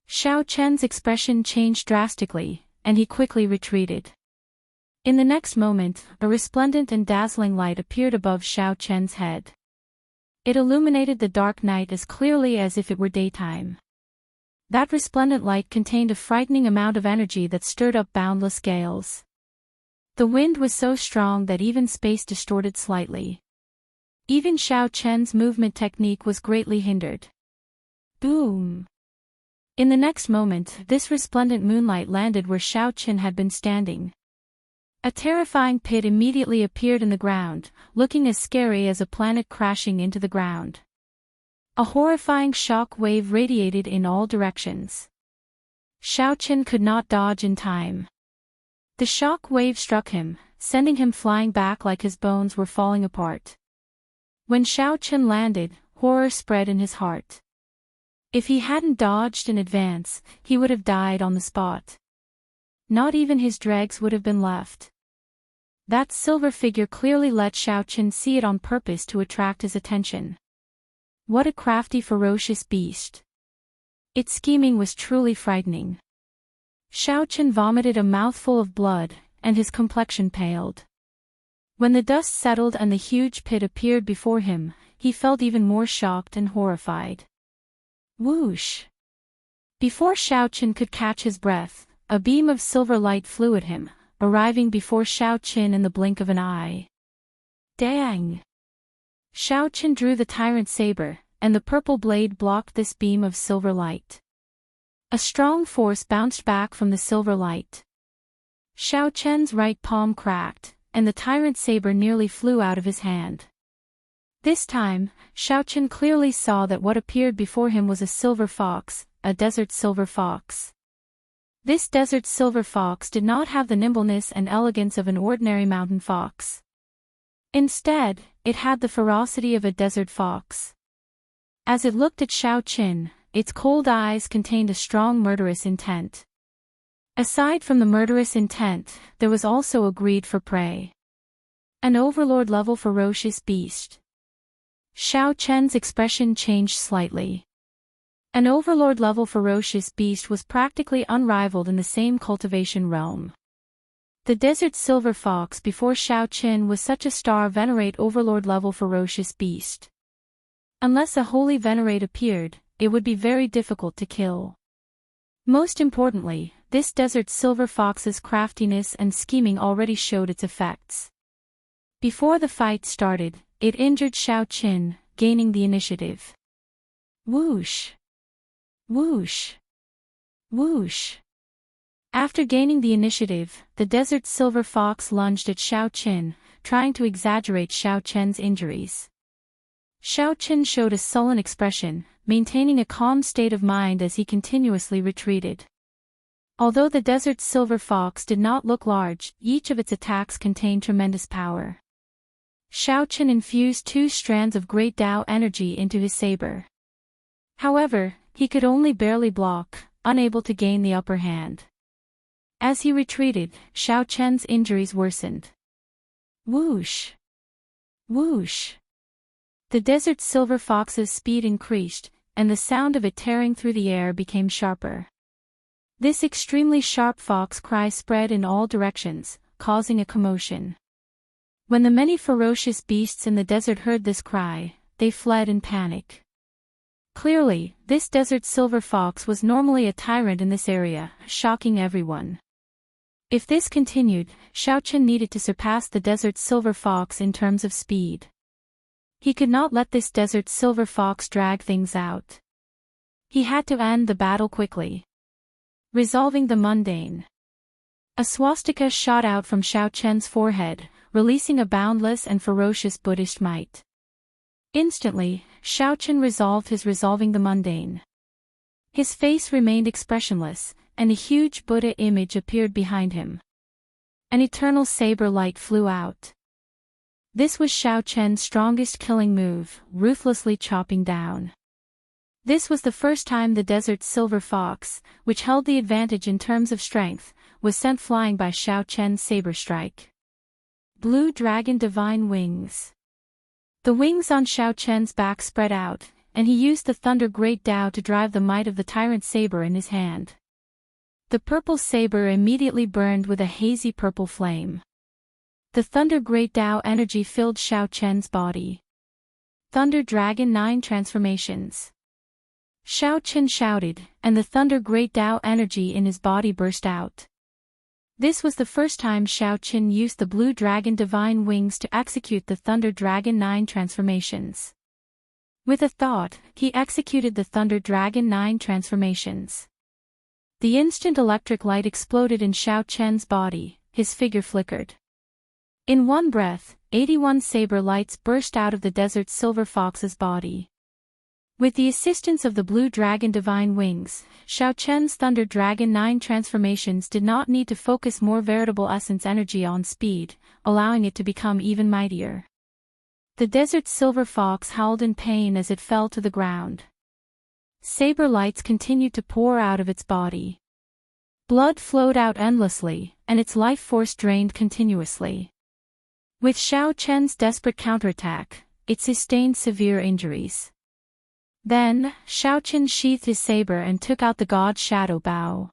Xiao Chen's expression changed drastically, and he quickly retreated. In the next moment, a resplendent and dazzling light appeared above Xiao Chen's head. It illuminated the dark night as clearly as if it were daytime. That resplendent light contained a frightening amount of energy that stirred up boundless gales. The wind was so strong that even space distorted slightly. Even Xiao Chen's movement technique was greatly hindered. Boom! In the next moment, this resplendent moonlight landed where Xiao Chen had been standing. A terrifying pit immediately appeared in the ground, looking as scary as a planet crashing into the ground. A horrifying shock wave radiated in all directions. Xiao Chen could not dodge in time. The shock wave struck him, sending him flying back like his bones were falling apart. When Xiao Chen landed, horror spread in his heart. If he hadn't dodged in advance, he would have died on the spot. Not even his dregs would have been left. That silver figure clearly let Xiao Chen see it on purpose to attract his attention. What a crafty, ferocious beast. Its scheming was truly frightening. Xiao Chen vomited a mouthful of blood, and his complexion paled. When the dust settled and the huge pit appeared before him, he felt even more shocked and horrified. Whoosh! Before Xiao Chen could catch his breath, a beam of silver light flew at him, arriving before Xiao Chen in the blink of an eye. Dang! Xiao Chen drew the tyrant saber, and the purple blade blocked this beam of silver light. A strong force bounced back from the silver light. Xiao Chen's right palm cracked, and the tyrant saber nearly flew out of his hand. This time, Xiao Chen clearly saw that what appeared before him was a silver fox, a desert silver fox. This desert silver fox did not have the nimbleness and elegance of an ordinary mountain fox. Instead, it had the ferocity of a desert fox. As it looked at Xiao Chen, its cold eyes contained a strong murderous intent. Aside from the murderous intent, there was also a greed for prey. An overlord-level ferocious beast. Xiao Chen's expression changed slightly. An overlord-level ferocious beast was practically unrivaled in the same cultivation realm. The desert silver fox before Xiao Chen was such a star-venerate overlord-level ferocious beast. Unless a holy venerate appeared, it would be very difficult to kill. Most importantly, this desert silver fox's craftiness and scheming already showed its effects. Before the fight started, it injured Xiao Chen, gaining the initiative. Whoosh! Whoosh! Whoosh! After gaining the initiative, the desert silver fox lunged at Xiao Chen, trying to exaggerate Xiao Chen's injuries. Xiao Chen showed a sullen expression, maintaining a calm state of mind as he continuously retreated. Although the desert silver fox did not look large, each of its attacks contained tremendous power. Xiao Chen infused 2 strands of great Dao energy into his saber. However, he could only barely block, unable to gain the upper hand. As he retreated, Xiao Chen's injuries worsened. Whoosh! Whoosh! The desert silver fox's speed increased, and the sound of it tearing through the air became sharper. This extremely sharp fox cry spread in all directions, causing a commotion. When the many ferocious beasts in the desert heard this cry, they fled in panic. Clearly, this desert silver fox was normally a tyrant in this area, shocking everyone. If this continued, Xiao Chen needed to surpass the desert silver fox in terms of speed. He could not let this desert silver fox drag things out. He had to end the battle quickly. Resolving the mundane. A swastika shot out from Xiao Chen's forehead, releasing a boundless and ferocious Buddhist might. Instantly, Xiao Chen resolved his resolving the mundane. His face remained expressionless, and a huge Buddha image appeared behind him. An eternal saber light flew out. This was Xiao Chen's strongest killing move, ruthlessly chopping down. This was the first time the desert silver fox, which held the advantage in terms of strength, was sent flying by Xiao Chen's saber strike. Blue Dragon Divine Wings. The wings on Xiao Chen's back spread out, and he used the Thunder Great Tao to drive the might of the tyrant saber in his hand. The purple saber immediately burned with a hazy purple flame. The Thunder Great Tao energy filled Xiao Chen's body. Thunder Dragon 9 Transformations. Xiao Chen shouted, and the Thunder Great Tao energy in his body burst out. This was the first time Xiao Chen used the Blue Dragon Divine Wings to execute the Thunder Dragon 9 Transformations. With a thought, he executed the Thunder Dragon 9 Transformations. The instant electric light exploded in Xiao Chen's body, his figure flickered. In one breath, 81 saber lights burst out of the Desert Silver Fox's body. With the assistance of the Blue Dragon Divine Wings, Xiao Chen's Thunder Dragon 9 Transformations did not need to focus more veritable essence energy on speed, allowing it to become even mightier. The Desert Silver Fox howled in pain as it fell to the ground. Saber lights continued to pour out of its body. Blood flowed out endlessly, and its life force drained continuously. With Xiao Chen's desperate counterattack, it sustained severe injuries. Then, Xiao Chen sheathed his saber and took out the God's Shadow Bow.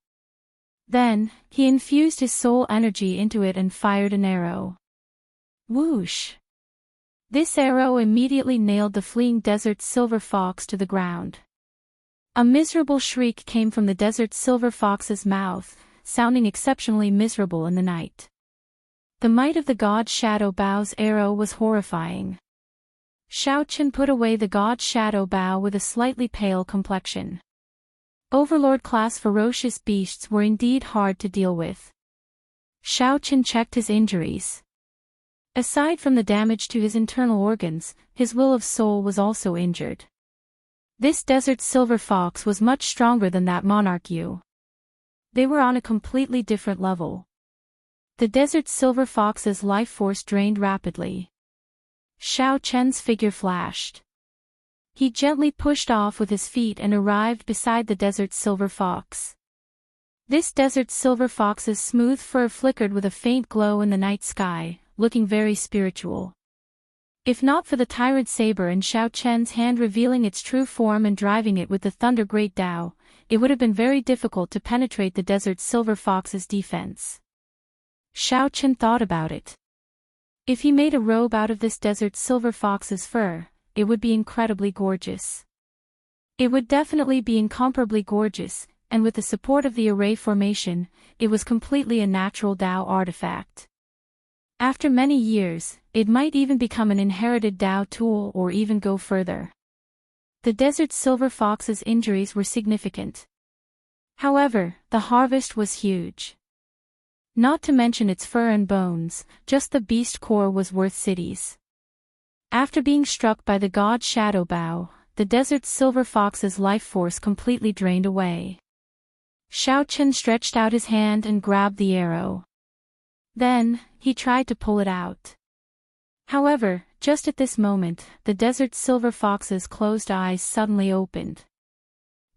Then, he infused his soul energy into it and fired an arrow. Whoosh! This arrow immediately nailed the fleeing Desert Silver Fox to the ground. A miserable shriek came from the Desert Silver Fox's mouth, sounding exceptionally miserable in the night. The might of the God's Shadow Bow's arrow was horrifying. Xiao Chen put away the God's Shadow Bow with a slightly pale complexion. Overlord-class ferocious beasts were indeed hard to deal with. Xiao Chen checked his injuries. Aside from the damage to his internal organs, his will of soul was also injured. This Desert Silver Fox was much stronger than that Monarch Yu. They were on a completely different level. The Desert Silver Fox's life force drained rapidly. Xiao Chen's figure flashed. He gently pushed off with his feet and arrived beside the Desert Silver Fox. This Desert Silver Fox's smooth fur flickered with a faint glow in the night sky, looking very spiritual. If not for the Tyrant Saber in Xiao Chen's hand revealing its true form and driving it with the Thunder Great Tao, it would have been very difficult to penetrate the Desert Silver Fox's defense. Xiao Chen thought about it. If he made a robe out of this Desert Silver Fox's fur, it would be incredibly gorgeous. It would definitely be incomparably gorgeous, and with the support of the array formation, it was completely a natural Tao artifact. After many years, it might even become an inherited Tao tool or even go further. The Desert Silver Fox's injuries were significant. However, the harvest was huge. Not to mention its fur and bones, just the beast core was worth cities. After being struck by the God's Shadow Bow, the Desert Silver Fox's life force completely drained away. Xiao Chen stretched out his hand and grabbed the arrow. Then, he tried to pull it out. However, just at this moment, the Desert Silver Fox's closed eyes suddenly opened.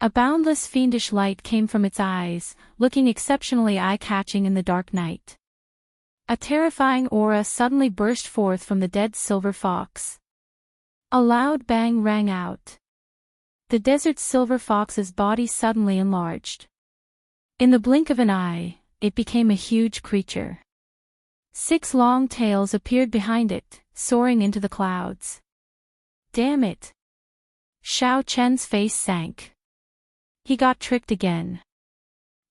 A boundless fiendish light came from its eyes, looking exceptionally eye-catching in the dark night. A terrifying aura suddenly burst forth from the dead Silver Fox. A loud bang rang out. The Desert Silver Fox's body suddenly enlarged. In the blink of an eye, it became a huge creature. 6 long tails appeared behind it, soaring into the clouds. Damn it! Xiao Chen's face sank. He got tricked again.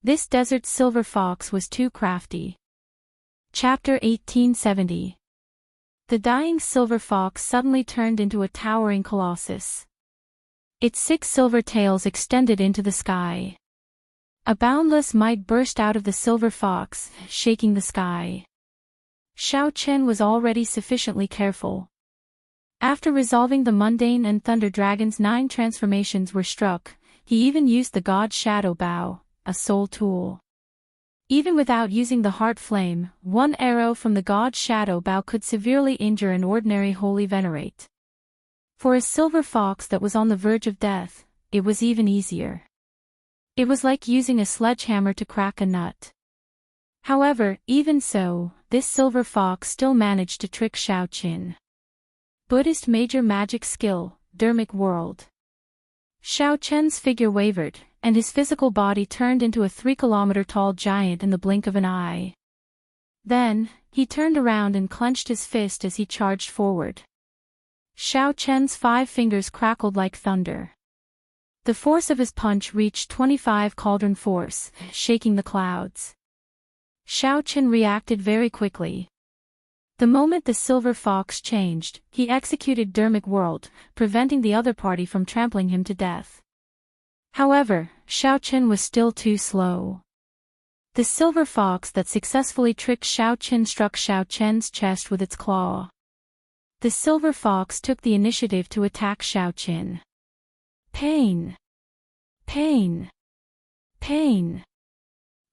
This Desert Silver Fox was too crafty. Chapter 1870. The dying Silver Fox suddenly turned into a towering colossus. Its 6 silver tails extended into the sky. A boundless might burst out of the Silver Fox, shaking the sky. Xiao Chen was already sufficiently careful. After resolving the mundane and Thunder Dragon's 9 transformations were struck, he even used the God's Shadow Bow, a soul tool. Even without using the Heart Flame, one arrow from the God's Shadow Bow could severely injure an ordinary Holy Venerate. For a Silver Fox that was on the verge of death, it was even easier. It was like using a sledgehammer to crack a nut. However, even so, this Silver Fox still managed to trick Xiao Chen. Buddhist Major Magic Skill, Dermic World. Xiao Chen's figure wavered, and his physical body turned into a 3-kilometer-tall giant in the blink of an eye. Then, he turned around and clenched his fist as he charged forward. Xiao Chen's 5 fingers crackled like thunder. The force of his punch reached 25 cauldron force, shaking the clouds. Xiao Chen reacted very quickly. The moment the silver fox changed, he executed Dermic World, preventing the other party from trampling him to death. However, Xiao Chen was still too slow. The silver fox that successfully tricked Xiao Chen struck Xiao Chen's chest with its claw. The silver fox took the initiative to attack Xiao Chen. Pain! Pain! Pain!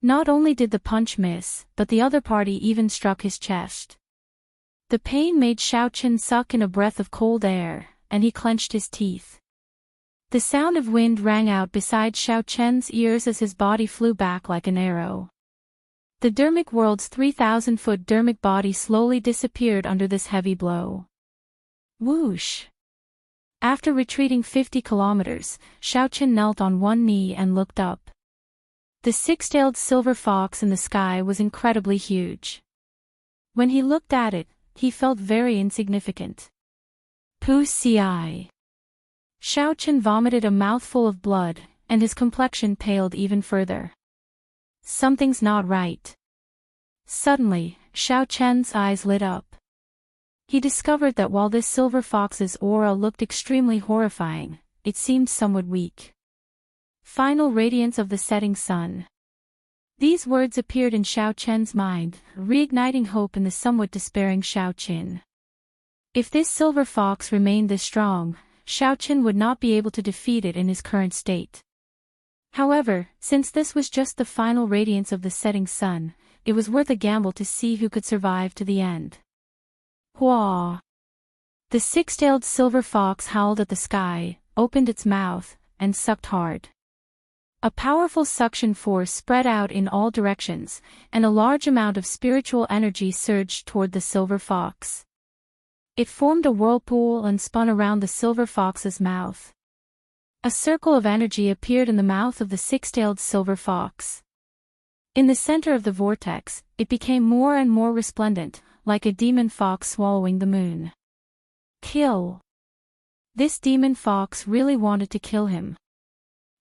Not only did the punch miss, but the other party even struck his chest. The pain made Xiao Chen suck in a breath of cold air, and he clenched his teeth. The sound of wind rang out beside Xiao Chen's ears as his body flew back like an arrow. The Dermic World's 3,000-foot Dermic body slowly disappeared under this heavy blow. Whoosh! After retreating 50 kilometers, Xiao Chen knelt on one knee and looked up. The 6-tailed silver fox in the sky was incredibly huge. When he looked at it, he felt very insignificant. Pussy. Xiao Chen vomited a mouthful of blood, and his complexion paled even further. Something's not right. Suddenly, Xiao Chen's eyes lit up. He discovered that while this silver fox's aura looked extremely horrifying, it seemed somewhat weak. Final radiance of the setting sun. These words appeared in Xiao Chen's mind, reigniting hope in the somewhat despairing Xiao Chen. If this silver fox remained this strong, Xiao Chen would not be able to defeat it in his current state. However, since this was just the final radiance of the setting sun, it was worth a gamble to see who could survive to the end. Hua! The 6-tailed silver fox howled at the sky, opened its mouth, and sucked hard. A powerful suction force spread out in all directions, and a large amount of spiritual energy surged toward the silver fox. It formed a whirlpool and spun around the silver fox's mouth. A circle of energy appeared in the mouth of the 6-tailed silver fox. In the center of the vortex, it became more and more resplendent, like a demon fox swallowing the moon. Kill! This demon fox really wanted to kill him.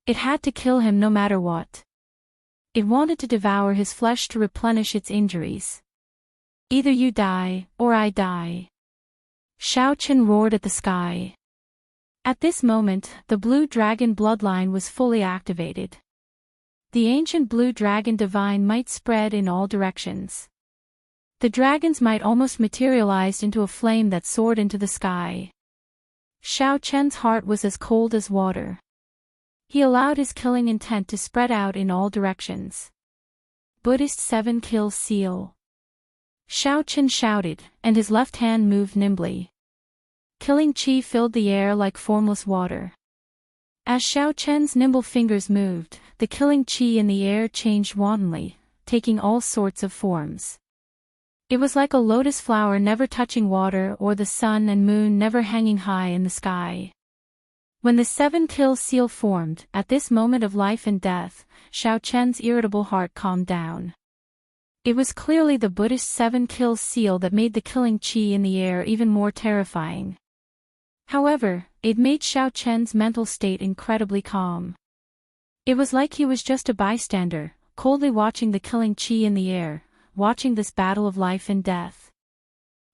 It had to kill him no matter what. It wanted to devour his flesh to replenish its injuries. Either you die, or I die. Xiao Chen roared at the sky. At this moment, the blue dragon bloodline was fully activated. The ancient blue dragon divine might spread in all directions. The dragon's might almost materialized into a flame that soared into the sky. Xiao Chen's heart was as cold as water. He allowed his killing intent to spread out in all directions. Buddhist 7-kill seal. Xiao Chen shouted, and his left hand moved nimbly. Killing chi filled the air like formless water. As Xiao Chen's nimble fingers moved, the killing chi in the air changed wantonly, taking all sorts of forms. It was like a lotus flower never touching water or the sun and moon never hanging high in the sky. When the 7-kill seal formed, at this moment of life and death, Xiao Chen's irritable heart calmed down. It was clearly the Buddhist 7-kill seal that made the killing chi in the air even more terrifying. However, it made Xiao Chen's mental state incredibly calm. It was like he was just a bystander, coldly watching the killing chi in the air, watching this battle of life and death.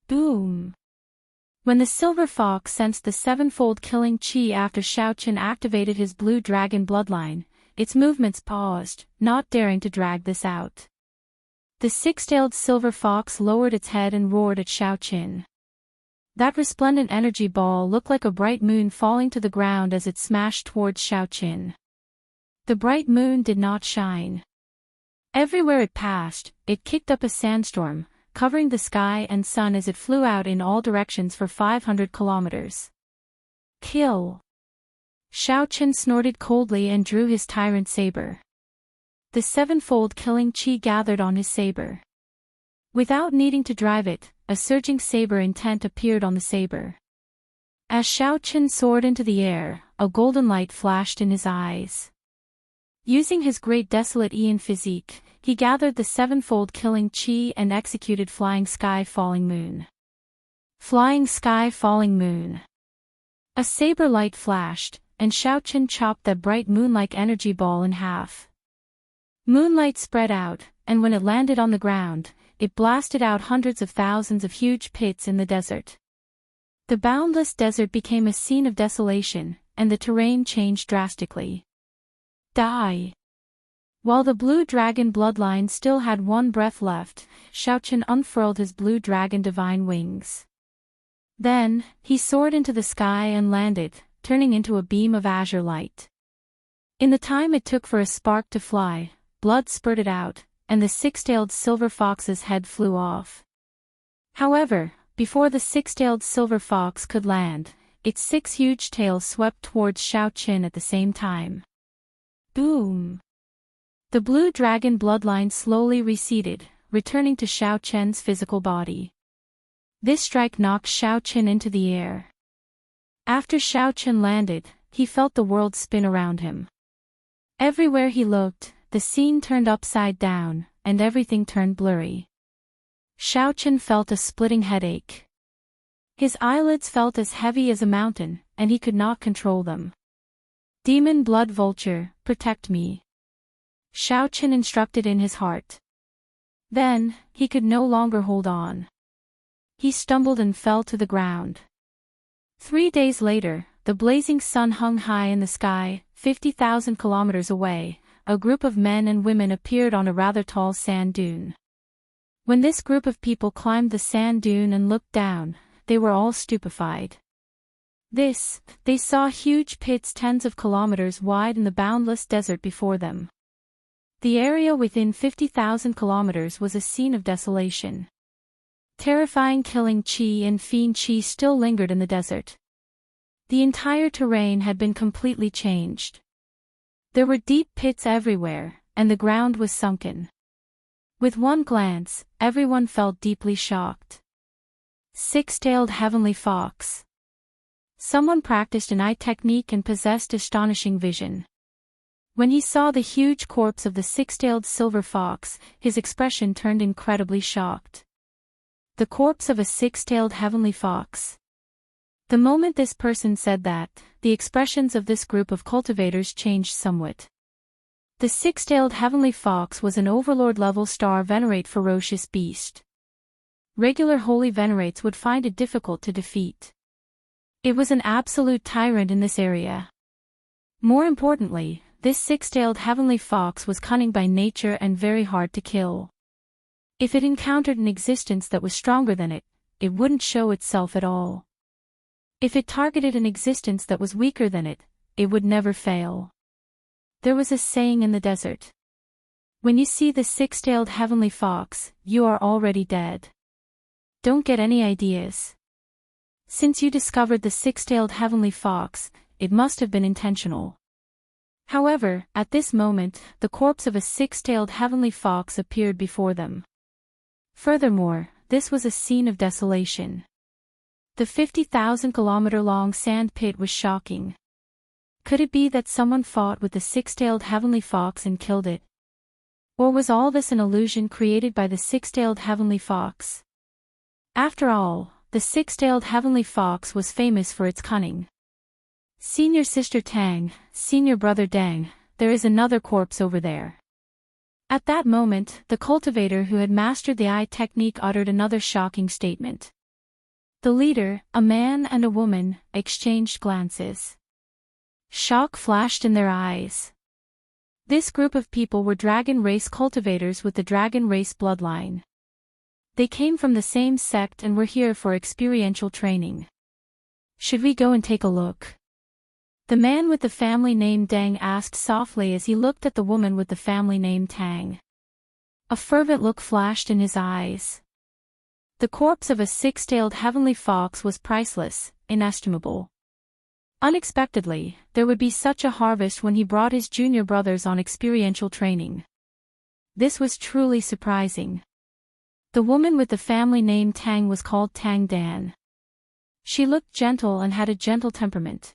Boom! When the silver fox sensed the 7-fold killing chi after Xiao Chen activated his blue dragon bloodline, its movements paused, not daring to drag this out. The 6-tailed silver fox lowered its head and roared at Xiao Chen. That resplendent energy ball looked like a bright moon falling to the ground as it smashed towards Xiao Chen. The bright moon did not shine. Everywhere it passed, it kicked up a sandstorm, covering the sky and sun as it flew out in all directions for 500 kilometers. Kill! Xiao Chen snorted coldly and drew his tyrant saber. The 7-fold killing chi gathered on his saber. Without needing to drive it, a surging saber intent appeared on the saber. As Xiaoqin soared into the air, a golden light flashed in his eyes. Using his great desolate Ian physique, he gathered the sevenfold killing chi and executed Flying Sky Falling Moon. Flying Sky Falling Moon. A saber light flashed, and Xiaoqin chopped that bright moon-like energy ball in half. Moonlight spread out, and when it landed on the ground, it blasted out hundreds of thousands of huge pits in the desert. The boundless desert became a scene of desolation, and the terrain changed drastically. Die! While the blue dragon bloodline still had one breath left, Xiaoqin unfurled his blue dragon divine wings. Then, he soared into the sky and landed, turning into a beam of azure light. In the time it took for a spark to fly, blood spurted out, and the six-tailed silver fox's head flew off. However, before the six-tailed silver fox could land, its six huge tails swept towards Xiaoqin at the same time. Boom! The blue dragon bloodline slowly receded, returning to Xiaoqin's physical body. This strike knocked Xiaoqin into the air. After Xiaoqin landed, he felt the world spin around him. Everywhere he looked, the scene turned upside down, and everything turned blurry. Xiaoqin felt a splitting headache. His eyelids felt as heavy as a mountain, and he could not control them. Demon blood vulture, protect me. Xiaoqin instructed in his heart. Then, he could no longer hold on. He stumbled and fell to the ground. 3 days later, the blazing sun hung high in the sky, 50,000 kilometers away. A group of men and women appeared on a rather tall sand dune. When this group of people climbed the sand dune and looked down, they were all stupefied. They saw huge pits tens of kilometers wide in the boundless desert before them. The area within 50,000 kilometers was a scene of desolation. Terrifying killing chi and fiend chi still lingered in the desert. The entire terrain had been completely changed. There were deep pits everywhere, and the ground was sunken. With one glance, everyone felt deeply shocked. Six-tailed heavenly fox. Someone practiced an eye technique and possessed astonishing vision. When he saw the huge corpse of the six-tailed silver fox, his expression turned incredibly shocked. The corpse of a six-tailed heavenly fox. The moment this person said that, the expressions of this group of cultivators changed somewhat. The six-tailed heavenly fox was an overlord-level star venerate ferocious beast. Regular holy venerates would find it difficult to defeat. It was an absolute tyrant in this area. More importantly, this six-tailed heavenly fox was cunning by nature and very hard to kill. If it encountered an existence that was stronger than it, it wouldn't show itself at all. If it targeted an existence that was weaker than it would never fail. There was a saying in the desert. When you see the six-tailed heavenly fox, you are already dead. Don't get any ideas. Since you discovered the six-tailed heavenly fox, it must have been intentional. However, at this moment, the corpse of a six-tailed heavenly fox appeared before them. Furthermore, this was a scene of desolation. The 50,000-kilometer-long sand pit was shocking. Could it be that someone fought with the six-tailed heavenly fox and killed it? Or was all this an illusion created by the six-tailed heavenly fox? After all, the six-tailed heavenly fox was famous for its cunning. Senior sister Tang, senior brother Deng, there is another corpse over there. At that moment, the cultivator who had mastered the eye technique uttered another shocking statement. The leader, a man and a woman, exchanged glances. Shock flashed in their eyes. This group of people were dragon race cultivators with the dragon race bloodline. They came from the same sect and were here for experiential training. Should we go and take a look? The man with the family name Deng asked softly as he looked at the woman with the family name Tang. A fervent look flashed in his eyes. The corpse of a six-tailed heavenly fox was priceless, inestimable. Unexpectedly, there would be such a harvest when he brought his junior brothers on experiential training. This was truly surprising. The woman with the family name Tang was called Tang Dan. She looked gentle and had a gentle temperament.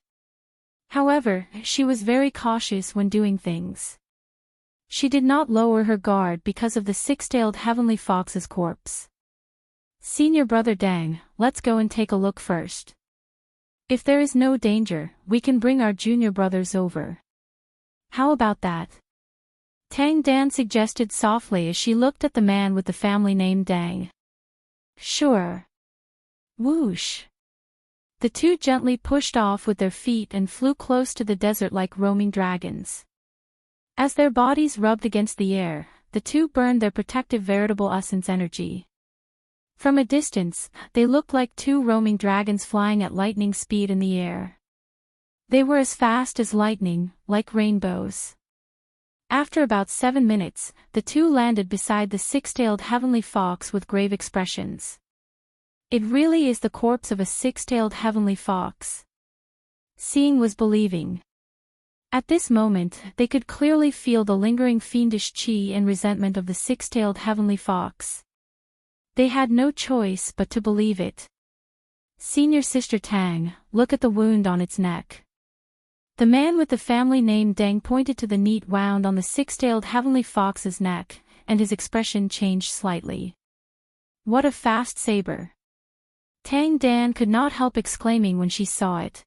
However, she was very cautious when doing things. She did not lower her guard because of the six-tailed heavenly fox's corpse. "Senior brother Dang, let's go and take a look first. If there is no danger, we can bring our junior brothers over. How about that?" Tang Dan suggested softly as she looked at the man with the family name Dang. "Sure." Whoosh. The two gently pushed off with their feet and flew close to the desert like roaming dragons. As their bodies rubbed against the air, the two burned their protective veritable essence energy. From a distance, they looked like two roaming dragons flying at lightning speed in the air. They were as fast as lightning, like rainbows. After about 7 minutes, the two landed beside the six-tailed heavenly fox with grave expressions. "It really is the corpse of a six-tailed heavenly fox." Seeing was believing. At this moment, they could clearly feel the lingering fiendish chi and resentment of the six-tailed heavenly fox. They had no choice but to believe it. "Senior Sister Tang, look at the wound on its neck." The man with the family name Deng pointed to the neat wound on the six-tailed heavenly fox's neck, and his expression changed slightly. "What a fast saber!" Tang Dan could not help exclaiming when she saw it.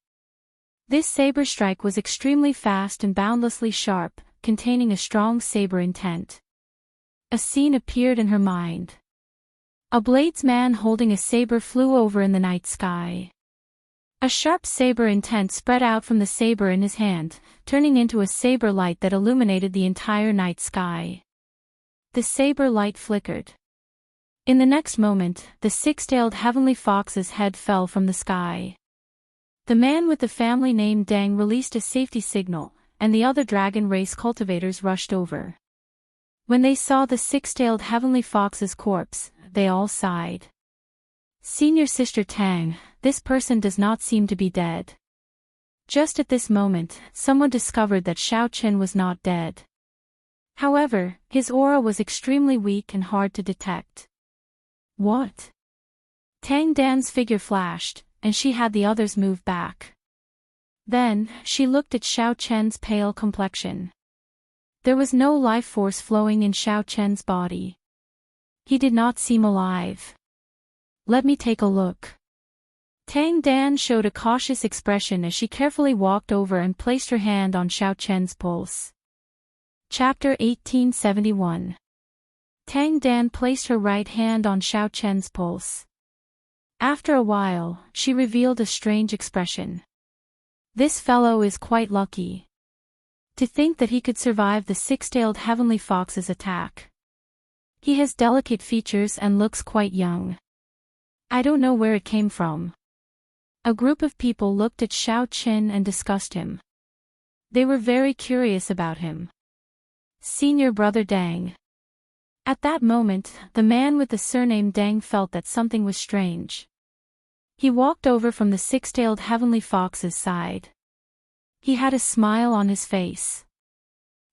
This saber strike was extremely fast and boundlessly sharp, containing a strong saber intent. A scene appeared in her mind. A bladesman holding a saber flew over in the night sky. A sharp saber intent spread out from the saber in his hand, turning into a saber light that illuminated the entire night sky. The saber light flickered. In the next moment, the six-tailed heavenly fox's head fell from the sky. The man with the family name Dang released a safety signal, and the other dragon race cultivators rushed over. When they saw the six-tailed heavenly fox's corpse, they all sighed. "Senior Sister Tang, this person does not seem to be dead." Just at this moment, someone discovered that Xiao Qin was not dead. However, his aura was extremely weak and hard to detect. "What?" Tang Dan's figure flashed, and she had the others move back. Then, she looked at Xiao Chen's pale complexion. There was no life force flowing in Xiao Chen's body. He did not seem alive. "Let me take a look." Tang Dan showed a cautious expression as she carefully walked over and placed her hand on Xiao Chen's pulse. Chapter 1871. Tang Dan placed her right hand on Xiao Chen's pulse. After a while, she revealed a strange expression. "This fellow is quite lucky. To think that he could survive the six-tailed heavenly fox's attack. He has delicate features and looks quite young. I don't know where it came from." A group of people looked at Xiao Qin and discussed him. They were very curious about him. "Senior brother Dang." At that moment, the man with the surname Dang felt that something was strange. He walked over from the six-tailed heavenly fox's side. He had a smile on his face.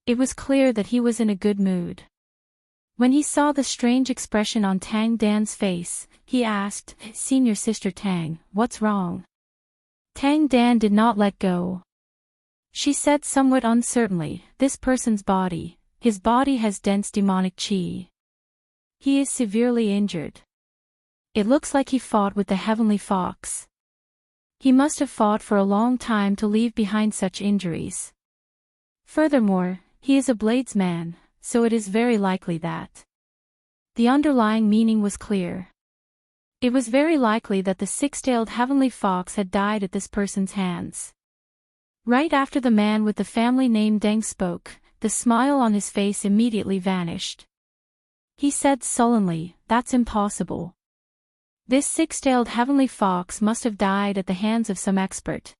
It was clear that he was in a good mood. When he saw the strange expression on Tang Dan's face, he asked, "Senior Sister Tang, what's wrong?" Tang Dan did not let go. She said somewhat uncertainly, "This person's body, his body has dense demonic chi. He is severely injured. It looks like he fought with the heavenly fox. He must have fought for a long time to leave behind such injuries. Furthermore, he is a bladesman, so it is very likely that." The underlying meaning was clear. It was very likely that the six-tailed heavenly fox had died at this person's hands. Right after the man with the family name Deng spoke, the smile on his face immediately vanished. He said sullenly, "That's impossible. This six-tailed heavenly fox must have died at the hands of some expert.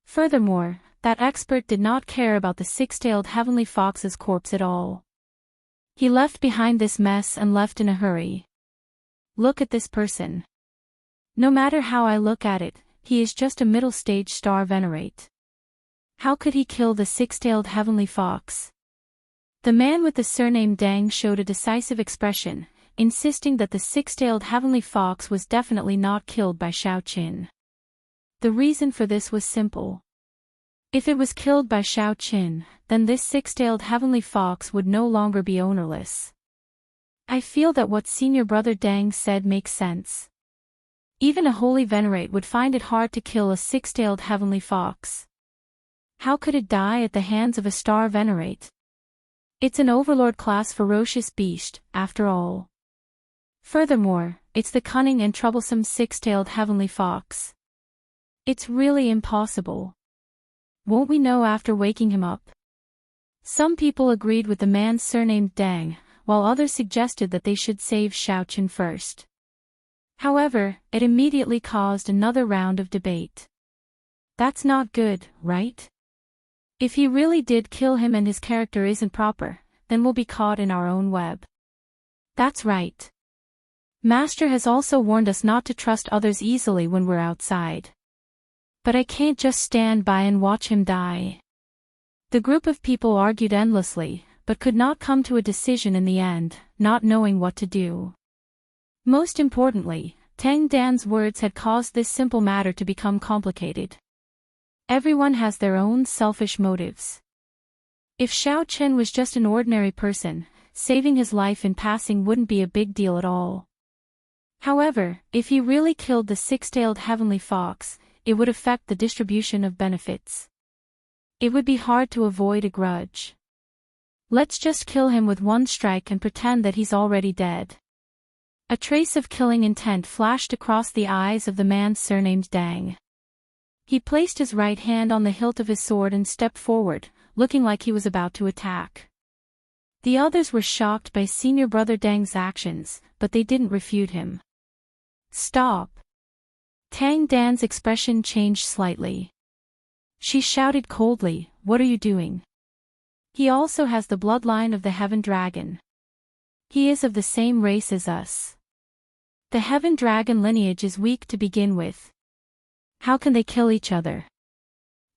Furthermore, that expert did not care about the six-tailed heavenly fox's corpse at all. He left behind this mess and left in a hurry. Look at this person. No matter how I look at it, he is just a middle-stage star venerate. How could he kill the six-tailed heavenly fox?" The man with the surname Dang showed a decisive expression, insisting that the six-tailed heavenly fox was definitely not killed by Xiao Qin. The reason for this was simple. If it was killed by Xiaoqin, then this six-tailed heavenly fox would no longer be ownerless. I feel that what senior brother Dang said makes sense. Even a holy venerate would find it hard to kill a six-tailed heavenly fox. How could it die at the hands of a star venerate? It's an overlord-class ferocious beast, after all. Furthermore, it's the cunning and troublesome six-tailed heavenly fox. It's really impossible. Won't we know after waking him up? Some people agreed with the man surnamed Dang, while others suggested that they should save Xiaoqin first. However, it immediately caused another round of debate. That's not good, right? If he really did kill him and his character isn't proper, then we'll be caught in our own web. That's right. Master has also warned us not to trust others easily when we're outside. But I can't just stand by and watch him die. The group of people argued endlessly, but could not come to a decision in the end, not knowing what to do. Most importantly, Tang Dan's words had caused this simple matter to become complicated. Everyone has their own selfish motives. If Xiaoqin was just an ordinary person, saving his life in passing wouldn't be a big deal at all. However, if he really killed the six-tailed heavenly fox, it would affect the distribution of benefits. It would be hard to avoid a grudge. Let's just kill him with one strike and pretend that he's already dead. A trace of killing intent flashed across the eyes of the man surnamed Dang. He placed his right hand on the hilt of his sword and stepped forward, looking like he was about to attack. The others were shocked by senior brother Dang's actions, but they didn't refute him. Stop! Tang Dan's expression changed slightly. She shouted coldly, "What are you doing?" He also has the bloodline of the Heaven Dragon. He is of the same race as us. The Heaven Dragon lineage is weak to begin with. How can they kill each other?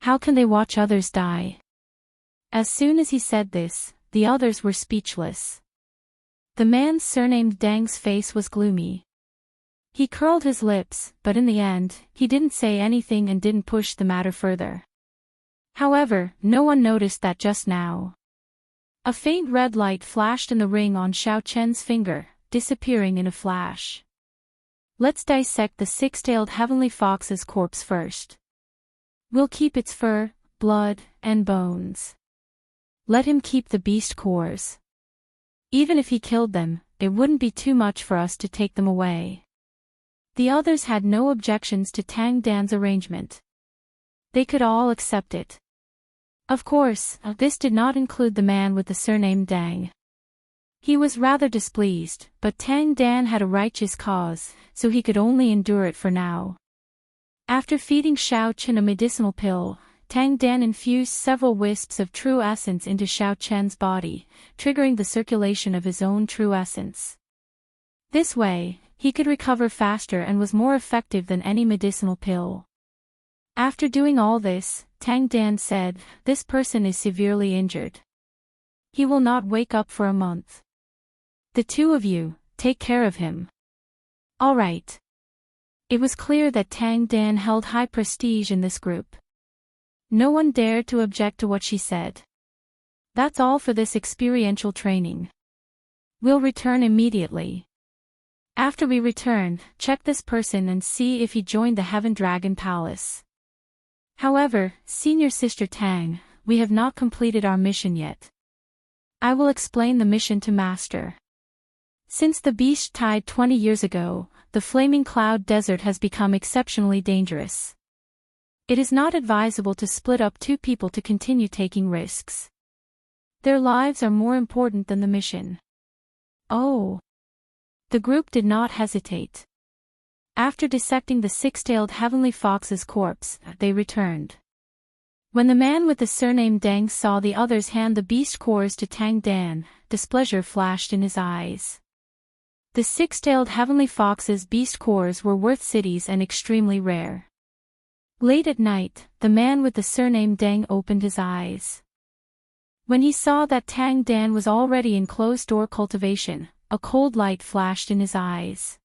How can they watch others die? As soon as he said this, the others were speechless. The man surnamed Dang's face was gloomy. He curled his lips, but in the end, he didn't say anything and didn't push the matter further. However, no one noticed that just now. A faint red light flashed in the ring on Xiaoqian's finger, disappearing in a flash. Let's dissect the six-tailed heavenly fox's corpse first. We'll keep its fur, blood, and bones. Let him keep the beast cores. Even if he killed them, it wouldn't be too much for us to take them away. The others had no objections to Tang Dan's arrangement. They could all accept it. Of course, this did not include the man with the surname Dang. He was rather displeased, but Tang Dan had a righteous cause, so he could only endure it for now. After feeding Xiaoqin a medicinal pill, Tang Dan infused several wisps of true essence into Xiaoqian's body, triggering the circulation of his own true essence. This way, he could recover faster and was more effective than any medicinal pill. After doing all this, Tang Dan said, "This person is severely injured. He will not wake up for a month. The two of you, take care of him." All right. It was clear that Tang Dan held high prestige in this group. No one dared to object to what she said. That's all for this experiential training. We'll return immediately. After we return, check this person and see if he joined the Heaven Dragon Palace. However, Senior Sister Tang, we have not completed our mission yet. I will explain the mission to Master. Since the beast died 20 years ago, the Flaming Cloud Desert has become exceptionally dangerous. It is not advisable to split up two people to continue taking risks. Their lives are more important than the mission. Oh. The group did not hesitate. After dissecting the six-tailed heavenly fox's corpse, they returned. When the man with the surname Dang saw the others hand the beast cores to Tang Dan, displeasure flashed in his eyes. The six-tailed heavenly fox's beast cores were worth cities and extremely rare. Late at night, the man with the surname Dang opened his eyes. When he saw that Tang Dan was already in closed-door cultivation, a cold light flashed in his eyes.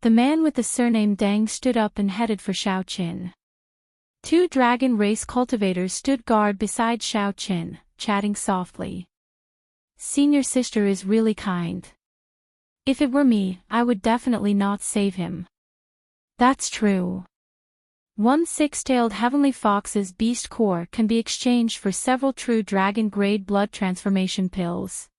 The man with the surname Dang stood up and headed for Xiaoqin. Two dragon race cultivators stood guard beside Xiaoqin, chatting softly. Senior sister is really kind. If it were me, I would definitely not save him. That's true. One six-tailed heavenly fox's beast core can be exchanged for several true dragon-grade blood transformation pills.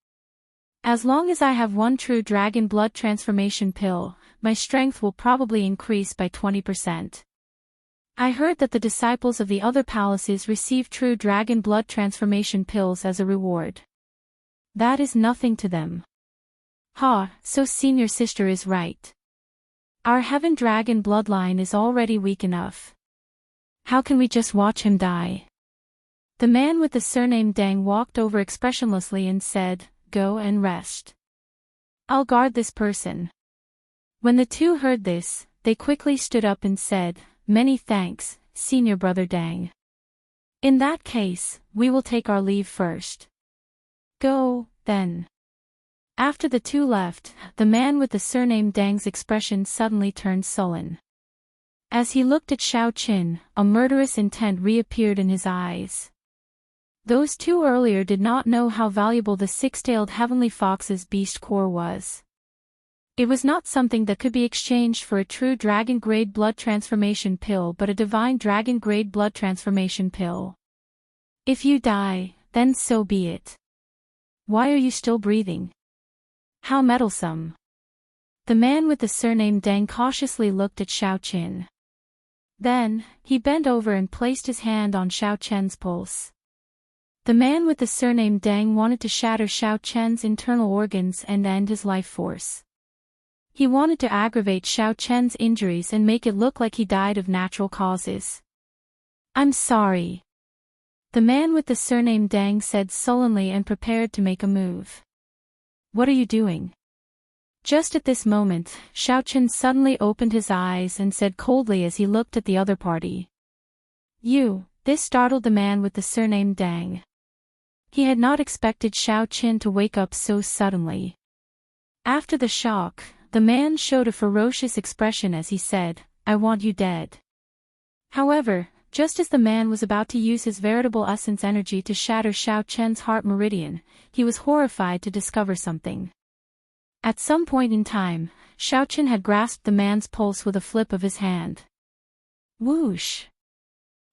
As long as I have one true dragon blood transformation pill, my strength will probably increase by 20%. I heard that the disciples of the other palaces receive true dragon blood transformation pills as a reward. That is nothing to them. So senior sister is right. Our heaven dragon bloodline is already weak enough. How can we just watch him die? The man with the surname Dang walked over expressionlessly and said, "Go and rest. I'll guard this person." When the two heard this, they quickly stood up and said, "Many thanks, senior brother Dang. In that case, we will take our leave first." "Go, then." After the two left, the man with the surname Dang's expression suddenly turned sullen. As he looked at Xiaoqin, a murderous intent reappeared in his eyes. Those two earlier did not know how valuable the six-tailed heavenly fox's beast core was. It was not something that could be exchanged for a true dragon-grade blood transformation pill but a divine dragon-grade blood transformation pill. If you die, then so be it. Why are you still breathing? How meddlesome. The man with the surname Dang cautiously looked at Xiaoqin. Then, he bent over and placed his hand on Xiaoqin's pulse. The man with the surname Dang wanted to shatter Xiaoqin's internal organs and end his life force. He wanted to aggravate Xiaoqin's injuries and make it look like he died of natural causes. "I'm sorry." The man with the surname Dang said sullenly and prepared to make a move. "What are you doing?" Just at this moment, Xiaoqin suddenly opened his eyes and said coldly as he looked at the other party. "You." This startled the man with the surname Dang. He had not expected Xiaoqin to wake up so suddenly. After the shock, the man showed a ferocious expression as he said, "I want you dead." However, just as the man was about to use his veritable essence energy to shatter Xiaoqin's heart meridian, he was horrified to discover something. At some point in time, Xiaoqin had grasped the man's pulse with a flip of his hand. Whoosh!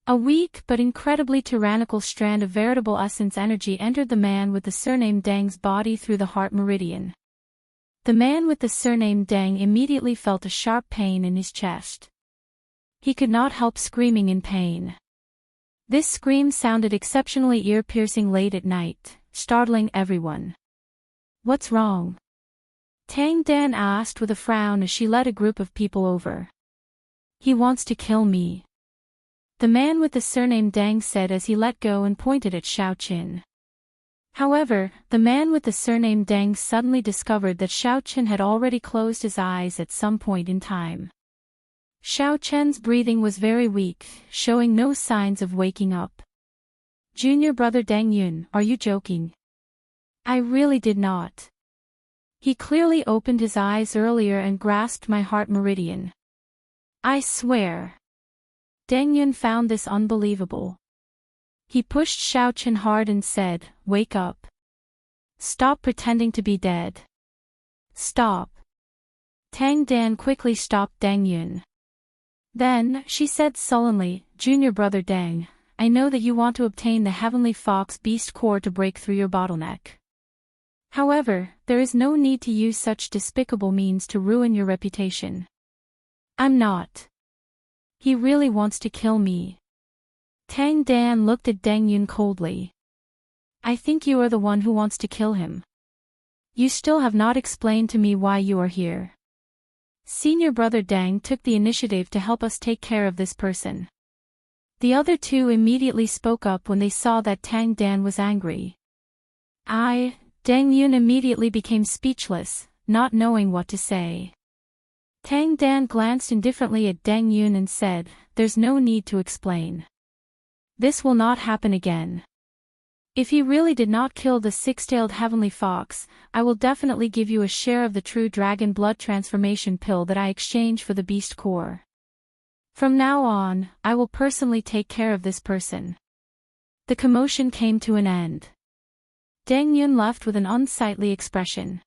A weak but incredibly tyrannical strand of veritable essence energy entered the man with the surname Dang's body through the heart meridian. The man with the surname Dang immediately felt a sharp pain in his chest. He could not help screaming in pain. This scream sounded exceptionally ear-piercing late at night, startling everyone. "What's wrong?" Tang Dan asked with a frown as she led a group of people over. "He wants to kill me," the man with the surname Dang said as he let go and pointed at Xiaoqin. However, the man with the surname Dang suddenly discovered that Xiaoqin had already closed his eyes at some point in time. Xiaoqin's breathing was very weak, showing no signs of waking up. "Junior brother Dang Yun, are you joking?" "I really did not. He clearly opened his eyes earlier and grasped my heart meridian. I swear." Dang Yun found this unbelievable. He pushed Xiaoqin hard and said, "Wake up. Stop pretending to be dead. Stop." Tang Dan quickly stopped Dang Yun. Then, she said sullenly, "Junior brother Dang, I know that you want to obtain the heavenly fox beast core to break through your bottleneck. However, there is no need to use such despicable means to ruin your reputation. I'm not. He really wants to kill me." Tang Dan looked at Dang Yun coldly. "I think you are the one who wants to kill him. You still have not explained to me why you are here." Senior brother Dang took the initiative to help us take care of this person. The other two immediately spoke up when they saw that Tang Dan was angry. Dang Yun immediately became speechless, not knowing what to say. Tang Dan glanced indifferently at Dang Yun and said, "There's no need to explain. This will not happen again. If he really did not kill the six-tailed heavenly fox, I will definitely give you a share of the true dragon blood transformation pill that I exchange for the beast core." From now on, I will personally take care of this person. The commotion came to an end. Deng Yun left with an unsightly expression.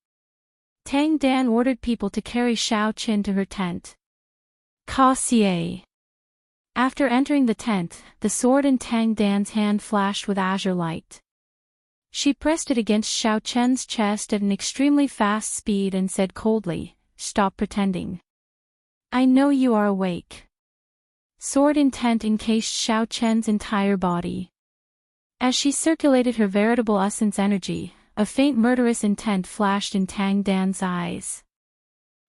Tang Dan ordered people to carry Xiao Qin to her tent. Xie. After entering the tent, the sword in Tang Dan's hand flashed with azure light. She pressed it against Xiao Chen's chest at an extremely fast speed and said coldly, "Stop pretending. I know you are awake." Sword intent encased Xiao Chen's entire body. As she circulated her veritable essence energy, a faint murderous intent flashed in Tang Dan's eyes.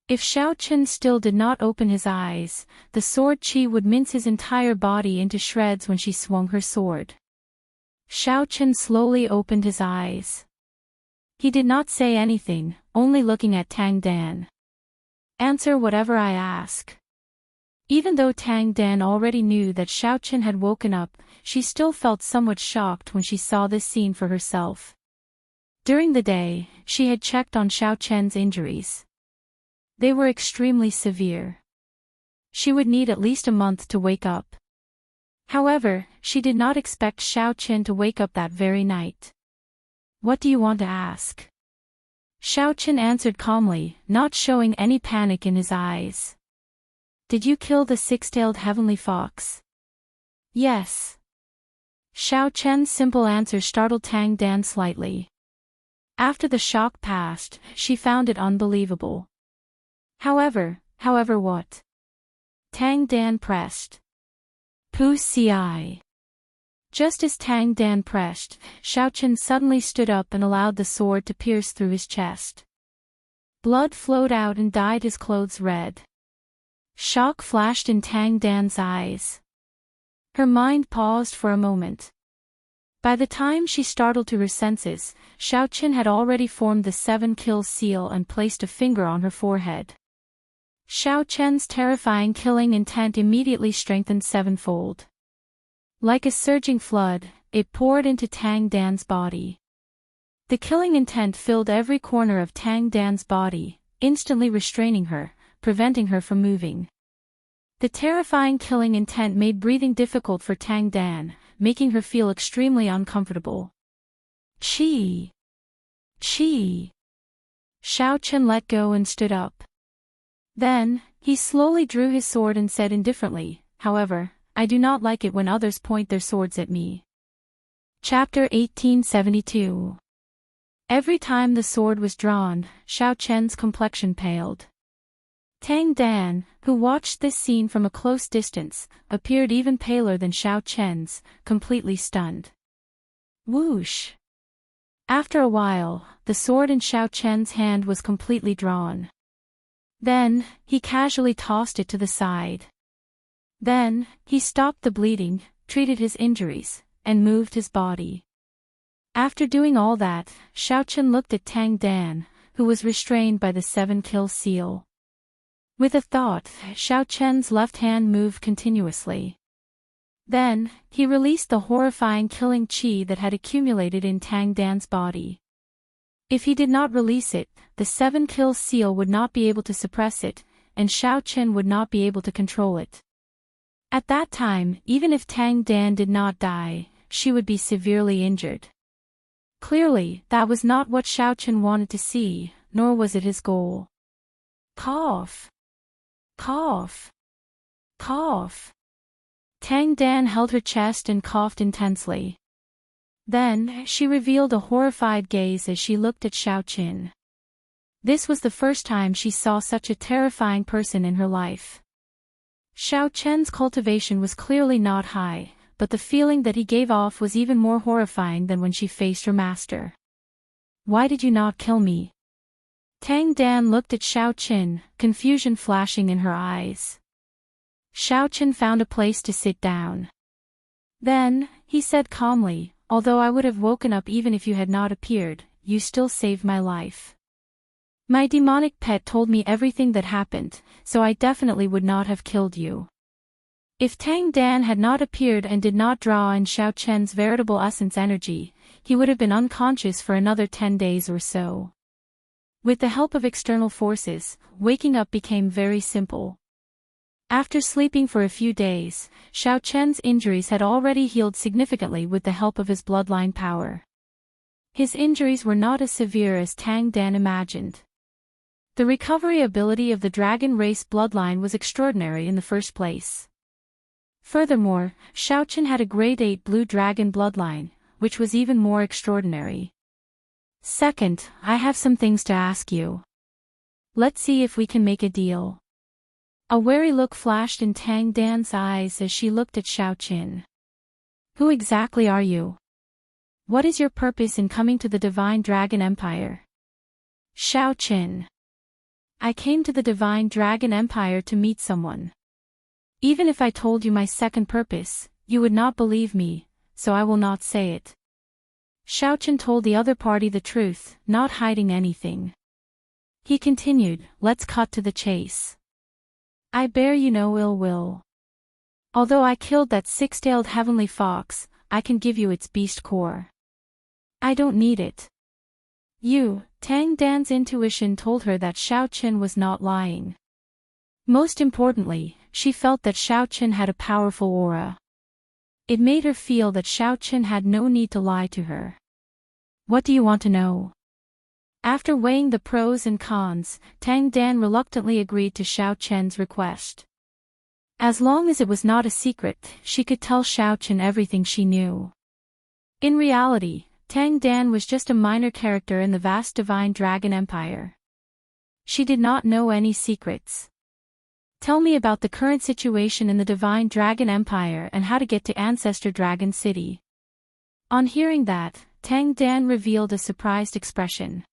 If Xiao Chen still did not open his eyes, the sword chi would mince his entire body into shreds when she swung her sword. Xiao Chen slowly opened his eyes. He did not say anything, only looking at Tang Dan. "Answer whatever I ask." Even though Tang Dan already knew that Xiao Chen had woken up, she still felt somewhat shocked when she saw this scene for herself. During the day, she had checked on Xiao Chen's injuries. They were extremely severe. She would need at least a month to wake up. However, she did not expect Xiao Chen to wake up that very night. "What do you want to ask?" Xiao Chen answered calmly, not showing any panic in his eyes. "Did you kill the six-tailed heavenly fox?" "Yes." Xiao Chen's simple answer startled Tang Dan slightly. After the shock passed, she found it unbelievable. However what? Tang Dan pressed. "Pu ci." Just as Tang Dan pressed, Xiao Chen suddenly stood up and allowed the sword to pierce through his chest. Blood flowed out and dyed his clothes red. Shock flashed in Tang Dan's eyes. Her mind paused for a moment. By the time she startled to her senses, Xiao Chen had already formed the 7-kill seal and placed a finger on her forehead. Xiao Chen's terrifying killing intent immediately strengthened sevenfold. Like a surging flood, it poured into Tang Dan's body. The killing intent filled every corner of Tang Dan's body, instantly restraining her, preventing her from moving. The terrifying killing intent made breathing difficult for Tang Dan, making her feel extremely uncomfortable. "Chi! Chi!" Xiao Chen let go and stood up. Then, he slowly drew his sword and said indifferently, "However, I do not like it when others point their swords at me." Chapter 1872. Every time the sword was drawn, Xiao Chen's complexion paled. Tang Dan, who watched this scene from a close distance, appeared even paler than Xiao Chen's, completely stunned. Whoosh! After a while, the sword in Xiao Chen's hand was completely drawn. Then, he casually tossed it to the side. Then, he stopped the bleeding, treated his injuries, and moved his body. After doing all that, Xiao Chen looked at Tang Dan, who was restrained by the 7-kill seal. With a thought, Xiao Chen's left hand moved continuously. Then, he released the horrifying killing qi that had accumulated in Tang Dan's body. If he did not release it, the 7-kill seal would not be able to suppress it, and Xiao Chen would not be able to control it. At that time, even if Tang Dan did not die, she would be severely injured. Clearly, that was not what Xiao Chen wanted to see, nor was it his goal. Cough! Cough! Cough! Tang Dan held her chest and coughed intensely. Then, she revealed a horrified gaze as she looked at Xiao Chen. This was the first time she saw such a terrifying person in her life. Xiao Chen's cultivation was clearly not high, but the feeling that he gave off was even more horrifying than when she faced her master. "Why did you not kill me?" Tang Dan looked at Xiao Chen, confusion flashing in her eyes. Xiao Chen found a place to sit down. Then, he said calmly, "Although I would have woken up even if you had not appeared, you still saved my life. My demonic pet told me everything that happened, so I definitely would not have killed you." If Tang Dan had not appeared and did not draw in Xiao Chen's veritable essence energy, he would have been unconscious for another 10 days or so. With the help of external forces, waking up became very simple. After sleeping for a few days, Xiaochen's injuries had already healed significantly with the help of his bloodline power. His injuries were not as severe as Tang Dan imagined. The recovery ability of the dragon race bloodline was extraordinary in the first place. Furthermore, Xiaochen had a grade 8 blue dragon bloodline, which was even more extraordinary. Second, I have some things to ask you. Let's see if we can make a deal. A wary look flashed in Tang Dan's eyes as she looked at Xiaochen. Who exactly are you? What is your purpose in coming to the Divine Dragon Empire? Xiaochen. I came to the Divine Dragon Empire to meet someone. Even if I told you my second purpose, you would not believe me, so I will not say it. Xiaochen told the other party the truth, not hiding anything. He continued, let's cut to the chase. I bear you no ill will. Although I killed that six-tailed heavenly fox, I can give you its beast core. I don't need it. Tang Dan's intuition told her that Xiaochen was not lying. Most importantly, she felt that Xiaochen had a powerful aura. It made her feel that Xiaochen had no need to lie to her. What do you want to know? After weighing the pros and cons, Tang Dan reluctantly agreed to Xiaochen's request. As long as it was not a secret, she could tell Xiaochen everything she knew. In reality, Tang Dan was just a minor character in the vast Divine Dragon Empire. She did not know any secrets. Tell me about the current situation in the Divine Dragon Empire and how to get to Ancestor Dragon City. On hearing that, Tang Dan revealed a surprised expression.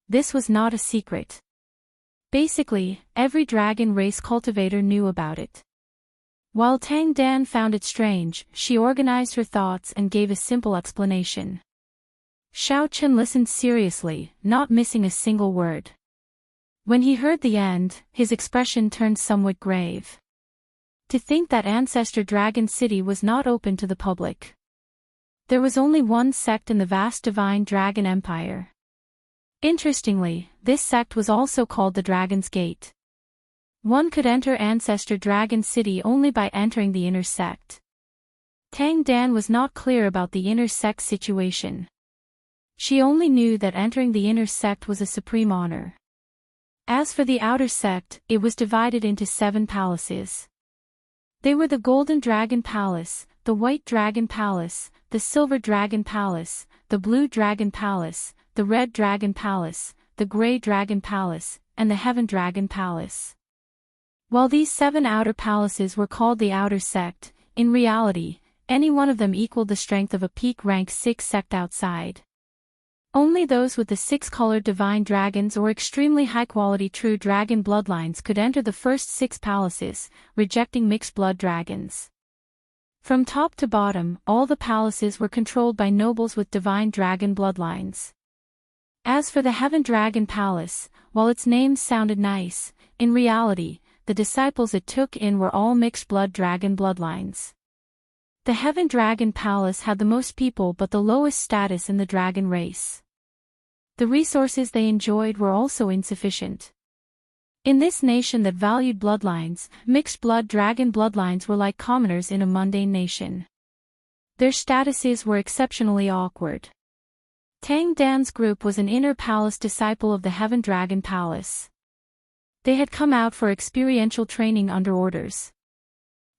This was not a secret. Basically, every dragon race cultivator knew about it. While Tang Dan found it strange, she organized her thoughts and gave a simple explanation. Xiaochen listened seriously, not missing a single word. When he heard the end, his expression turned somewhat grave. To think that Ancestor Dragon City was not open to the public. There was only one sect in the vast Divine Dragon Empire. Interestingly, this sect was also called the Dragon's Gate. One could enter Ancestor Dragon City only by entering the inner sect. Tang Dan was not clear about the inner sect situation. She only knew that entering the inner sect was a supreme honor. As for the outer sect, it was divided into 7 palaces. They were the Golden Dragon Palace, the White Dragon Palace, the Silver Dragon Palace, the Blue Dragon Palace, the Red Dragon Palace, the Grey Dragon Palace, and the Heaven Dragon Palace. While these 7 outer palaces were called the Outer Sect, in reality, any one of them equaled the strength of a peak rank 6 sect outside. Only those with the 6-colored divine dragons or extremely high-quality true dragon bloodlines could enter the first 6 palaces, rejecting mixed-blood dragons. From top to bottom, all the palaces were controlled by nobles with divine dragon bloodlines. As for the Heaven Dragon Palace, while its name sounded nice, in reality, the disciples it took in were all mixed-blood dragon bloodlines. The Heaven Dragon Palace had the most people but the lowest status in the dragon race. The resources they enjoyed were also insufficient. In this nation that valued bloodlines, mixed-blood dragon bloodlines were like commoners in a mundane nation. Their statuses were exceptionally awkward. Tang Dan's group was an inner palace disciple of the Heaven Dragon Palace. They had come out for experiential training under orders.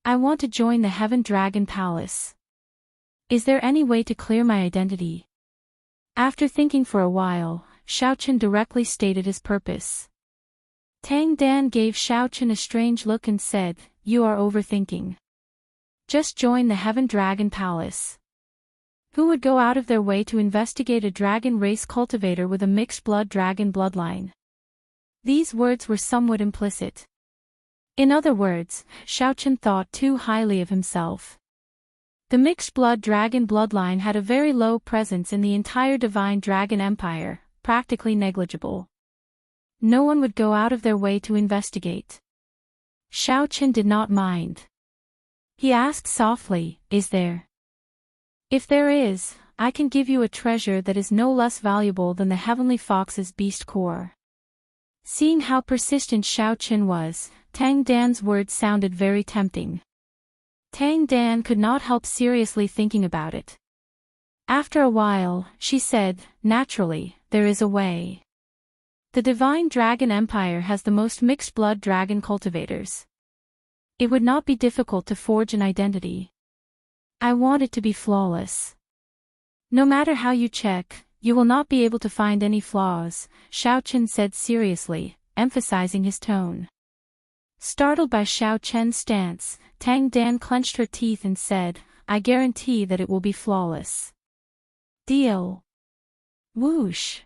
I want to join the Heaven Dragon Palace. Is there any way to clear my identity? After thinking for a while, Xiaochen directly stated his purpose. Tang Dan gave Xiaochen a strange look and said, "You are overthinking. Just join the Heaven Dragon Palace." Who would go out of their way to investigate a dragon race cultivator with a mixed-blood dragon bloodline? These words were somewhat implicit. In other words, Xiaochen thought too highly of himself. The mixed-blood dragon bloodline had a very low presence in the entire Divine Dragon Empire, practically negligible. No one would go out of their way to investigate. Xiaochen did not mind. He asked softly, "Is there? If there is, I can give you a treasure that is no less valuable than the Heavenly Fox's beast core." Seeing how persistent Xiaochen was, Tang Dan's words sounded very tempting. Tang Dan could not help seriously thinking about it. After a while, she said, "Naturally, there is a way. The Divine Dragon Empire has the most mixed-blood dragon cultivators. It would not be difficult to forge an identity. I want it to be flawless. No matter how you check, you will not be able to find any flaws," Xiaochen said seriously, emphasizing his tone. Startled by Xiaochen's stance, Tang Dan clenched her teeth and said, "I guarantee that it will be flawless. Deal." Whoosh.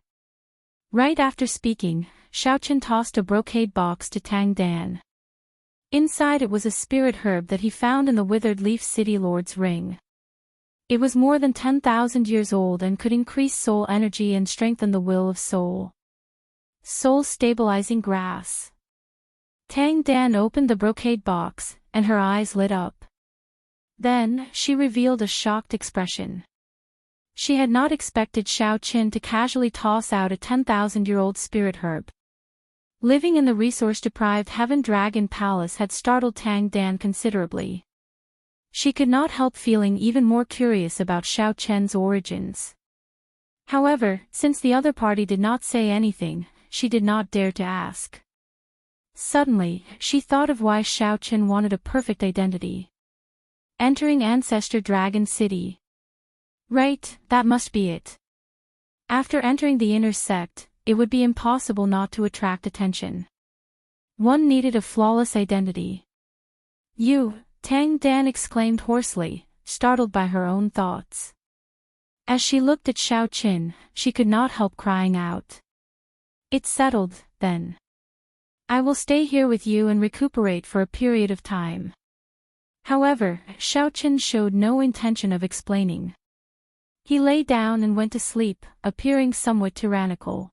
Right after speaking, Xiaochen tossed a brocade box to Tang Dan. Inside it was a spirit herb that he found in the withered leaf city lord's ring. It was more than 10,000 years old and could increase soul energy and strengthen the will of soul. Soul-stabilizing grass. Tang Dan opened the brocade box, and her eyes lit up. Then, she revealed a shocked expression. She had not expected Xiaochen to casually toss out a 10,000-year-old spirit herb. Living in the resource-deprived Heaven Dragon Palace had startled Tang Dan considerably. She could not help feeling even more curious about Xiaochen's origins. However, since the other party did not say anything, she did not dare to ask. Suddenly, she thought of why Xiaochen wanted a perfect identity. Entering Ancestor Dragon City. Right, that must be it. After entering the inner sect, it would be impossible not to attract attention. One needed a flawless identity. "You," Tang Dan exclaimed hoarsely, startled by her own thoughts. As she looked at Xiaochen, she could not help crying out. "It's settled, then. I will stay here with you and recuperate for a period of time." However, Xiaochen showed no intention of explaining. He lay down and went to sleep, appearing somewhat tyrannical.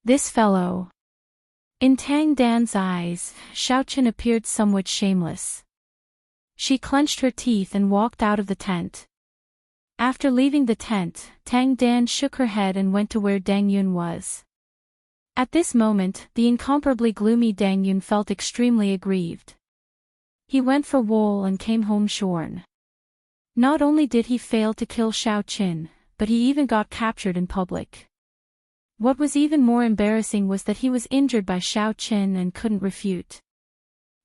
This fellow. In Tang Dan's eyes, Xiaochen appeared somewhat shameless. She clenched her teeth and walked out of the tent. After leaving the tent, Tang Dan shook her head and went to where Dang Yun was. At this moment, the incomparably gloomy Dang Yun felt extremely aggrieved. He went for wool and came home shorn. Not only did he fail to kill Xiaochen, but he even got captured in public. What was even more embarrassing was that he was injured by Xiaochen and couldn't refute.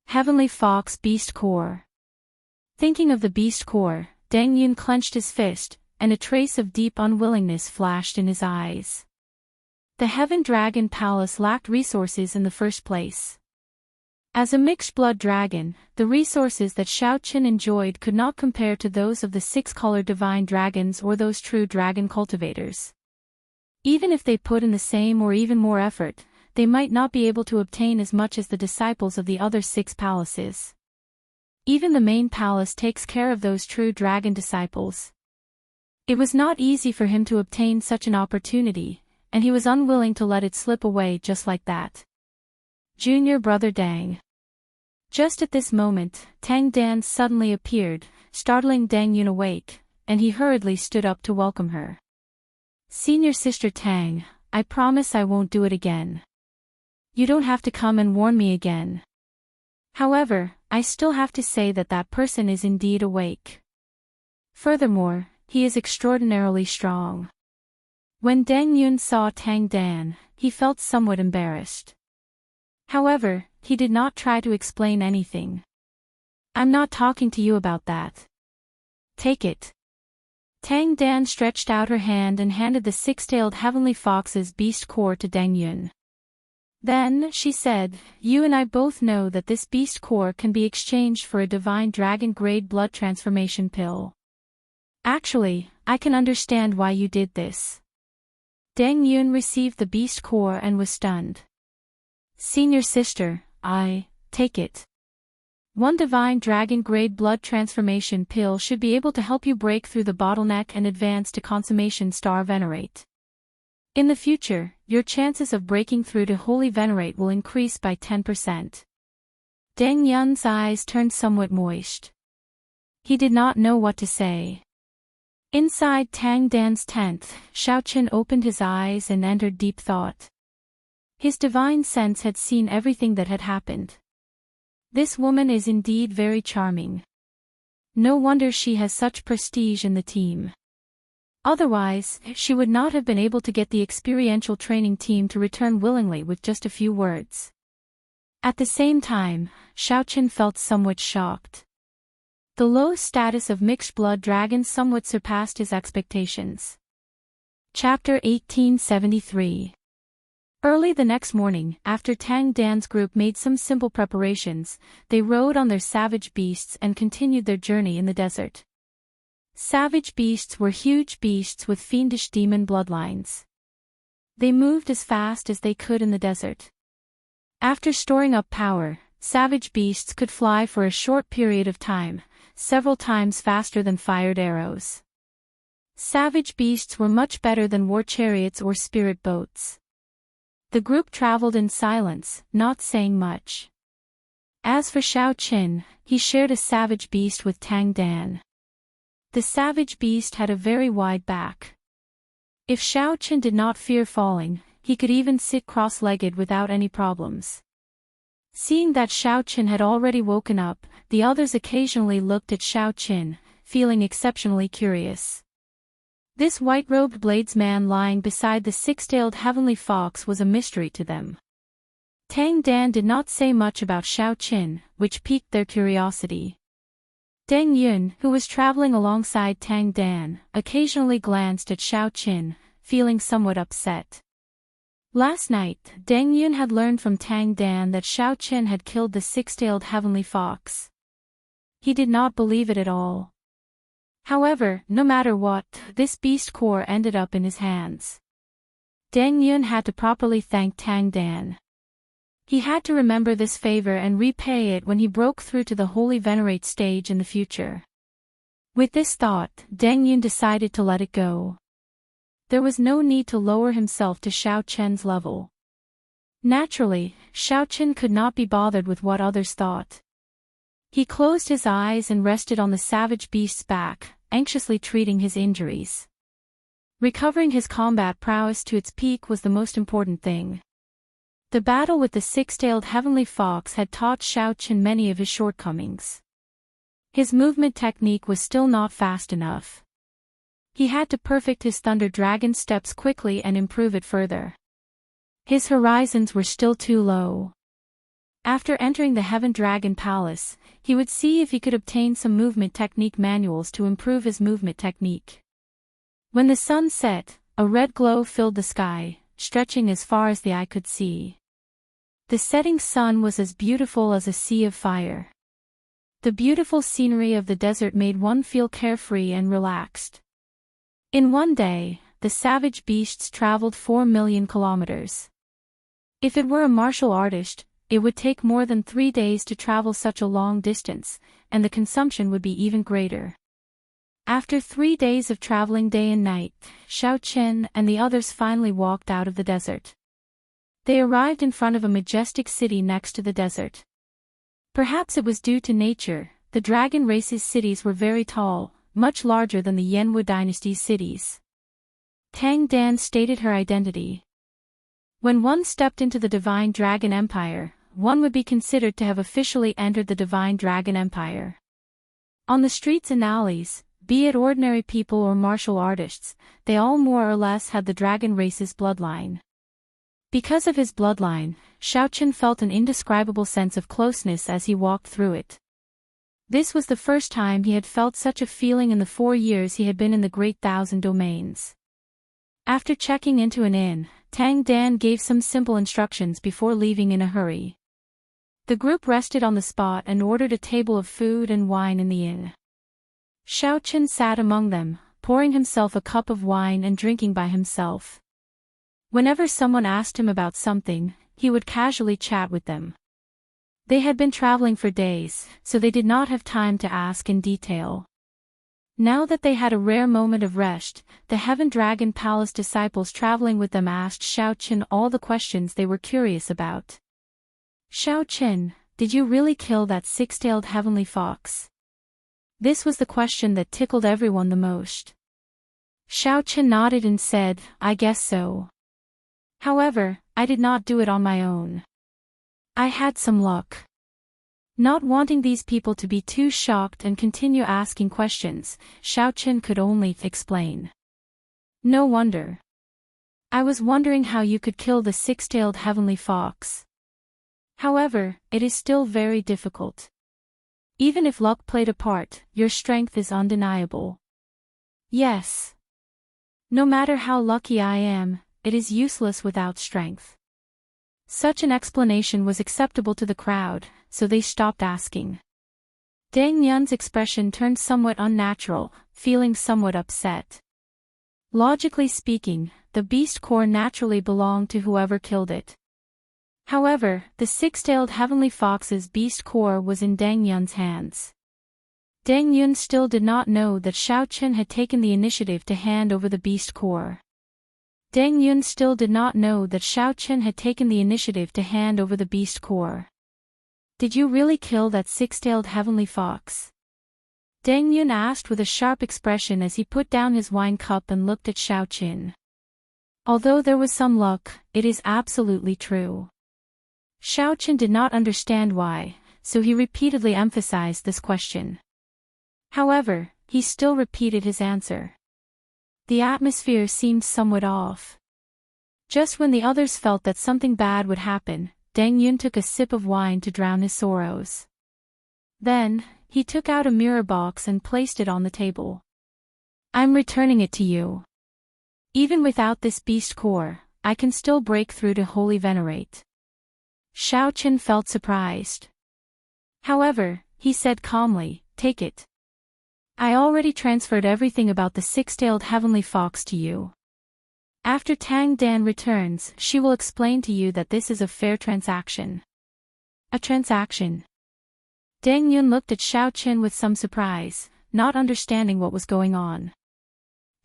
Heavenly Fox Beast Core. Thinking of the Beast Core, Dang Yun clenched his fist, and a trace of deep unwillingness flashed in his eyes. The Heaven Dragon Palace lacked resources in the first place. As a mixed-blood dragon, the resources that Xiaochen enjoyed could not compare to those of the six-colored divine dragons or those true dragon cultivators. Even if they put in the same or even more effort, they might not be able to obtain as much as the disciples of the other 6 palaces. Even the main palace takes care of those true dragon disciples. It was not easy for him to obtain such an opportunity, and he was unwilling to let it slip away just like that. Junior brother Dang. Just at this moment, Tang Dan suddenly appeared, startling Dang Yun awake, and he hurriedly stood up to welcome her. "Senior sister Tang, I promise I won't do it again. You don't have to come and warn me again. However, I still have to say that that person is indeed awake. Furthermore, he is extraordinarily strong." When Dang Yun saw Tang Dan, he felt somewhat embarrassed. However, he did not try to explain anything. "I'm not talking to you about that. Take it." Tang Dan stretched out her hand and handed the 6-tailed Heavenly Fox's beast core to Dang Yun. Then, she said, "You and I both know that this beast core can be exchanged for a divine dragon-grade blood transformation pill. Actually, I can understand why you did this." Dang Yun received the beast core and was stunned. "Senior sister, take it. One divine dragon-grade blood transformation pill should be able to help you break through the bottleneck and advance to consummation star venerate. In the future, your chances of breaking through to holy venerate will increase by 10%. Dang Yun's eyes turned somewhat moist. He did not know what to say. Inside Tang Dan's tent, Xiaochen opened his eyes and entered deep thought. His divine sense had seen everything that had happened. This woman is indeed very charming. No wonder she has such prestige in the team. Otherwise, she would not have been able to get the experiential training team to return willingly with just a few words. At the same time, Xiaoqin felt somewhat shocked. The low status of mixed-blood dragons somewhat surpassed his expectations. Chapter 1873. Early the next morning, after Tang Dan's group made some simple preparations, they rode on their savage beasts and continued their journey in the desert. Savage beasts were huge beasts with fiendish demon bloodlines. They moved as fast as they could in the desert. After storing up power, savage beasts could fly for a short period of time, several times faster than fired arrows. Savage beasts were much better than war chariots or spirit boats. The group traveled in silence, not saying much. As for Xiaoqin, he shared a savage beast with Tang Dan. The savage beast had a very wide back. If Xiaoqin did not fear falling, he could even sit cross-legged without any problems. Seeing that Xiaoqin had already woken up, the others occasionally looked at Xiaoqin, feeling exceptionally curious. This white-robed bladesman lying beside the six-tailed heavenly fox was a mystery to them. Tang Dan did not say much about Xiaoqin, which piqued their curiosity. Deng Yun, who was traveling alongside Tang Dan, occasionally glanced at Xiaoqin, feeling somewhat upset. Last night, Deng Yun had learned from Tang Dan that Xiaoqin had killed the six-tailed heavenly fox. He did not believe it at all. However, no matter what, this beast core ended up in his hands. Deng Yun had to properly thank Tang Dan. He had to remember this favor and repay it when he broke through to the Holy Venerate stage in the future. With this thought, Deng Yun decided to let it go. There was no need to lower himself to Xiaoqin's level. Naturally, Xiaoqin could not be bothered with what others thought. He closed his eyes and rested on the savage beast's back, anxiously treating his injuries. Recovering his combat prowess to its peak was the most important thing. The battle with the six-tailed heavenly fox had taught Xiaoqin many of his shortcomings. His movement technique was still not fast enough. He had to perfect his thunder dragon steps quickly and improve it further. His horizons were still too low. After entering the Heaven Dragon Palace, he would see if he could obtain some movement technique manuals to improve his movement technique. When the sun set, a red glow filled the sky, stretching as far as the eye could see. The setting sun was as beautiful as a sea of fire. The beautiful scenery of the desert made one feel carefree and relaxed. In one day, the savage beasts traveled 4 million kilometers. If it were a martial artist, it would take more than 3 days to travel such a long distance, and the consumption would be even greater. After 3 days of traveling day and night, Xiaoqin and the others finally walked out of the desert. They arrived in front of a majestic city next to the desert. Perhaps it was due to nature, the dragon race's cities were very tall, much larger than the Yanwu dynasty's cities. Tang Dan stated her identity. When one stepped into the Divine Dragon Empire, one would be considered to have officially entered the Divine Dragon Empire. On the streets and alleys, be it ordinary people or martial artists, they all more or less had the dragon race's bloodline. Because of his bloodline, Xiaoqin felt an indescribable sense of closeness as he walked through it. This was the first time he had felt such a feeling in the 4 years he had been in the Great Thousand Domains. After checking into an inn, Tang Dan gave some simple instructions before leaving in a hurry. The group rested on the spot and ordered a table of food and wine in the inn. Xiaoqin sat among them, pouring himself a cup of wine and drinking by himself. Whenever someone asked him about something, he would casually chat with them. They had been traveling for days, so they did not have time to ask in detail. Now that they had a rare moment of rest, the Heaven Dragon Palace disciples traveling with them asked Xiaoqin all the questions they were curious about. Xiaoqin, did you really kill that six-tailed heavenly fox? This was the question that tickled everyone the most. Xiaoqin nodded and said, I guess so. However, I did not do it on my own. I had some luck. Not wanting these people to be too shocked and continue asking questions, Xiaochen could only explain. No wonder. I was wondering how you could kill the six-tailed heavenly fox. However, it is still very difficult. Even if luck played a part, your strength is undeniable. Yes. No matter how lucky I am, it is useless without strength. Such an explanation was acceptable to the crowd, so they stopped asking. Deng Yun's expression turned somewhat unnatural, feeling somewhat upset. Logically speaking, the beast core naturally belonged to whoever killed it. However, the six-tailed heavenly fox's beast core was in Deng Yun's hands. Deng Yun still did not know that Xiaochen had taken the initiative to hand over the beast core. Deng Yun still did not know that Xiaochen had taken the initiative to hand over the beast core. Did you really kill that six-tailed heavenly fox? Deng Yun asked with a sharp expression as he put down his wine cup and looked at Xiaochen. Although there was some luck, it is absolutely true. Xiaochen did not understand why, so he repeatedly emphasized this question. However, he still repeated his answer. The atmosphere seemed somewhat off. Just when the others felt that something bad would happen, Deng Yun took a sip of wine to drown his sorrows. Then, he took out a mirror box and placed it on the table. I'm returning it to you. Even without this beast core, I can still break through to Holy Venerate. Xiaochen felt surprised. However, he said calmly, take it. I already transferred everything about the six-tailed heavenly fox to you. After Tang Dan returns, she will explain to you that this is a fair transaction. A transaction? Deng Yun looked at Xiaochen with some surprise, not understanding what was going on.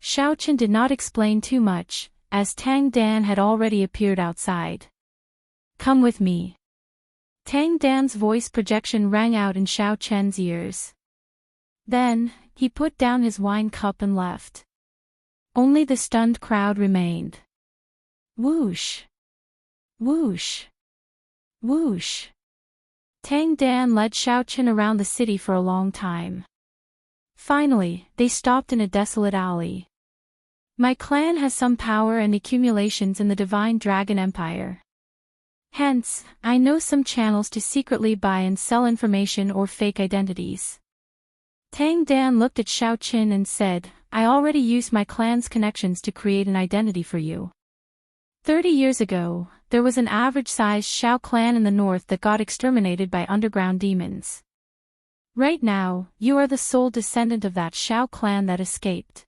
Xiaochen did not explain too much, as Tang Dan had already appeared outside. Come with me. Tang Dan's voice projection rang out in Xiaochen's ears. Then, he put down his wine cup and left. Only the stunned crowd remained. Whoosh! Whoosh! Whoosh! Tang Dan led Xiaochen around the city for a long time. Finally, they stopped in a desolate alley. My clan has some power and accumulations in the Divine Dragon Empire. Hence, I know some channels to secretly buy and sell information or fake identities. Tang Dan looked at Xiaochen and said, I already used my clan's connections to create an identity for you. 30 years ago, there was an average-sized Xiao clan in the north that got exterminated by underground demons. Right now, you are the sole descendant of that Xiao clan that escaped.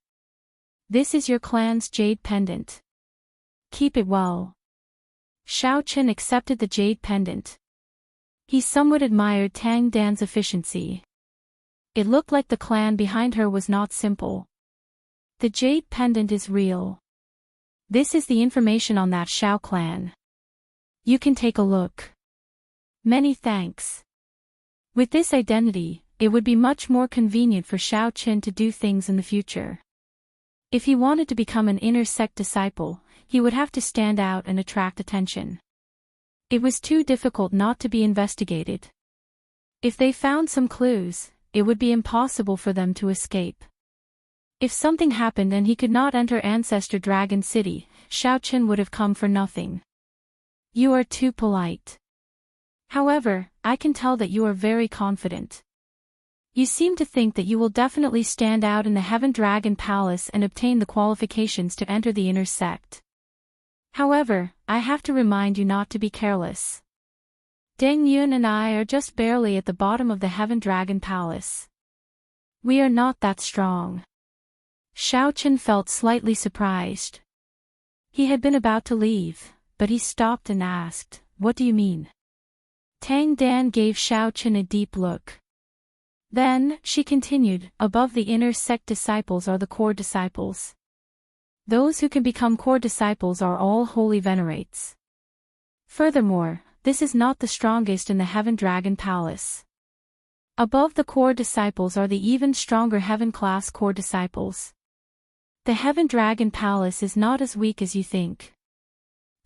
This is your clan's jade pendant. Keep it well. Xiaochen accepted the jade pendant. He somewhat admired Tang Dan's efficiency. It looked like the clan behind her was not simple. The jade pendant is real. This is the information on that Xiao clan. You can take a look. Many thanks. With this identity, it would be much more convenient for Xiaochen to do things in the future. If he wanted to become an inner sect disciple, he would have to stand out and attract attention. It was too difficult not to be investigated. If they found some clues, it would be impossible for them to escape. If something happened and he could not enter Ancestor Dragon City, Xiaochen would have come for nothing. You are too polite. However, I can tell that you are very confident. You seem to think that you will definitely stand out in the Heaven Dragon Palace and obtain the qualifications to enter the inner sect. However, I have to remind you not to be careless. Deng Yun and I are just barely at the bottom of the Heaven Dragon Palace. We are not that strong. Xiaochen felt slightly surprised. He had been about to leave, but he stopped and asked, What do you mean? Tang Dan gave Xiaochen a deep look. Then, she continued, above the inner sect disciples are the core disciples. Those who can become core disciples are all holy venerates. Furthermore, this is not the strongest in the Heaven Dragon Palace. Above the core disciples are the even stronger Heaven-class core disciples. The Heaven Dragon Palace is not as weak as you think.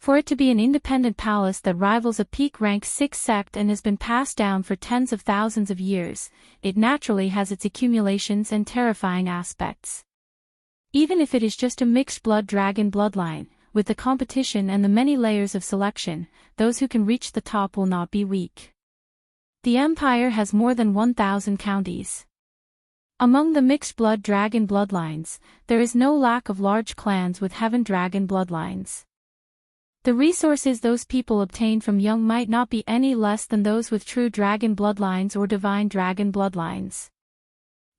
For it to be an independent palace that rivals a peak rank 6 sect and has been passed down for tens of thousands of years, it naturally has its accumulations and terrifying aspects. Even if it is just a mixed-blood dragon bloodline, with the competition and the many layers of selection, those who can reach the top will not be weak. The empire has more than 1,000 counties. Among the mixed-blood dragon bloodlines, there is no lack of large clans with heaven dragon bloodlines. The resources those people obtain from young might not be any less than those with true dragon bloodlines or divine dragon bloodlines.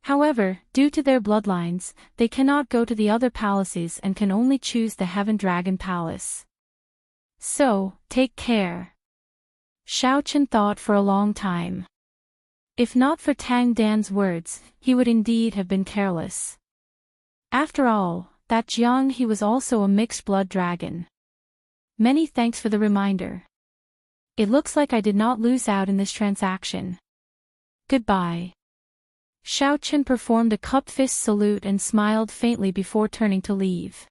However, due to their bloodlines, they cannot go to the other palaces and can only choose the Heaven Dragon Palace. So, take care. Xiaochen thought for a long time. If not for Tang Dan's words, he would indeed have been careless. After all, that Jiang he was also a mixed-blood dragon. Many thanks for the reminder. It looks like I did not lose out in this transaction. Goodbye. Xiaochen performed a cupped fist salute and smiled faintly before turning to leave.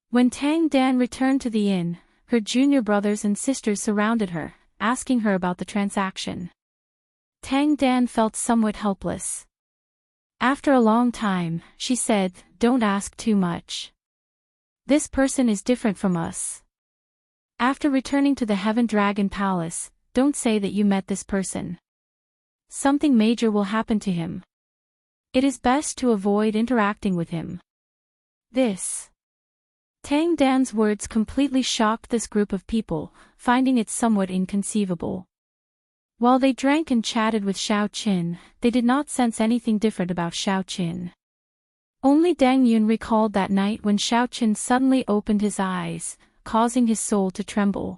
When Tang Dan returned to the inn, her junior brothers and sisters surrounded her, asking her about the transaction. Tang Dan felt somewhat helpless. After a long time, she said, "Don't ask too much. This person is different from us. After returning to the Heaven Dragon Palace, don't say that you met this person. Something major will happen to him. It is best to avoid interacting with him." This. Tang Dan's words completely shocked this group of people, finding it somewhat inconceivable. While they drank and chatted with Xiaochen, they did not sense anything different about Xiaochen. Only Dang Yun recalled that night when Xiaochen suddenly opened his eyes, causing his soul to tremble.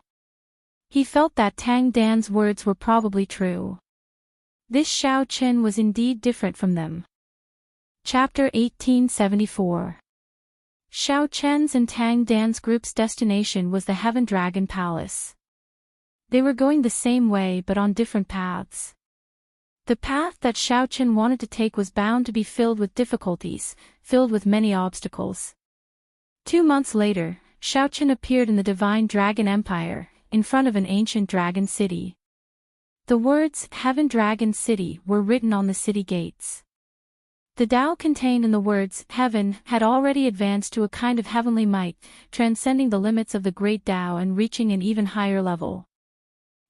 He felt that Tang Dan's words were probably true. This Xiaochen was indeed different from them. Chapter 1874. Xiaochen's and Tang Dan's group's destination was the Heaven Dragon Palace. They were going the same way but on different paths. The path that Xiaochen wanted to take was bound to be filled with difficulties, filled with many obstacles. 2 months later, Xiaochen appeared in the Divine Dragon Empire, in front of an ancient dragon city. The words, Heaven Dragon City, were written on the city gates. The Tao contained in the words, heaven, had already advanced to a kind of heavenly might, transcending the limits of the great Tao and reaching an even higher level.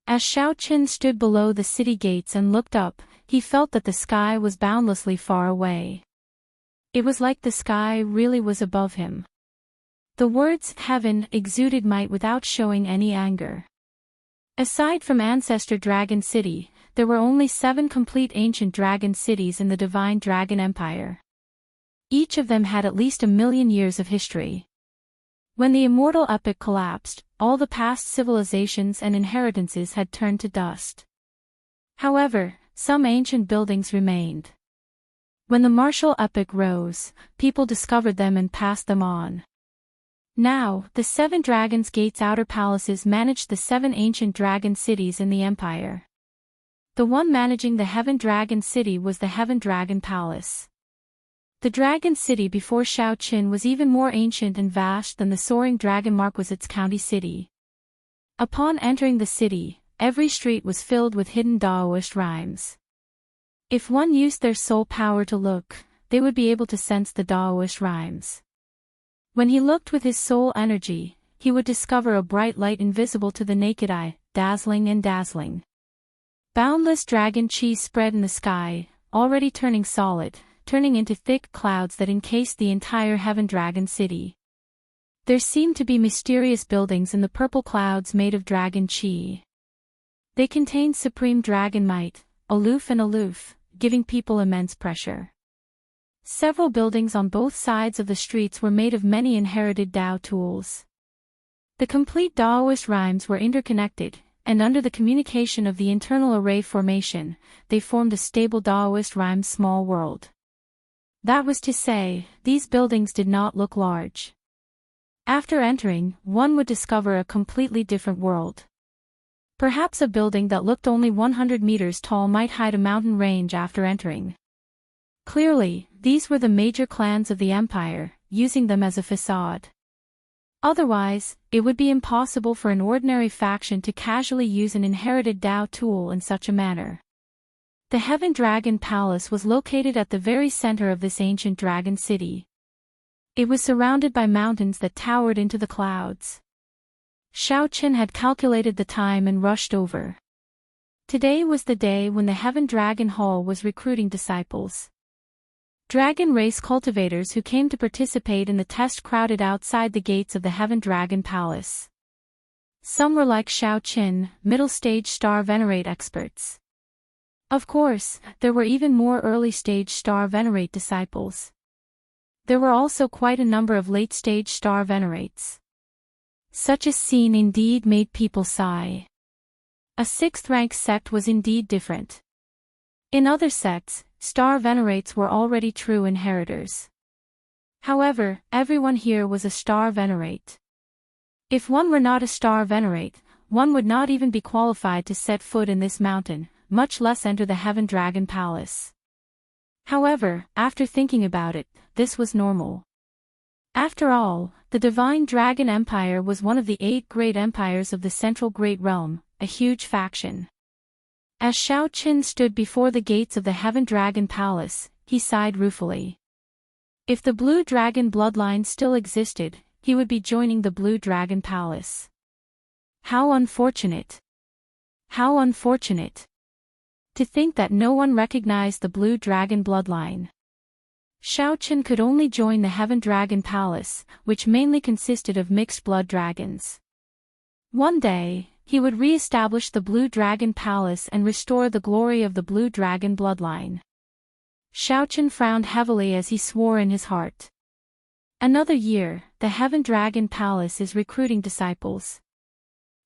As Xiaochen stood below the city gates and looked up, he felt that the sky was boundlessly far away. It was like the sky really was above him. The words, heaven, exuded might without showing any anger. Aside from Ancestor Dragon City, there were only 7 complete ancient dragon cities in the Divine Dragon Empire. Each of them had at least 1,000,000 years of history. When the Immortal epoch collapsed, all the past civilizations and inheritances had turned to dust. However, some ancient buildings remained. When the Martial epoch rose, people discovered them and passed them on. Now, the 7 Dragons' Gates outer palaces managed the 7 ancient dragon cities in the empire. The one managing the Heaven Dragon City was the Heaven Dragon Palace. The Dragon City before Xiaochen was even more ancient and vast than the soaring Dragon Mark was its county city. Upon entering the city, every street was filled with hidden Daoist rhymes. If one used their soul power to look, they would be able to sense the Daoist rhymes. When he looked with his soul energy, he would discover a bright light invisible to the naked eye, dazzling and dazzling. Boundless dragon chi spread in the sky, already turning solid, turning into thick clouds that encased the entire Heaven Dragon City. There seemed to be mysterious buildings in the purple clouds made of dragon chi. They contained supreme dragon might, aloof, giving people immense pressure. Several buildings on both sides of the streets were made of many inherited Tao tools. The complete Daoist rhymes were interconnected, and under the communication of the internal array formation, they formed a stable Daoist rhyme small world. That was to say, these buildings did not look large. After entering, one would discover a completely different world. Perhaps a building that looked only 100 meters tall might hide a mountain range after entering. Clearly, these were the major clans of the empire, using them as a facade. Otherwise, it would be impossible for an ordinary faction to casually use an inherited Dao tool in such a manner. The Heaven Dragon Palace was located at the very center of this ancient dragon city. It was surrounded by mountains that towered into the clouds. Xiaoqin had calculated the time and rushed over. Today was the day when the Heaven Dragon Hall was recruiting disciples. Dragon race cultivators who came to participate in the test crowded outside the gates of the Heaven Dragon Palace. Some were like Xiaoqin, middle-stage star venerate experts. Of course, there were even more early-stage star venerate disciples. There were also quite a number of late-stage star venerates. Such a scene indeed made people sigh. A sixth-rank sect was indeed different. In other sects, star venerates were already true inheritors. However, everyone here was a star venerate. If one were not a star venerate, one would not even be qualified to set foot in this mountain, much less enter the Heaven Dragon Palace. However, after thinking about it, this was normal. After all, the Divine Dragon Empire was one of the 8 great empires of the Central Great Realm, a huge faction. As Xiaoqin stood before the gates of the Heaven Dragon Palace, he sighed ruefully. If the Blue Dragon bloodline still existed, he would be joining the Blue Dragon Palace. How unfortunate! How unfortunate! To think that no one recognized the Blue Dragon bloodline. Xiaoqin could only join the Heaven Dragon Palace, which mainly consisted of mixed blood dragons. One day, he would re-establish the Blue Dragon Palace and restore the glory of the Blue Dragon bloodline. Xiaoqin frowned heavily as he swore in his heart. Another year, the Heaven Dragon Palace is recruiting disciples.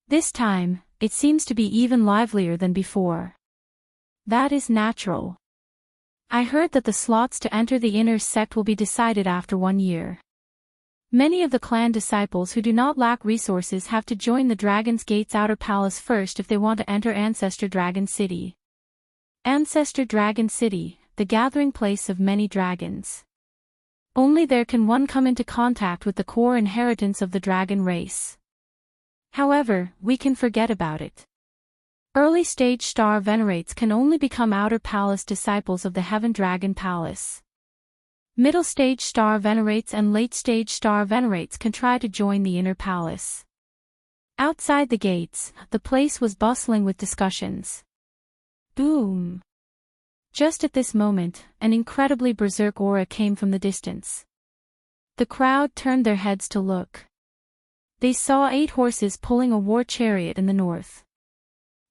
This time, it seems to be even livelier than before. That is natural. I heard that the slots to enter the inner sect will be decided after 1 year. Many of the clan disciples who do not lack resources have to join the Dragon's Gate's outer palace first if they want to enter Ancestor Dragon City. Ancestor Dragon City, the gathering place of many dragons. Only there can one come into contact with the core inheritance of the dragon race. However, we can forget about it. Early-stage star venerates can only become outer palace disciples of the Heaven Dragon Palace. Middle-stage star venerates and late-stage star venerates can try to join the inner palace. Outside the gates, the place was bustling with discussions. Boom! Just at this moment, an incredibly berserk aura came from the distance. The crowd turned their heads to look. They saw 8 horses pulling a war chariot in the north.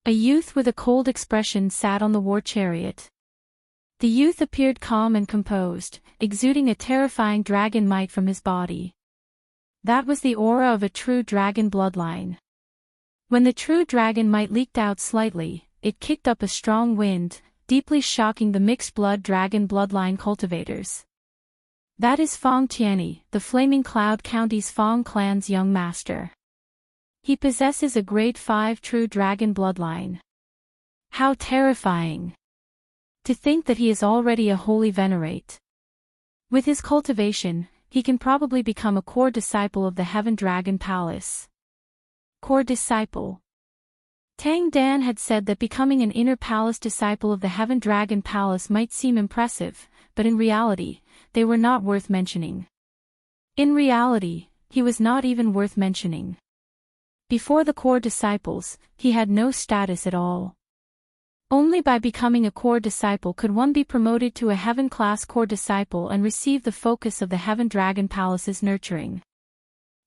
A youth with a cold expression sat on the war chariot. The youth appeared calm and composed, exuding a terrifying dragon might from his body. That was the aura of a true dragon bloodline. When the true dragon might leaked out slightly, it kicked up a strong wind, deeply shocking the mixed-blood dragon bloodline cultivators. That is Fang Tianyi, the Flaming Cloud County's Fang clan's young master. He possesses a grade 5 true dragon bloodline. How terrifying! To think that he is already a holy venerate. With his cultivation, he can probably become a core disciple of the Heaven Dragon Palace. Core disciple. Tang Dan had said that becoming an inner palace disciple of the Heaven Dragon Palace might seem impressive, but in reality, they were not worth mentioning. In reality, he was not even worth mentioning. Before the core disciples, he had no status at all. Only by becoming a core disciple could one be promoted to a heaven-class core disciple and receive the focus of the Heaven Dragon Palace's nurturing.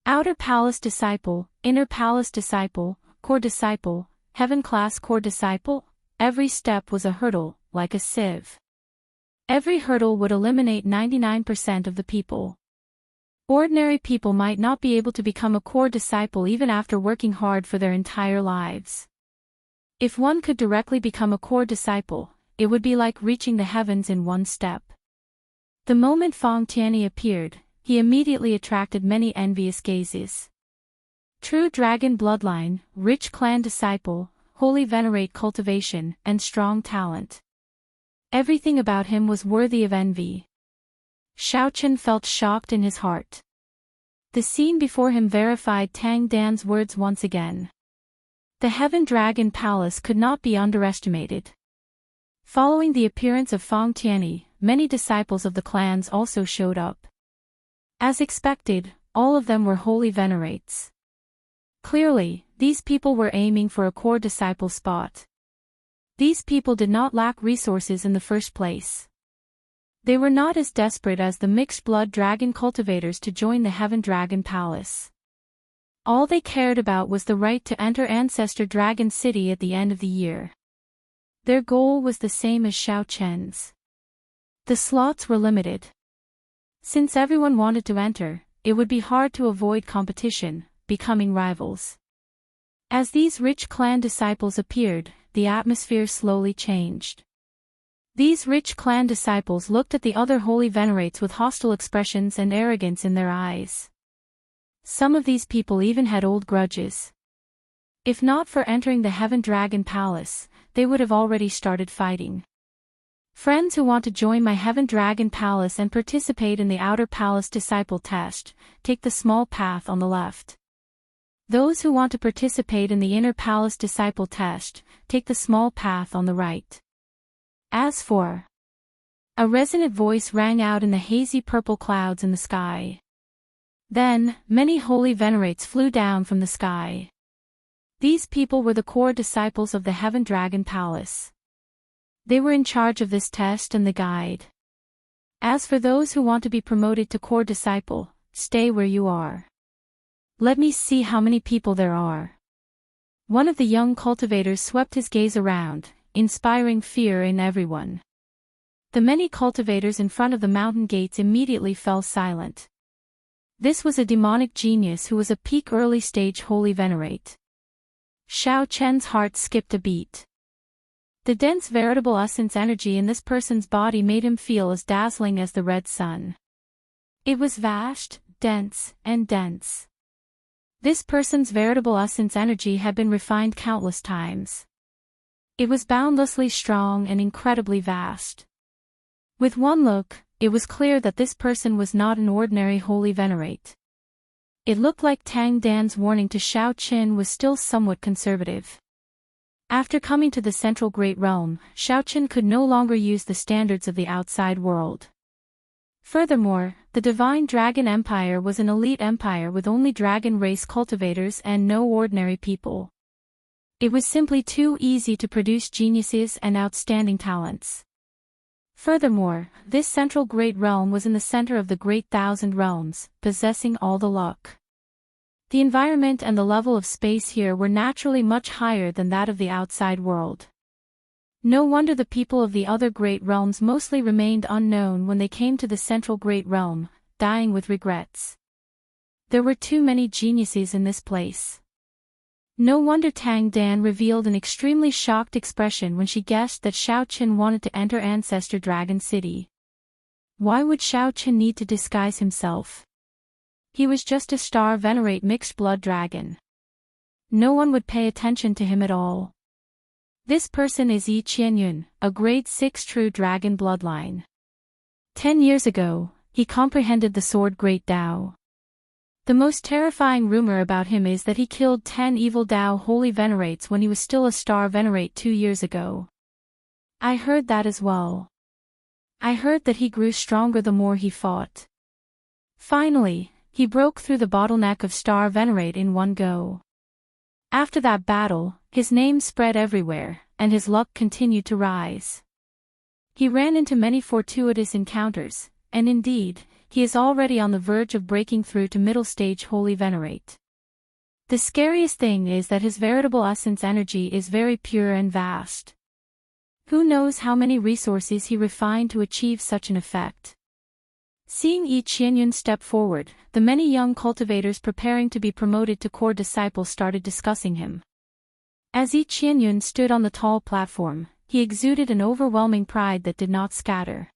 Outer palace disciple, inner palace disciple, core disciple, heaven-class core disciple, every step was a hurdle, like a sieve. Every hurdle would eliminate 99% of the people. Ordinary people might not be able to become a core disciple even after working hard for their entire lives. If one could directly become a core disciple, it would be like reaching the heavens in one step. The moment Fang Tianyi appeared, he immediately attracted many envious gazes. True dragon bloodline, rich clan disciple, holy venerate cultivation, and strong talent. Everything about him was worthy of envy. Xiaoqin felt shocked in his heart. The scene before him verified Tang Dan's words once again. The Heaven Dragon Palace could not be underestimated. Following the appearance of Fang Tianyi, many disciples of the clans also showed up. As expected, all of them were holy venerates. Clearly, these people were aiming for a core disciple spot. These people did not lack resources in the first place. They were not as desperate as the mixed-blood dragon cultivators to join the Heaven Dragon Palace. All they cared about was the right to enter Ancestor Dragon City at the end of the year. Their goal was the same as Xiao Chen's. The slots were limited. Since everyone wanted to enter, it would be hard to avoid competition, becoming rivals. As these rich clan disciples appeared, the atmosphere slowly changed. These rich clan disciples looked at the other holy venerates with hostile expressions and arrogance in their eyes. Some of these people even had old grudges. If not for entering the Heaven Dragon Palace, they would have already started fighting. Friends who want to join my Heaven Dragon Palace and participate in the Outer Palace Disciple Test, take the small path on the left. Those who want to participate in the Inner Palace Disciple Test, take the small path on the right. As for... A resonant voice rang out in the hazy purple clouds in the sky. Then, many holy venerates flew down from the sky. These people were the core disciples of the Heaven Dragon Palace. They were in charge of this test and the guide. As for those who want to be promoted to core disciple, stay where you are. Let me see how many people there are. One of the young cultivators swept his gaze around, inspiring fear in everyone. The many cultivators in front of the mountain gates immediately fell silent. This was a demonic genius who was a peak early-stage holy venerate. Xiao Chen's heart skipped a beat. The dense veritable essence energy in this person's body made him feel as dazzling as the red sun. It was vast, dense, and dense. This person's veritable essence energy had been refined countless times. It was boundlessly strong and incredibly vast. With one look, it was clear that this person was not an ordinary holy venerate. It looked like Tang Dan's warning to Xiao Qin was still somewhat conservative. After coming to the Central Great Realm, Xiao Qin could no longer use the standards of the outside world. Furthermore, the Divine Dragon Empire was an elite empire with only dragon race cultivators and no ordinary people. It was simply too easy to produce geniuses and outstanding talents. Furthermore, this Central Great Realm was in the center of the Great Thousand Realms, possessing all the luck. The environment and the level of space here were naturally much higher than that of the outside world. No wonder the people of the other great realms mostly remained unknown when they came to the Central Great Realm, dying with regrets. There were too many geniuses in this place. No wonder Tang Dan revealed an extremely shocked expression when she guessed that Xiao Qin wanted to enter Ancestor Dragon City. Why would Xiao Qin need to disguise himself? He was just a star venerate mixed-blood dragon. No one would pay attention to him at all. This person is Yi Qianyun, a grade 6 true dragon bloodline. 10 years ago, he comprehended the Sword Great Dao. The most terrifying rumor about him is that he killed 10 evil Dao holy venerates when he was still a star venerate 2 years ago. I heard that as well. I heard that he grew stronger the more he fought. Finally, he broke through the bottleneck of star venerate in one go. After that battle, his name spread everywhere, and his luck continued to rise. He ran into many fortuitous encounters, and indeed, he is already on the verge of breaking through to middle stage holy venerate. The scariest thing is that his veritable essence energy is very pure and vast. Who knows how many resources he refined to achieve such an effect. Seeing Yi Qianyun step forward, the many young cultivators preparing to be promoted to core disciple started discussing him. As Yi Qianyun stood on the tall platform, he exuded an overwhelming pride that did not scatter.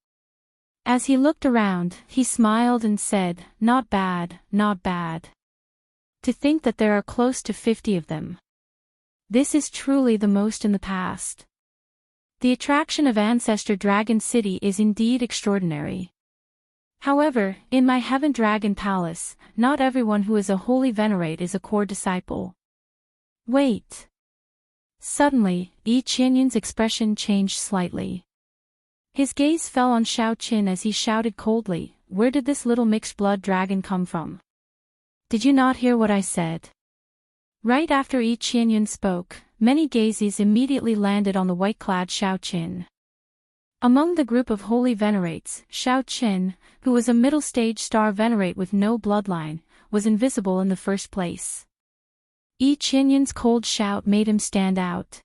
As he looked around, he smiled and said, "Not bad, not bad. To think that there are close to 50 of them. This is truly the most in the past. The attraction of Ancestor Dragon City is indeed extraordinary. However, in my Heaven Dragon Palace, not everyone who is a holy venerate is a core disciple. Wait. Suddenly, Yi Qianyun's expression changed slightly. His gaze fell on Xiaoqin as he shouted coldly, "Where did this little mixed-blood dragon come from? Did you not hear what I said?" Right after Yi Qianyun spoke, many gazes immediately landed on the white-clad Xiaoqin. Among the group of holy venerates, Xiaoqin, who was a middle-stage star venerate with no bloodline, was invisible in the first place. Yi Qianyun's cold shout made him stand out.